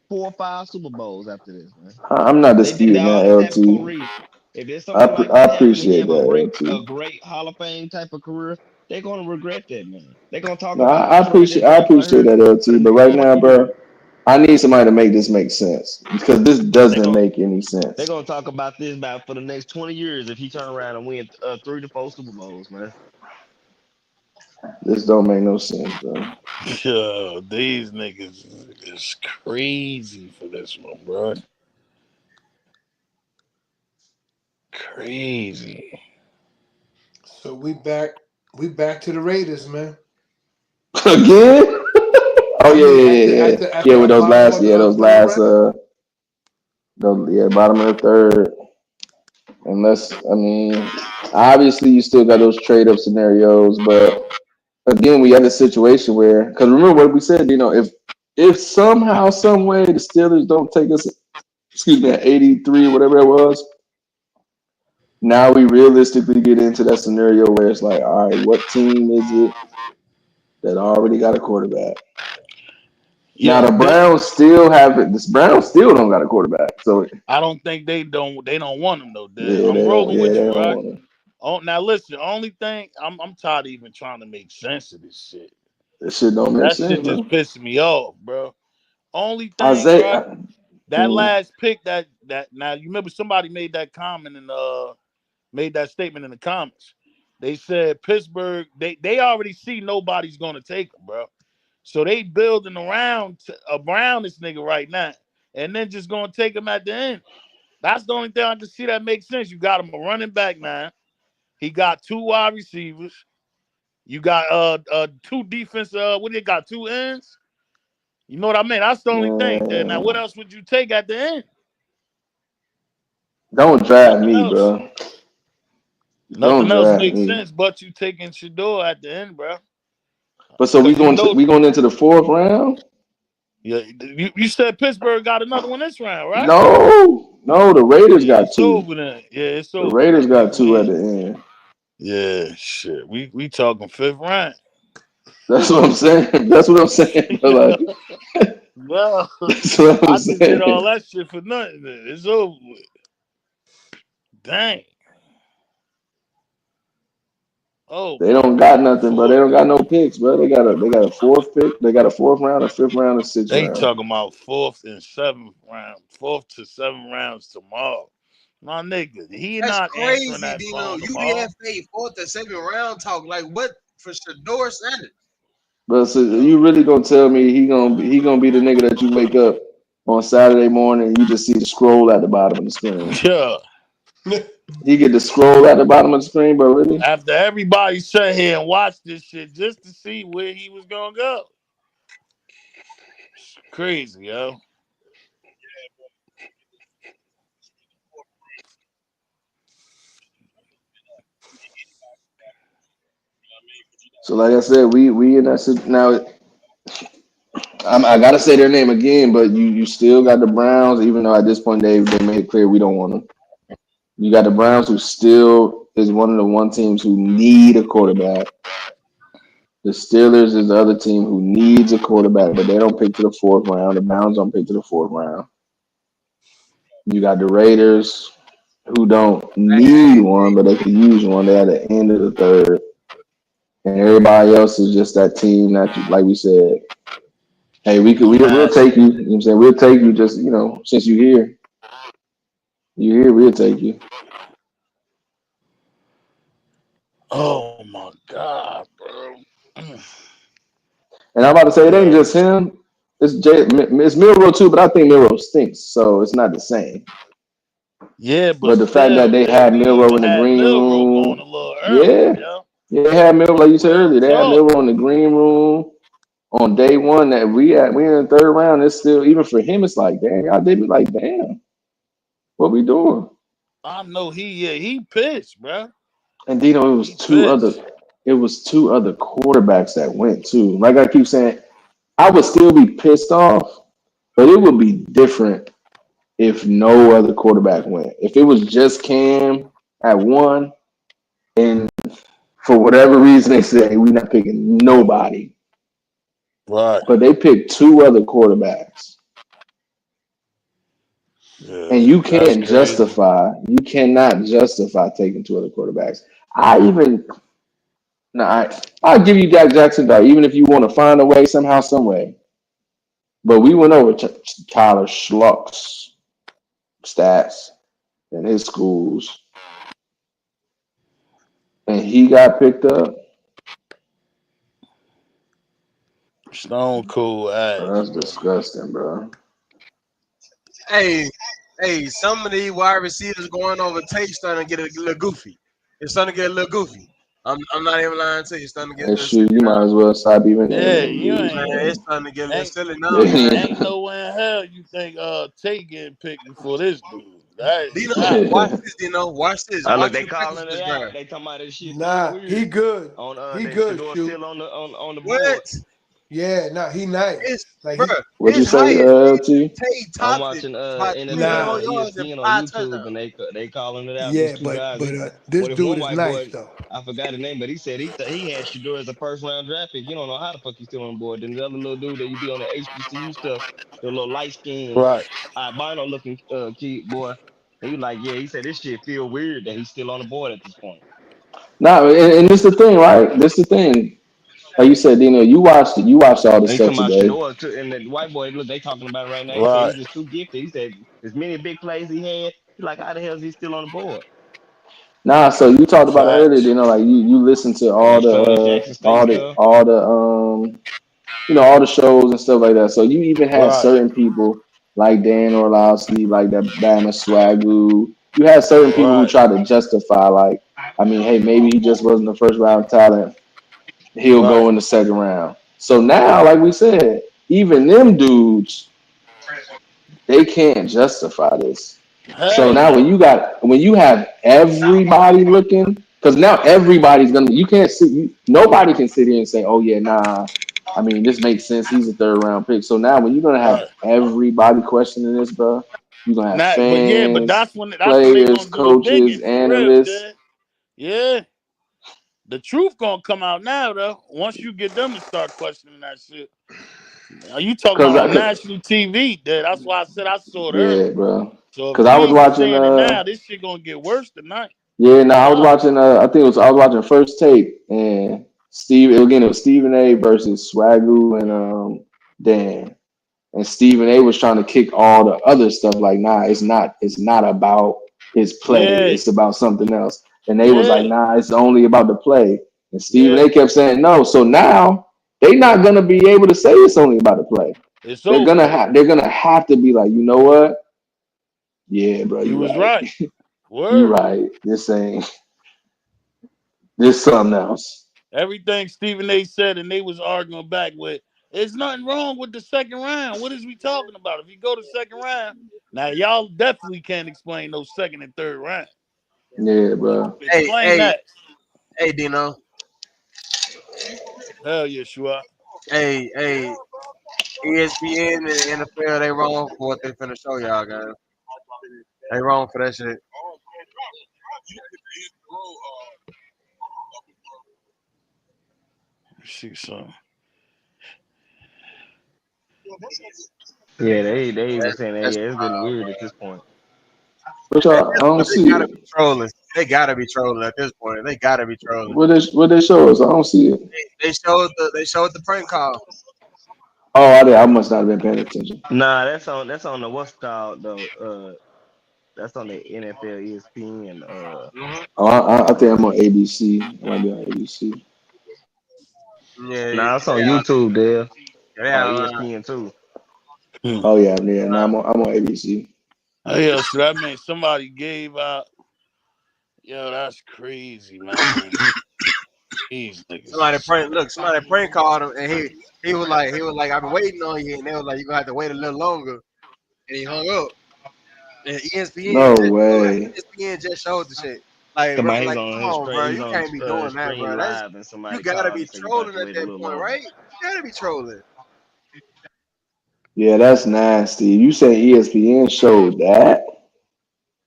4 or 5 Super Bowls after this, man. I'm not They disputing that, all this happened for a LT. reason. If there's something like I that happen, he appreciate have a that, great LT. Hall of Fame type of career, they're gonna regret that, man. They're gonna talk No, about I us right appreciate there, I talk about appreciate her that, for the LT. But next right 20 now, years. bro, I need somebody to make this make sense because this They're doesn't gonna make any they're sense. gonna talk about this about for the next 20 years if he turn around and win 3 to 4 Super Bowls, man. This don't make no sense, bro. Yo, these niggas is crazy for this one, bro. Crazy. So we back to the Raiders, man. Again? Oh I yeah, mean, yeah, at the yeah, at yeah. the at Yeah, the with those bottom last, of yeah, the those third last, round. bottom of the third. Unless, I mean, obviously you still got those trade up scenarios, but again, we had a situation where, because remember what we said, if somehow, some way the Steelers don't take us, excuse me, at 83, whatever it was, now we realistically get into that scenario where it's like, all right, what team is it that already got a quarterback? Now Yo, the Browns still have it. This Browns still don't got a quarterback. So I don't think they don't want him though, Dad. yeah, I'm they don't. rolling Yeah, with they you, don't right? want him. Oh, now listen. Only thing I'm tired of even trying to make sense of this shit. This shit don't make That sense, shit just bro. pissing me off, bro. Only thing, right? Isaiah. That Mm, last pick, that now you remember somebody made that comment and made that statement in the comments. They said Pittsburgh, they already see nobody's gonna take him, bro. So they building around this nigga right now, and then just gonna take him at the end. That's the only thing I can see that makes sense. You got him a running back now. He got 2 wide receivers. You got two defense. What do you got? 2 ends. You know what I mean? That's the only thing. Now, what Man, else would you take at the end? don't draft Nothing me, else. bro. Don't Nothing else draft makes me. sense but you taking Shadeur at the end, bro. But so Because you know, we going into the fourth round? yeah, you said Pittsburgh got another one this round, right? No, the Raiders Yeah, got it's two. over then. Yeah, it's The over Raiders then. got two at We the end. yeah, shit. We talking fifth round. That's what I'm saying. That's what I'm saying. Bro. Like, Well, that's what I'm I just did all saying. that shit for nothing. Then. It's over with. Dang. Oh They my don't got God. nothing, bro. They don't got no picks, bro. They got a fourth pick. They got a fourth round, a fifth round, a sixth They round. talking about fourth and seventh round, 4th to 7th rounds tomorrow. My nigga, he That's not answering crazy, that Dino. phone tomorrow. UDFA 4th or 7th round talk. Like what for Shadeur Sanders? But so you really gonna tell me he gonna be the nigga that you wake up on Saturday morning and you just see the scroll at the bottom of the screen. Yeah. He get the scroll at the bottom of the screen, but really? After everybody sat here and watched this shit just to see where he was gonna go. It's crazy, yo. So like I said, we in that now. I gotta say their name again, but you still got the Browns, even though at this point they made it clear we don't want them. You got the Browns, who still is one of the one teams who need a quarterback. The Steelers is the other team who needs a quarterback, but they don't pick to the fourth round. The Browns don't pick to the fourth round. You got the Raiders, who don't need one, but they could use one. They're at the end of the third, and everybody else is just that team that, like we said, hey, we'll Nasty. take you. You know what I'm saying? We'll take you. Just since you here, we'll take you. Oh my God, bro. And I'm about to say it ain't Yo. just him. It's Milrow too, but I think Milrow stinks, so it's not the same. Yeah, but But the fact that still, they yo, had we Milrow even in the had green Milrow going a room, little earlier, yeah, yo. yeah, they had Milrow like you said Real earlier. They had talk. Milrow in the green room on day one. That we in the third round. It's still even for him. It's like damn, y'all did me like damn. What we doing? I know he pissed, bro. And Dino, He pissed. it was two other quarterbacks that went too. Like I keep saying, I would still be pissed off, but it would be different if no other quarterback went. If it was just Cam at one, and for whatever reason they say we're not picking nobody, Right. but they picked two other quarterbacks, and Yeah, that's crazy. you cannot justify taking two other quarterbacks. I even no, I'll give you Dak Jackson though, even if you want to find a way somehow, some way. But we went over Tyler Schluck's stats in his schools, and he got picked up. Stone Cold That's ass, bro. disgusting, bro. Hey, some of these wide receivers going over tape starting to get a little goofy. It's starting to get a little goofy. I'm not even lying to you. It's starting to get a And little silly shoot, you now. might as well stop even Yeah, naming them you dudes, ain't Man, it's man. starting to get a little ain't silly now, man. ain't no way in hell you think Tate getting picked before this dude. That is Dino, not. watch this, Dino. Watch this. Look, Watch they the Packers calling it first out. drive. They talking about this shit feel Nah, he weird. good. On He that good, Shador shoot. still on the board. What? Yeah, nah, he nice. Like Bro, he What you his say, highest LT? Tate I'm topped it watching about NFL 300 more nah. yards and ESPN on 5 touchdowns. YouTube, and they calling it out. These Yeah, two guys. but He, this what if dude one is white nice boy? though. I forgot his name, but he said he had Shador as a first round draft pick. You don't know how the fuck he's still on the board. Then the other little dude that you be on the HBCU stuff, the little light skinned Right. albino looking kid boy. He was like, yeah, he said this shit feel weird that he's still on the board at this point. Nah, and this the thing, right? This the thing. Like you said, Dino, you watched all the And he stuff talking about today. Shador too, and the white boy, look, they talking about it right now. He said Right. he's just too gifted. He said as many big plays he had, he like, how the hell is he still on the board? Nah, so you talked about it earlier, Facts. Dino. Like you listen to And all his son, Jackson State stuff. all the all the shows and stuff like that. So you even had Right. certain people like Dan Orlovsky, like that Bama Swagoo. You had certain people who Right. try to justify, like, I mean, hey, maybe he just wasn't the first round talent. He'll go Right. in the second round. So now, like we said, even them dudes, they can't justify this. So Hell now no. when you have everybody looking, because now everybody's gonna you can't sit nobody can sit here and say, oh yeah, nah. I mean, this makes sense. He's a third round pick. So now when you're gonna have Right. everybody questioning this, bro, you're gonna have Now, but yeah, but fans, that's when they players, gonna do the coaches, digging for real, analysts. dude. Yeah. The truth gonna come out now though. Once you get them to start questioning that shit. Now, you talking Cause about I on could, national TV, dude. That's why I said I saw it yeah, early. bro. So if Cause I we was ain't watching saying it now, this shit gonna get worse tonight. yeah, no, I was Tomorrow. watching I was watching First Take and it was Stephen A versus Swagoo and Dan. And Stephen A was trying to kick all the other stuff like, nah, it's not about his play. Yeah. It's about something else. And they was like, Yeah. nah, it's only about the play. And Stephen Yeah. A kept saying no. So now they not gonna be able to say it's only about the play. It's over with. They're gonna have to be like, you know what? Yeah, bro, You you was right. right. You Word. right. This something else. Everything Stephen A said and they was arguing back with. There's nothing wrong with the second round. What is we talking about? If you go to second round, now y'all definitely can't explain those second and third round. Yeah, bro. Hey, Explain hey, that. hey, Dino. Hell yeah, sure. Hey, ESPN and NFL, they wrong for what they finna show y'all, guys. They wrong for that shit. See something. Yeah, they even That, saying that. that's Yeah, it's getting wild, weird bro. at this point. But At y'all, I this don't point, they see gotta it. be trolling. They gotta be trolling at this point. They gotta be trolling. What they show us? I don't see it. They showed the prank call. Oh, I must not have been paying attention. Nah, that's on the what's called though. That's on the NFL ESPN. Hmm. Oh, I think I'm on ABC. I might be on ABC. Yeah, Nah, it's on they out. YouTube there. They On out. ESPN too. Hmm. Oh yeah, yeah. No, I'm on ABC. Oh, yeah, so that means somebody gave out. Yo, that's crazy, man. These niggas Somebody is prank. Look, somebody prank called him, and he was like, I've been waiting on you, and they was like, you gonna have to wait a little longer, and he hung up. And No way. ESPN just showed the shit. Like, bro, Somebody he's like, on come his on, bro, screen. He's you on can't be doing that, screen bro. live, and You somebody gotta called be and said you got trolling to at wait a that little point, longer. right? You gotta be trolling. Yeah, that's nasty. You say ESPN showed that,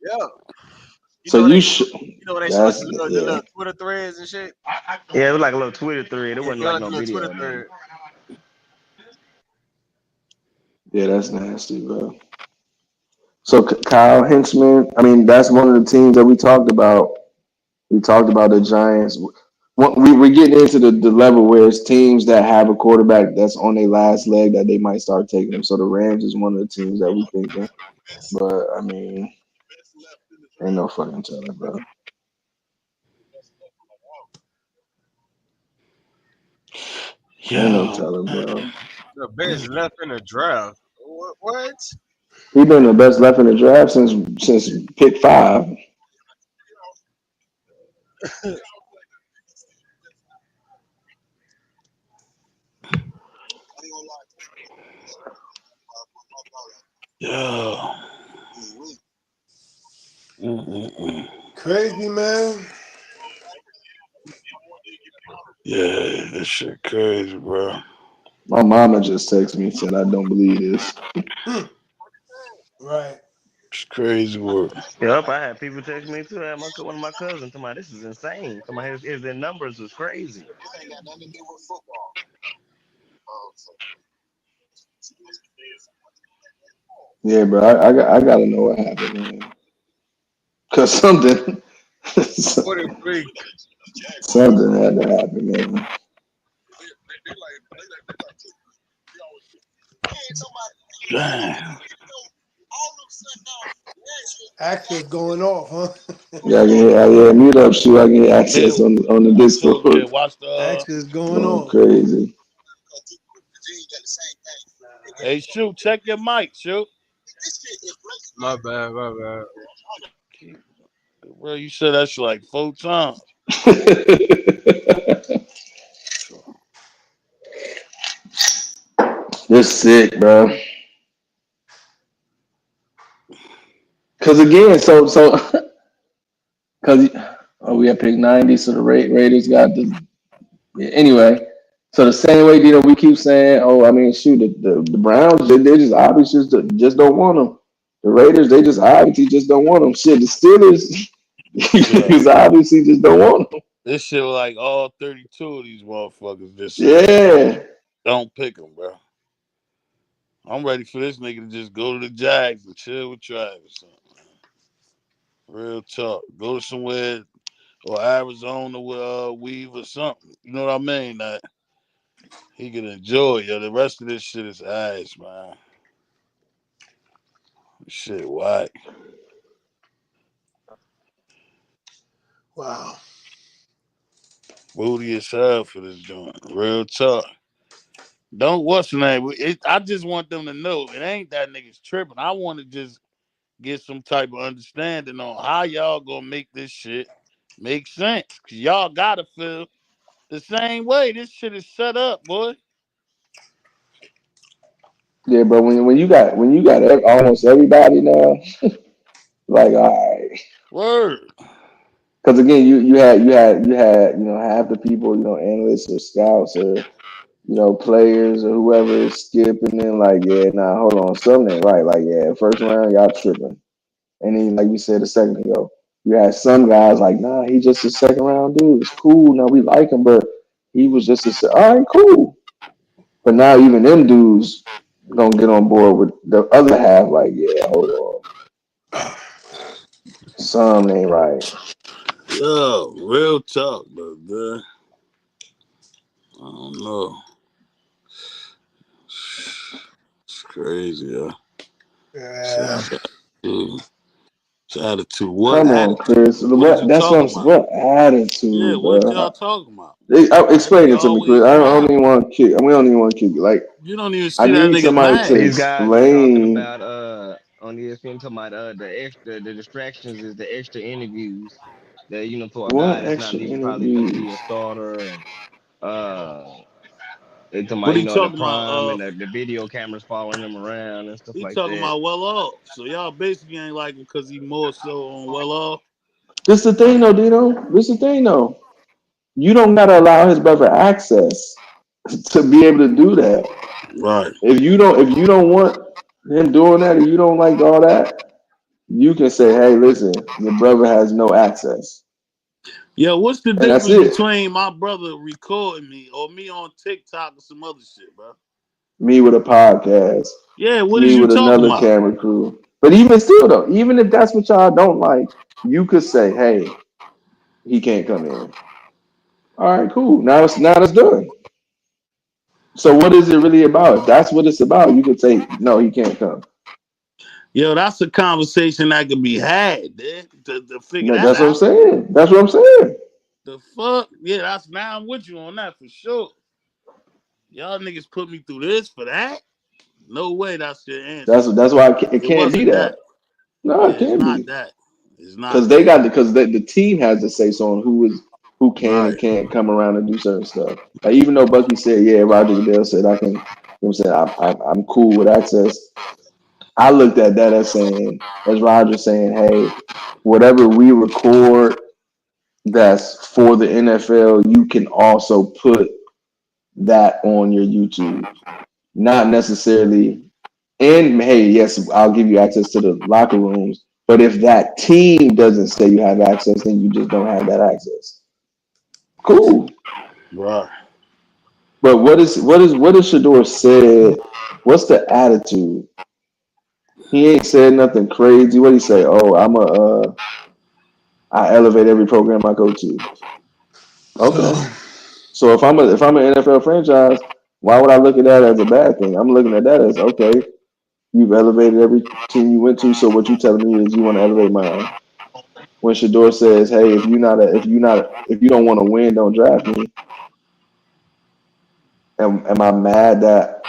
Yeah. You so know you they, should. you know when they show like That's the yeah, little Twitter threads and shit. Yeah, it was like a little Twitter thread. It Yeah, wasn't you know like like no the little video Twitter or nothing. thread. yeah, that's nasty, bro. So Kyle Hinchman. I mean, that's one of the teams that we talked about. We talked about the Giants. We're getting into the level where it's teams that have a quarterback that's on their last leg that they might start taking them. So the Rams is one of the teams that we thinking. But I mean, ain't no fucking telling, bro. Ain't no yo, telling, man. bro. The best left in the draft. What? He been the best left in the draft since pick 5. Yo. Mm-mm-mm. Crazy, man. Yeah, this shit crazy, bro. My mama just texted me and said I don't believe this. Right. It's crazy work. Yep, I had people text me too. I had one of my cousins tell me this is insane. Tell me his numbers was crazy. Yeah, bro. I gotta know what happened, man. Cause something Forty-three. something had to happen, man. Damn. Access going off, huh? Yeah, I can hear. Yeah, mute up, shoot. I can hear Yeah, access on the I told you Discord that. Watch the. Access going going off. crazy. Hey, shoot, check your mic, shoot. My bad, my bad. Bro, you said that's like 4 times. They're sick, bro. Cause again, cause we had picked 90, so the Raiders got the anyway. So the same way, we keep saying, oh, I mean, shoot, the Browns, they just obviously just don't want them. The Raiders, they just obviously just don't want them. Shit, the Steelers, Yeah. because obviously just don't want them. This shit was like all 32 of these motherfuckers just said, Yeah. don't pick them, bro. I'm ready for this nigga to just go to the Jags and chill with Travis. Real talk. Go to somewhere or Arizona with Weave or something. You know what I mean? That he can enjoy. Yo, the rest of this shit is ass, man. Shit, whack. Wow. Booty as hell for this joint. Real talk. Don't what's the name? I just want them to know it ain't that niggas tripping. I want to just get some type of understanding on how y'all gonna make this shit make sense. Cause y'all gotta feel the same way. This shit is set up, boy. Yeah, but when you got almost everybody now, like all right. Word. Because again, you had half the people, analysts or scouts or players or whoever is skipping in like, yeah, nah, hold on, something ain't right. Like, yeah, first round, y'all tripping. And then, like we said a second ago, you had some guys like, nah, he just a second round dude. It's cool. No, we like him, but he was just all right, cool. But now even them dudes gonna get on board with the other half. Like, yeah, hold on, something ain't right. Yo, real talk, but I don't know. It's crazy, yo. Yeah. It's attitude. What Come on, attitude? Chris. What is you That's what talking I'm. about? What Yeah, attitude, what bro? y'all talking about? Explain He it to me, Chris. always I don't mad. even want to kick. We don't even want to kick it. Like, You don't even I see that need nigga somebody to mad. These guys are talking explain. about on ESPN talking about the distractions is the extra interviews that for a guy What that's not extra even probably going to be a interviews? starter and they talking What about he the talking about? prime and the video cameras following him around and stuff He like talking that. about well off. So y'all basically ain't like him because he more so on well off. This the thing, though, Dino. This the thing, though. You don't gotta allow his brother access to be able to do that. Right. If you don't want him doing that, or you don't like all that, you can say, hey, listen, your brother has no access, Yo, what's the and that's difference it. between my brother recording me or me on TikTok or some other shit, bro? Me with a podcast, Yeah, what is me you with talking another about? camera crew. But even still, though, even if that's what y'all don't like, you could say, hey, he can't come in. All right, cool. Now it's done. So what is it really about? If that's what it's about, you could say, no, he can't come. Yo, that's a conversation that could be had, man, to figure No, that that's what I'm out. saying. That's what I'm saying. The fuck? Yeah, that's now I'm with you on that for sure. Y'all niggas put me through this for that? No way that's your answer. That's why it It can't be wasn't that. that. No, Yeah, it it's can't not be that. It's because not they that. got because the team has to say so on who can Right. and can't come around and do certain stuff. Like even though Bucky said, yeah, Roger Goodell said I can. I'm saying I'm cool with access. I looked at that as saying, as Roger saying, hey, whatever we record that's for the NFL, you can also put that on your YouTube. Not necessarily. And hey, yes, I'll give you access to the locker rooms. But if that team doesn't say you have access, then you just don't have that access. Cool. Right. But what is Shadeur said? What's the attitude? He ain't said nothing crazy. What he say? Oh, I elevate every program I go to. So Okay. So if I'm an NFL franchise, why would I look at that as a bad thing? I'm looking at that as okay. You've elevated every team you went to. So what you telling me is you want to elevate mine. When Shador says, "Hey, if you don't want to win, don't draft me." Am I mad that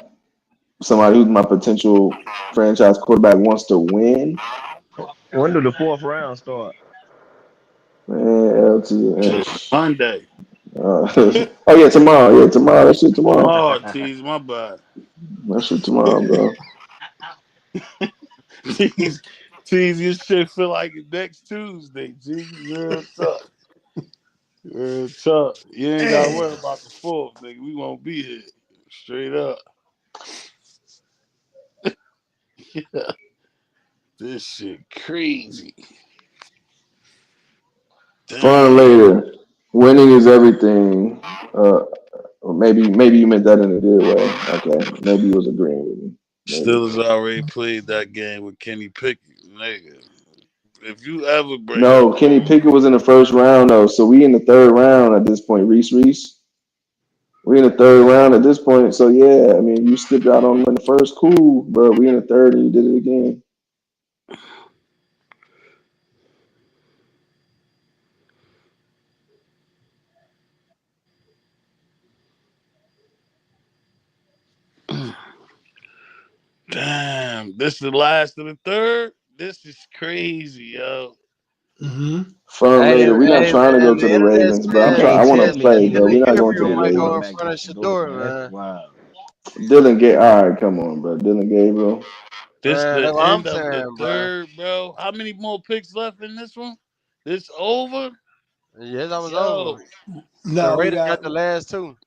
somebody who's my potential franchise quarterback wants to win, When do the fourth round start? man, LT. Monday. Oh yeah, tomorrow. Yeah, tomorrow. That shit tomorrow. Tomorrow, tease my bad. That shit tomorrow, bro. Tease, your shit feel like it next Tuesday. Tease, real tough. Real tough. You ain't gotta worry about the fourth, nigga. We won't be here. Straight up. Yeah. This shit crazy. Fun Damn. later. Winning is everything. Or maybe you meant that in a good way. Okay, maybe you was agreeing with me. Maybe. Steelers already played that game with Kenny Pickett, nigga. If you ever bring up No, Kenny Pickett was in the first round though, so we in the third round at this point. Reese. We in the third round at this point, so yeah. I mean, you skipped out on him in the first, cool, but we in the third and you did it again. damn, this is the last of the third? This is crazy, yo. Fun Hey, later. We're not hey, trying to go man, to the the internet's Ravens, but You I'm man. trying. can't I want tell to me play, that but Dylan we're nigga not going to the Gabriel Dylan might go Gabriel in Ravens. back front at of Shador, Shadeur, man. That's man. wild. All right, come on, bro. Dylan Gabriel. This Man, the that's what I'm end of the saying, bro. third, bro. How many more picks left in this one? This over? Yes, that was over. Yo. The No, we Raiders got got the last two.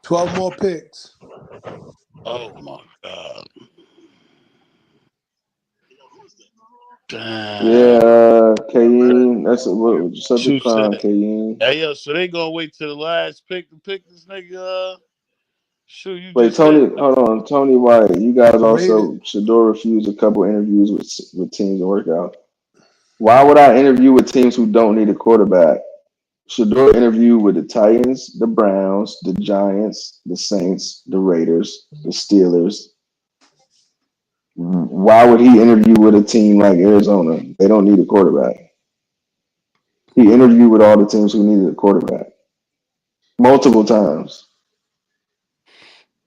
12 more picks. Oh my god. Damn. Yeah, Kayeen. That's what subject Shoot prime, said. Kayeen. Hey yo, so they gonna wait till the last pick to pick this nigga. Shoot, you Wait, just said Tony, hold on, Tony White. You guys The Raiders. also Shador refused a couple interviews with teams and workout. Why would I interview with teams who don't need a quarterback? Shador interviewed with the Titans, the Browns, the Giants, the Saints, the Raiders, the Steelers. Why would he interview with a team like Arizona? They don't need a quarterback. He interviewed with all the teams who needed a quarterback multiple times.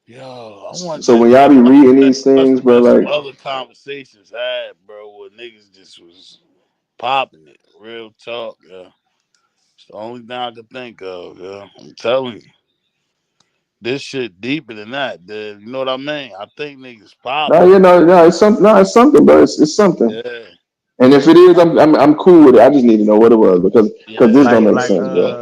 yo, I So wonder when y'all be I reading wonder if these must things, have bro, been some like, other conversations had, bro, where niggas just was popping it. Real talk, yeah. It's the only thing I could think of, yeah. I'm telling you. This shit deeper than that, dude. You know what I mean? I think niggas no, popping you it. know, no, it's something. No, it's something, bro. It's something. Yeah. And if it is, I'm cool with it. I just need to know what it was because this Yeah, don't Like make like sense, bro.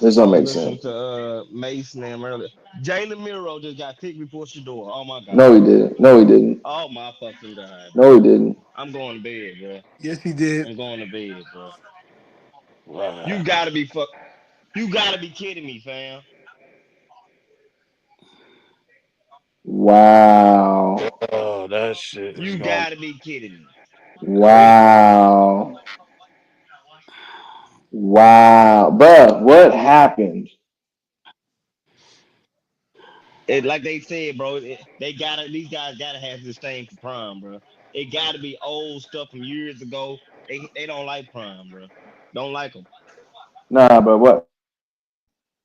This I don't was make listening sense. to Mason and them earlier. Jalen Miro just got picked before Shador. Oh my No, god. he didn't. No, he didn't. Oh my fucking god, No, he bro. didn't. I'm going to bed, bro. Yes, he did. I'm going to bed, bro. wow. You gotta be fuck. You gotta be kidding me, fam. Wow. Oh, that shit is You going gotta be kidding me. crazy. Wow. Wow. Bruh, what happened? It, like they said, bro. They gotta. These guys gotta have this thing for prime, bro. It gotta be old stuff from years ago. They don't like prime, bro. Don't like them. Nah, bro. What?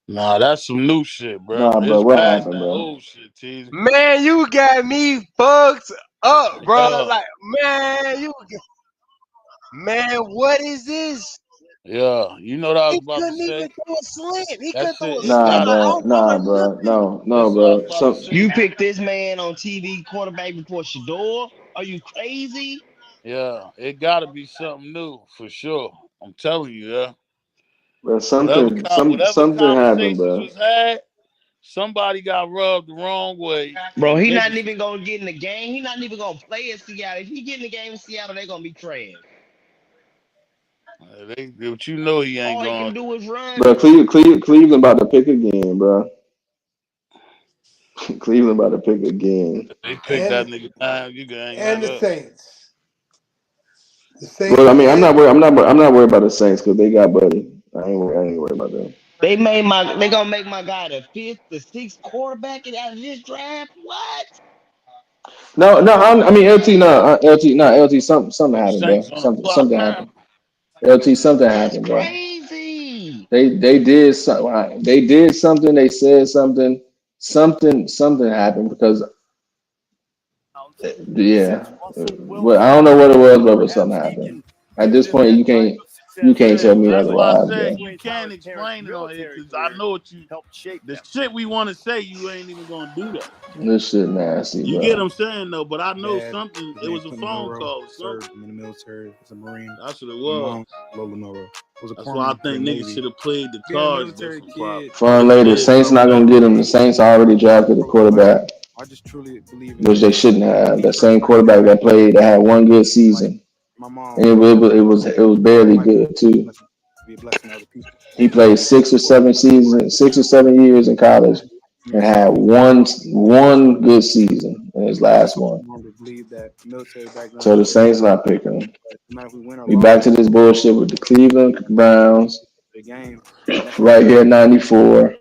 Nah, that's some new shit, bro. Nah, bro. It's What past happened, that bro? old shit, tease. Man, you got me fucked up, bro. Yeah, Like, man, man, what is this? yeah. You know what I was He about to couldn't even say? throw a slant. He That couldn't throw shit, a it slant. Nah, gotta Like, I be. bro. don't Nah, cover bro. nothing. No, That's what I was bro. about to say. You picked this man on TV quarterback before Shador? Are you crazy? Yeah, it gotta be something new for sure. I'm telling you, yeah. Bro, Whatever whatever something happened, conversations bro. was had, somebody got rubbed the wrong way, Bro, and he not niggas. even gonna get in the game. He not even gonna play in Seattle. If he get in the game in Seattle, they gonna be trash. But you know he ain't All he going. can do is Bro, run. Cleveland about to pick again, bro. Cleveland about to pick again. They pick that And nigga down. You can hang and that the up. Saints. The Saints Well, I are mean, picked. I'm not worried about the Saints because they got Buddy. I ain't worried about them. They gonna make my guy the fifth, the sixth quarterback out of this draft. What? No, no, I mean LT, no, LT, no, LT. Something Them happened, bro. Saints on the clock Something now. happened. LT, something That's happened, bro. crazy. They did something. They did something. They said something. something happened because yeah, well, I don't know what it was, but something happened. At this point, you can't tell me That's why I otherwise, said bro. you can't explain it on here because I know what you. The shit we want to say, you ain't even gonna do that. This shit nasty, You get what bro. I'm saying though, but I know Dad, something. his It name was a Clinton phone Monroe, call or served something. him in the military as a Marine. That's what it My was. mom, Lola Monroe, was a That's why I corpsman for the think niggas Navy. should have played the Being a cards military different, probably. kid, Fun But you later. did Saints something not gonna better. get him. The Saints already drafted a quarterback, I just truly believe in which they legacy. shouldn't have. Me That same personally, quarterback that played that had one good like season, my and mom, it was barely my good too. blessing to be a blessing to other people. He played 6 or 7 years in college Me and and my had one good season in his I just last want one. my mom to believe that military background So is the great. Saints not picking him. But no matter if we win or We lose, back to this bullshit with the Cleveland Browns the game, and that's right here at 94,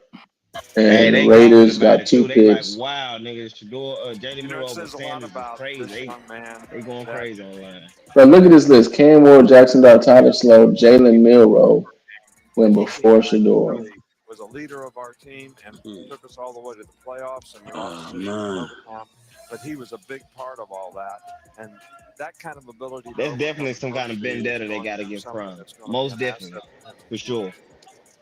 Hey, and the they talking Raiders about got it two too. They like, picks. wow, niggas, Shadeur, Jalen You know, it Milroe, but says a lot Sanders is about this crazy. young man They going that crazy online. But look at this list: Cam Ward, Jackson Dart, Tyler Slow, Jalen Milrow went he came before back and Shador. really was a leader of our team and Hmm. took us all the way to the playoffs and we lost Oh to Michigan in man. overtime. But he was a big part of all that. And that kind of ability to That's overcome definitely some kind of adversity is vendetta they going got to to be get something from. that's going to be Most an definitely, asset to him. for sure.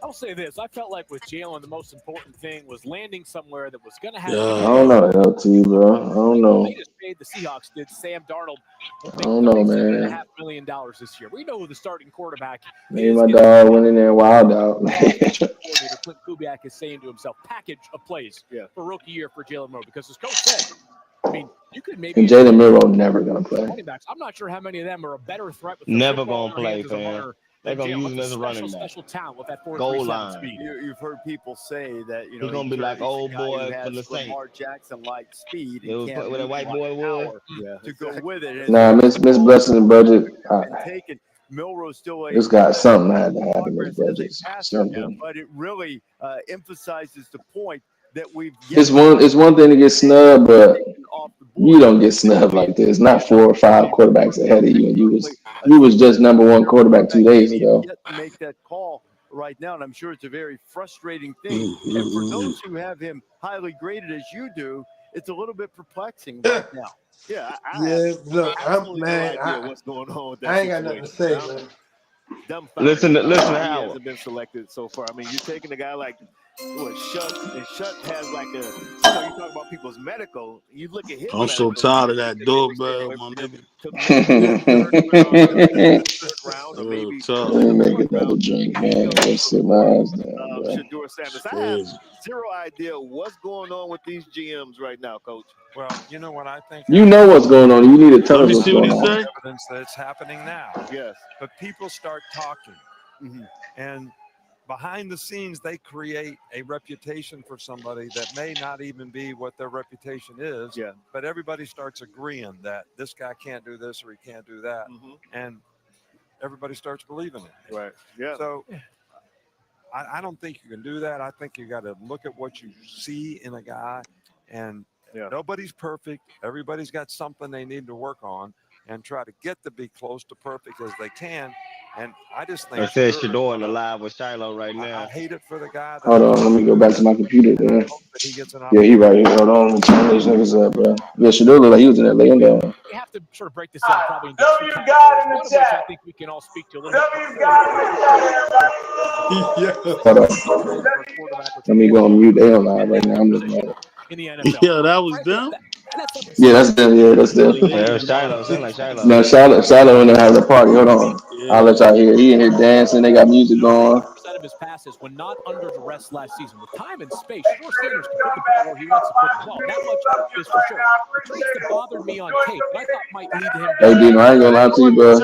I'll say this. I felt like with Jalen, the most important thing was landing somewhere that was going to have I impact. don't know, LT, bro. I don't know. They just paid the Seahawks did. Sam Darnold will I make don't know, $37.5 man. million this year. We know who the starting quarterback Maybe is my in the dog went in there and wild out. coordinator Clint Kubiak is saying to himself, package of plays for rookie year for Jalen Monroe. Because his coach said, I mean, you could maybe And Jalen Milrow never gonna play. running backs. I'm not sure how many of them are a better threat with the Never football gonna in their play, hands as a fam. runner They than gonna Jalen. use him What's as a a running back. special talent with that Goal 4.37 line. speed? You've heard people say that He gonna be like old boy from the Saints. Lamar Jackson like speed It and was Cam where that Newton white like boy was. power to go with it. And Nah, Miss Blessing budget. and taken Milrow still This got something had to happen. This progress as a budget, passer, something. but it really emphasizes the point that we've It's one thing to get snubbed, but off the you board. don't get snubbed like this. Not 4 or 5 quarterbacks ahead of you, and you was just number one quarterback 2 days ago. Yet to make that call right now, and I'm sure it's a very frustrating thing. And for those who have him highly graded as you do, it's a little bit perplexing right now. Yeah, I have look, absolutely no idea I what's going on with that I ain't got nothing to say, situation. man. Dumbfounded. Listen to He Howard. hasn't been selected so far. I mean, you're taking a guy like Shutt, and Shutt has like a, you talk about people's medical. You look at his I'm so medical. tired of that doorbell, my nigga. To maybe third round or Real maybe tough. Let me make another drink, man. Go sit my ass down, bro. Shadeur Sanders. I have zero idea what's going on with these GMs right now, Coach. Well, you know what I think? You know what's going on. You need to tell Let us me what's see what going he on. say. Evidence that it's happening now. Yes. But people start talking. And behind the scenes, they create a reputation for somebody that may not even be what their reputation is. Yeah. But everybody starts agreeing that this guy can't do this or he can't do that. And everybody starts believing it. Right. Yeah. So I don't think you can do that. I think you got to look at what you see in a guy. And nobody's perfect. Everybody's got something they need to work on and try to get to be close to perfect as they can. And I just think I said Shadeur in the live with Shiloh right now. I hate it for the guy. Hold on, let me go back to my computer, man. That he gets an Yeah, he right here. Hold on, turn these niggas up, bro. Yeah, Shadeur look like he was in there laying down. We have to sort of break this down probably into two categories. One of which I think we can all speak to a little bit. Hold on. Let me go on mute. They on live right now. I'm looking at it. In the NFL. Yeah, that was them. Yeah, that's them. Yeah, that's them. Yeah, Shiloh. Sound like Shiloh. No, Shiloh in there having a party. Hold on. I'll let y'all hear. He in here dancing. They got music going. Percent of his passes when not under duress last season. With time and space, Shadeur Sanders can put the ball where he wants to put the ball. That much is for sure. The traits that bothered me on tape, that I thought might lead to him. Hey Dino, I ain't gonna lie to you, bro.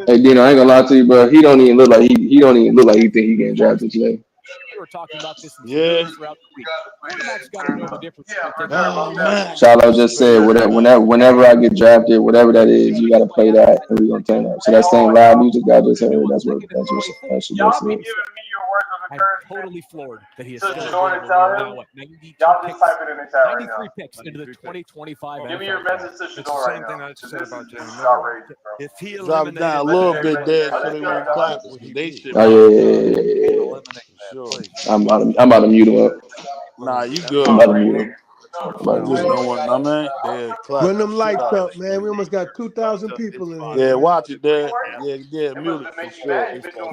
Hey Dino, I ain't gonna lie to you, bro. He don't even look like he don't even look like he think he getting drafted today. We were talking about this in throughout the week. Quarterback's got to know the difference. Shiloh just said whenever I get drafted, whatever that is, you gotta play that and we're gonna turn up. So that same live music I just heard, that's what Shadeur said. I'm totally floored that he is still now what 93 picks into the 2025 Give me your message to Shadeur. It's the same thing I said about Jalen Milrow. If he Drop it down a little bit there so they won't clap it. They shit. Oh yeah. I'm about to mute him up. Nah, you I'm good, about to man. mute him. I'm about to You mute just him. don't want. I mean, they clap Run the them shit lights out up, of man. We it. almost got 2,000 people in Yeah, here. watch it, Dad. Yeah, mute it for sure.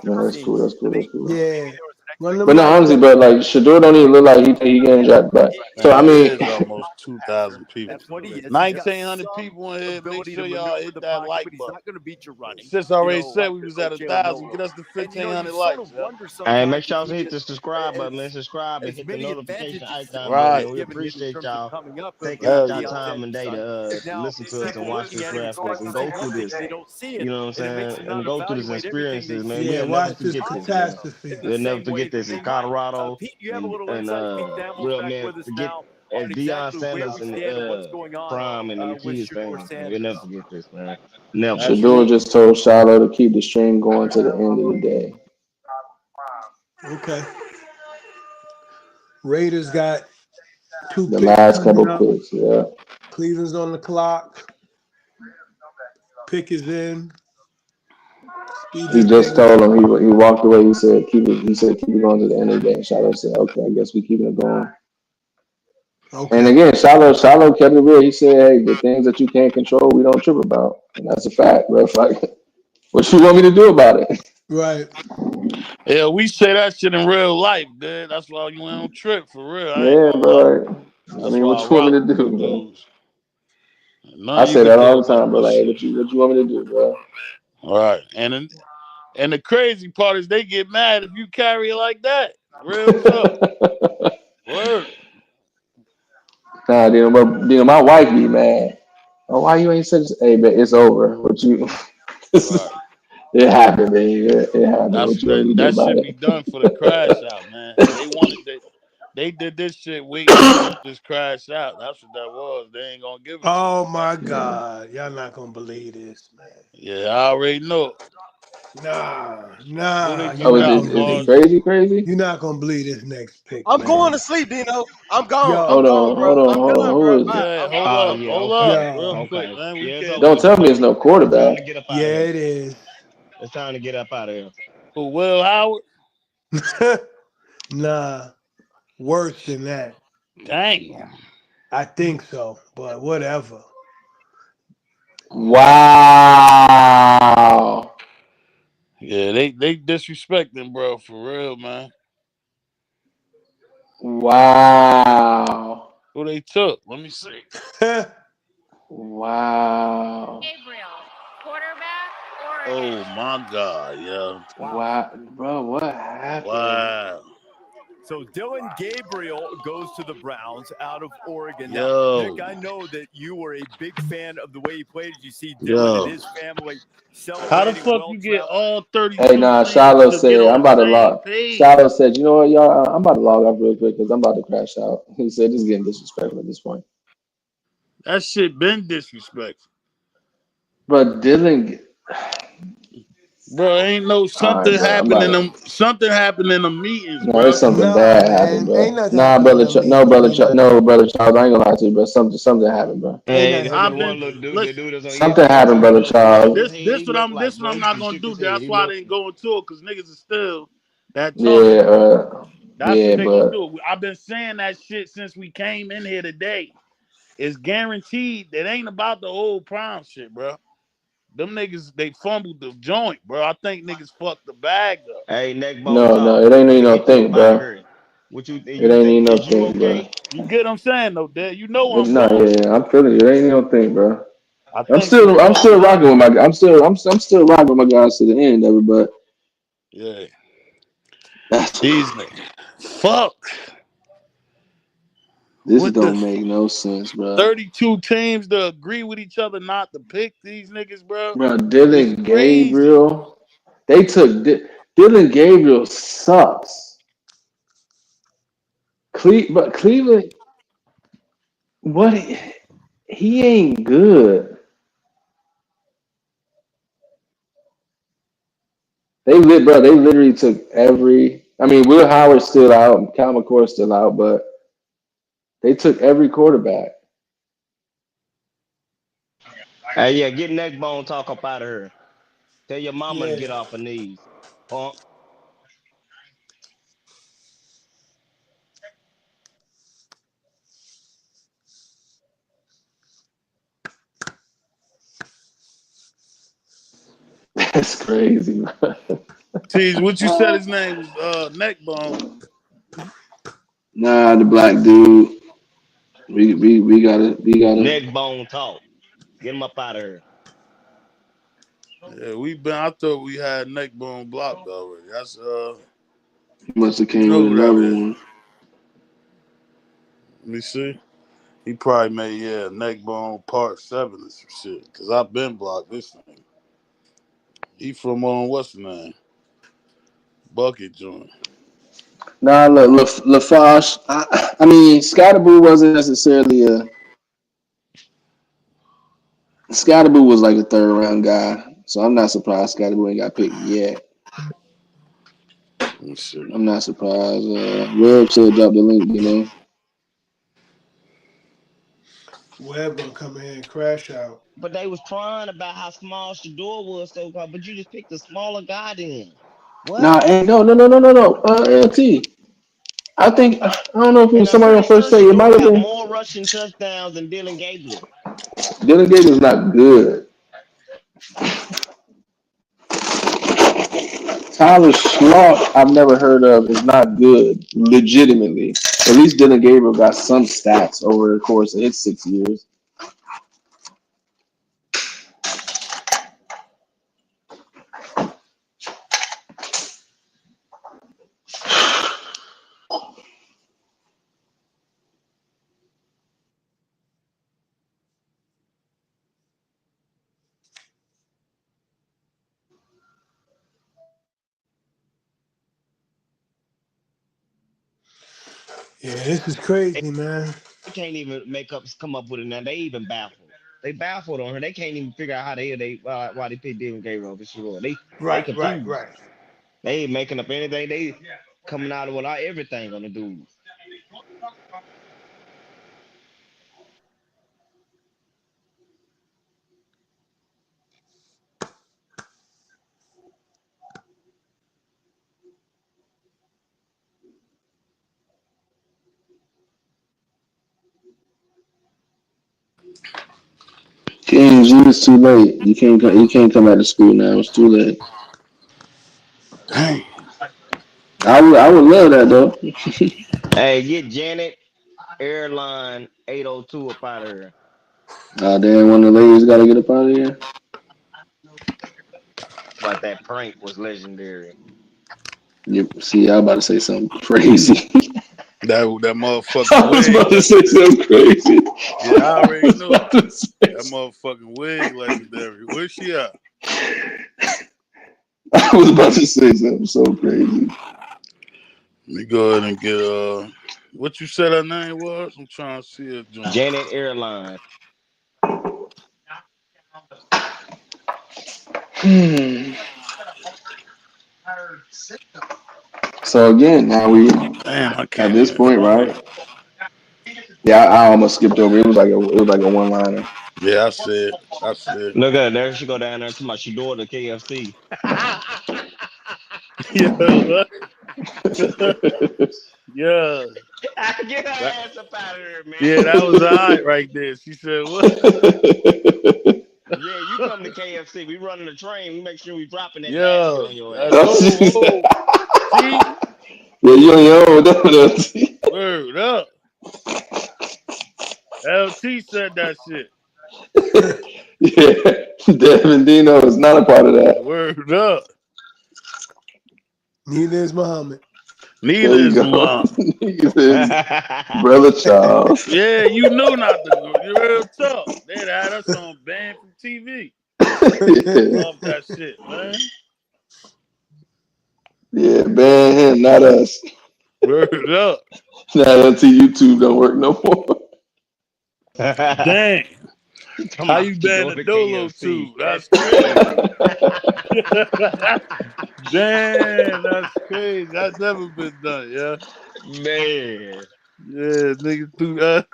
No, that's cool. That's cool. That's cool. Yeah. Run them But no, lights honestly, up. bro, like Shadeur don't even look like he getting drafted back. So I Man, it mean, is almost 2,000 people. That's what he is. He's got 1,900 some people in here. Make ability to sure y'all maneuver hit the that pocket, like but he's button. not going to beat you running. Since I already said we was at 1,000, get us to And you 1,500 sort likes, of yeah. wonder Hey, make sometimes sure if y'all he hit can the subscribe button. as, Man, subscribe and as hit the many notification advantages icon button, Right. man. We given him in appreciate terms of y'all coming up taking versus out Hell y'all yeah. time and Diontae's day son. to Now, listen to us and people watch looking this at it draft expect and to go see through one thing this. and they don't see it, You know what I'm and it makes saying? them And not go through this evaluate everything they experiences, man. see Yeah, We'll as never watch much this as forget I this, will man. catastrophe. in the We'll never same way forget that this they in might. Colorado. Pete, you have a little And insight. Pete Thamel's real back man, with us forget now on Deion exactly where Sanders we and stand and what's going on Prime and them with kids Shadeur thing, man. We'll never Sanders. forget this, man. Never. That's Shadeur true. just told Shiloh to keep the stream going to the end of the day. Okay. Raiders got 2 The picks last coming couple up. picks, yeah. Cleveland's on the clock. Pick is in. Speed He this just thing told up. him he walked away. He said keep it. He said keep it going to the end of the day. And Shiloh said okay, I guess we keeping it going. And Okay. again, Shiloh kept it real. He said, hey, the things that you can't control, we don't trip about, and that's a fact, bro. Like, what you want me to do about it? Right. Yeah, we say that shit in real life, dude. That's why you ain't on trip for real. I ain't Yeah, gonna lie. bro. I That's mean, why what I you want rock me to with do, them bro? dudes. I Nothing you say could that do all the about time, bro. that Like, hey, shit. what you want me to do, bro? All right. And the crazy part is they get mad if you carry it like that. Real talk. Word. Nah, my wife be mad. Oh, why you ain't said this? Hey, man, it's over. What you? Right. It happened, man. It happened. That's What you want me to do that about should be done for the crash out, man. They did this shit waiting for you to just crash out. That's what that was. They ain't gonna give it to you. Oh my God. Y'all not gonna believe this, man. Yeah, I already know. Who Nah, they you're Oh, kicked not out, gonna is it believe Mars? it. crazy? You're not gonna believe this next pick, I'm going man. to sleep, Dino. I'm gone. I'm Yo, gone, bro. Hold on. I'm Who done, is bro. it? Bye. Yeah, Oh I'm yeah, hold okay, up, real yo. quick, okay. man. We Yeah, it's can't over Don't do with. tell me that. it's no It's time quarterback. to get up out Yeah, of here. it is. It's time to get up out of here. Who, Will Howard? Nah, worse than that. Damn. I think so, but whatever. Wow. Yeah, they disrespecting, bro, for real, man. Wow. Who they took? Let me see. Wow. Gabriel, quarterback, Oh Oregon. my God, yeah. Wow. Bro, what happened? Wow. So Dylan Gabriel goes to the Browns out of Oregon. Now, Nick, Yo. I know that you were a big fan of the way he played. You see Dylan and Yo. his family How the celebrating fuck well you get throughout. all Hey, 32 nah, teams Shiloh to get said, on I'm the about to same log. page? Shiloh said, you know what, y'all, I'm about to log off real quick because I'm about to crash out. He said, this is getting disrespectful at this point. That shit been disrespectful. But Dylan, Bro, ain't no all right, something bro, I'm happened about in to. them meetings, No, it's bro. something Nah, bad happened, man. Ain't bro. nothing Nah, happening in brother, them no, meetings. Ain't nothing no, happening. brother Charles. I ain't gonna lie to you, but something happened, bro. Ain't Hey, nothing because the I've happening. one been little dude, the listen, dude that's on Something ESPN happened, talking brother about slow. Charles. this He what looked I'm like, this what bro, I'm he not should gonna shook do. his head. That's He why I looked. didn't go into it because niggas is still that Yeah, talking shit. That's what yeah, they gonna but do. I've been saying that shit since we came in here today. It's guaranteed. It ain't about the old prime shit, bro. Them niggas, they fumbled the joint, bro. I think niggas fucked the bag up. Hey, neck bone no, talk it ain't even to no get you think, up out of bro. here. What you It you ain't think? even no Is you think, bro. okay? You get what I'm saying, though, Dad? You know I'm No, wrong. yeah, I'm feeling you. It ain't even no think, bro. I think they I'm fucked still it up. rocking with my, I'm still rocking with my guys to the end of it, but Yeah. that's These niggas. Fuck. this With the don't make no sense, bro. 32 teams to agree with each other not to pick these niggas, bro, Bro, is Dylan crazy. Gabriel, they took Dylan Gabriel sucks. But Cleveland, what he ain't good. They literally took every. I mean, Will Howard's still out, Cal McCoy's still out, but they took every quarterback. Hey, yeah, get neck bone talk up out of here. Tell your mama to Yeah. get off her knees. Punk. That's crazy, man. Tease, what you said his name was Neckbone. Nah, the black dude. We gotta. Neck bone talk. Get him up out of here. Yeah, I thought we had Neckbone blocked already. That's He must have you came know with who that another is. one. Let me see. He probably made Neckbone Part 7 or some shit. Cause I've been blocked this thing. He from what's the name? Bucket Joint. Nah, look, Lafosh. I mean, Scottaboo wasn't necessarily a. Scottaboo was like a third round guy, so I'm not surprised Scottaboo ain't got picked yet. Let me see. I'm not surprised. Webb said drop the link. Webb gonna come in here and crash out. But they was crying about how small Shador was, so but you just picked a smaller guy then. Nah, What? no. LT. I think I don't know if it And was I'm somebody on pretty sure first take. It might Shador have got been more rushing touchdowns than Dylan Gabriel. Dylan Gabriel's not good. Tyler Schlaw, I've never heard of, is not good, legitimately. At least Dylan Gabriel got some stats over the course of his 6 years. Yeah, this is crazy, man. They can't even come up with it now. They even baffled. They baffled on her. They can't even figure out how why they picked Dylan Gabriel over Shador. They confused. Right. They ain't making up anything. They coming out with everything on the dude. Kings, it's too late. You can't come back to school now. It's too late. Dang. I would love that though. Hey, get Janet Airline 802 up out of here. Damn, one of the ladies got to get up out of here. But that prank was legendary. Yep. See, I was about to say something crazy. That I motherfucking was wig about to say legendary. something crazy. Yeah, I already was knew. about to say That motherfucking wig legendary. Where's she at? I was about to say something so crazy. Let me go ahead and get what you said her name was? I'm trying to see her joint. Janet Airlines. So again, now we Damn, I at can't this even point, find right? it. Yeah, I almost skipped over. It was like a one liner. Yeah, I see it. I see it. Look at her. There she go down there to my Shador to KFC. Yeah, what? Yeah. Get her That, ass up out of here, yeah, man. that was all right right there. She said what? Yeah, you come to KFC. We running the train. We make sure we dropping that basket Yeah. on your I ass. know. See? Yeah, you on your own with that. Word up. LT said that shit. Yeah, Devin Dino is not a part of that. Word up. Neither is Muhammad. There Neither you is go. mom. Neither is brother Charles. Yeah, you knew not to go. You real tough. They'd had us on banned from TV. Yeah, Off that shit, man. yeah, ban him, not us. Word up. Now until YouTube don't work no more. Dang. He talking How about you ban Shador the to Dolo KFC. too? That's That's crazy. crazy. Damn, that's crazy. That's never been done, yeah. Man. Yeah, nigga threw that.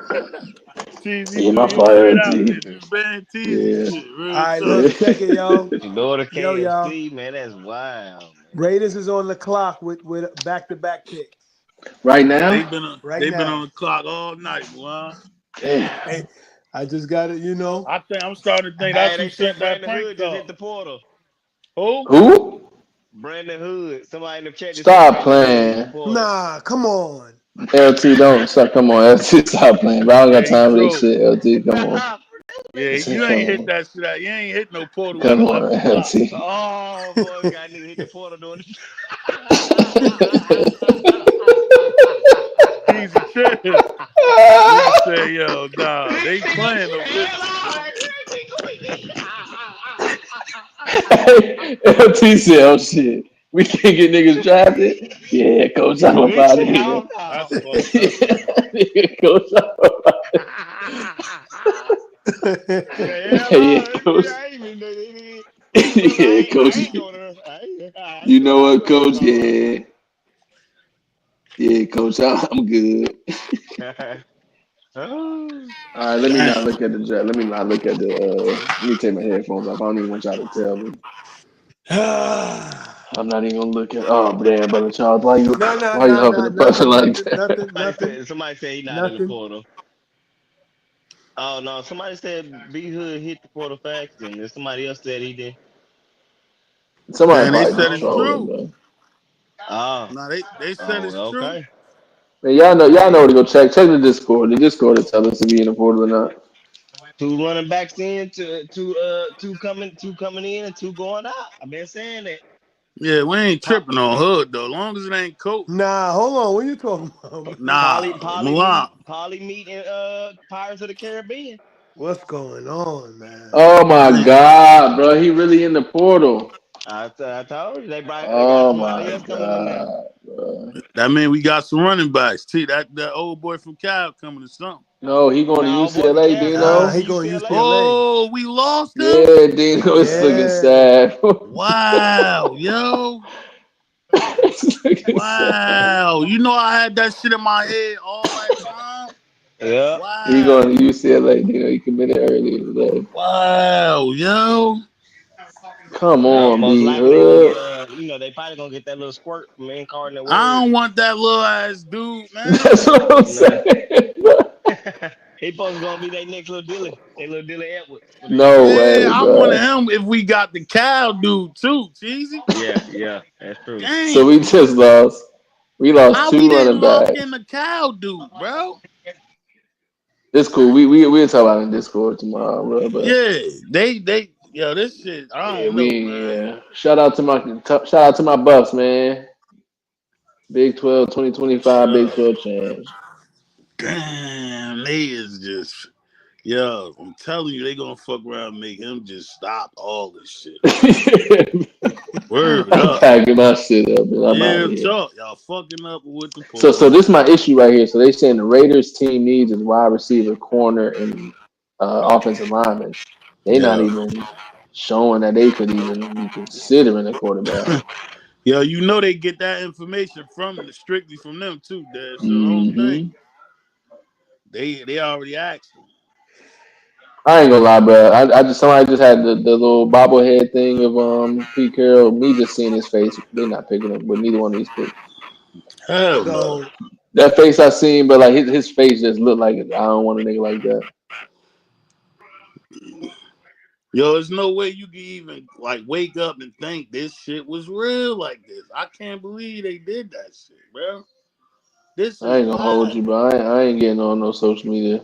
Teasy Yeah, threw my you right out priority. there. You banned Teasy Yeah, shit. All Real right, tough. look, check yeah. it, y'all. Shador to Yo, y'all. KFC, man, that's wild, man. Raiders is on the clock with back-to-back picks Right Yeah, now? right they've been now. on the clock all night, boy. Damn. Hey, I just got it, I think I'm starting to think that's Hey, who they sent said that Brandon prank Hood just call. hit the portal. Who? Who? Brandon Hood. Somebody in the chat just said Stop Brandon Hood hit the playing. portal. Nah, come on. LT, don't stop. Come on, LT, stop playing. Bro, I don't Yeah, got he time for this trolling. shit. LT, come on. Yeah, you Come ain't hit on. that shit out. You ain't hit no portal at Come on, 11 o'clock. LT. Oh boy, we got nigga hit the portal doing this. Easy chill. Nigga say, yo, nah, they playing over this. LT said, oh shit. We can't get niggas drafted? Yeah, coach, I'm up We out of say, here. oh no. That's fucked up. Yeah, coach, I'm up out of here. Hell Yeah, no, coach. I ain't even he told me Yeah, I coach. ain't going there. I You said know I ain't what, going to coach? Colorado. Yeah. Yeah, coach, I'm good. Oh. All right, let me not look at the draft. Let me not look at the. Let me take my headphones off. I don't even want y'all to tell me. I'm not even gonna look at. Oh damn, brother Charles, Nah, nah, why you nah, huffing nah, the puffing nothing, like nothing, that? nothing, nothing, Somebody said he not in the nothing. portal. Oh no, somebody said B Hood hit the portal fast, and then somebody else said he did. Somebody Man, they probably I said just don't it's know. trolling, true. bro. Oh, No, they said oh, it's true. okay. Man, y'all know where to go check. Check the Discord. The Discord will tell us if he in the portal or not. Two running backs in, two coming in, and two going out. I've been saying that. Yeah, we ain't Po- tripping on Hood though. Long as it ain't coach. Nah, hold on. What you talking about? Nah, Mulan. Polly meet in Pirates of the Caribbean. What's going on, man? Oh my Man. God, bro, he really in the portal. I told you they got Oh somebody my else coming in there. God, bro. That mean we got some running backs. See that old boy from Cal coming to something. No, he going to No, boy from UCLA, Cal coming Nah, to Dino. he going UCLA. UCLA. Oh, we lost him? Yeah, Dino, it's looking Yeah. sad. Wow, yo. It's looking sad. Wow. You know I had that shit in my head all that time. Yeah. He Wow. going to UCLA, Dino. He committed earlier today. Wow, yo. Come Yeah, on, most B likely they gonna Hood. get they probably gonna get that little squirt from Incarnate I Word. don't want that little ass dude, man. That's what I'm No. saying. He supposed to gonna be their next little Dilly. Their little Dilly Edwards for the No NFL. Yeah, way, I wanted bro. him if we got the Cal dude too, Cheesy. Yeah, that's true. So Damn. we just lost. We lost How we two didn't running lock in backs. the Cal dude, bro? It's cool. We'll talk about it in Discord tomorrow, bro. But Yeah, yo, this shit, I yeah, don't know, man. yeah. Shout out to my Buffs, man. Big 12 2025 Big Yo, 12 change. damn, they is just, yo, I'm telling you, they gonna fuck around and make him just stop all this shit, bro. Word I'm up. packing my shit up, and I'm out of Real here. talk. Y'all fucking up with the So portal. this is my issue right here. So they saying the Raiders team needs is wide receiver, corner, and offensive lineman. They not Yeah. even showing that they could even be considering a quarterback. Yo, you know they get that information from strictly from them too, Dad. So don't think Hmm they already asked them. I ain't gonna lie, bro. I just somebody just had the little bobblehead thing of Pete Carroll. Me just seeing his face, they not picking him with neither one of these picks. Hell no. So That face I seen, but like his face just looked like I don't want a nigga like that. Yo, there's no way you can even like wake up and think this shit was real like this. I can't believe they did that shit, bro. This I is ain't gonna hold wild. you, bro. I ain't getting on no social media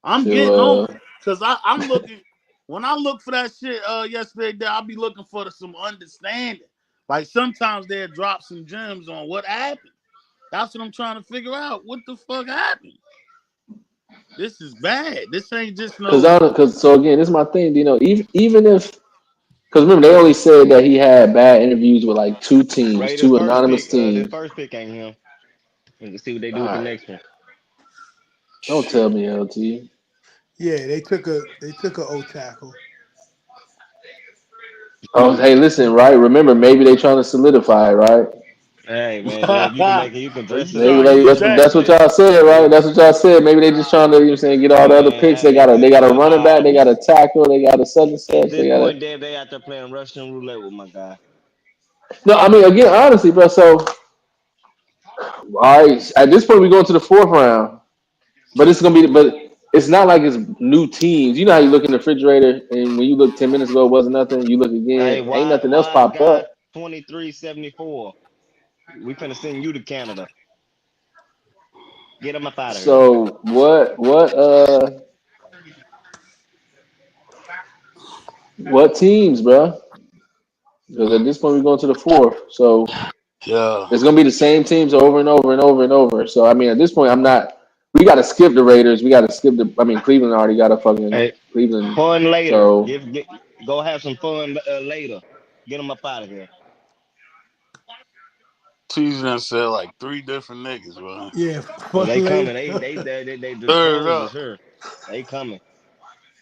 I'm till getting on it because I'm looking. When I look for that shit yesterday, I'll be looking for some understanding. Like sometimes they'll drop some gems on what happened. That's what I'm trying to figure out. What the fuck happened? This is bad. This ain't just because no. so again, this is my thing. You know, even if because remember they only said that he had bad interviews with like two teams, Raiders two first anonymous pick, this teams. first pick ain't him. We can see what they do All with the right, next one. don't tell me LT. yeah, they took a O tackle. Oh, hey, listen, right? Remember, maybe they trying to solidify it, right? Hey man, if you can make it, you can Oh, dress you it up. Maybe trying to like use that's that that's what shit? y'all said, right? Yeah, That's what y'all said. Maybe they just trying to, saying, get all the other man. picks. They Hey, got a running back, nah. they got a tackle, they got a such and At such. this They got a point, they out there playing Russian roulette with my guy. no. I mean, again, honestly, bro. So, all right, at this point, we going to the fourth round, but it's gonna be, but it's not like it's new teams. You know how you look in the refrigerator and when you look 10 minutes ago it wasn't nothing. You look Hey, again, ain't nothing else wise pop guy up. 2374. We finna send you to Canada. Get him up out of here. So what teams, bro? Because at this point we're going to the fourth. So Yeah. it's gonna be the same teams over and over and over and over. So I mean, at this point, I'm not. We got to skip the Raiders. We got to skip the. I mean, Cleveland already got a fucking Hey, Cleveland. fun later. So Go have some fun later. Get him up out of here. Teasing and said like 3 different niggas, bro. Yeah, Oh, fun they later. coming. The Third trolls is up. here. They coming.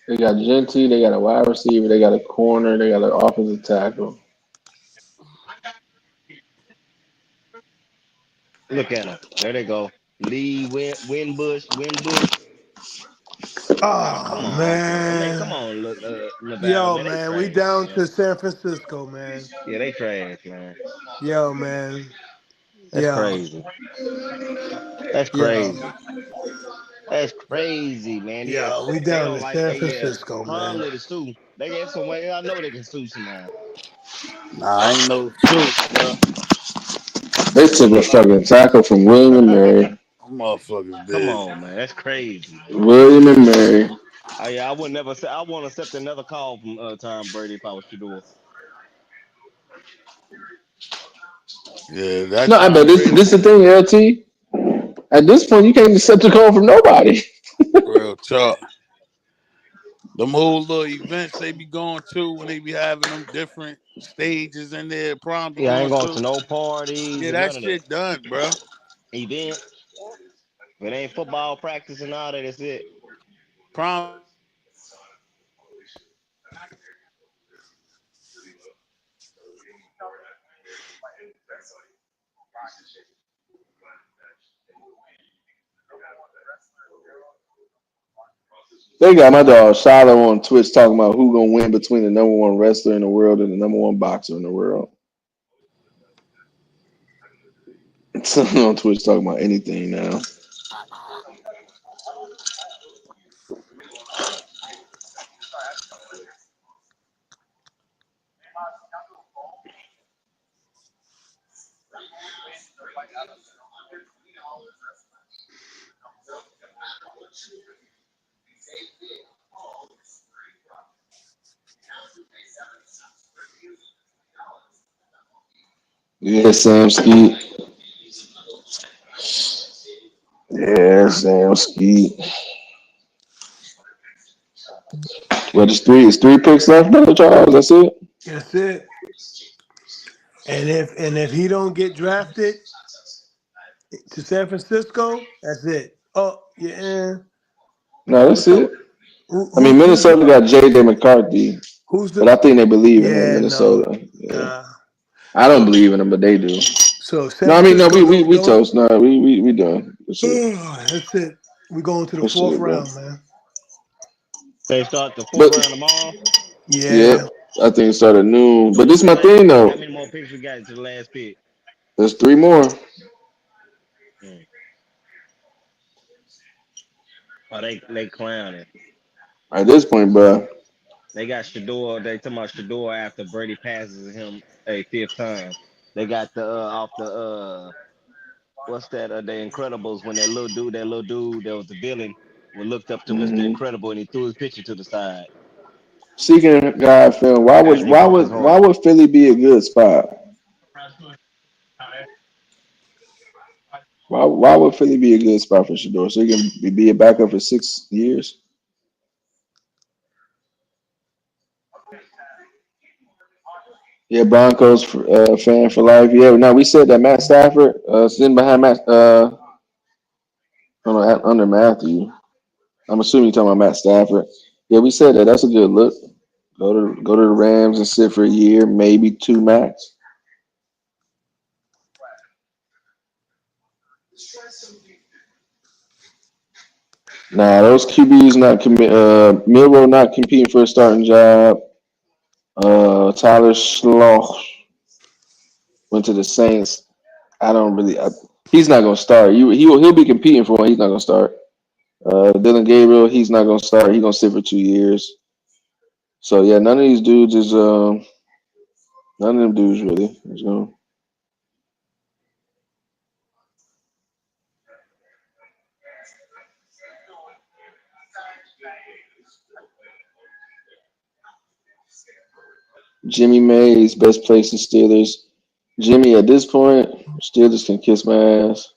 they got Gentry. They got a wide receiver. They got a corner. They got an offensive tackle. Look at them. There they go. Lee, Winbush. Oh Come on, man. I mean, come man. on, look, Nevada, Yo, man. They man, we trash, down man. to San Francisco, man. Yeah, they trash, man. Yo, man. That's Yo. crazy. That's Yo. crazy. That's crazy, man. Yeah, Yo, we they down don't to like. San Hey, yeah, Francisco, man. Conley to sue. They get some way. I know they can sue somehow. Nah, ain't no suit, bro. They took a fucking tackle from William and Mary. Them motherfuckers Come did. on, man. That's crazy. William and Mary. I would never say. I want to accept another call from Tom Brady if I was Shadeur. Yeah, that No, I bet Tom Brady, this is the thing, LT. At this point, you can't accept a call from nobody. real talk. Them whole little events they be going to when they be having them different stages in there, prom be Yeah, I ain't going going to to. no parties Yeah, and that none of that. shit done, bro. Events. If it ain't football practice and all that, that's it. Prom. They got my dog Shiloh on Twitch talking about who gonna win between the number one wrestler in the world and the number one boxer in the world. Someone on Twitch talking about anything now. Yeah, Sam Skeet. Yeah, Sam Skeet. What is three? Is three picks left, brother Charles? That's it. That's it. And if he don't get drafted to San Francisco, that's it. Oh, yeah. No, that's What's up? it. I mean, Who's Minnesota got J.J. McCarthy, who's but the I think they believe in him. yeah, no. Minnesota. Yeah, Nah. I don't So believe in him, but they do. so No, San I mean, no, Francisco we don't toast. No, we done. That's it. that's it. We're going to the That's fourth it, bro. round, man. They start the fourth But round tomorrow. yeah, Yeah. I think it started noon. But What's this is the my last thing pick? How though. many more picks we got to the last pick? There's three more Hmm. Oh, they clowning. at this point, bro. They got Shadeur. They talking about Shadeur after Brady passes him a fifth time. They got the off the what's that? The Incredibles when that little dude that was the villain, was looked up to Mr. Mm-hmm. Incredible and he threw his picture to the side. Speaking of God film, After he broke his why heart. would Philly be a good spot? Why would Philly be a good spot for Shador? So he can be a backup for 6 years? Yeah, Broncos fan for life. Yeah, now we said that Matt Stafford sitting behind under Matthew. I'm assuming you're talking about Matt Stafford. Yeah, we said that. That's a good look. Go to the Rams and sit for a year, maybe two max. Nah, those QBs not commit. Milrow not competing for a starting job. Tyler Schloch went to the Saints. I don't really. He's not gonna start. He'll be competing for one. He's not gonna start. Dylan Gabriel, he's not gonna start. He's gonna sit for 2 years. So yeah, none of these dudes is none of them dudes really. So, Jimmy Mays, best place in Steelers. Jimmy, at this point, Steelers can kiss my ass.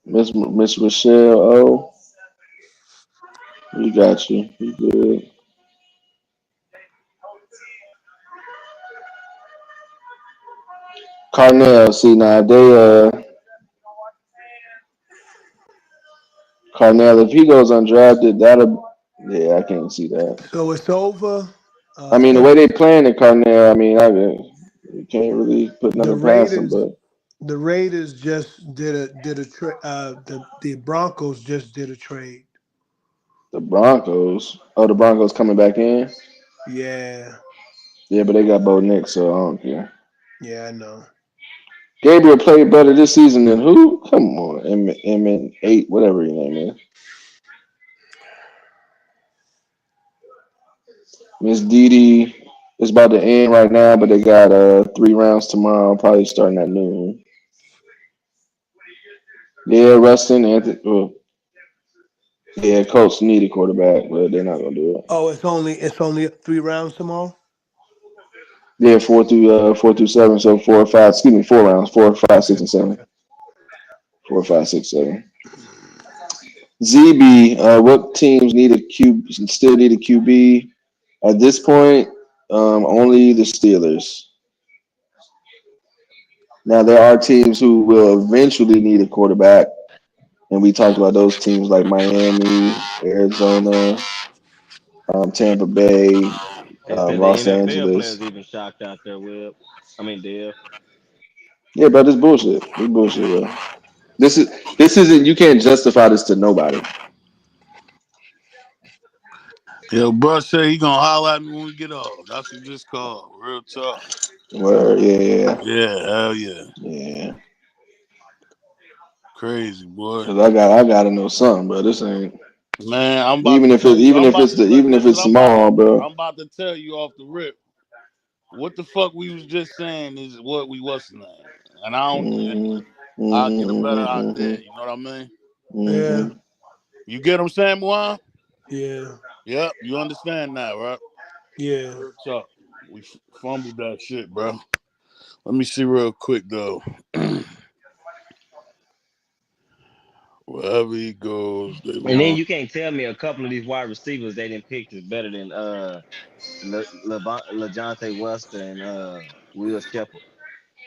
Miss Michelle, oh, we got you. You good. Carnell, see now if they Carnell, if he goes undrafted, that'll yeah, I can't see that. So it's over. I mean, the way they playing it, Carnell, I mean, you can't really put The nothing past them, Raiders, but the Raiders just did a trade. The Broncos just did a trade. the Broncos, the Broncos coming back in. Yeah, Yeah, but they got Bo Nix, so I don't care. yeah, I know. Gabriel played better this season than who? Come on, M8, whatever your name is. Miss Didi is about to end right now, but they got 3 rounds tomorrow, probably starting at noon. Yeah, Rustin, Anthony. Well, yeah, Colts need a quarterback, but they're not gonna do it. Oh, it's only 3 rounds tomorrow. Yeah, 4 through 7, so 4 or 5. Excuse me, 4 rounds, 4, 5, 6, and 7. 4, 5, 6, 7. ZB, what teams need a Q? Still need a QB at this point? Only the Steelers. Now there are teams who will eventually need a quarterback, and we talked about those teams like Miami, Arizona, Tampa Bay, They said the Los NFL Angeles. players even shocked out there, Webb. I mean, Dale. Yeah, but it's bullshit. It's bullshit, bro. This isn't. You can't justify this to nobody. Yo, bro said he gonna holler at me when we get off. That's what this called. Real talk. Word, yeah, Yeah, hell yeah. yeah. Crazy, boy. Cause I gotta know something, bro. This ain't Man, I'm about even to if tell it you. even I'm if about it's to the even if listen. it's small, bro. I'm about to tell you off the rip. What the fuck we was just saying is what we was saying, and I don't. Mm-hmm, I'll get a better mm-hmm, idea. You know what I mean? Yeah, mm-hmm. You get what I'm saying, Juan? yeah, Yep. You understand that, right? yeah. Real talk. We fumbled that shit, bro. Let me see real quick though. Wherever he goes, they And then want. you can't tell me a couple of these wide receivers they didn't pick is better than LeJohntay Wester and Will Shepard.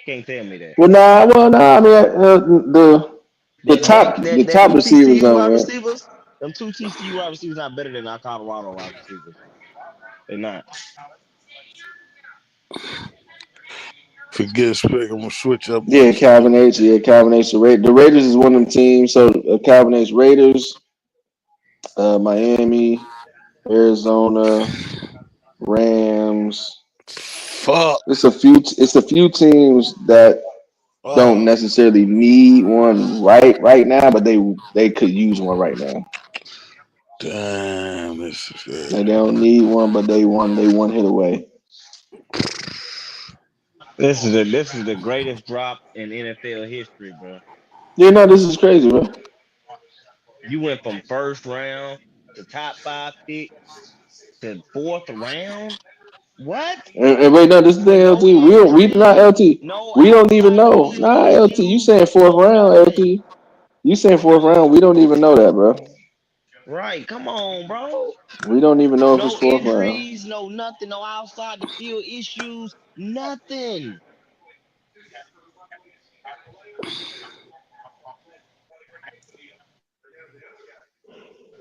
Can't tell me that. Well, nah. I mean, the That top them receivers TCU on wide it. receivers, them two TCU wide receivers not better than our Colorado wide receivers. They're not. Forget Spick. I'm gonna switch up on Yeah, this. Calvin H. Yeah, Calvin H. The Raiders is one of them teams. So Calvin H. Raiders, Miami, Arizona, Rams. Fuck. It's a few teams that don't Oh, necessarily need one right now, but they could use one right now. damn. This Like is they don't need one, but they one hit away. This is the greatest drop in NFL history, bro. Yeah, no, this is crazy, bro. You went from first round to top 5 pick to fourth round. What? And wait, no, this is the With thing, no LT. We not injuries, LT. no We don't even outside know. Nah, physical LT. You issues, saying fourth no round, nothing. LT? You saying fourth round? We don't even know that, bro. Right? Come on, bro. We don't even know if it's No fourth round. injuries, no nothing, no outside the field issues, nothing.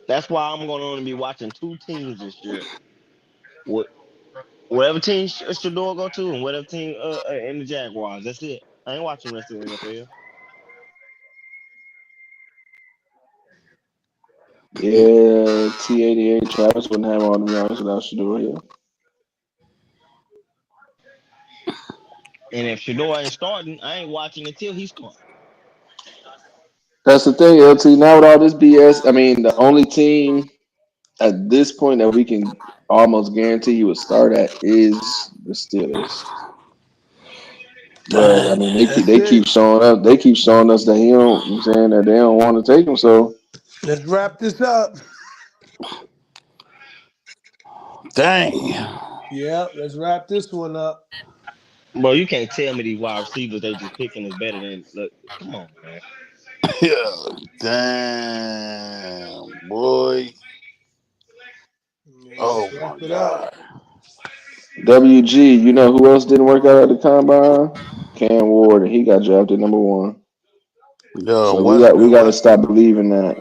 That's why I'm gonna only be watching two teams this year. What whatever team Shador go to and whatever team in the Jaguars. That's it. I ain't watching the rest of the NFL. Yeah, T88. Travis wouldn't have all them yards without Shadeur here. And if Shador ain't starting, I ain't watching until he starts. That's the thing, LT. Now with all this BS, I mean, the only team at this point that we can almost guarantee he would start at is the Steelers. But I mean, That's they it. keep showing up. They keep showing us that he don't. I'm saying that they don't want to take him. So Let's wrap this up. Dang. Yeah, let's wrap this one up. Bro, you can't tell me these wide receivers they just picking is better than. Look, come on, man. Yeah. Damn, boy. Yeah, Oh let's my wrap it up. God. WG, you know who else didn't work out at the combine? Cam Ward, and he got drafted number 1. Yo, So we got to West. stop believing that.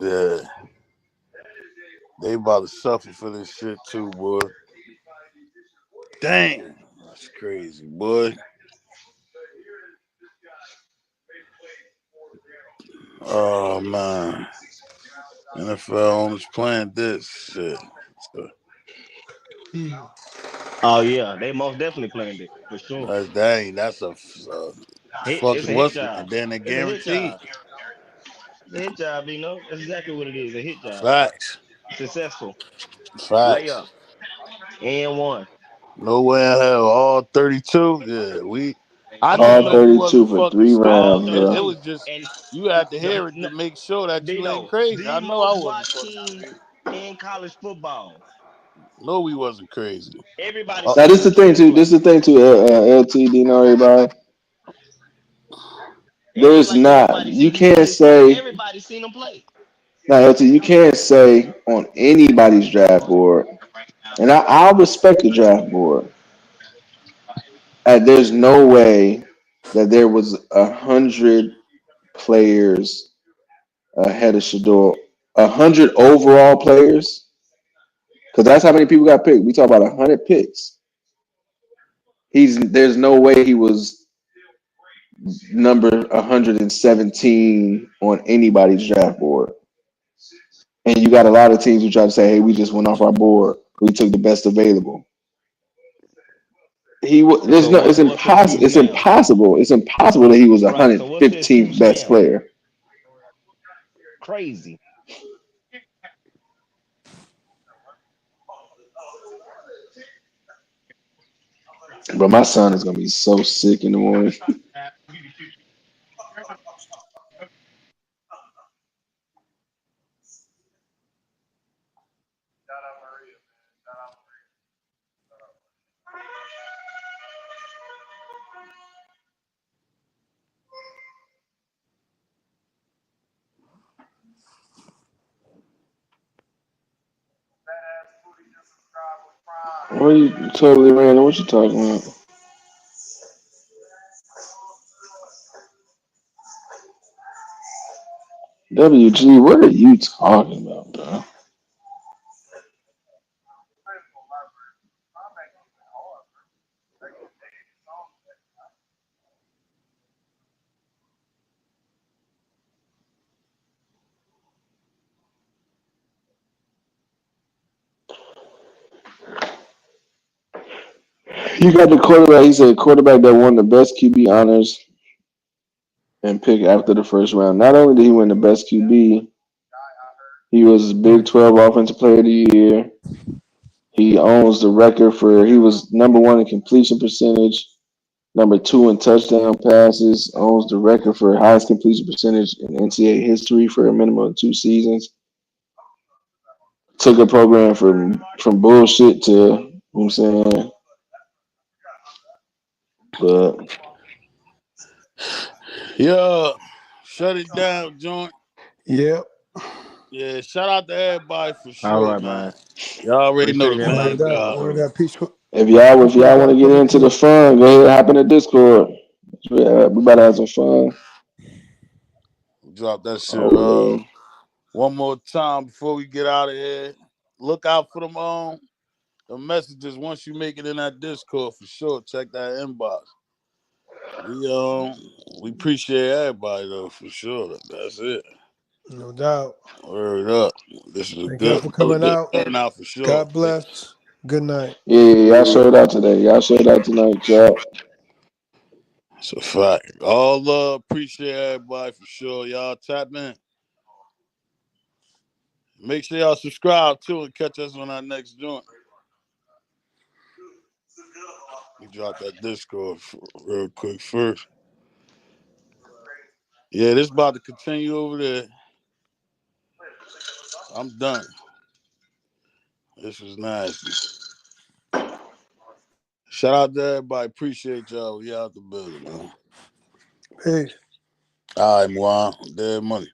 Yeah. They about to suffer for this shit too, boy. Dang. That's crazy, boy. Oh man. NFL owners playing this shit. So, Oh yeah, they most definitely planned it for sure. dang, that's a It's a fucking hit what's job. and then they It's a hit guaranteed. job. It's a hit job, you know. That's exactly what it is. A hit job. Facts. Successful. Facts. Layup. And one. No way in hell. All 32. Yeah, I I'm just All telling know you, we 32 wasn't for fucking 3 all rounds, smart. It bro. 32. was just And you had to hear it no, to make sure that you ain't Dino, crazy. I the know I most wasn't watched fucking team crazy. in college football. No, we wasn't crazy. Everybody Uh, Now seen them This play. is the thing too. LTD, know everybody. And just There's like not. everybody You seen can't DJ Sneed, say everybody seen them play. now, LT. You can't say on anybody's draft board, and I'll respect the draft board. There's no way that there was 100 players ahead of Shador. 100 overall players, because that's how many people got picked. We talk about 100 picks. There's no way he was number 117 on anybody's draft board. And you got a lot of teams who try to say, "Hey, we just went off our board. We took the best available." There's So no. It's what's his impossible. future It's now? impossible. It's impossible that he was Right. So what's his 115th future best now? player. Crazy. But my son is gonna be so sick in the morning. What are you totally random? What you talking about? WG, what are you talking about, bro? You got the quarterback. He said quarterback that won the best QB honors and pick after the first round. Not only did he win the best QB, he was Big 12 Offensive Player of the Year. He owns the record for he was number 1 in completion percentage, number 2 in touchdown passes, owns the record for highest completion percentage in NCAA history for a minimum of 2 seasons. Took a program from bullshit to, you know what I'm saying, but yeah. Shut it down, joint. Yep. Yeah, shout out to everybody for All sure, right, man. man. Y'all already know Appreciate the everybody No vibes, for the doubt. y'all. No support. doubt. if y'all Appreciate want to get y'all into coming the through. fun, go ahead, hop in the Discord. Yeah, we about to have some fun. Drop that shit. Oh, One more time before we get out of here. Look out for them the messages once you make it in that Discord for sure. Check that inbox. We appreciate everybody though for sure. That's it. No doubt. Word up. This is Thank y'all for another coming good out. turnout for sure. God bless. Good night. yeah, y'all showed out today. Y'all showed out tonight, y'all. It's a fact. All love. Appreciate everybody for sure. Y'all tap in. Make sure y'all subscribe too and catch us on our next joint. We drop that Discord real quick first. Yeah, this about to continue over there. I'm done. This was nasty. Shout out to everybody. Appreciate y'all. We out the building, man. Peace. All right, Mwan. Dead money.